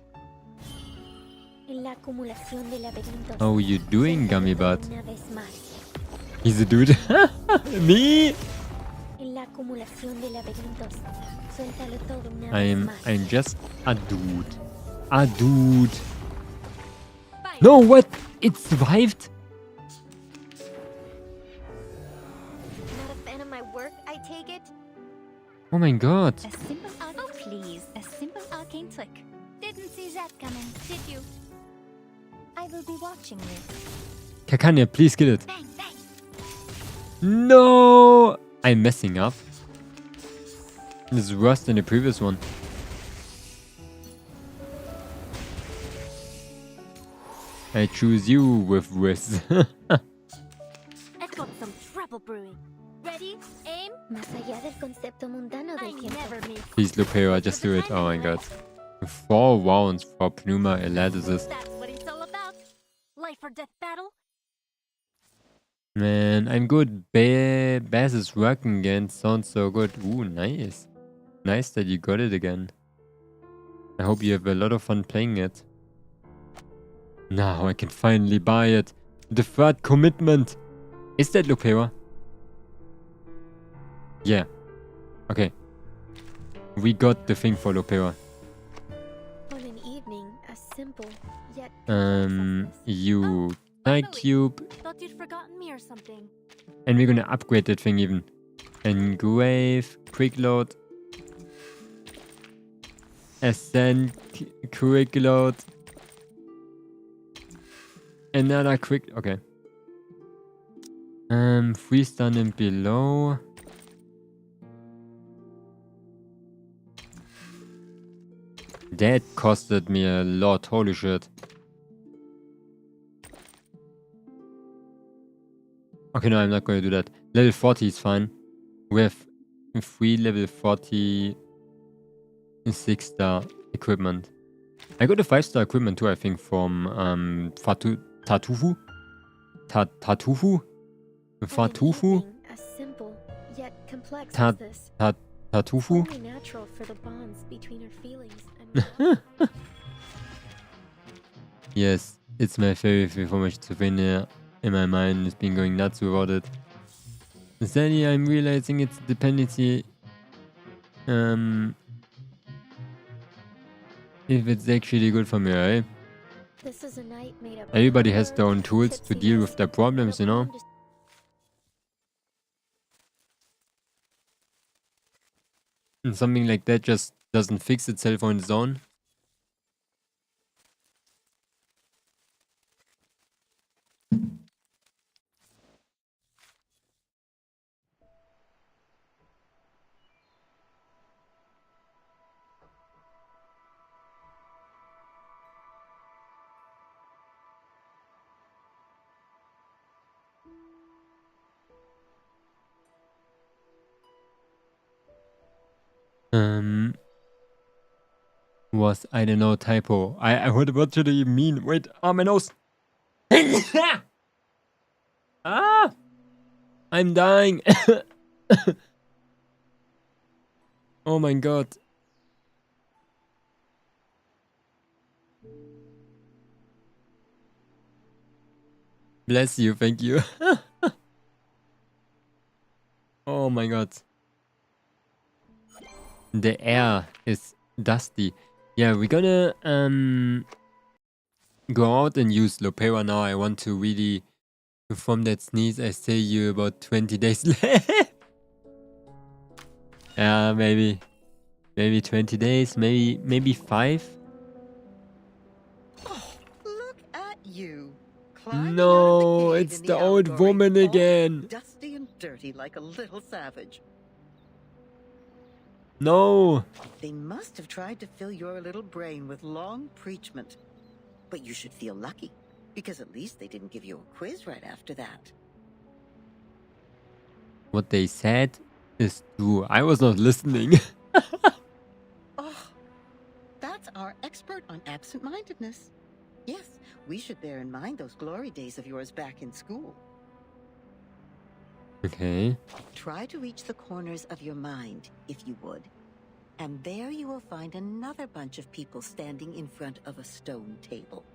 How are you doing, Gummy Butt? He's a dude. Me? I'm just a dude. A dude. No, what? It survived? Not a fan of my work, I take it. Oh my god. A simple oh please, a simple arcane trick. Didn't see that coming, did you? I will be watching you. Kakanya, please kill it. Bang, bang. No! I'm messing up. This is worse than the previous one. I choose you with this. I've got some trouble brewing. Ready? Aim. Más allá del concepto mundano del tiempo. Please, Lupera, just do it. Oh my god. 4 rounds for Pneuma Elatis. That's what it's all about. Life or death battle. Man, I'm good. Bass is working again. Sounds so good. Ooh, nice. Nice that you got it again. I hope you have a lot of fun playing it. Now I can finally buy it. The third commitment. Is that Lupera? Yeah. Okay. We got the thing for Lupera. On an evening, as simple yet You Night Cube. thought you'd forgotten me or something. And we're gonna upgrade that thing even. Engrave, quick load. Ascend, quick load. Another quick, okay. Freeze down and below. That costed me a lot, holy shit. Okay, no, I'm not going to do that. Level 40 is fine. We have 3 level 40 6-star equipment. I got a 5-star equipment too, I think, from Tatufu? Tatufu? Fatufu? As simple yet complex Ta- as this. Tatufu? Only natural for the bonds between our feelings and Yes, it's my favorite thing for my schizophrenia. In my mind, it's been going nuts without it. Sadly, I'm realizing it's a dependency. If it's actually good for me, right? This is a night made up. Everybody has their own tools to deal with their problems, you know? And something like that just doesn't fix itself on its own. Was, I don't know, typo. What should you mean? Wait, my nose. Ah! I'm dying. Oh my god. Bless you, thank you. Oh my god. The air is dusty. Yeah, we're gonna go out and use Lopera now. I want to really perform that sneeze. I say you about 20 days left. Yeah, maybe 20 days, maybe 5. Look at you. No, it's the old woman again. Dusty and dirty like a little savage. No. They must have tried to fill your little brain with long preachment. But you should feel lucky, because at least they didn't give you a quiz right after that. What they said is true. I was not listening. Oh, that's our expert on absent-mindedness. Yes, we should bear in mind those glory days of yours back in school. Okay. Try to reach the corners of your mind, if you would. And there you will find another bunch of people standing in front of a stone table.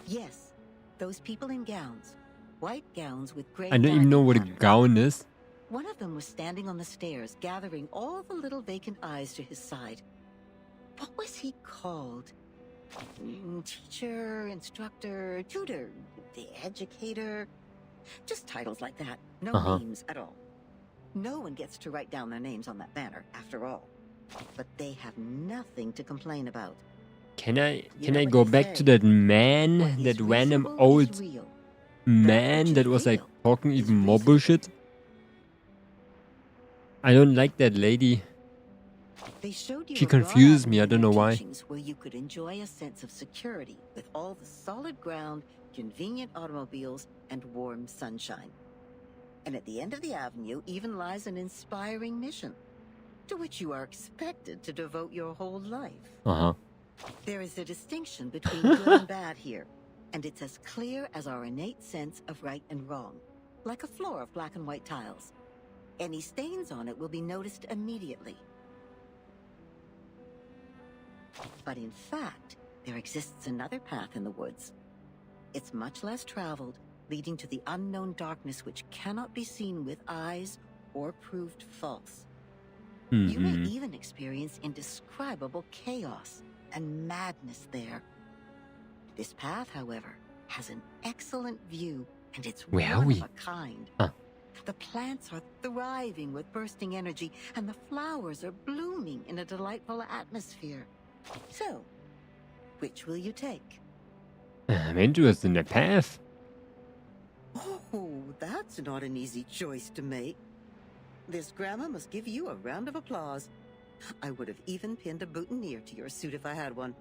Yes, those people in gowns. White gowns with gray I don't even know what a gown is. One of them was standing on the stairs, gathering all the little vacant eyes to his side. What was he called? Teacher, instructor, tutor, the educator. Just titles like that. No names at all. No one gets to write down their names on that banner, after all. But they have nothing to complain about. Can I go back to that man, that random old man that was like talking even more bullshit? I don't like that lady. She confused me, I don't know why. Where you could enjoy a sense of security with all the solid ground, convenient automobiles, and warm sunshine. And at the end of the avenue even lies an inspiring mission, to which you are expected to devote your whole life. There is a distinction between good and bad here, and it's as clear as our innate sense of right and wrong, like a floor of black and white tiles. Any stains on it will be noticed immediately. But in fact, there exists another path in the woods. It's much less traveled, leading to the unknown darkness which cannot be seen with eyes or proved false. You may even experience indescribable chaos and madness there. This path, however, has an excellent view, and it's one of a kind. The plants are thriving with bursting energy, and the flowers are blooming in a delightful atmosphere. So, which will you take? I'm interested in the path. Oh, that's not an easy choice to make. This grandma must give you a round of applause. I would have even pinned a boutonniere to your suit if I had one.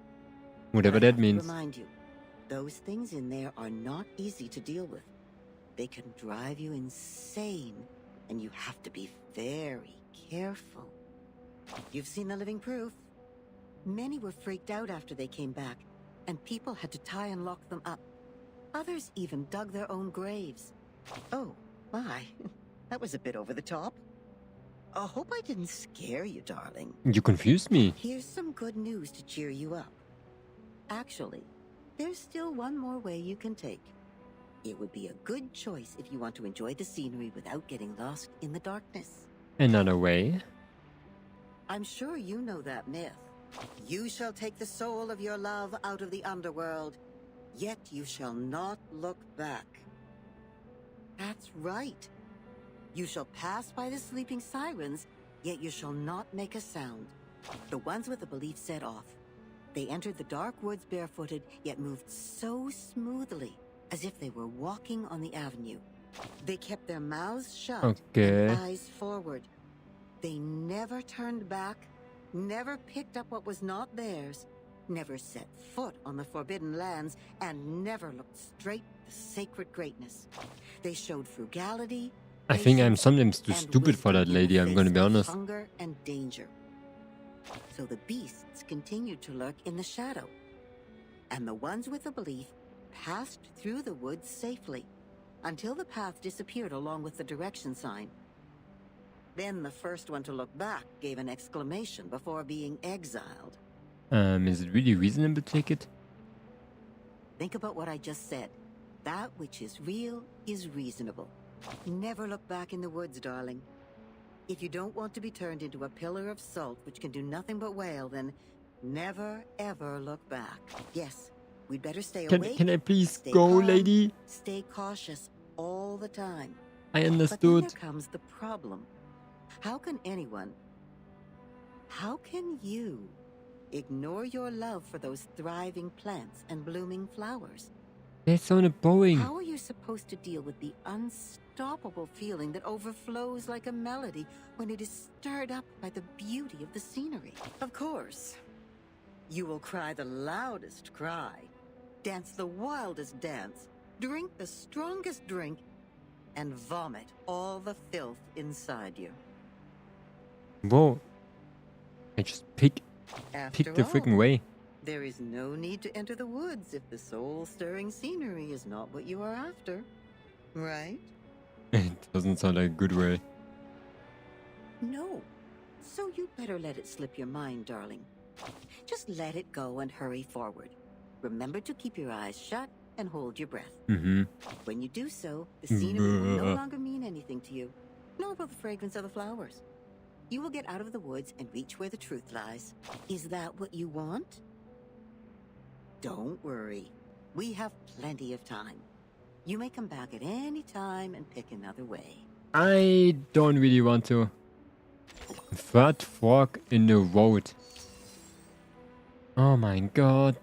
Whatever that means. Remind you, those things in there are not easy to deal with. They can drive you insane, and you have to be very careful. You've seen the living proof. Many were freaked out after they came back, and people had to tie and lock them up. Others even dug their own graves. Oh, my. That was a bit over the top. I hope I didn't scare you, darling. You confused me. Here's some good news to cheer you up. Actually, there's still one more way you can take. It would be a good choice if you want to enjoy the scenery without getting lost in the darkness. Another way? I'm sure you know that myth. You shall take the soul of your love out of the underworld, yet you shall not look back. That's right. You shall pass by the sleeping sirens, yet you shall not make a sound. The ones with the belief set off. They entered the dark woods barefooted, yet moved so smoothly, as if they were walking on the avenue. They kept their mouths shut and eyes forward. They never turned back, never picked up what was not theirs, never set foot on the forbidden lands, and never looked straight to sacred greatness. They showed frugality. I think I'm sometimes too stupid for that lady, I'm gonna be honest. Hunger and danger. So the beasts continued to lurk in the shadow, and the ones with the belief passed through the woods safely until the path disappeared along with the direction sign. Then the first one to look back gave an exclamation before being exiled. Is it really reasonable to take it? Think about what I just said. That which is real is reasonable. Never look back in the woods, darling. If you don't want to be turned into a pillar of salt which can do nothing but wail, then never ever look back. Yes, we'd better stay awake. Can I please stay go, calm, lady? Stay cautious all the time. I But understood. then there comes the problem. How can you ignore your love for those thriving plants and blooming flowers? They sounded boring. How are you supposed to deal with the unstoppable feeling that overflows like a melody when it is stirred up by the beauty of the scenery? Of course, you will cry the loudest cry, dance the wildest dance, drink the strongest drink, and vomit all the filth inside you. Whoa. I just picked After the freaking all, way. there is no need to enter the woods if the soul-stirring scenery is not what you are after, right? It doesn't sound like a good way. No. So you better let it slip your mind, darling. Just let it go and hurry forward. Remember to keep your eyes shut and hold your breath. Mm-hmm. When you do so, the scenery will no longer mean anything to you, nor will the fragrance of the flowers. You will get out of the woods and reach where the truth lies. Is that what you want? Don't worry. We have plenty of time. You may come back at any time and pick another way. I don't really want to. Third fork in the road. Oh my god.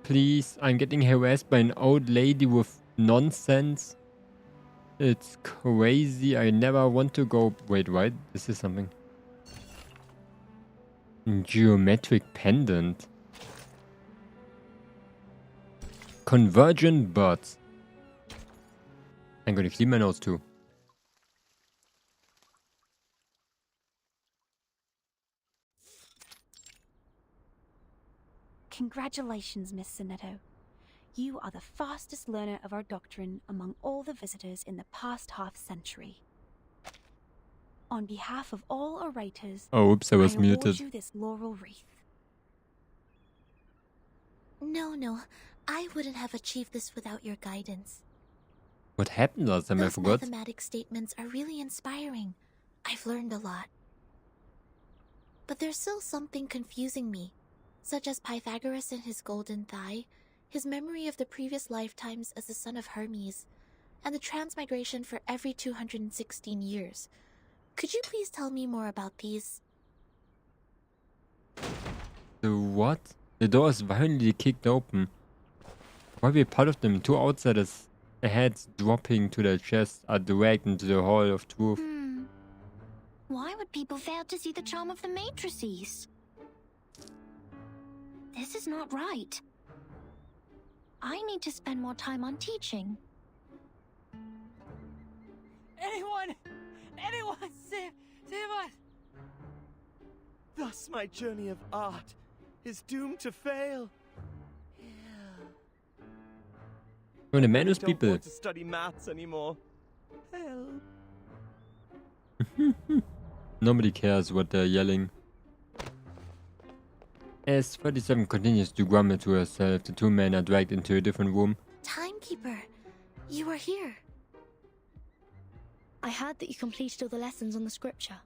Please, I'm getting harassed by an old lady with nonsense. It's crazy. I never want to go. Wait, what? This is something. Geometric pendant. Convergent birds. I'm gonna clean my nose too. Congratulations, Miss Sonetto. You are the fastest learner of our doctrine among all the visitors in the past half-century. On behalf of all orators, Oh, oops, I was award muted. you this laurel wreath. No, I wouldn't have achieved this without your guidance. What happened last time? I Those forgot. mathematic statements are really inspiring. I've learned a lot. But there's still something confusing me, such as Pythagoras and his golden thigh, his memory of the previous lifetimes as the son of Hermes, and the transmigration for every 216 years. Could you please tell me more about these? The what? The door is violently kicked open. Why be part of them? Two outsiders, heads dropping to their chests, are dragged into the Hall of Truth. Why would people fail to see the charm of the matrices? This is not right. I need to spend more time on teaching. Anyone, save us! Thus my journey of art is doomed to fail. When the Manus I don't people. want to study maths anymore. Help. Nobody cares what they're yelling. As 37 continues to grumble to herself, the two men are dragged into a different room. Timekeeper, you are here. I heard that you completed all the lessons on the scripture.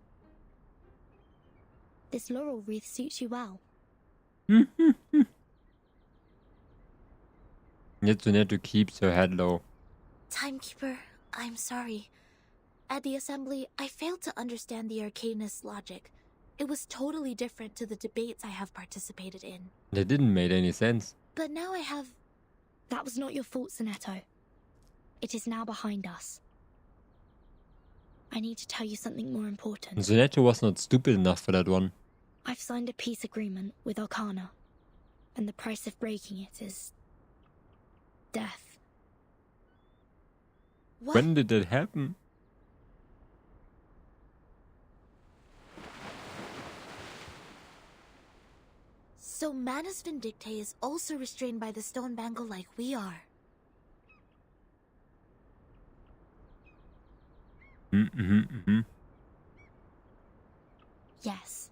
This laurel wreath suits you well. Yet Sonetto keeps her head low. Timekeeper, I'm sorry. At the assembly, I failed to understand the arcanist logic. It was totally different to the debates I have participated in. That didn't make any sense. But now I have... That was not your fault, Sonetto. It is now behind us. I need to tell you something more important. Sonetto was not stupid enough for that one. I've signed a peace agreement with Arcana, and the price of breaking it is... death. What? When did that happen? So Manus Vindictae is also restrained by the stone bangle like we are. Yes.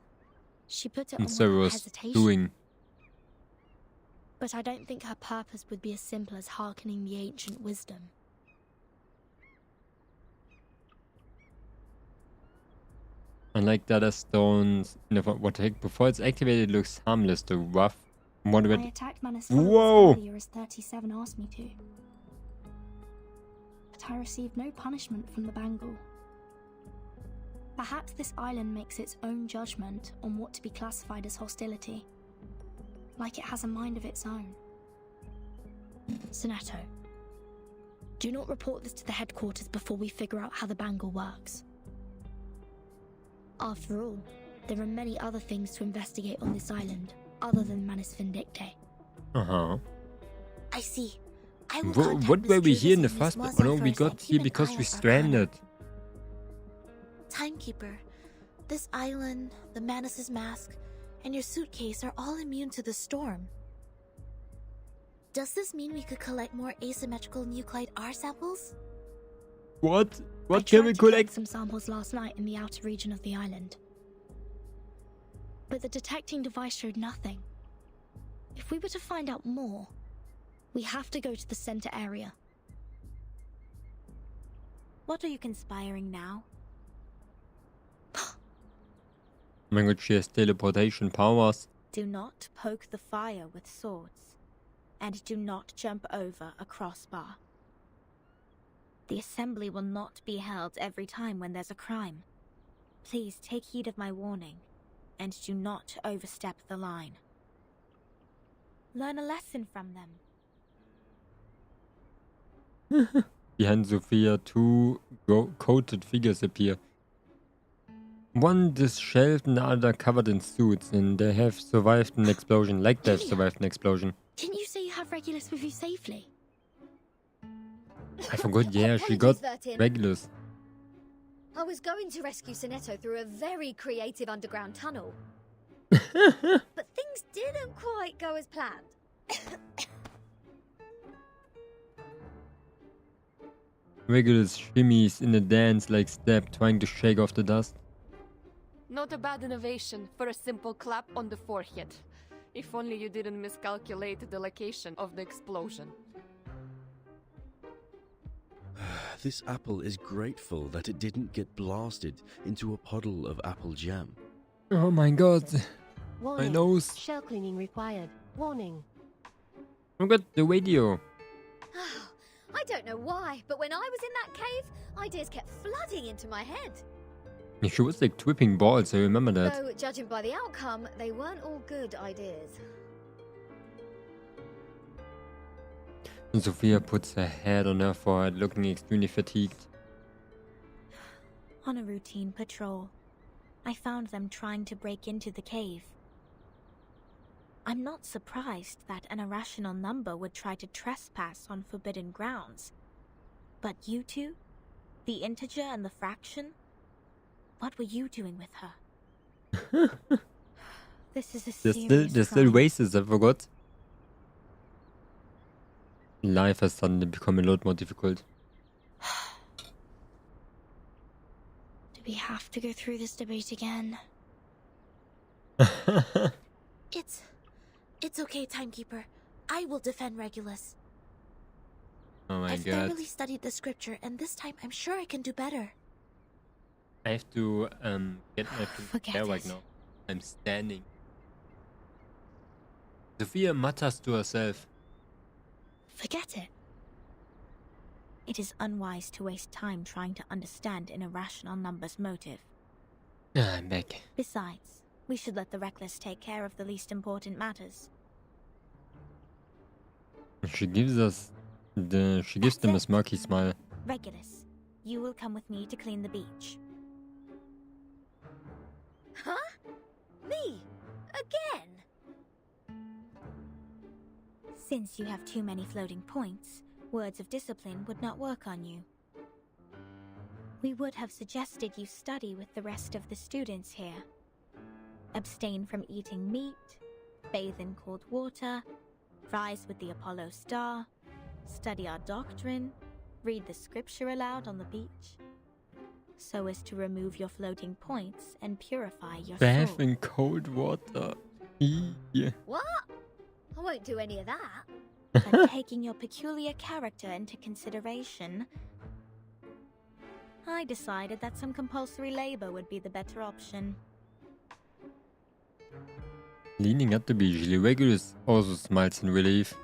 She put it on And so without was hesitation. doing. But I don't think her purpose would be as simple as hearkening the ancient wisdom. I like that as stones. What the heck? Before it's activated, it looks harmless. The rough, moderate. I attacked Manus Whoa! earlier as 37 asked me to. But I received no punishment from the bangle. Perhaps this island makes its own judgment on what to be classified as hostility. Like it has a mind of its own. Sonato, do not report this to the headquarters before we figure out how the bangle works. After all, there are many other things to investigate on this island, other than Manus Vindictae. I see. I will What were we here in the Miss first Moza place? Oh no, we first got and here keep an because eye we on stranded. Timekeeper, this island, the Manus's mask, and your suitcase are all immune to the storm. Does this mean we could collect more asymmetrical nuclide R samples? What? I What can we tried to collect collect? some samples last night in the outer region of the island. But the detecting device showed nothing. If we were to find out more, we have to go to the center area. What are you conspiring now? Oh my god, she has teleportation powers. Do not poke the fire with swords, and do not jump over a crossbar. The assembly will not be held every time when there's a crime. Please take heed of my warning, and do not overstep the line. Learn a lesson from them. Behind Sophia, two coated figures appear. One disheveled and the other covered in suits, and they have survived an explosion, like they've survived an explosion. Didn't you say you have Regulus with you safely? I forgot, yeah, she got Regulus. I was going to rescue Sonetto through a very creative underground tunnel. But things didn't quite go as planned. Regulus shimmies in a dance like Step, trying to shake off the dust. Not a bad innovation for a simple clap on the forehead. If only you didn't miscalculate the location of the explosion. This apple is grateful that it didn't get blasted into a puddle of apple jam. Oh my god. Warning. My nose. Shell cleaning required. Warning. I got the radio. I don't know why, but when I was in that cave, ideas kept flooding into my head. She was like tripping balls, I remember that. Though, judging by the outcome, they weren't all good ideas. And Sophia puts her head on her forehead, looking extremely fatigued. On a routine patrol, I found them trying to break into the cave. I'm not surprised that an irrational number would try to trespass on forbidden grounds. But you two? The integer and the fraction? What were you doing with her? This is a serious They're still crime. racist, I forgot. Life has suddenly become a lot more difficult. Do we have to go through this debate again? It's okay, Timekeeper. I will defend Regulus. Oh my I've god. thoroughly studied the scripture, and this time I'm sure I can do better. I have to get my Forget hair right it. now. I'm standing. Sophia mutters to herself. Forget it. It is unwise to waste time trying to understand an irrational number's motive. Ah, I'm back. Besides, we should let the reckless take care of the least important matters. She gives them a smirky smile. Regulus, you will come with me to clean the beach. Huh? Me? Again? Since you have too many floating points, words of discipline would not work on you. We would have suggested you study with the rest of the students here. Abstain from eating meat, bathe in cold water, rise with the Apollo star, study our doctrine, read the scripture aloud on the beach, so as to remove your floating points and purify your Bath soul. in cold water. Yeah. What? I won't do any of that. But taking your peculiar character into consideration, I decided that some compulsory labor would be the better option. Leaning at the beach, the Regulus also smiles in relief.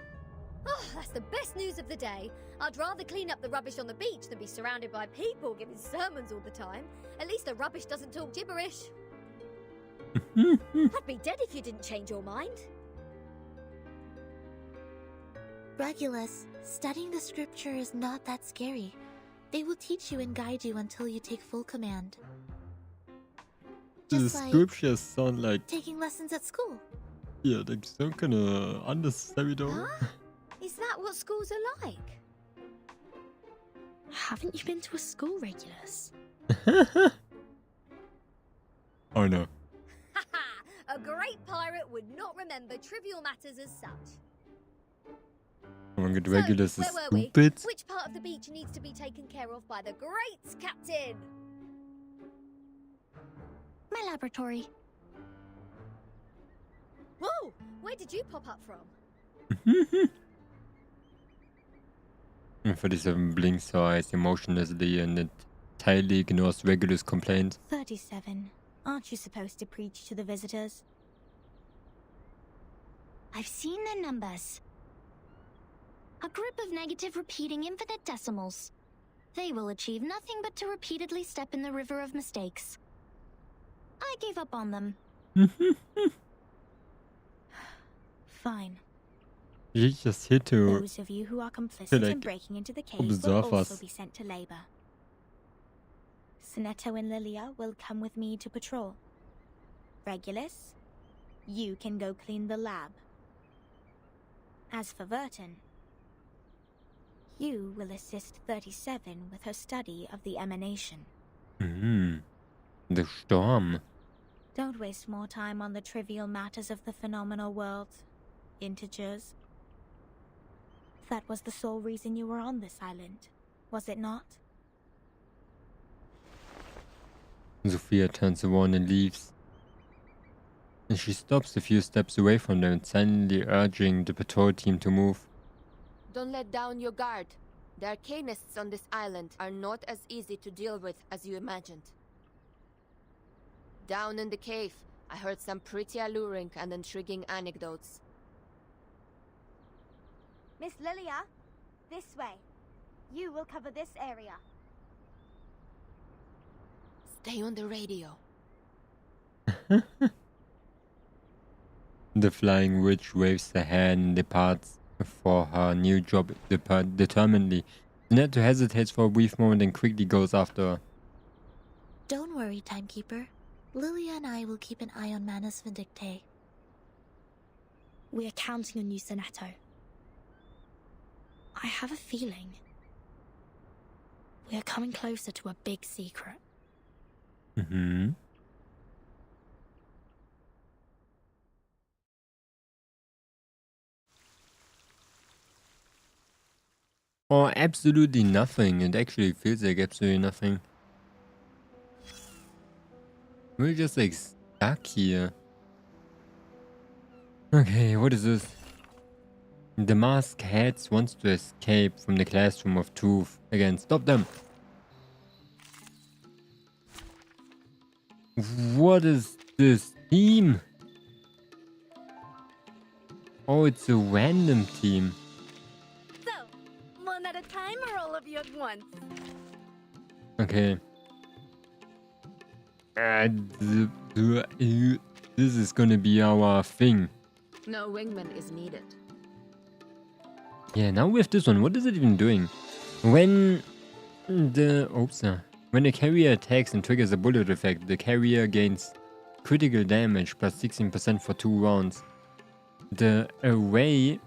Oh, that's the best news of the day. I'd rather clean up the rubbish on the beach than be surrounded by people giving sermons all the time. At least the rubbish doesn't talk gibberish. I'd be dead if you didn't change your mind. Regulus, studying the scripture is not that scary. They will teach you and guide you until you take full command. The Just like scriptures sound like, taking lessons at school. yeah, they sound kinda unnecessary though. Huh? Is that what schools are like? Haven't you been to a school, Regulus? Oh no. A great pirate would not remember trivial matters as such. Oh my god, Regulus is Where were we? stupid. Which part of the beach needs to be taken care of by the great captain? My laboratory. Whoa! Where did you pop up from? 47 blinks her eyes emotionlessly and entirely ignores Regulus' complaints. 37. Aren't you supposed to preach to the visitors? I've seen their numbers. A group of negative repeating infinite decimals. They will achieve nothing but to repeatedly step in the river of mistakes. I gave up on them. Fine. She's just here to Those of you who are complicit in breaking into the cave will observe also us. be sent to labor. Sinetto and Lilia will come with me to patrol. Regulus, you can go clean the lab. As for Verton, you will assist 37 with her study of the emanation. The storm. Don't waste more time on the trivial matters of the phenomenal world. Integers. That was the sole reason you were on this island, was it not? Sophia turns around and leaves. And she stops a few steps away from them, silently urging the patrol team to move. Don't let down your guard. The arcanists on this island are not as easy to deal with as you imagined. Down in the cave, I heard some pretty alluring and intriguing anecdotes. Miss Lilia, this way. You will cover this area. Stay on the radio. The flying witch waves her hand and departs for her new job determinedly. Sinetto hesitates for a brief moment and quickly goes after her. Don't worry, Timekeeper. Lilia and I will keep an eye on Manus Vindictae. We are counting on you, Sinetto. I have a feeling we are coming closer to a big secret. Or absolutely nothing. It actually feels like absolutely nothing. We're just like stuck here. Okay, what is this? The masked heads wants to escape from the classroom of truth. Again, stop them. What is this team? Oh, it's a random team. So, one at a time or all of you at once? Okay. This is gonna be our thing. No wingman is needed. Yeah, now with this one, what is it even doing? When a carrier attacks and triggers a bullet effect, the carrier gains critical damage plus 16% for 2 rounds. The array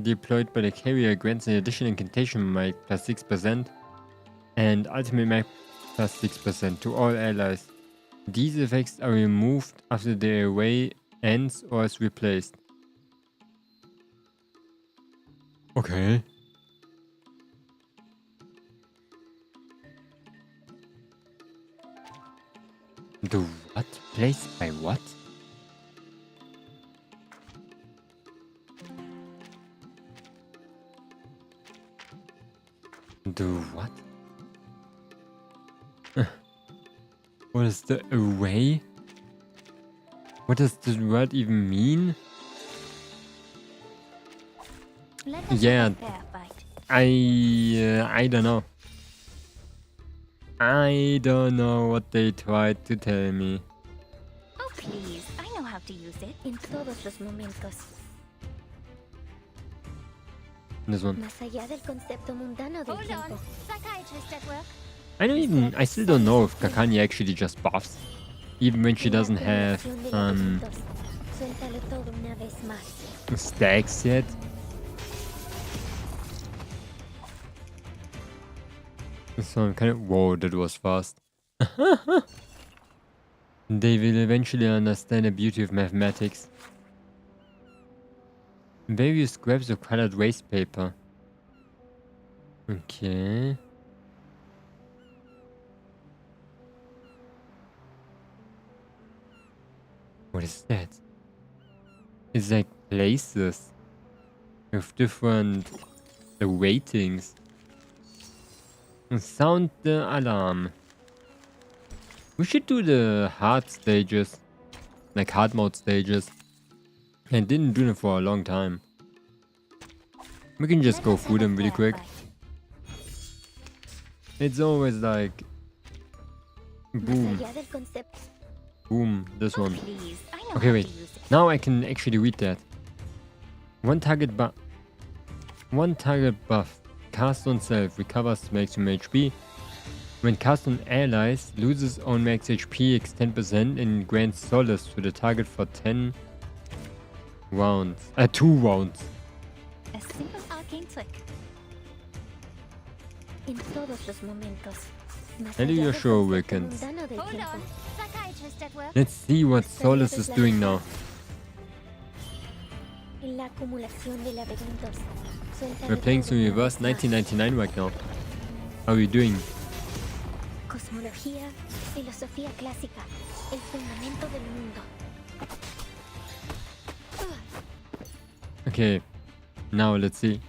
deployed by the carrier grants an additional incantation might plus 6% and ultimate might plus 6% to all allies. These effects are removed after the array ends or is replaced. Okay. The what? Placed by what? The what? What is the array? What does this word even mean? Yeah, I don't know. I don't know what they tried to tell me. Oh please, I know how to use it. En todos los momentos. This one. Más allá del concepto mundano del tiempo. Psychiatrist at work. I still don't know if Kakani actually just buffs. Even when she doesn't have, Suéltalo todo una vez más. stacks yet. So I'm kind of... Whoa, that was fast. They will eventually understand the beauty of mathematics. Various scraps of colored waste paper. Okay. What is that? It's like places with different ratings. Sound the alarm. We should do the hard stages, like hard mode stages. I didn't do them for a long time. We can just go through them really quick. It's always like boom, boom, this one. Okay, wait. Now I can actually read that. One target buff. Cast on self recovers maximum HP. When cast on allies, loses own max HP x 10% and grants solace to the target for 10 rounds. 2 rounds. A simple arcane trick. En todos los momentos. How do you show weekends? Hold on, psychiatrist at work. Let's see what Solace is doing now. La acumulación de laberintos. We're playing some reverse 1999 right now. How are we doing? Cosmología, filosofía clásica, el fundamento del mundo. Okay, now let's see.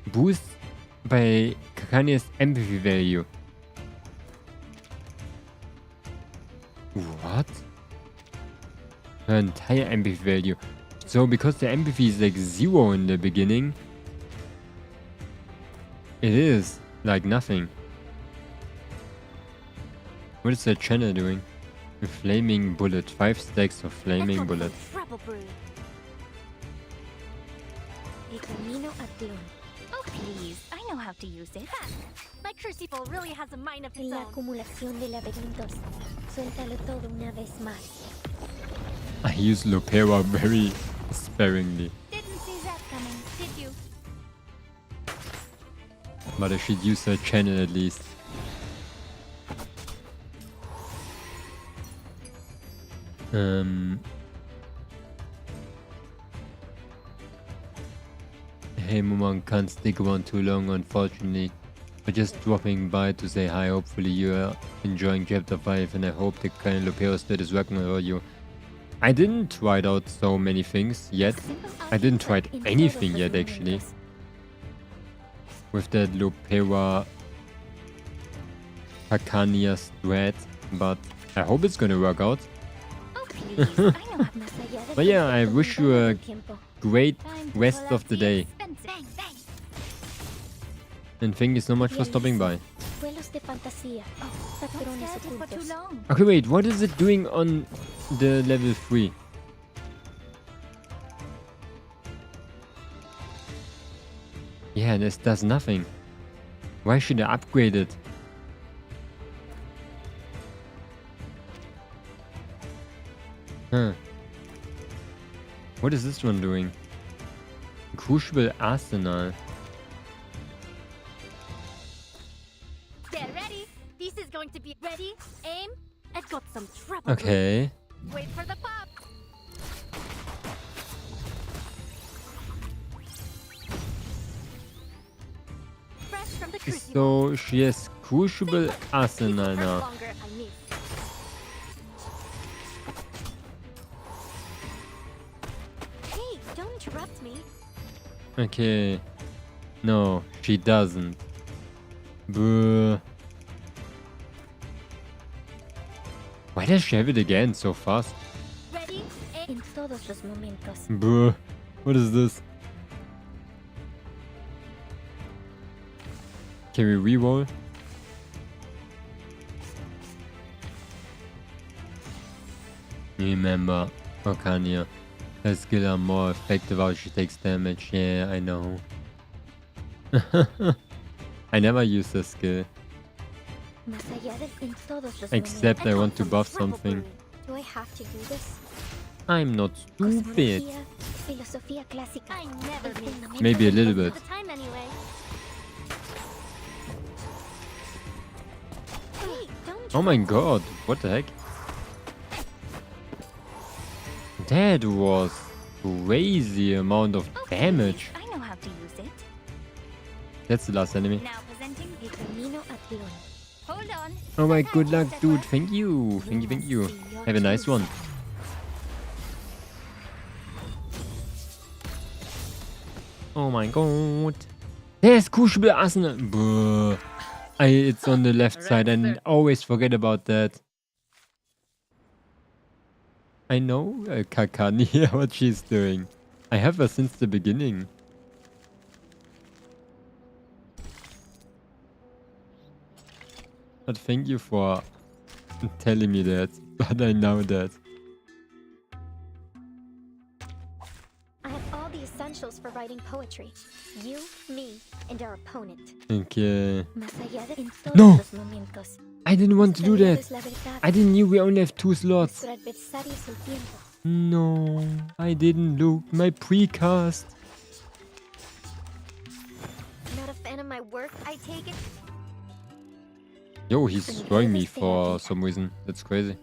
Boost by Kakani's empathy value. What? Her entire empathy value. So because the empathy is like 0 in the beginning, it is like nothing. What is that channel doing? A flaming bullet. 5 stacks of flaming bullet. Oh please, I know how to use it. My crucible really has a mind of its La own. acumulación de laberintos. Suéltalo todo una vez más. I use Lopera very sparingly. Didn't see that coming, did you? But I should use her channel at least. Hey Momonga, can't stick around too long unfortunately. But just dropping by to say hi. Hopefully you are enjoying chapter 5 and I hope the kind of Lopera stat is working on you. I didn't try out so many things yet. I didn't try anything yet actually. With that Lopera Hakania strat, but I hope it's gonna work out. But yeah, I wish you a great rest of the day. And thank you so much for stopping by. Okay, wait, what is it doing on the level 3? Yeah, this does nothing. Why should I upgrade it? Huh. What is this one doing? Crucible Arsenal. Get ready. This is going to be ready. Aim. I've got some trouble. Okay. Wait for the pop. Fresh from the crucible. So she has crucible arsenal now. Longer, I miss. Hey, don't interrupt me. Okay. No, she doesn't. Buh. Why does she have it again so fast? Ready? En todos los momentos. Buh. What is this? Can we reroll? Remember, Orkania. Her skills are more effective how she takes damage. Yeah, I know. I never use this skill. Except I want to buff something. Do I have to do this? I'm not stupid. Filosofía clásica. I never miss. Maybe a little bit. The time anyway. Hey, don't Oh my god, what the heck? That was crazy amount of damage. I know how to use it. That's the last enemy. Now presenting the Camino Atlon. Hold on. Oh my good luck, dude. Thank you. Thank you, thank you. Have a nice one. Oh my god. There's crucible arsenal. Buh. It's on the left side and always forget about that. I know Kakani, what she's doing. I have her since the beginning. But thank you for telling me that. But I know that. I have all the essentials for writing poetry. You, me, and our opponent. Okay. Más allá de en todos No! los momentos. I didn't want to do that. I didn't knew we only have 2 slots. Nuestro adversario es el tiempo. No, I didn't look my precast. Not a fan of my work, I take it. Yo, he's destroying me for some reason. That's crazy.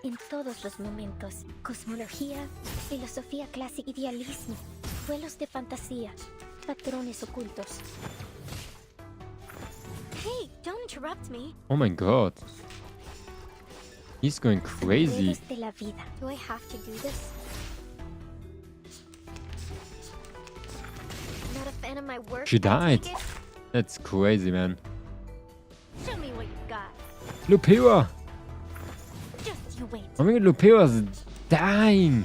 En todos los momentos. Cosmología, filosofía clásica, idealismo, vuelos de fantasía, patrones ocultos. Hey, don't interrupt me. Oh my god. He's going crazy. Ruedos de la vida. Do I have to do this? Not a fan of my work. She I died. take it. That's crazy, man. Show me what you got. Lupera! Just you wait. Oh my god, Lupera's dying!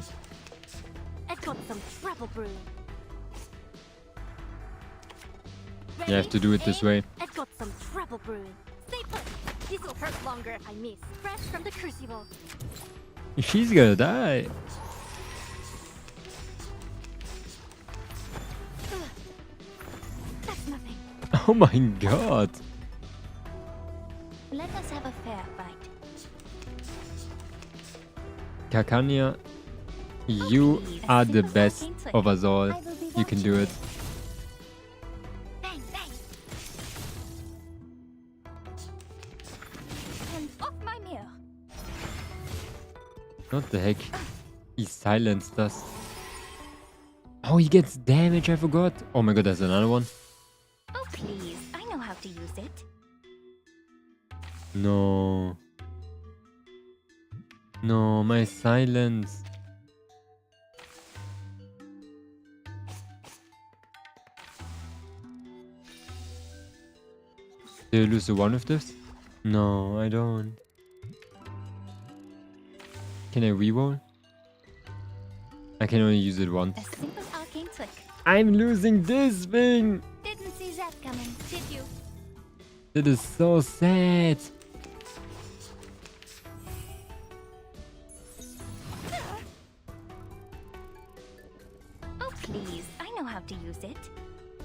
I've got some trouble brewing. You have to do it this way. I've got some trouble brewing. Stay put. This'll hurt longer. I miss. Fresh from the crucible. She's gonna die. That's nothing. Oh my god. Let us have a fair fight. Kakania, you are the best of us all. You can do it. Bang, bang. And off my mirror. What the heck? He silenced us. Oh, he gets damage, I forgot. Oh my god, there's another one. Oh, please. I know how to use it. No. No, my silence. Did I lose the one of this? No, I don't. Can I reroll? I can only use it once. A simple arcane trick. I'm losing this thing! Didn't see that coming, did you? That is so sad. Oh, please. I know how to use it.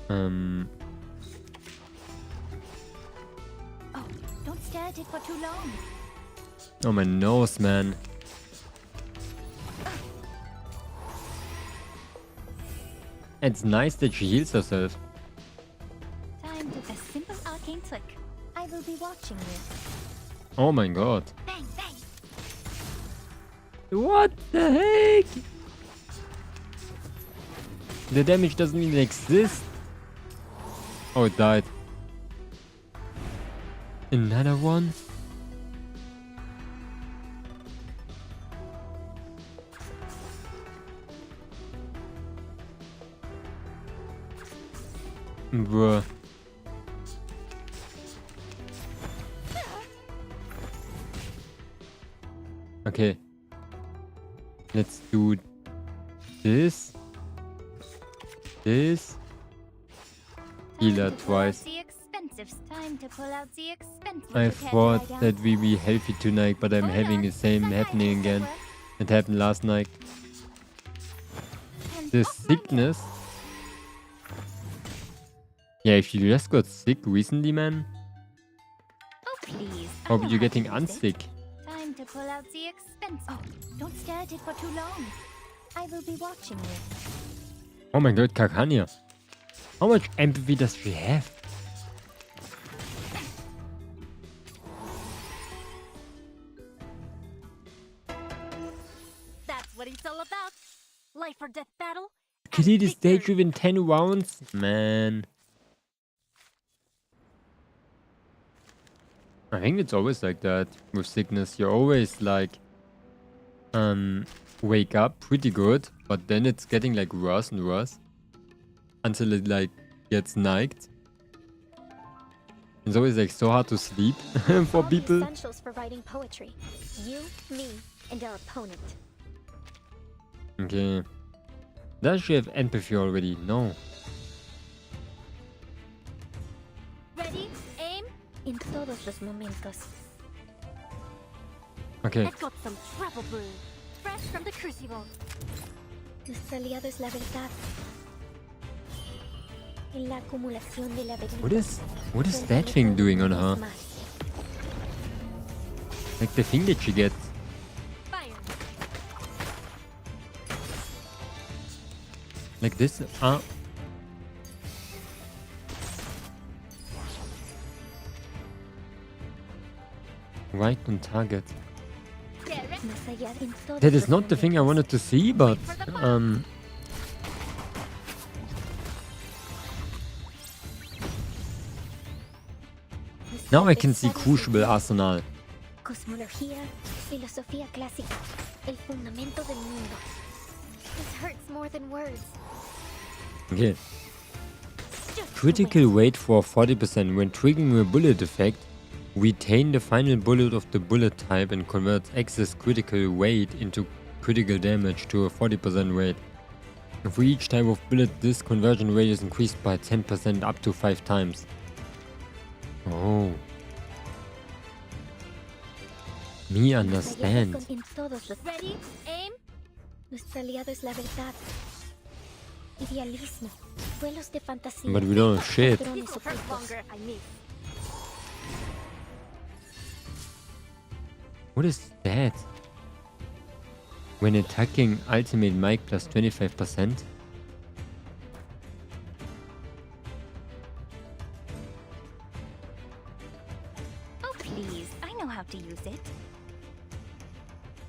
Um. Oh, don't stare at it for too long. Oh, my nose, man. It's nice that she heals herself. Time to a simple arcane trick. I will be watching you. Oh my god. Bang, bang. What the heck? The damage doesn't even exist. Oh, it died. Another one? Bruh. Okay. Let's do this. This. Healer twice. I thought that we be healthy tonight, but I'm having the same happening again. It happened last night. The sickness. Yeah, if you just got sick recently, man. How are you getting unsick? Time to pull out the expense. Oh, don't stare at it for too long. I will be watching you. Oh my god, Kakania. How much empathy does she have? That's what it's all about. Life or death battle. Complete the stage within 10 rounds? Man. I think it's always like that with sickness. You always like wake up pretty good, but then it's getting like worse and worse until it like gets night. It's always like so hard to sleep for people. Essentials for writing poetry. You, me, and our opponent. Okay. Does she have empathy already? No. Ready? Aim. En todos los momentos. Okay. I've got some trouble brewing. Fresh from the crucible. Nuestro aliado es la verdad. En la acumulación de laberintos. What is that thing doing on her? Like the thing that she gets. Like this? Right on target. That is not the thing I wanted to see, but now I can see Crucible Arsenal. Cosmología, filosofía clásica, el fundamento del mundo. This hurts more than words. Okay. Critical weight for 40% when triggering a bullet effect. Retain the final bullet of the bullet type and converts excess critical weight into critical damage to a 40% rate. For each type of bullet, this conversion rate is increased by 10% up to 5 times. Oh. Me understand. Ready? Aim. Nuestro aliado es la verdad. Idealismo. Vuelos de fantasía. But we don't know shit. What is that? When attacking, ultimate mic plus 25%? Oh please, I know how to use it.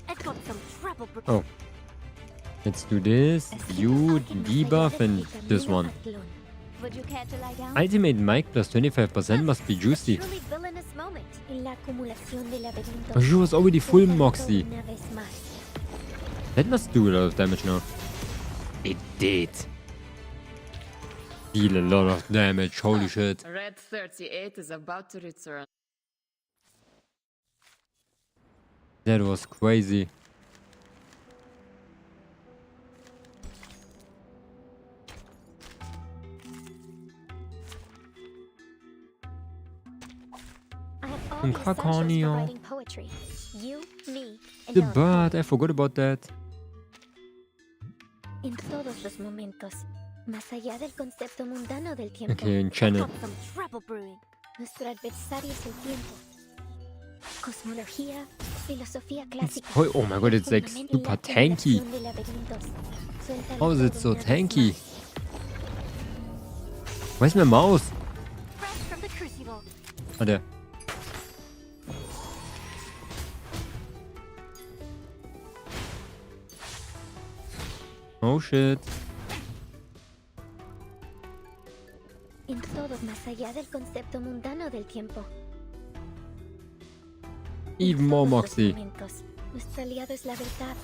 I've got some trouble. Oh. Let's do this, you, debuff, and this one. Would you care to lie down? Ultimate mic plus 25% must be juicy. Oh, she was already full Moxie. That must do a lot of damage now. It did. Deal a lot of damage, holy shit. Red 38 is about to return. That was crazy. Kakonio. The bird, I forgot about that. En todos los momentos, más allá del concepto mundano del tiempo. Okay, in channel. Nuestro adversario es el tiempo. Cosmología, filosofía clásica. Oh my god, it's like super tanky. How is it so tanky? Where's my mouse? Oh, there. Oh shit. En todo más allá del concepto mundano del tiempo. Even more Moxie. Nuestro aliado es la verdad.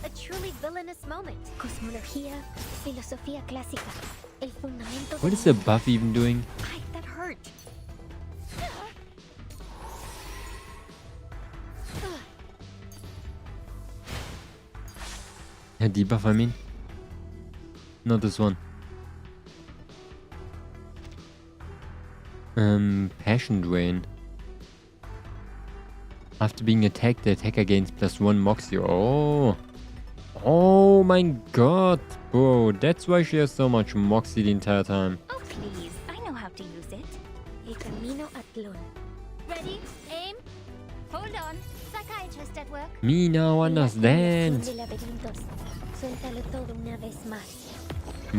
A truly villainous moment. Cosmología, filosofía clásica. El fundamento. What is the buff even doing? Ay, that hurt. Yeah, debuff, I mean. Not this one. Passion Drain. After being attacked, the attacker gains +1 Moxie. Oh. Oh my god, bro. That's why she has so much Moxie the entire time. Oh, please. I know how to use it. El camino a Tlon. Ready? Aim. Hold on. Psychiatrist at work. Me now understand. De laberintos. Suéltalo todo una vez más.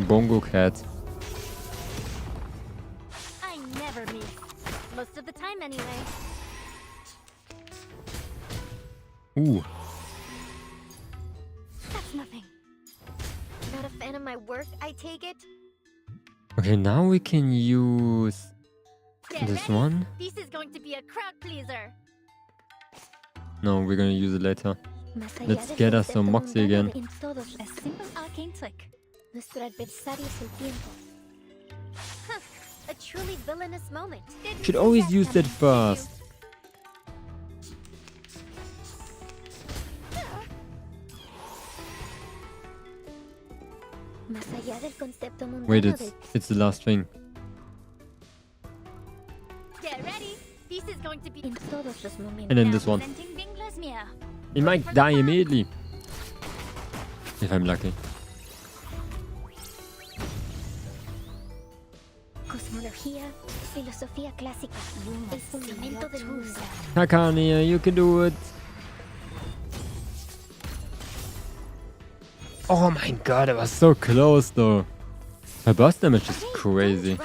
Bongo Cat. I never miss. Most of the time, anyway. Ooh. That's nothing. Not a fan of my work, I take it? Okay, now we can use Get this ready. one. This is going to be a crowd pleaser. No, we're gonna use it later. Let's get us some Moxie again. En todos. A simple arcane trick. Nuestro adversario es el tiempo. A truly villainous moment. Should always use that first. Más allá del concepto mundano Wait, del... it's the last thing. Get ready. This is going to be En todos los momentos. And then this one. presenting Winkler's mirror. It might die immediately. If I'm lucky. Cosmología, filosofía clásica. El fundamento del mundo. Hakania, you can do it. Oh my god, it was so close though. My boss damage is crazy.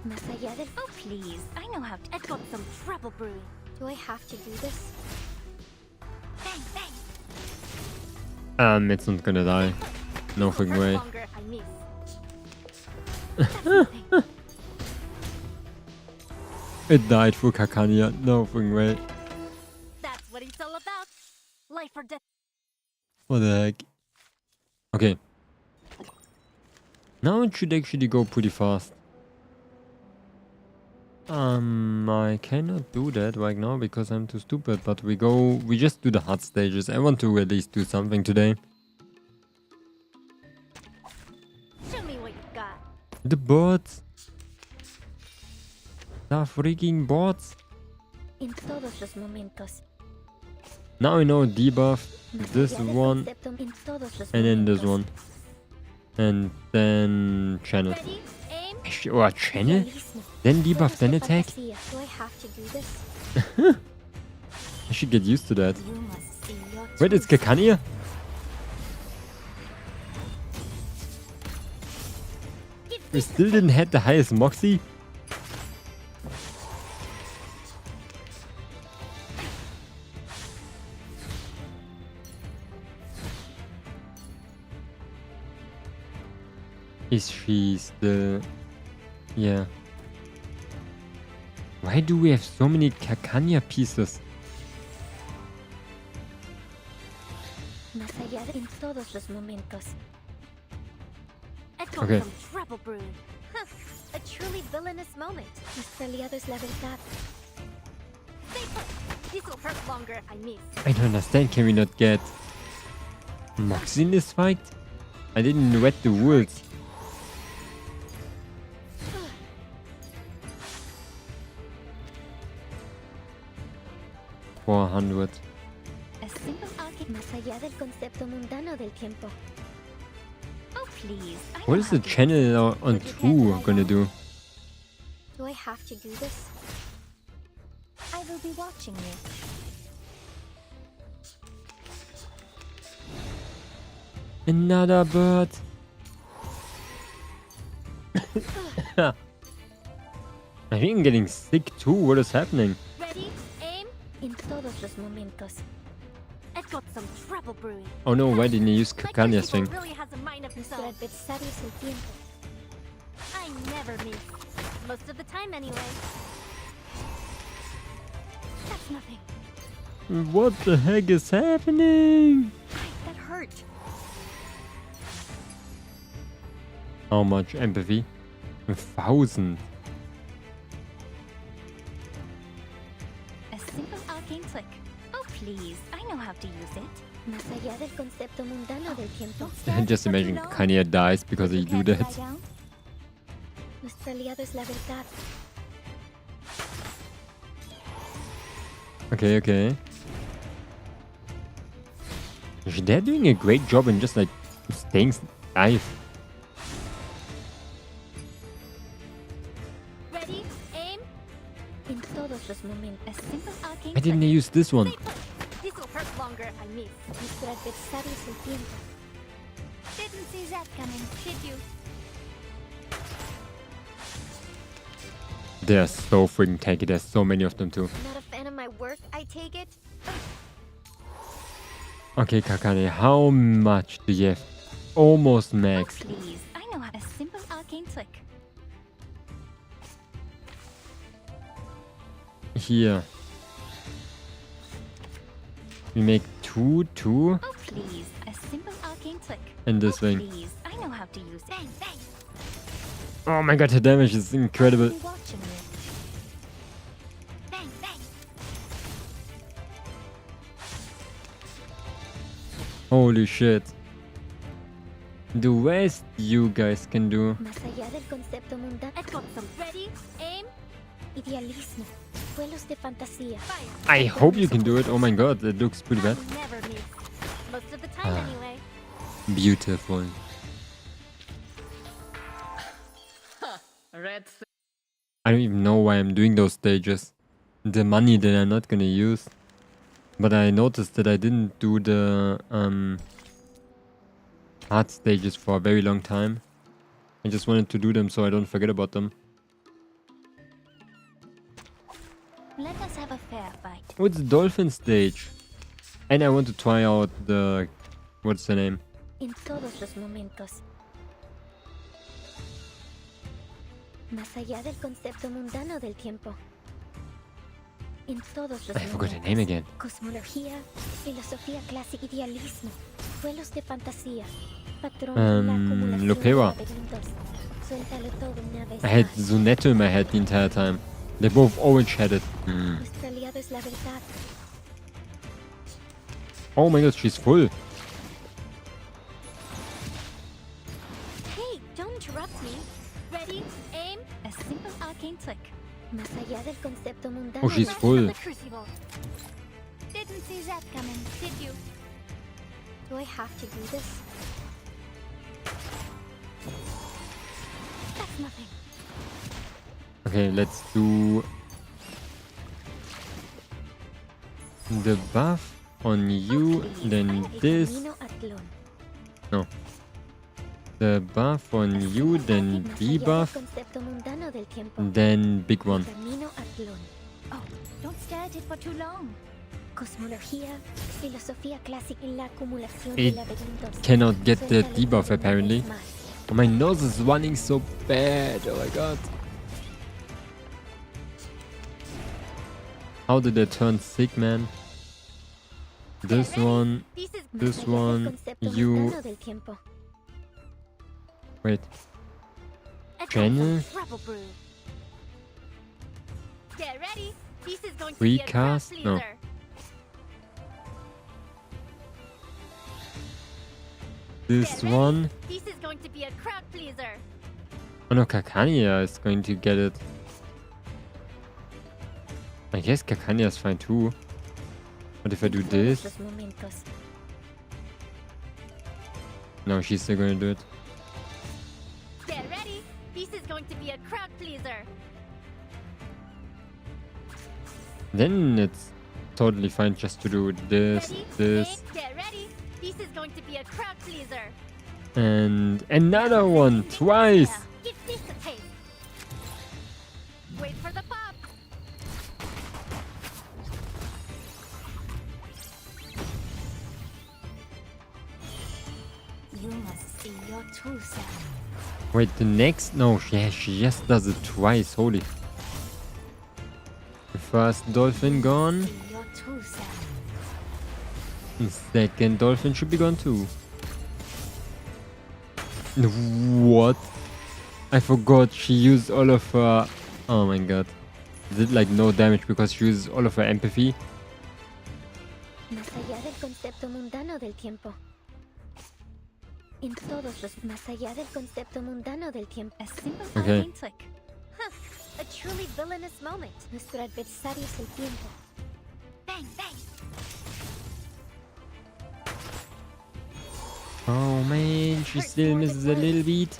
Más allá del... Oh, please. I know how to... I've got some trouble brewing. Do I have to do this? Bang, bang. It's not gonna die. No freaking way. Longer if I miss. It died for Kakania. No freaking way. That's what it's all about. Life or death. What the heck? Okay. Now it should actually go pretty fast. I cannot do that right now because I'm too stupid, but we just do the hard stages. I want to at least do something today. Show me what you got. The bots. The freaking bots. En todos los momentos. Now I know debuff, this one, En todos los and then this momentos. one. And then channel. Ready? Aim. Actually, or channel? Then debuff, then attack? Do I have to do this? I should get used to that. You must see your Wait, it's Kakania? We still didn't have the highest Moxie? Is she still... Yeah. Why do we have so many Kakania pieces? Más allá de... En todos los momentos. I've got Okay. some trouble brewing. A truly villainous moment. Nuestro aliado es la verdad. Stay put. This will hurt longer if I miss. I don't understand, can we not get Moxie in this fight? I didn't read the rules. $400. A simple arcane. Más allá del concepto mundano del tiempo. Oh, please. I What know is how the to- channel on 2 gonna do? Do I have to do this? I will be watching you. Another bird. I think I'm getting sick too. What is happening? Ready? Aim. En todos los momentos. I've got some trouble brewing. Oh no, why didn't you use Kakanya's thing? Really has a mind of his own. I never miss. Most of the time anyway. That's nothing. What the heck is happening? That hurt. How much empathy? 1,000. A simple arcane trick. Oh please, I know how to use it. Más allá del concepto mundano del tiempo. Just imagine Kakanya dies because you do that. Nuestro aliado es la verdad. Okay, okay. They're doing a great job in just like staying alive. Ready? Aim. En todos los momentos. A simple arcane Why didn't they use this one? This'll hurt longer if I miss. Nuestro adversario es el tiempo. Didn't see that coming, did you? They're so freaking tanky. There's so many of them too. Not a fan of my work, I take it. Okay, Kakane, how much do you have? Almost max. Oh, please, I know how. A simple arcane trick. Here. We make two. Oh please, a simple arcane trick. And this thing. Please, I know how to use it. Bang, bang. Oh my god, the damage is incredible. Be watching you. Bang, bang. Holy shit. The rest you guys can do. Más allá del concepto mundano. I've got some. Ready? Aim. Idealismo. Vuelos de fantasía. I hope you can do it. Oh my god, that looks pretty bad. Never miss. Most of the time anyway. Beautiful. I don't even know why I'm doing those stages. The money that I'm not gonna use. But I noticed that I didn't do the hard stages for a very long time. I just wanted to do them so I don't forget about them. Let us have a fair fight. Oh, it's the dolphin stage. And I want to try out the... what's the name? En todos los momentos. Más allá del concepto mundano del tiempo. En todos los I forgot the name again. Cosmología, filosofía clásica, idealismo, vuelos de fantasía, patrón de la acumulación Lopera. de laberintos. Suéltalo todo una vez I had más. Zunetto in my head the entire time. They're both orange-headed. Nuestro aliado es la verdad. Oh my god, she's full. Hey, don't interrupt me. Ready? Aim. A simple arcane trick. Más allá del concepto mundano. Oh, she's del full. The crucible. Didn't see that coming, did you? Do I have to do this? That's nothing. Okay, let's do the buff on you, then this. No. The buff on you, then debuff, then big one. Oh, don't stare at it for too long. Cosmología, filosofía clásica y la acumulación It de laberintos. cannot get the debuff apparently. Oh, my nose is running so bad. Oh my god. How did they turn sick, man? This one, you. Wait. Channel. Get ready. This is going to be a crowd Recast? No. pleaser. This one. This is going to be a crowd pleaser. Oh no, Kakania is going to get it. I guess Kakania is fine too. But if I do this... No, she's still going to do it. Get ready. This is going to be a crowd pleaser. Then it's totally fine just to do this, this, Aim. Get ready. This is going to be a crowd pleaser. and another one twice. Give this a taste. Wait for the pop. Wait, the next? No, she just does it twice. Holy. The first dolphin gone. The second dolphin should be gone too. What? I forgot she used all of her... Oh my god. Did like no damage because she used all of her empathy. Más allá del concepto mundano del tiempo. En todos los más allá del concepto mundano del tiempo. A simple Okay. arcane trick. Huh, a truly villainous moment. Nuestro adversario es el tiempo. Bang, bang. Oh man, she still misses a little bit.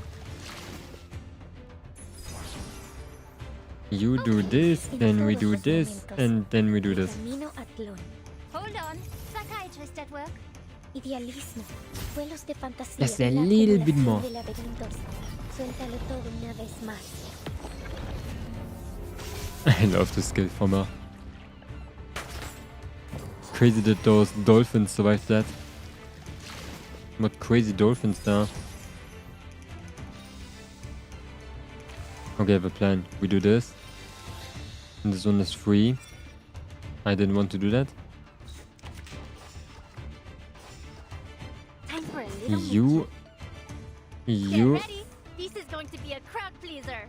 You do this, then we do this, and then we do this. Camino a Tlón. Hold on. Psychiatrist at work. Idealismo. Vuelos de fantasía. Just a la little bit acumulación more. de laberintos. Suéltalo todo una vez más. I love the skill from her. Crazy that those dolphins survived that. What crazy dolphins there. Okay, I have a plan. We do this. And this one is free. I didn't want to do that. Time for a little You. Get ready. This is going to be a crowd pleaser.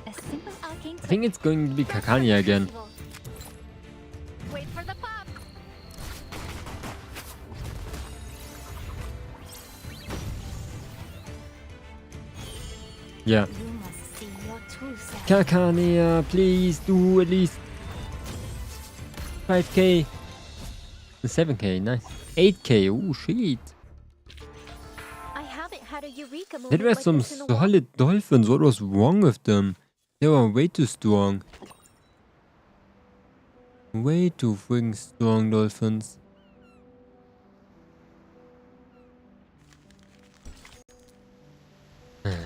A simple arcane I think it's going to be Kakania again. Wait for the pop. Yeah. You must see your true self. Kakania, please do at least 5k. 7k, nice. 8k, oh shit. I haven't had a eureka moment That were like some this in a while. solid dolphins. What was wrong with them? They were way too strong. Way too freaking strong dolphins.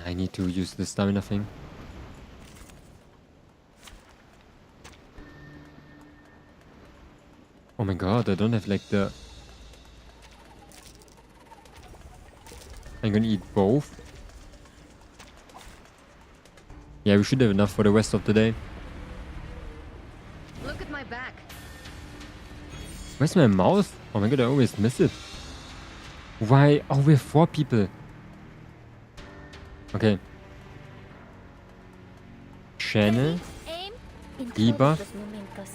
I need to use the stamina thing. Oh my god, I don't have like the... I'm gonna eat both. Yeah, we should have enough for the rest of the day. Look at my back. Where's my mouse? Oh my god, I always miss it. Why? Oh, we're 4 people. Okay. Channel. Aim. En Debuff. todos los momentos.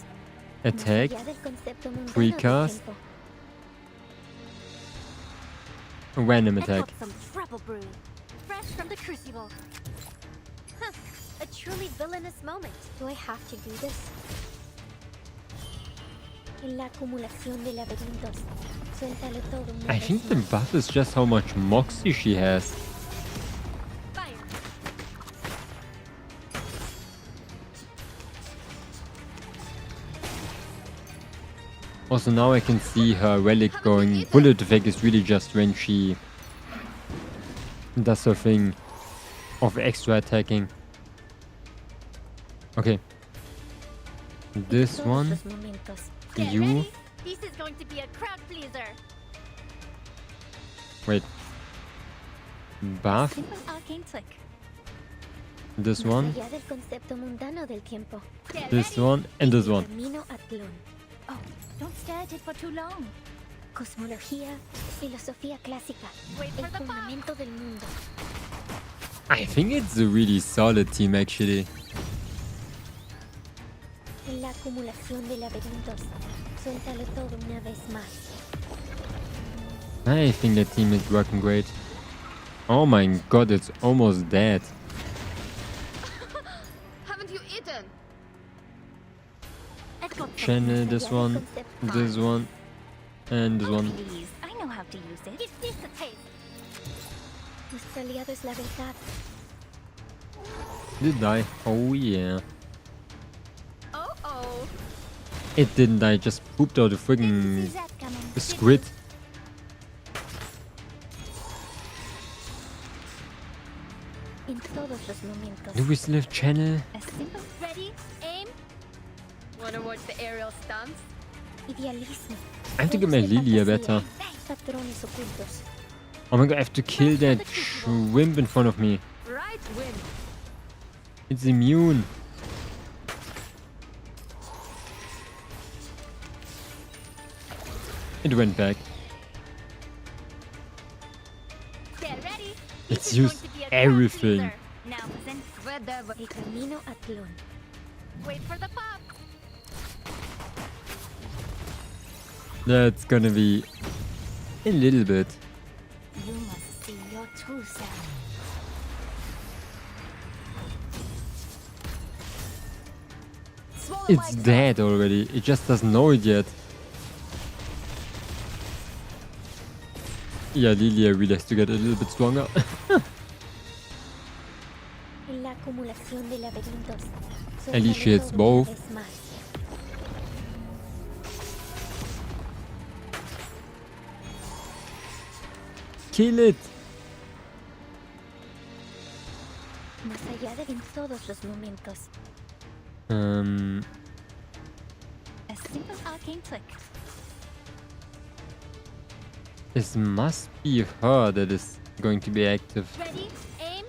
Attack. Más allá del concepto mundano del Precast. tiempo. Random I attack. got some trouble brew. Fresh from the crucible. Huh, a truly villainous moment. Do I have to do this? En la acumulación de laberintos. Suéltalo todo una I vez think the más. buff is just how much moxie she has. Fire. Also now I can see her relic going. Bullet effect is really just when she does her thing of extra attacking. Okay. This Todos one. los momentos. Get You. ready. This is going to be a crowd pleaser. Wait. Buff. Simple arcane trick. This Más one. allá del concepto mundano del tiempo. Get This ready. one. And this one. Camino a Tlón. Oh, don't stare at it for too long. Cosmología, filosofía clásica, Wait for el the pop. fundamento del mundo. I think it's a really solid team actually. En la acumulación de laberintos. Suéltalo todo una vez más. I think the team is working great. Oh my god, it's almost dead. Haven't you eaten? I've got Channel, más this allá del one, concepto. this one, and this one. Please, I know how to use it. Give this a taste. Nuestro aliado es la verdad. Did die? Oh yeah. Oh. It didn't die, just pooped out a friggin' that coming. squid. En todos los momentos. Do we still have channel? A simple Ready? Aim. Wanna watch the aerial stunts? Idealismo. I have to get my Juegos de Lilia fantasía, better. Patrones ocultos. Oh my god, I have to kill that shrimp in front of me. Right win. It's immune. It went back. Get ready. Let's use everything. Now listen. El camino a Tlon. Wait for the pop. That's gonna be a little bit. You must see your true self. It's dead already. It just doesn't know it yet. Yeah, Lilia really has to get a little bit stronger. La acumulación de laberintos. At least she hits both. Kill it! Más allá de en todos los momentos. A simple arcane click. This must be her that is going to be active. Ready? Aim?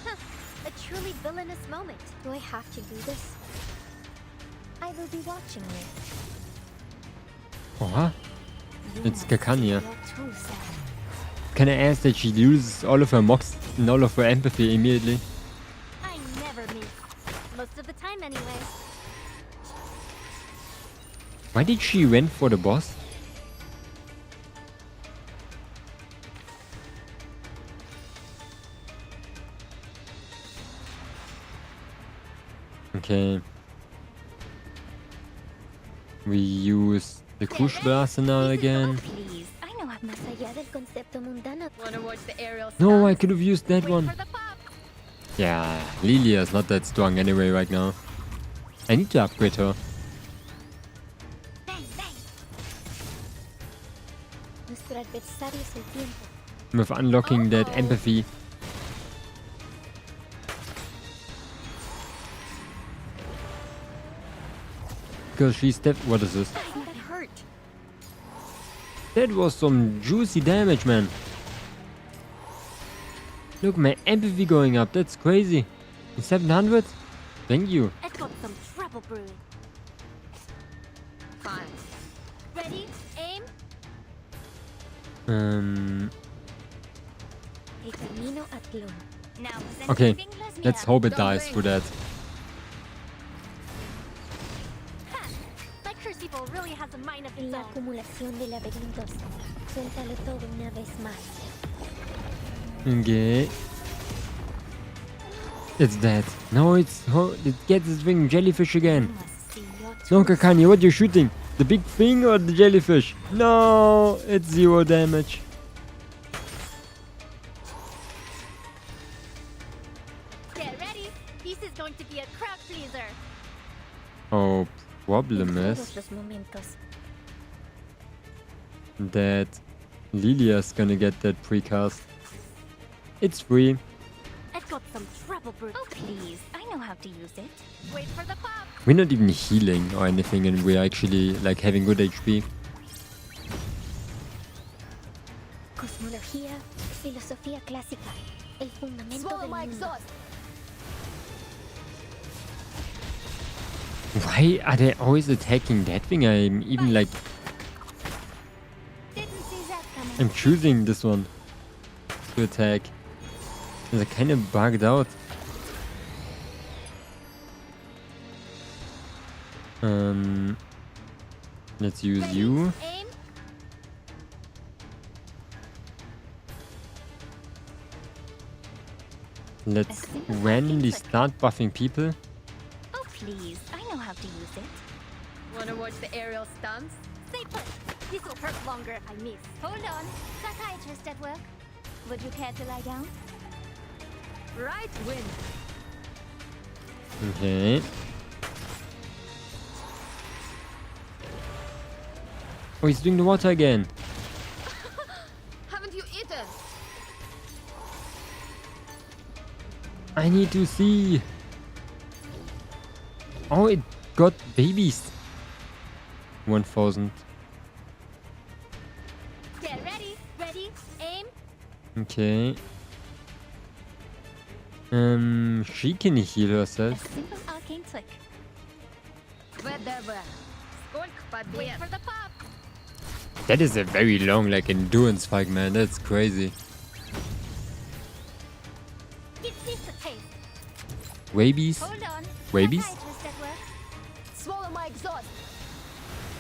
Huh. A truly villainous moment. Do I have to do this? I will be watching you. Oha. It's Kakanya. Your true self. Can I ask that she loses all of her mocks and all of her empathy immediately? I never miss. Most of the time anyway. Why did she went for the boss? Okay. We use the Crucible Arsenal again. Please, I know how. Más allá del concepto mundano. Wanna watch the aerial No, I stance? could have used that one. Yeah, Lilia is not that strong anyway right now. I need to upgrade her. Nuestro adversario es el tiempo. With unlocking that empathy. Because she's what is this? That hurt. That was some juicy damage, man. Look, my empathy going up. That's crazy. 700? Thank you. I've got some trouble brewing. Fine. Ready? Aim? El camino a Tlon. Now listen. Okay, Fingers let's mirror. hope it Don't dies blink. through that. Ha! That crucible really has a mind of its La own. acumulación de laberintos. Suéltalo todo una vez más. Okay. It's dead. No, it gets its wing jellyfish again. No, Kakanya, what are you shooting? The big thing or the jellyfish? No, it's 0 damage. Get ready. This is going to be a crowd pleaser. Oh, problem Todos is los momentos. that Lilia's gonna get that precast. It's free. I've got some trouble brewing. Oh please, I know how to use it. Wait for the pop. We're not even healing or anything, and we're actually like having good HP. Cosmología, filosofía clásica. El fundamento Swallow del my mundo. exhaust. Why are they always attacking that thing? I'm even like Didn't see that coming. I'm choosing this one to attack. They're kind of bugged out. Let's use you. Aim? Let's randomly start buffing people. Oh please, I know how to use it. Wanna watch the aerial stance? Stay put. This will hurt longer if I miss. Hold on, psychiatrist at work. Would you care to lie down? Right win. Okay. Oh, he's doing the water again. Haven't you eaten? I need to see. Oh, it got babies. 1000. Get ready. Ready? Aim? Okay. She can heal herself. A simple arcane trick. Wait for the pop. That is a very long, like, endurance spike, man. That's crazy. Give this a taste. Wabies? Hold on. Wabies? Psychiatrist at work. Swallow my exhaust.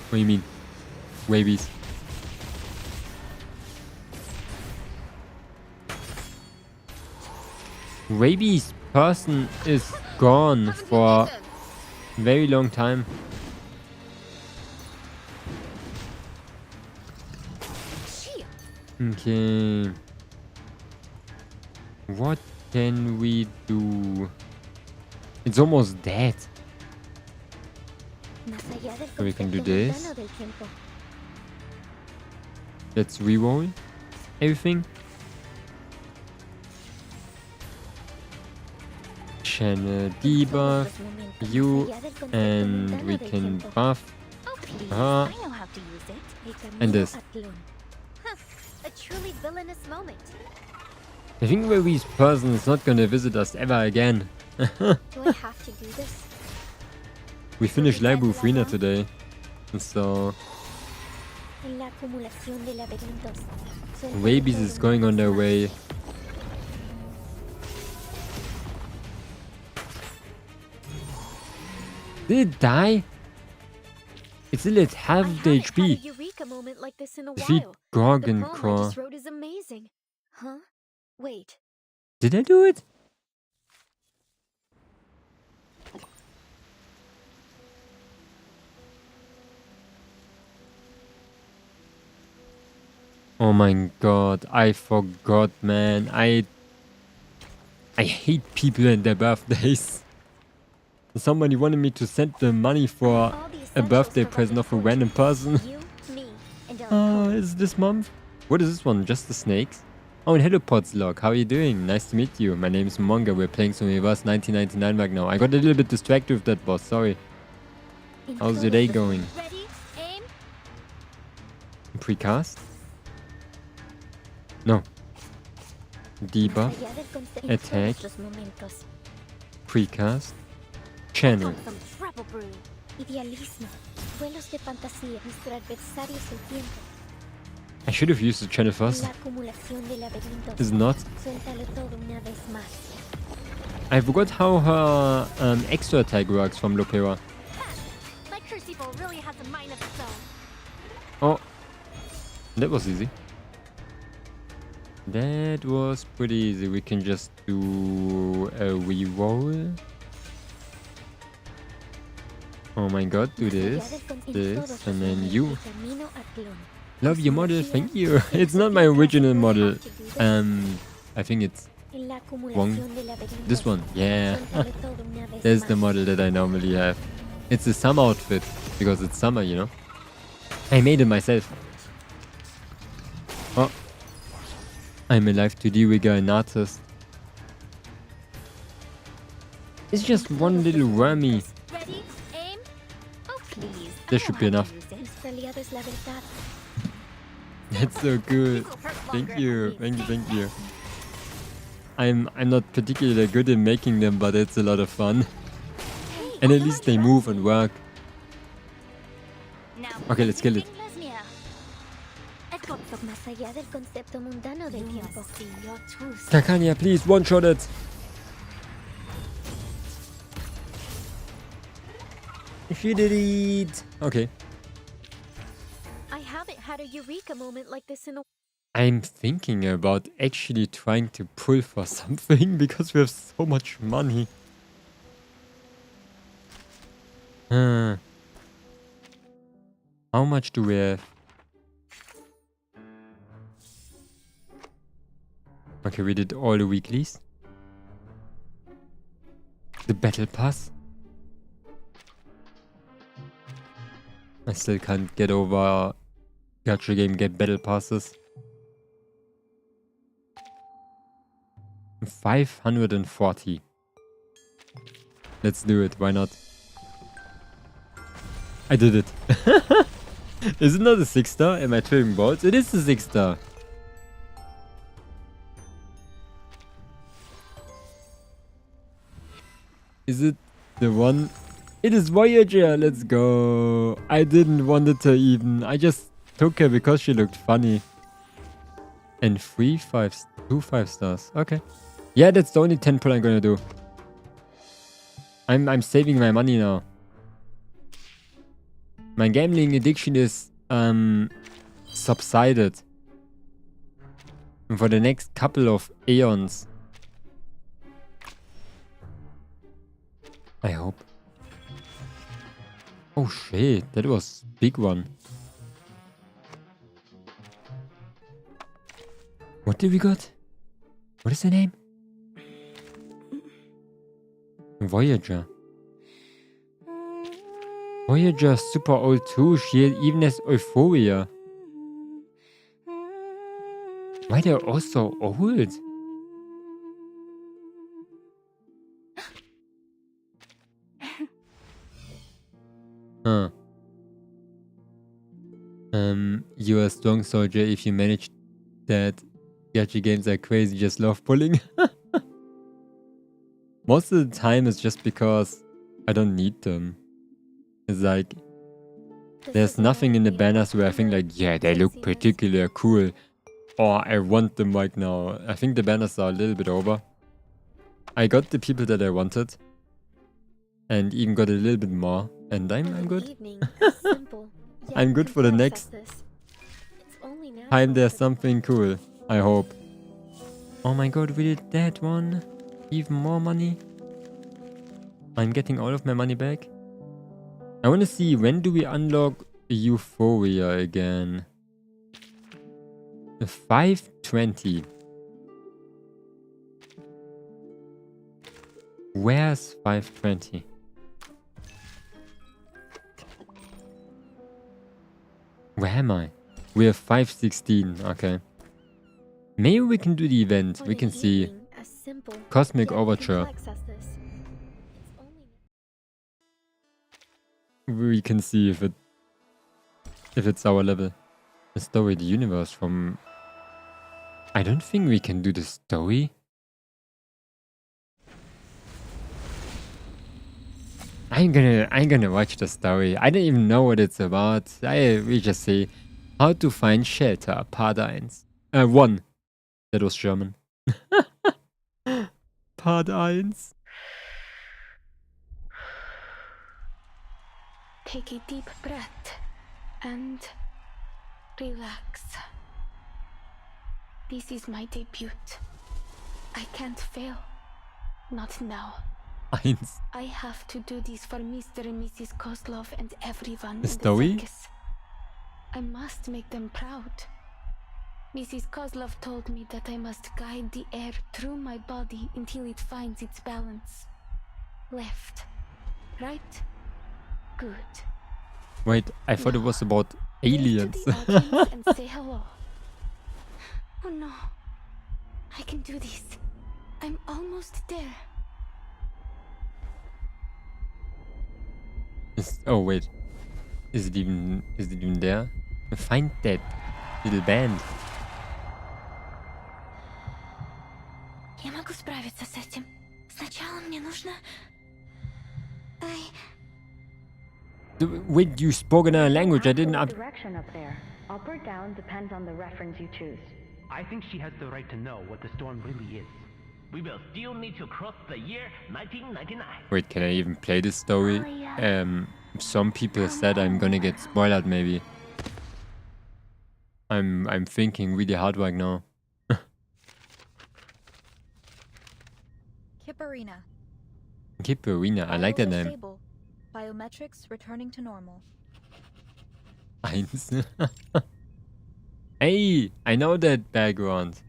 What do you mean? Wabies. Rabies person is gone for a very long time. Okay. What can we do? It's almost dead. So we can do this. Let's reroll everything. Channel debuff you, and we can buff her and this. A truly villainous moment. I think Rabies person is not gonna visit us ever again. Do I have to do this? We finished Library of Ruina today, so Rabies is going on their way. Did it die? It's still at half the HP. Eureka moment like this in a Defeat while. Gorgon The poem I Core. just wrote is amazing. Huh? Wait. Did I do it? Oh my god, I forgot, man. I hate people and their birthdays. Somebody wanted me to send them money for a birthday present of a random person. Oh, is this month? What is this one? Just the snakes? Oh, and hello Pods Log, how are you doing? Nice to meet you. My name is Momonga. We're playing some Reverse 1999 right now. I got a little bit distracted with that boss, sorry. How's your day going? Ready? Aim. Precast? No. Debuff. Attack. Precast. Channel. I should have used the channel first. Is not. I forgot how her extra attack works from Lopera. My crucible really has a mind of its own. Oh. That was easy. That was pretty easy. We can just do a reroll. Oh my god, do this, and then you. Love your model, thank you. It's not my original model. I think it's wrong. This one, yeah. There's the model that I normally have. It's a summer outfit, because it's summer, you know. I made it myself. Oh. I'm alive to de-rigger an artist. It's just one little wormy. Ready? Aim. Oh, please. That should be enough. That's so good. Thank you. Thank you, thank you. I'm not particularly good at making them, but it's a lot of fun. And at least they move and work. Okay, let's kill it. Takanya, please one-shot it. She did it. Okay. I haven't had a eureka moment like this in a I'm thinking about actually trying to pull for something because we have so much money. How much do we have? Okay, we did all the weeklies. The battle pass. I still can't get over gacha game get battle passes. 540. Let's do it, why not? I did it. Is it not a 6-star? Am I tripping balls? It is a 6-star. Is it the one? It is Voyager. Let's go. I didn't want it to even. I just took her because she looked funny. And 2 5 stars. Okay. Yeah, that's the only 10 pull I'm gonna do. I'm saving my money now. My gambling addiction is subsided. And for the next couple of aeons. I hope. Oh shit, that was a big one. What did we got? What is the name? Voyager. Voyager super old too. She even has Euphoria. Why they're all so old? Huh. You're a strong soldier if you manage that. Gacha games are crazy, just love pulling. Most of the time it's just because I don't need them. It's like, there's nothing in the banners where I think like, yeah, they look particularly cool. Or I want them right now. I think the banners are a little bit over. I got the people that I wanted. And even got a little bit more. And I'm good. I'm good for the next time there's something cool. I hope. Oh my god, we did that one. Even more money. I'm getting all of my money back. I want to see, when do we unlock Euphoria again? 520. Where's 520? Where am I? We have 516. Okay. Maybe we can do the event. We can see. Cosmic Overture. We can see if it's our level. The story, the universe from. I don't think we can do the story. I'm gonna watch the story. I don't even know what it's about. We just say how to find shelter, Part 1. That was German. Part 1. Take a deep breath and relax. This is my debut. I can't fail. Not now. 1. I have to do this for Mr. and Mrs. Kozlov and everyone The in story? the circus. I must make them proud. Mrs. Kozlov told me that I must guide the air through my body until it finds its balance. Left. Right? Good. Wait, I thought it was about aliens. To the audience and say hello. Oh no. I can do this. I'm almost there. Oh wait, is it even there? Find that little band. Я могу справиться с этим. Сначала мне нужно. Wait, you spoke another language. I didn't up. Direction up there. Up or down depends on the reference you choose. I think she has the right to know what the storm really is. We will still need to cross the year 1999. Wait, can I even play this story? Some people said I'm gonna get spoiled maybe. I'm thinking really hard right now. Kipperina. Kipperina, I like that name. Stable. Biometrics returning to normal. 1. Hey, I know that background.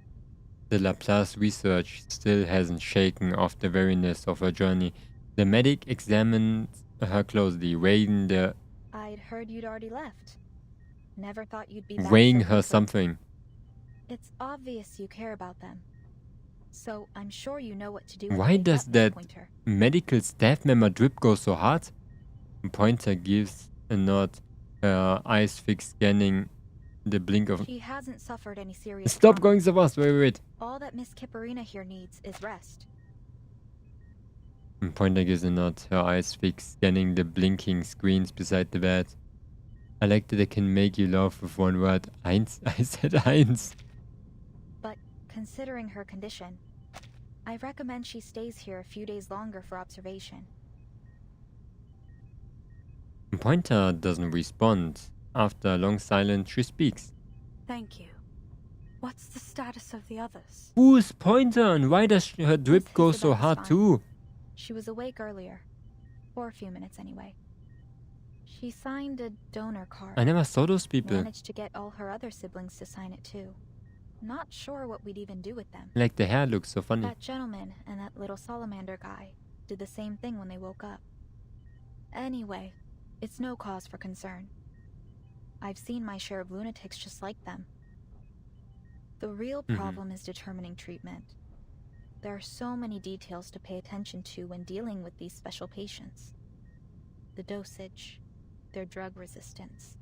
The Laplace research still hasn't shaken off the weariness of her journey. The medic examined her closely, weighing I'd heard you'd already left. Never thought you'd be back weighing so her quickly. something. It's obvious you care about them. So I'm sure you know what to do. Why does that medical staff member drip go so hard? Pointer gives a nod, her eyes fixed, scanning the blink of. She hasn't suffered any serious Stop trauma. going so fast. Wait. All that Miss Kipperina here needs is rest. And Pointer gives a nod, her eyes fixed, scanning the blinking screens beside the bed. I like that I can make you laugh with one word. Eins? I said eins. But considering her condition, I recommend she stays here a few days longer for observation. Pointer doesn't respond. After a long silence, she speaks. Thank you. What's the status of the others? Who's Pointer and why does her drip go so hard too? She was awake earlier. For a few minutes anyway. She signed a donor card. I never saw those people. Managed to get all her other siblings to sign it too. Not sure what we'd even do with them. Like the hair looks so funny. That gentleman and that little salamander guy did the same thing when they woke up. Anyway, it's no cause for concern. I've seen my share of lunatics just like them. The real problem is determining treatment. There are so many details to pay attention to when dealing with these special patients. The dosage, their drug resistance.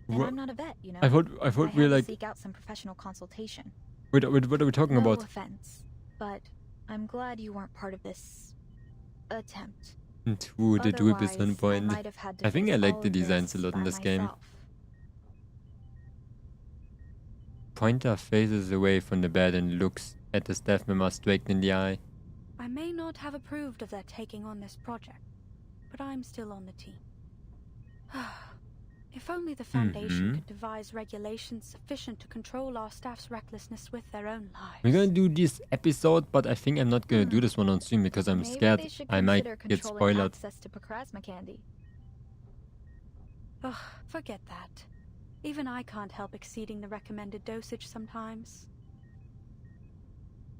And I'm not a vet, you know. I thought we were like. Seek out some professional consultation. What are we talking about? No offense, but I'm glad you weren't part of this attempt. Ooh, the drip is on point. might have had to I think I face like all the of designs a this lot in by this game. myself. Pointer faces away from the bed and looks at the staff member straight in the eye. I may not have approved of their taking on this project, but I'm still on the team. If only the Foundation could devise regulations sufficient to control our staff's recklessness with their own lives. We're gonna do this episode, but I think I'm not gonna do this one on stream because I'm Maybe scared they should I might consider get controlling spoiled. access to Pokrasma candy. Ugh, forget that. Even I can't help exceeding the recommended dosage sometimes.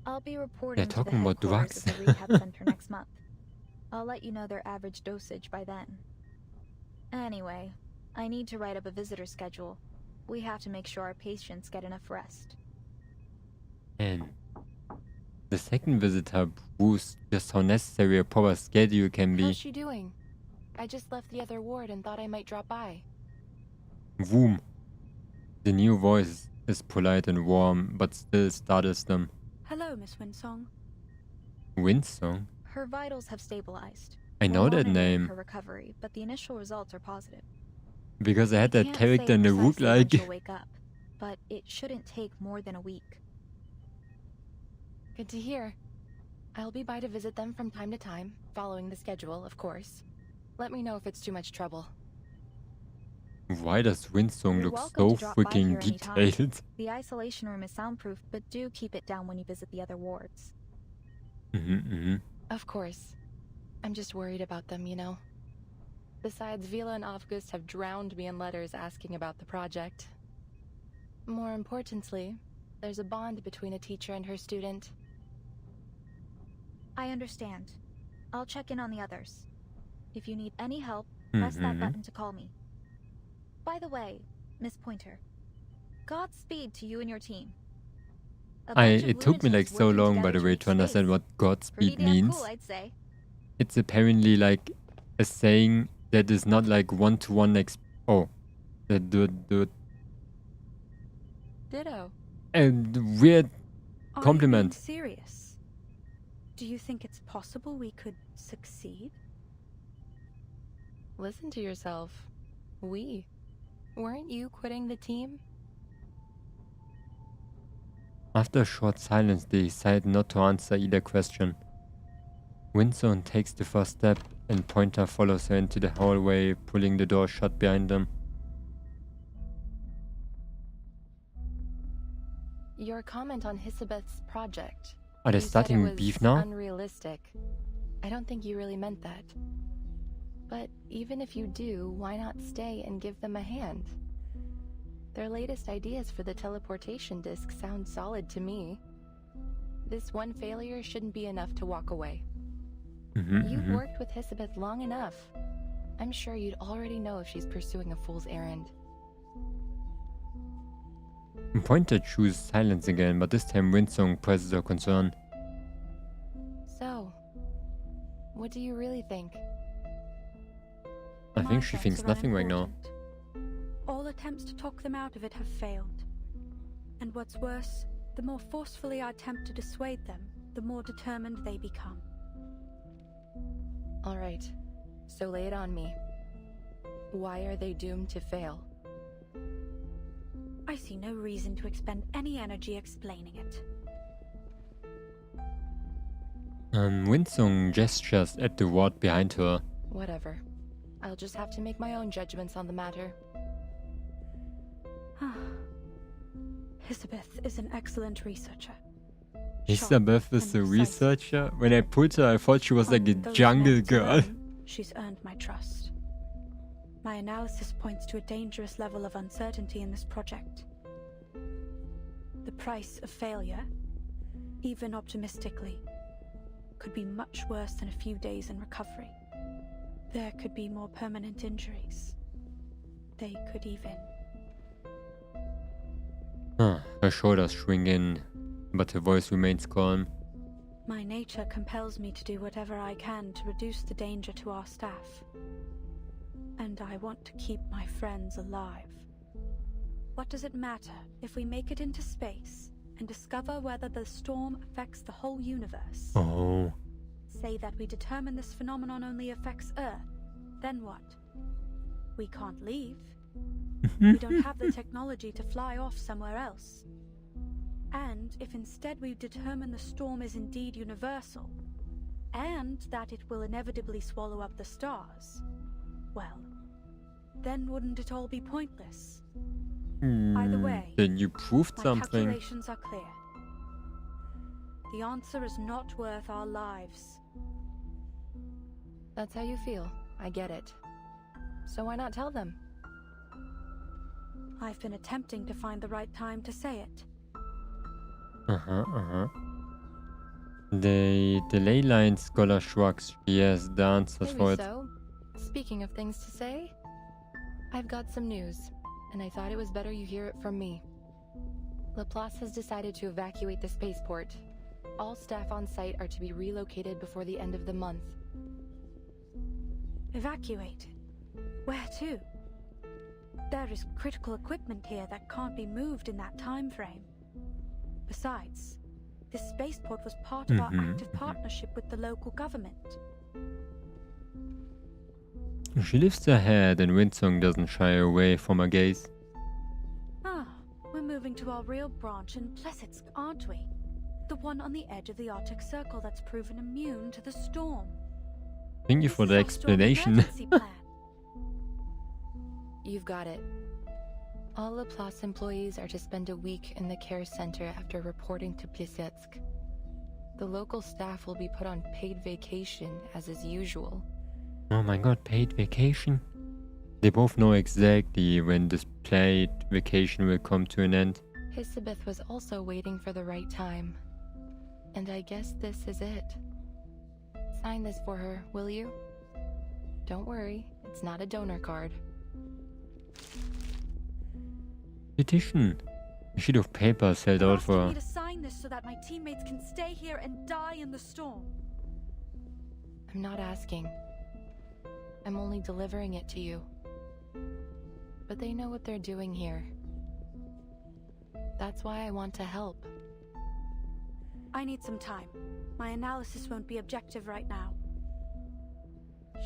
I'll be reporting They're to talking the about headquarters drugs. of the rehab center next month. I'll let you know their average dosage by then. Anyway, I need to write up a visitor schedule. We have to make sure our patients get enough rest. And the second visitor proves just how necessary a proper schedule can be. How's she doing? I just left the other ward and thought I might drop by. Vroom. The new voice is polite and warm, but still startles them. Hello, Miss Winsong. Winsong? Her vitals have stabilized. I know We're that monitoring name. her recovery, but the initial results are positive. Because I had that Can't character say in the precisely rook when like. she'll wake up, but it shouldn't take more than a week. Good to hear. I'll be by to visit them from time to time, following the schedule, of course. Let me know if it's too much trouble. Why does Winsong You're look welcome so to drop by freaking here anytime. detailed? The isolation room is soundproof, but do keep it down when you visit the other wards. Of course. I'm just worried about them, you know. Besides, Vila and August have drowned me in letters asking about the project. More importantly, there's a bond between a teacher and her student. I understand. I'll check in on the others. If you need any help, press that button to call me. By the way, Miss Pointer, Godspeed to you and your team. It took me like so long, by the way, to understand what Godspeed means. Cool, I'd say. It's apparently like a saying that is not like one-to-one Ditto. a weird Are you compliment. being serious? Do you think it's possible we could succeed? Listen to yourself. We. Weren't you quitting the team? After a short silence, they decide not to answer either question. Winston takes the first step and Pointer follows her into the hallway, pulling the door shut behind them. Your comment on Hisabeth's project. Are they You said starting it was beef now? Unrealistic. I don't think you really meant that. But even if you do, why not stay and give them a hand? Their latest ideas for the teleportation disc sound solid to me. This one failure shouldn't be enough to walk away. You've worked with Hisabeth long enough. I'm sure you'd already know if she's pursuing a fool's errand. Pointer chooses silence again, but this time Winston presses her concern. So, what do you really think? I think she thinks nothing right now. All attempts to talk them out of it have failed. And what's worse, the more forcefully I attempt to dissuade them, the more determined they become. Alright, so lay it on me. Why are they doomed to fail? I see no reason to expend any energy explaining it. Winsong gestures at the ward behind her. Whatever. I'll just have to make my own judgments on the matter. Elizabeth is an excellent researcher. Elizabeth is a researcher? When I put her, I thought she was like a jungle girl. She's earned my trust. My analysis points to a dangerous level of uncertainty in this project. The price of failure, even optimistically, could be much worse than a few days in recovery. There could be more permanent injuries. They could even... Her shoulders shrink in, but her voice remains calm. My nature compels me to do whatever I can to reduce the danger to our staff. And I want to keep my friends alive. What does it matter if we make it into space and discover whether the storm affects the whole universe? Oh. Say that we determine this phenomenon only affects Earth. Then what? We can't leave. We don't have the technology to fly off somewhere else. And if instead we determine the storm is indeed universal, and that it will inevitably swallow up the stars, well, then wouldn't it all be pointless? Either way, then you proved my something. calculations are clear. The answer is not worth our lives. That's how you feel. I get it. So why not tell them? I've been attempting to find the right time to say it. The ley line scholar shrugs. She has the answers Maybe for it. so. Speaking of things to say, I've got some news, and I thought it was better you hear it from me. Laplace has decided to evacuate the spaceport. All staff on site are to be relocated before the end of the month. Evacuate? Where to? There is critical equipment here that can't be moved in that time frame. Besides, this spaceport was part of our active partnership with the local government. She lifts her head and Winsong doesn't shy away from her gaze. We're moving to our real branch in Plessetsk, aren't we? The one on the edge of the Arctic Circle that's proven immune to the storm. Thank you for the explanation. You've got it. All Laplace employees are to spend a week in the care center after reporting to Plessetsk. The local staff will be put on paid vacation, as is usual. Oh my god, paid vacation? They both know exactly when this paid vacation will come to an end. Elizabeth was also waiting for the right time. And I guess this is it. Sign this for her, will you? Don't worry, it's not a donor card. Petition. A sheet of paper is held out for I her. need to sign this so that my teammates can stay here and die in the storm. I'm not asking. I'm only delivering it to you. But they know what they're doing here. That's why I want to help. I need some time. My analysis won't be objective right now.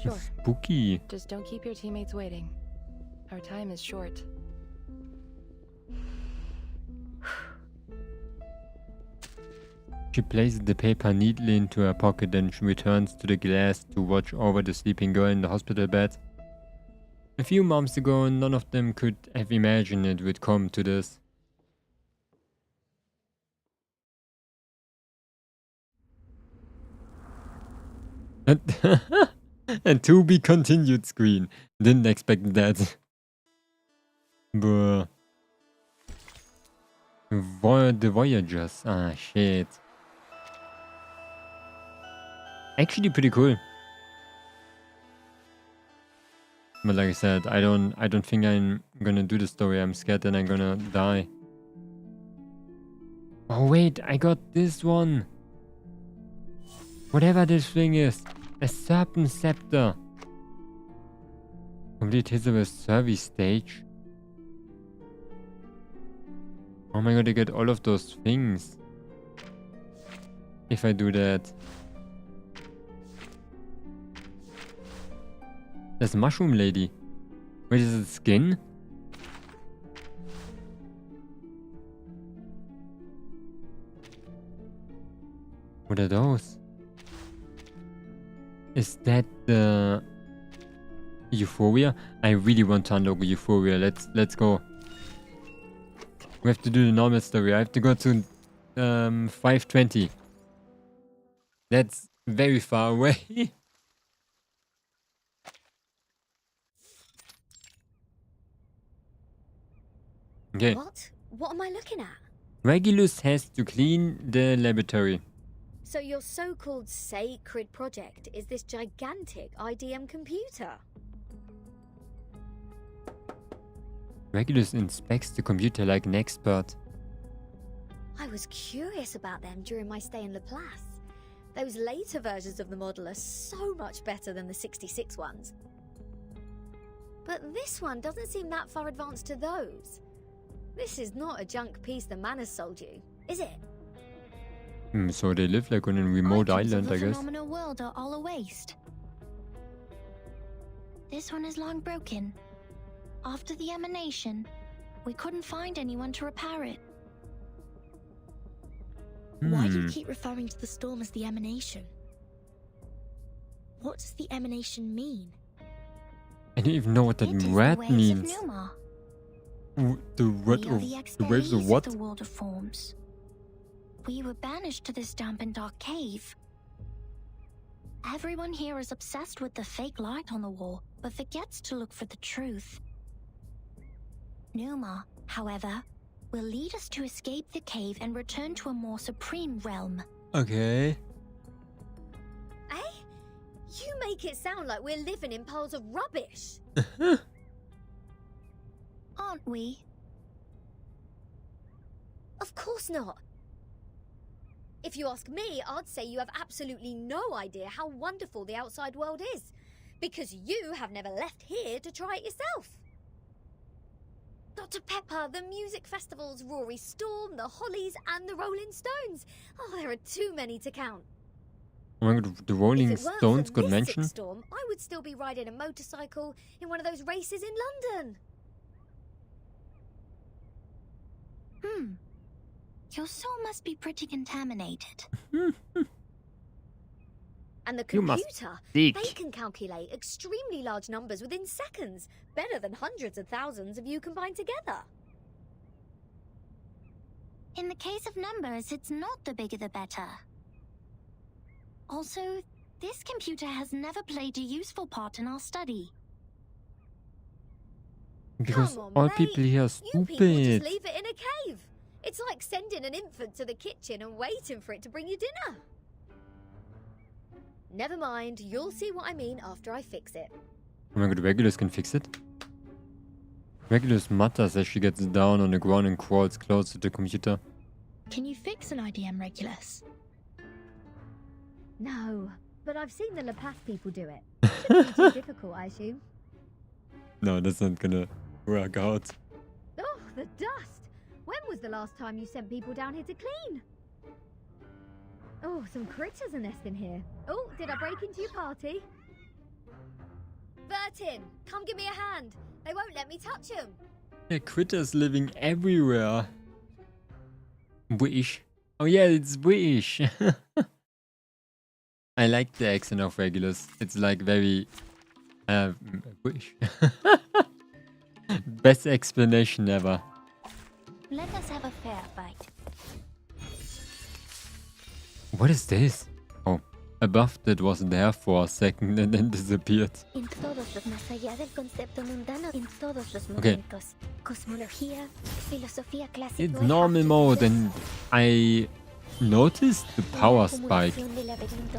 Sure. Spooky. Just don't keep your teammates waiting. Our time is short. She places the paper neatly into her pocket and she returns to the glass to watch over the sleeping girl in the hospital bed. A few months ago, none of them could have imagined it would come to this. And to be continued screen. Didn't expect that. Bruh. The Voyagers. Ah, shit. Actually pretty cool. But like I said, I don't think I'm gonna do the story. I'm scared that I'm gonna die. Oh wait, I got this one. Whatever this thing is. A serpent scepter. Complete Elizabeth's service stage. Oh my god, I get all of those things. If I do that. There's a mushroom lady. Wait, is it skin? What are those? Is that the Euphoria? I really want to unlock Euphoria. Let's go. We have to do the normal story. I have to go to 520. That's very far away. Okay. What? What am I looking at? Regulus has to clean the laboratory. So your so-called sacred project is this gigantic IDM computer? Regulus inspects the computer like an expert. I was curious about them during my stay in Laplace. Those later versions of the model are so much better than the 66 ones. But this one doesn't seem that far advanced to those. This is not a junk piece the man has sold you, is it? So they live like on a remote island, I guess. Phenomenal world are all a waste. This one is long broken. After the emanation, we couldn't find anyone to repair it. Why do you keep referring to the storm as the emanation? What does the emanation mean? I don't even know what that rat means. The what of the waves of what? The world of forms. We were banished to this damp and dark cave. Everyone here is obsessed with the fake light on the wall, but forgets to look for the truth. Numa, however, will lead us to escape the cave and return to a more supreme realm. Okay. Eh? You make it sound like we're living in piles of rubbish. Aren't we? Of course not. If you ask me, I'd say you have absolutely no idea how wonderful the outside world is, because you have never left here to try it yourself. Dr. Pepper, the music festivals, Rory Storm, the Hollies, and the Rolling Stones. Oh, there are too many to count. Oh my god, the Rolling Stones got mentioned? Storm, I would still be riding a motorcycle in one of those races in London. Your soul must be pretty contaminated. And the You must computer, think. they can calculate extremely large numbers within seconds, better than hundreds of thousands of you combined together. In the case of numbers, it's not the bigger the better. Also, this computer has never played a useful part in our study. Because Come on, all mate. people here are You people just stupid. leave it in a cave. It's like sending an infant to the kitchen and waiting for it to bring you dinner. Never mind, you'll see what I mean after I fix it. Oh my god, Regulus can fix it. Regulus mutters as she gets down on the ground and crawls close to the computer. Can you fix an IDM, Regulus? No, but I've seen the Laplace people do it. Shouldn't be too difficult, I assume. No, that's not gonna work out. Oh, the dust! When was the last time you sent people down here to clean? Oh, some critters are nesting here. Oh, did I break into your party? Bertin, come give me a hand. They won't let me touch them. There are critters living everywhere. British. Oh yeah, it's British. I like the accent of Regulus. It's like very British. Best explanation ever. Let us have a fair fight. What is this? Oh, a buff that was there for a second and then disappeared. En todos los más allá del concepto mundano, en todos los Okay. momentos. Cosmología, filosofía clásica. It's normal mode and I noticed the power spike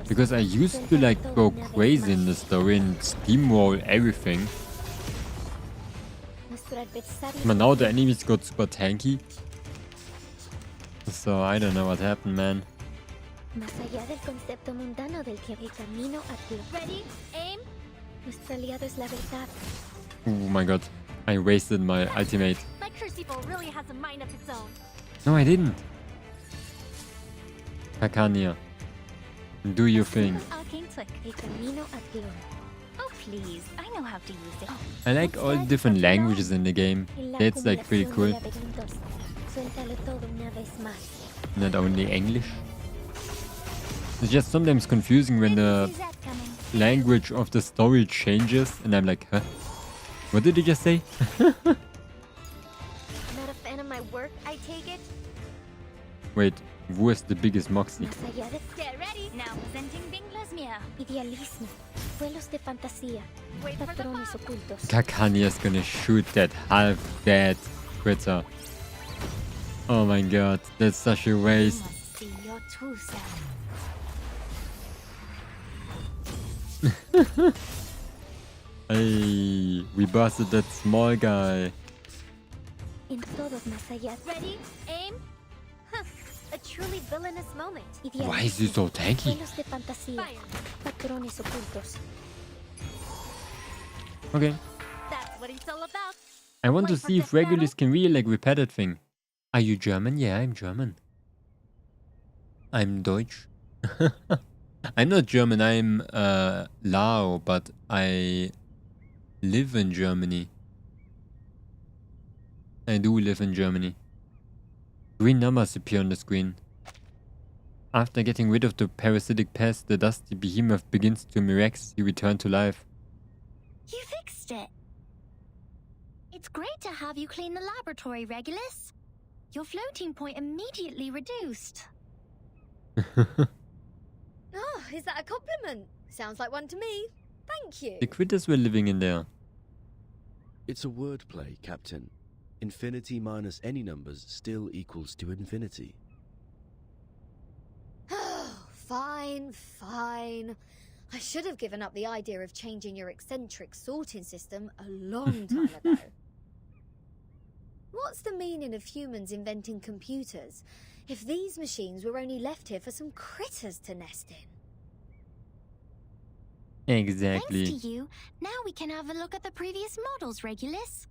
because I used to like go crazy in the story and steamroll everything. But now the enemies got super tanky. So I don't know what happened, man. Más allá del concepto mundano del que el camino a Ready, aim. Nuestro aliado es la verdad. Oh my god, I wasted my ultimate. My crucible really has a mind of its own. No, I didn't. Kakania, do your thing. Arcane click. El camino a glory. Oh, please. I know how to use it. I like all the different languages in the game. That's like pretty cool. Suéltalo todo una vez más. Not only English. It's just sometimes confusing when the language of the story changes and I'm like, huh? What did you just say? Not a fan of my work, I take it? Wait, who is the biggest Moxie? Más allá de Get ready. Now presenting Binglasmia. idealismo, vuelos de fantasía, patrones ocultos. Kakani is gonna shoot that half-dead critter. Oh my god, that's such a waste. See your true self. Hey, we busted that small guy. En todos más allá. Ready? Aim? Huh. A truly villainous moment. Why is he so tanky? Vuelos de fantasía, patrones ocultos. Okay. That's what it's all about. I want to see if Regulus can really like repair that thing. Are you German? Yeah, I'm German. I'm Deutsch. I'm not German, I'm Lao, but I live in Germany. I do live in Germany. Green numbers appear on the screen. After getting rid of the parasitic pest, the dusty behemoth begins to miraculously return to life. You fixed it. It's great to have you clean the laboratory, Regulus. Your floating point immediately reduced. Oh, is that a compliment? Sounds like one to me. Thank you. The critters were living in there. It's a wordplay, Captain. Infinity minus any numbers still equals to infinity. Fine, fine. I should have given up the idea of changing your eccentric sorting system a long time ago. What's the meaning of humans inventing computers if these machines were only left here for some critters to nest in? Exactly. Thanks to you, now we can have a look at the previous models, Regulus.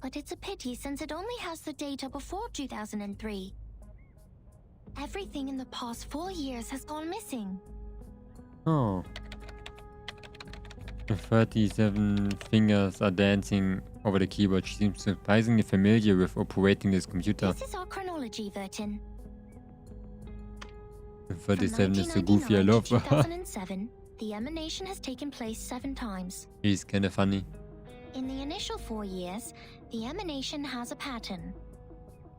But it's a pity since it only has the data before 2003. Everything in the past 4 years has gone missing. Oh. The 37 fingers are dancing over the keyboard. She seems surprisingly familiar with operating this computer. This is our chronology, Vertin. The 37 is so goofy, I love her. 2007, the emanation has taken place 7 times. He's kinda funny. In the initial 4 years, the emanation has a pattern.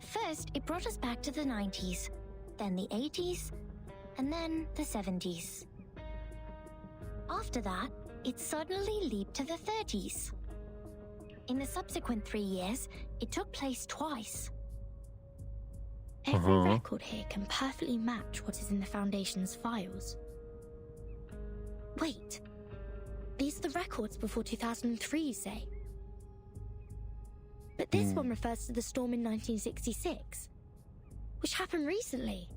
First, it brought us back to the 90s, then the 80s, and then the 70s. After that, it suddenly leaped to the 30s. In the subsequent 3 years, it took place twice. Every record here can perfectly match what is in the Foundation's files. Wait, these are the records before 2003, say? But this one refers to the storm in 1966, which happened recently.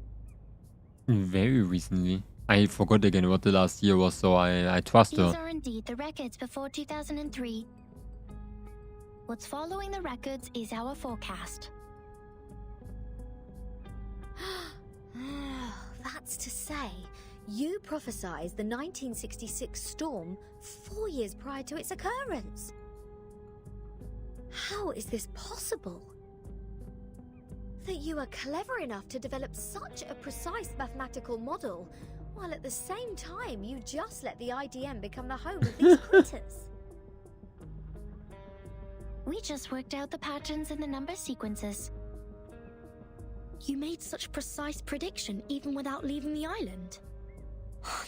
Very recently. I forgot again what the last year was, so I trust her. These are indeed the records before 2003. What's following the records is our forecast. That's to say, you prophesied the 1966 storm 4 years prior to its occurrence. How is this possible? That you are clever enough to develop such a precise mathematical model, while at the same time you just let the IDM become the home of these critters. We just worked out the patterns in the number sequences. You made such precise prediction even without leaving the island.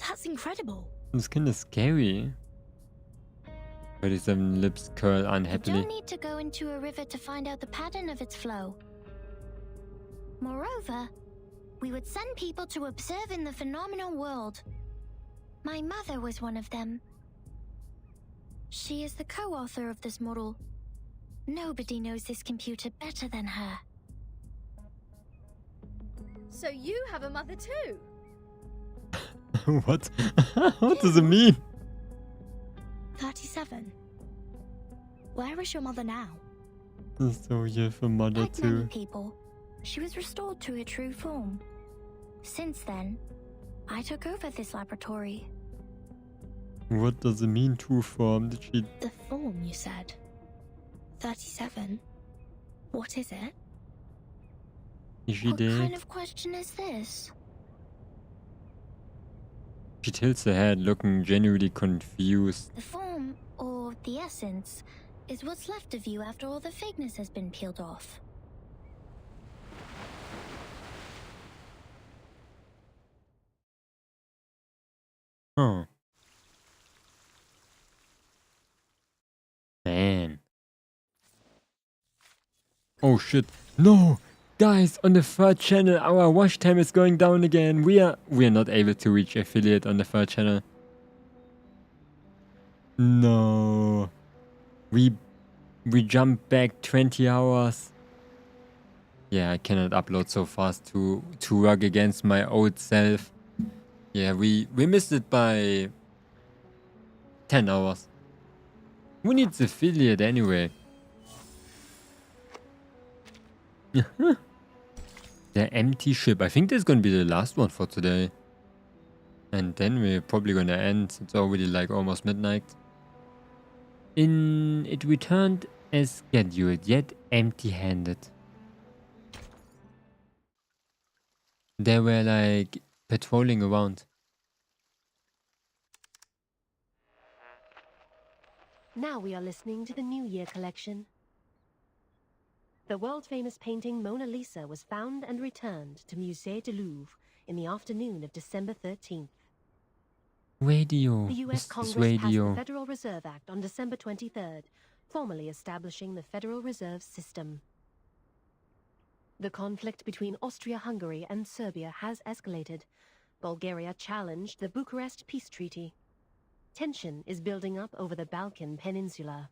That's incredible. It's kinda scary. 37 lips curl You unhappily. don't need to go into a river to find out the pattern of its flow. Moreover, we would send people to observe in the phenomenal world. My mother was one of them. She is the co-author of this model. Nobody knows this computer better than her. So you have a mother too? What? What does it mean? 37. Where is your mother now? So you have a mother Like many too. people, she was restored to her true form. Since then, I took over this laboratory. What does it mean, true form? Did she... The form, you said? 37? What is it? Is she What dead? kind of question is this? She tilts her head, looking genuinely confused. The form, or the essence, is what's left of you after all the fakeness has been peeled off. Huh. Man. Oh shit. No! Guys, on the third channel, our watch time is going down again. We are not able to reach affiliate on the third channel. No. We jumped back 20 hours. Yeah, I cannot upload so fast to work against my old self. Yeah, we missed it by 10 hours. Who needs affiliate anyway? The empty ship. I think that's gonna be the last one for today. And then we're probably gonna end. It's already like almost midnight. It returned as scheduled, yet empty-handed. They were like patrolling around. Now we are listening to the New Year collection. The world-famous painting Mona Lisa was found and returned to Musée du Louvre in the afternoon of December 13th. Radio. The U.S. Congress passed the Federal Reserve Act on December 23rd, formally establishing the Federal Reserve System. The conflict between Austria-Hungary and Serbia has escalated. Bulgaria challenged the Bucharest Peace Treaty. Tension is building up over the Balkan Peninsula.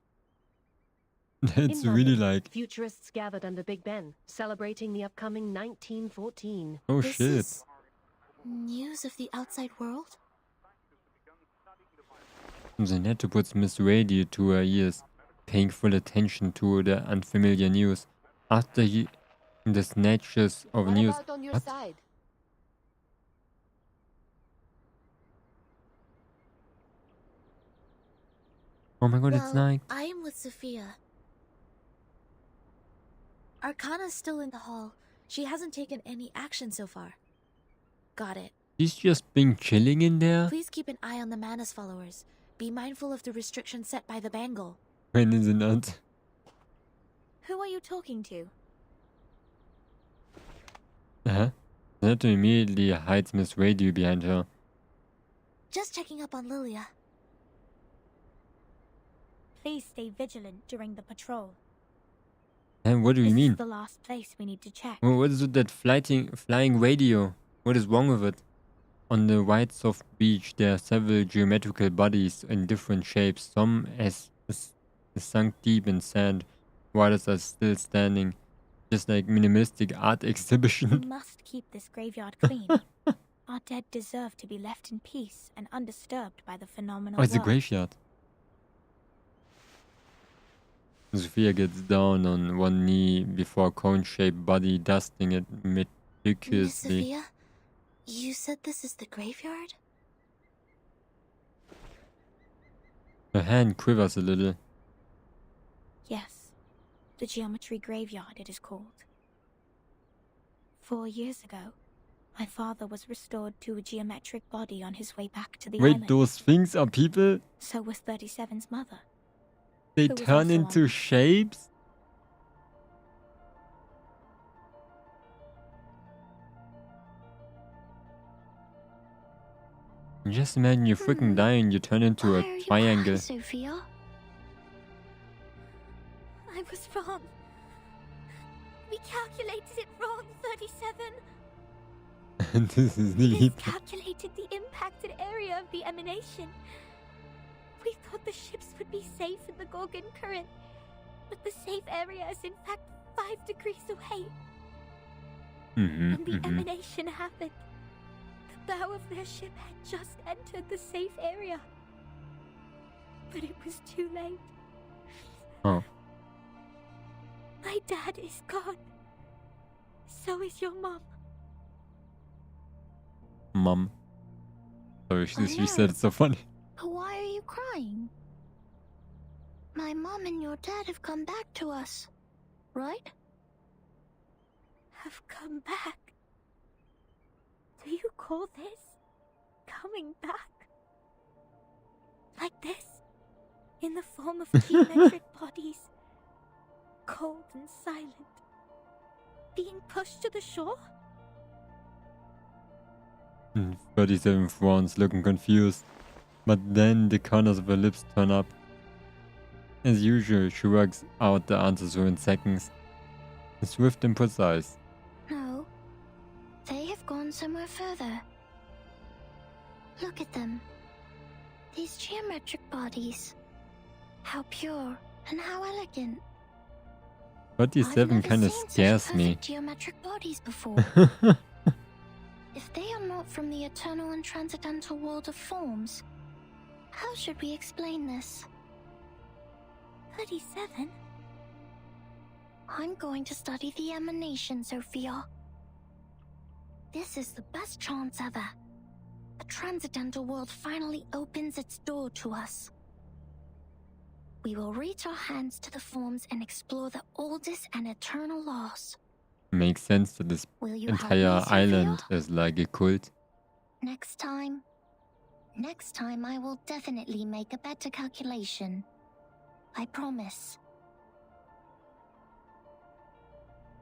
That's In really London, like... futurists gathered under Big Ben, celebrating the upcoming 1914. Oh This shit. is news of the outside world? The net puts Miss Radio to her ears, paying full attention to the unfamiliar news. After the snatches of news... What about on your What? side? Oh my god, it's night. I am with Sophia. Arcana's still in the hall. She hasn't taken any action so far. Got it. She's just been chilling in there? Please keep an eye on the Manus followers. Be mindful of the restrictions set by the Bangle. When is it not? Who are you talking to? Uh-huh. That immediately hides Miss Radio behind her. Just checking up on Lilia. Please stay vigilant during the patrol. And what do you This mean? is the last place we need to check. Well, what is with that flying radio? What is wrong with it? On the white soft beach, there are several geometrical bodies in different shapes. Some as sunk deep in sand, while others are still standing. Just like minimalistic art We exhibition. must keep this graveyard clean. Our dead deserve to be left in peace and undisturbed by the phenomenal Oh, it's a world. graveyard. Sophia gets down on one knee before a cone-shaped body, dusting it Miss meticulously. Sophia? You said this is the graveyard? Her hand quivers a little. Yes, the geometry graveyard it is called. 4 years ago, my father was restored to a geometric body on his way back to the Wait, island. those things are people? So was 37's mother. They Who was turn also into on- shapes? Just imagine you freaking die and you turn into Why a are you triangle. crying, Sophia? I was wrong. We calculated it wrong, 37. This is neat. Calculated the impacted area of the emanation. We thought the ships would be safe in the Gorgon current, but the safe area is in fact 5 degrees away. When the emanation happened, the bow of their ship had just entered the safe area. But it was too late. Oh. My dad is gone. So is your mom. Mom. Sorry, she said it's so funny. But why are My mom and your dad have come back to us, right? Have come back? Do you call this coming back? Like this? In the form of geometric bodies? Cold and silent? Being pushed to the shore? 37 frowns, looking confused. But then the corners of her lips turn up. As usual, she works out the answers within seconds. Swift and precise. No. They have gone somewhere further. Look at them. These geometric bodies. How pure and how elegant. 37 kind of scares me. Geometric bodies before. If they are not from the eternal and transcendental world of forms, how should we explain this? 37? I'm going to study the emanation, Sophia. This is the best chance ever. The transcendental world finally opens its door to us. We will reach our hands to the forms and explore the oldest and eternal laws. Makes sense that this entire island is like a cult. Next time I will definitely make a better calculation. I promise.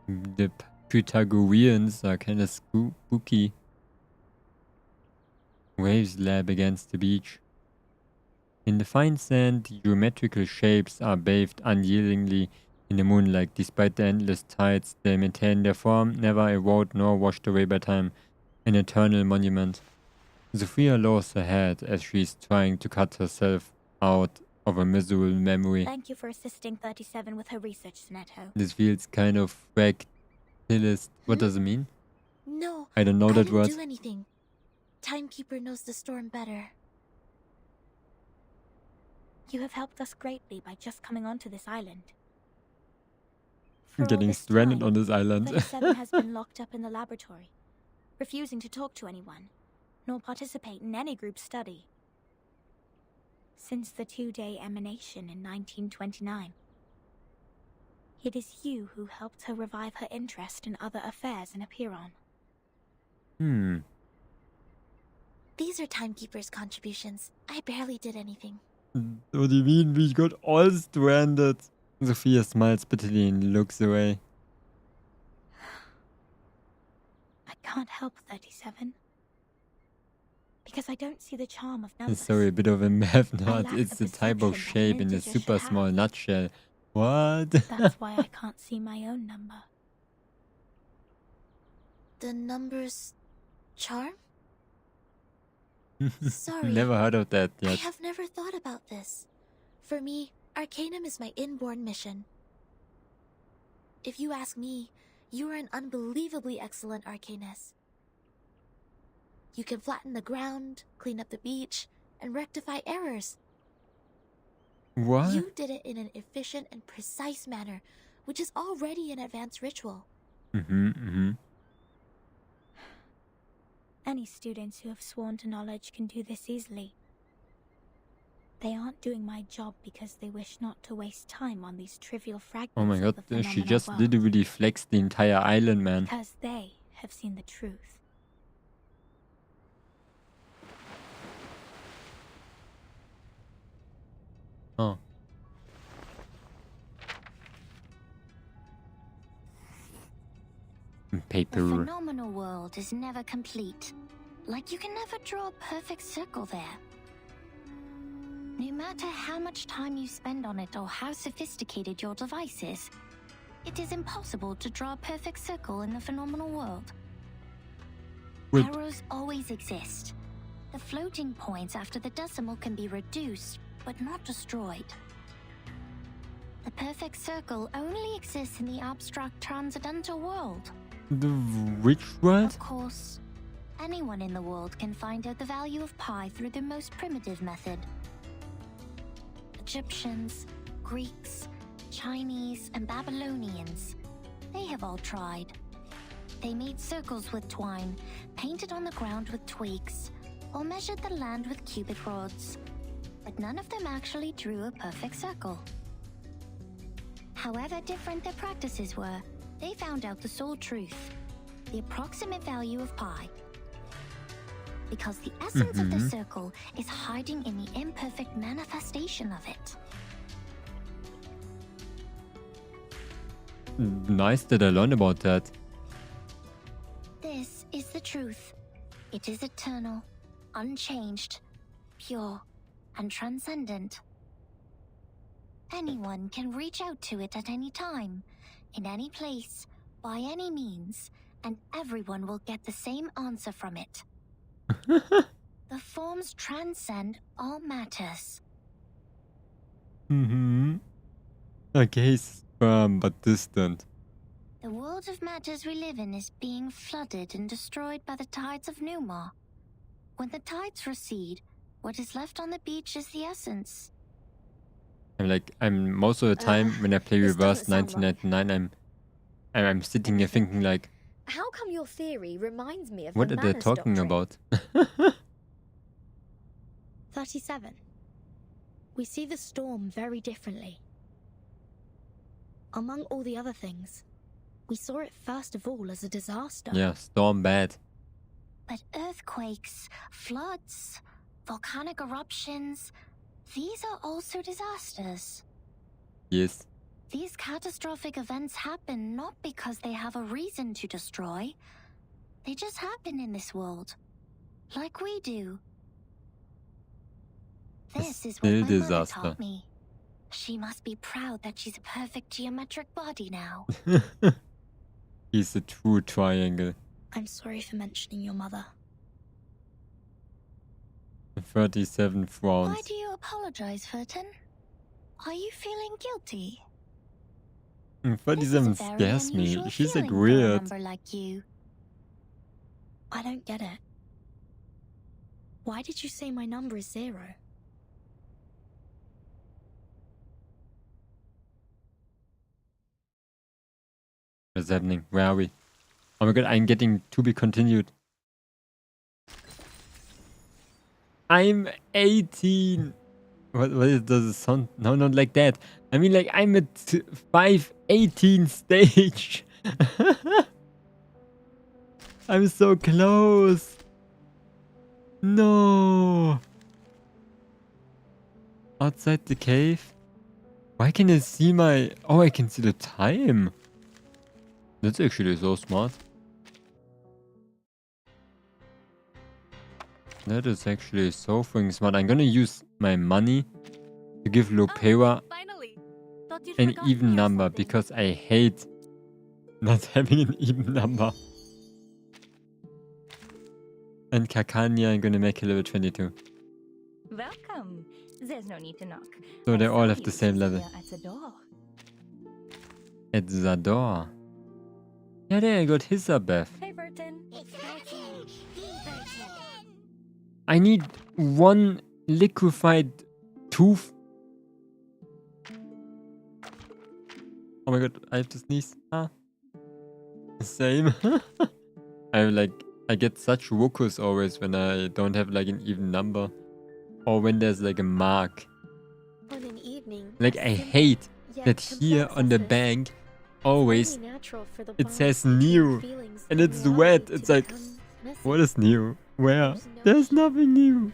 The Pythagoreans are kind of spooky. Waves lap against the beach. In the fine sand, geometrical shapes are bathed unyieldingly in the moonlight. Despite the endless tides, they maintain their form, never eroded nor washed away by time. An eternal monument. Sophia lowers her head as she is trying to cut herself out of a miserable memory. Thank you for assisting 37 with her research, Snetto. This feels kind of fractalist. What does it mean? No, I don't know that word. I didn't do anything. Timekeeper knows the storm better. You have helped us greatly by just coming onto this island. Getting stranded on this island. 37 has been locked up in the laboratory, refusing to talk to anyone, nor participate in any group study. Since the 2-day emanation in 1929. It is you who helped her revive her interest in other affairs in Apiron. These are Timekeeper's contributions. I barely did anything. What do you mean we got all stranded? Sophia smiles bitterly and looks away. I can't help 37. Because I don't see the charm of numbers. Sorry, a bit of a math nut. It's the type of shape in a super small nutshell. What? That's why I can't see my own number. The numbers charm? Sorry. Never heard of that yet. I have never thought about this. For me, Arcanum is my inborn mission. If you ask me, you are an unbelievably excellent Arcanist. You can flatten the ground, clean up the beach, and rectify errors. What? You did it in an efficient and precise manner, which is already an advanced ritual. Any students who have sworn to knowledge can do this easily. They aren't doing my job because they wish not to waste time on these trivial fragments. Oh my god, of the she just world. literally flexed the entire island, man. Because they have seen the truth. Oh. Paper. The phenomenal world is never complete. Like you can never draw a perfect circle there. No matter how much time you spend on it or how sophisticated your device is, it is impossible to draw a perfect circle in the phenomenal world. Errors always exist. The floating points after the decimal can be reduced, but not destroyed. The perfect circle only exists in the abstract transcendental world. The which world? Of course, anyone in the world can find out the value of pi through the most primitive method. Egyptians, Greeks, Chinese, and Babylonians, they have all tried. They made circles with twine, painted on the ground with twigs, or measured the land with cubic rods. But none of them actually drew a perfect circle. However different their practices were, they found out the sole truth, the approximate value of pi. Because the essence of the circle is hiding in the imperfect manifestation of it. Nice that I learned about that. This is the truth. It is eternal, unchanged, pure, and transcendent. Anyone can reach out to it at any time, in any place, by any means, and everyone will get the same answer from it. The forms transcend all matters. Okay, firm but distant. The world of matters we live in is being flooded and destroyed by the tides of Numa. When the tides recede, what is left on the beach is the essence. I'm most of the time when I play Reverse 1999, I'm sitting here thinking like, how come your theory reminds me of what the are they Manners talking doctrine? about? 37. We see the storm very differently. Among all the other things, we saw it first of all as a disaster. Yeah, storm bad. But earthquakes, floods, volcanic eruptions, these are also disasters. Yes. These catastrophic events happen not because they have a reason to destroy. They just happen in this world. Like we do. This is what my mother taught me. She must be proud that she's a perfect geometric body now. He's a true triangle. I'm sorry for mentioning your mother. 37 frowns. Why do you apologize, Furton? Are you feeling guilty? 37 scares me. She's like weird. Like you. I don't get it. Why did you say my number is 0? What's happening? Where are we? Oh my god, I'm getting to be continued. I'm 18. What does it sound? No, not like that. I mean, like, I'm at 518 stage. I'm so close. No. Outside the cave? Why can I see my... Oh, I can see the time. That's actually so smart. That is actually so freaking smart. I'm gonna use my money to give Lopera an even number because I hate not having an even number. And Kakanya, I'm gonna make a level 22. Welcome. There's no need to knock. So they all have the same level. At the door. At the door. Yeah, there I got Hisabeth. Hey, Burton. I need one liquefied tooth. Oh my god, I have to sneeze. Ah. Same. I get such ruckus always when I don't have like an even number. Or when there's like a mark. On an evening, like I hate that here on the bank always it says new and it's wet. It's like, what is new? Where? There's nothing new.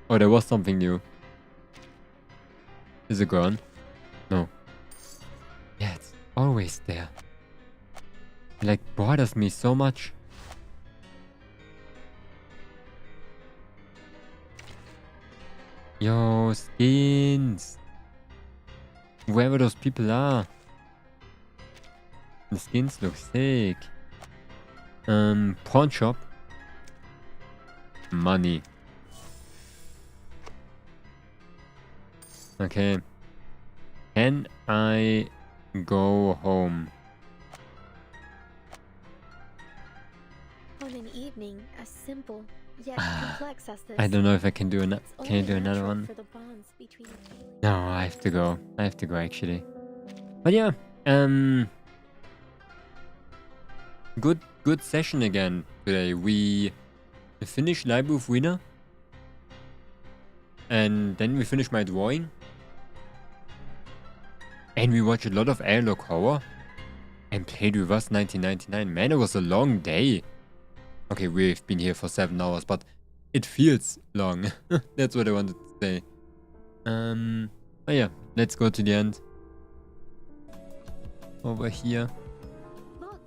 Oh, there was something new. Is it gone? No. Yeah, it's always there. It like bothers me so much. Yo, skins. Whoever those people are. The skins look sick. Pawn shop. Money. Okay. Can I go home? On an evening as simple yet complex as this. I don't know if I can do another. Can I do another one? No, I have to go. I have to go actually. But yeah, good session again today. We finished Library of Ruina, and then we finished my drawing. And we watched a lot of analog horror. And played with us 1999. Man, it was a long day. Okay, we've been here for 7 hours, but it feels long. That's what I wanted to say. Oh yeah, let's go to the end. Over here.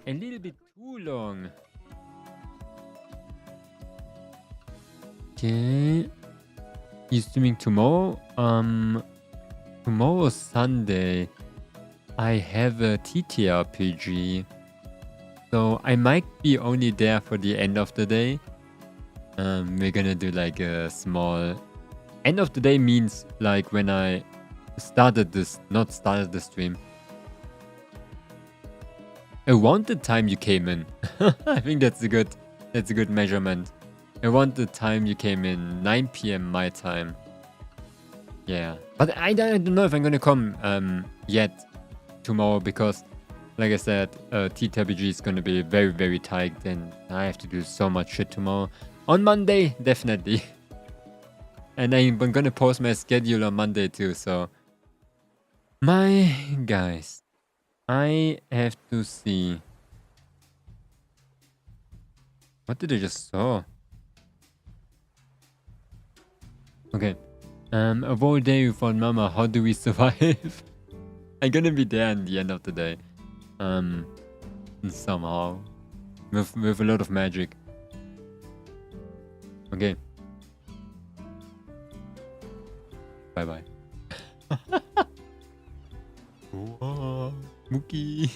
A little bit too long. Okay. You're streaming tomorrow? Tomorrow's Sunday. I have a TTRPG. So I might be only there for the end of the day. We're gonna do like a small... End of the day means like when I started this... Not started the stream. Around the time you came in. I think that's a good measurement. Around the time you came in, 9 PM my time. Yeah. But I don't know if I'm gonna come yet tomorrow because, like I said, TTRPG is gonna be very, very tight and I have to do so much shit tomorrow. On Monday, definitely. And I'm gonna post my schedule on Monday too, so... My guys, I have to see... What did I just saw? Okay. A whole day without Mama, how do we survive? I'm gonna be there at the end of the day. Somehow. With a lot of magic. Okay. Bye bye. Whoa, Mookie.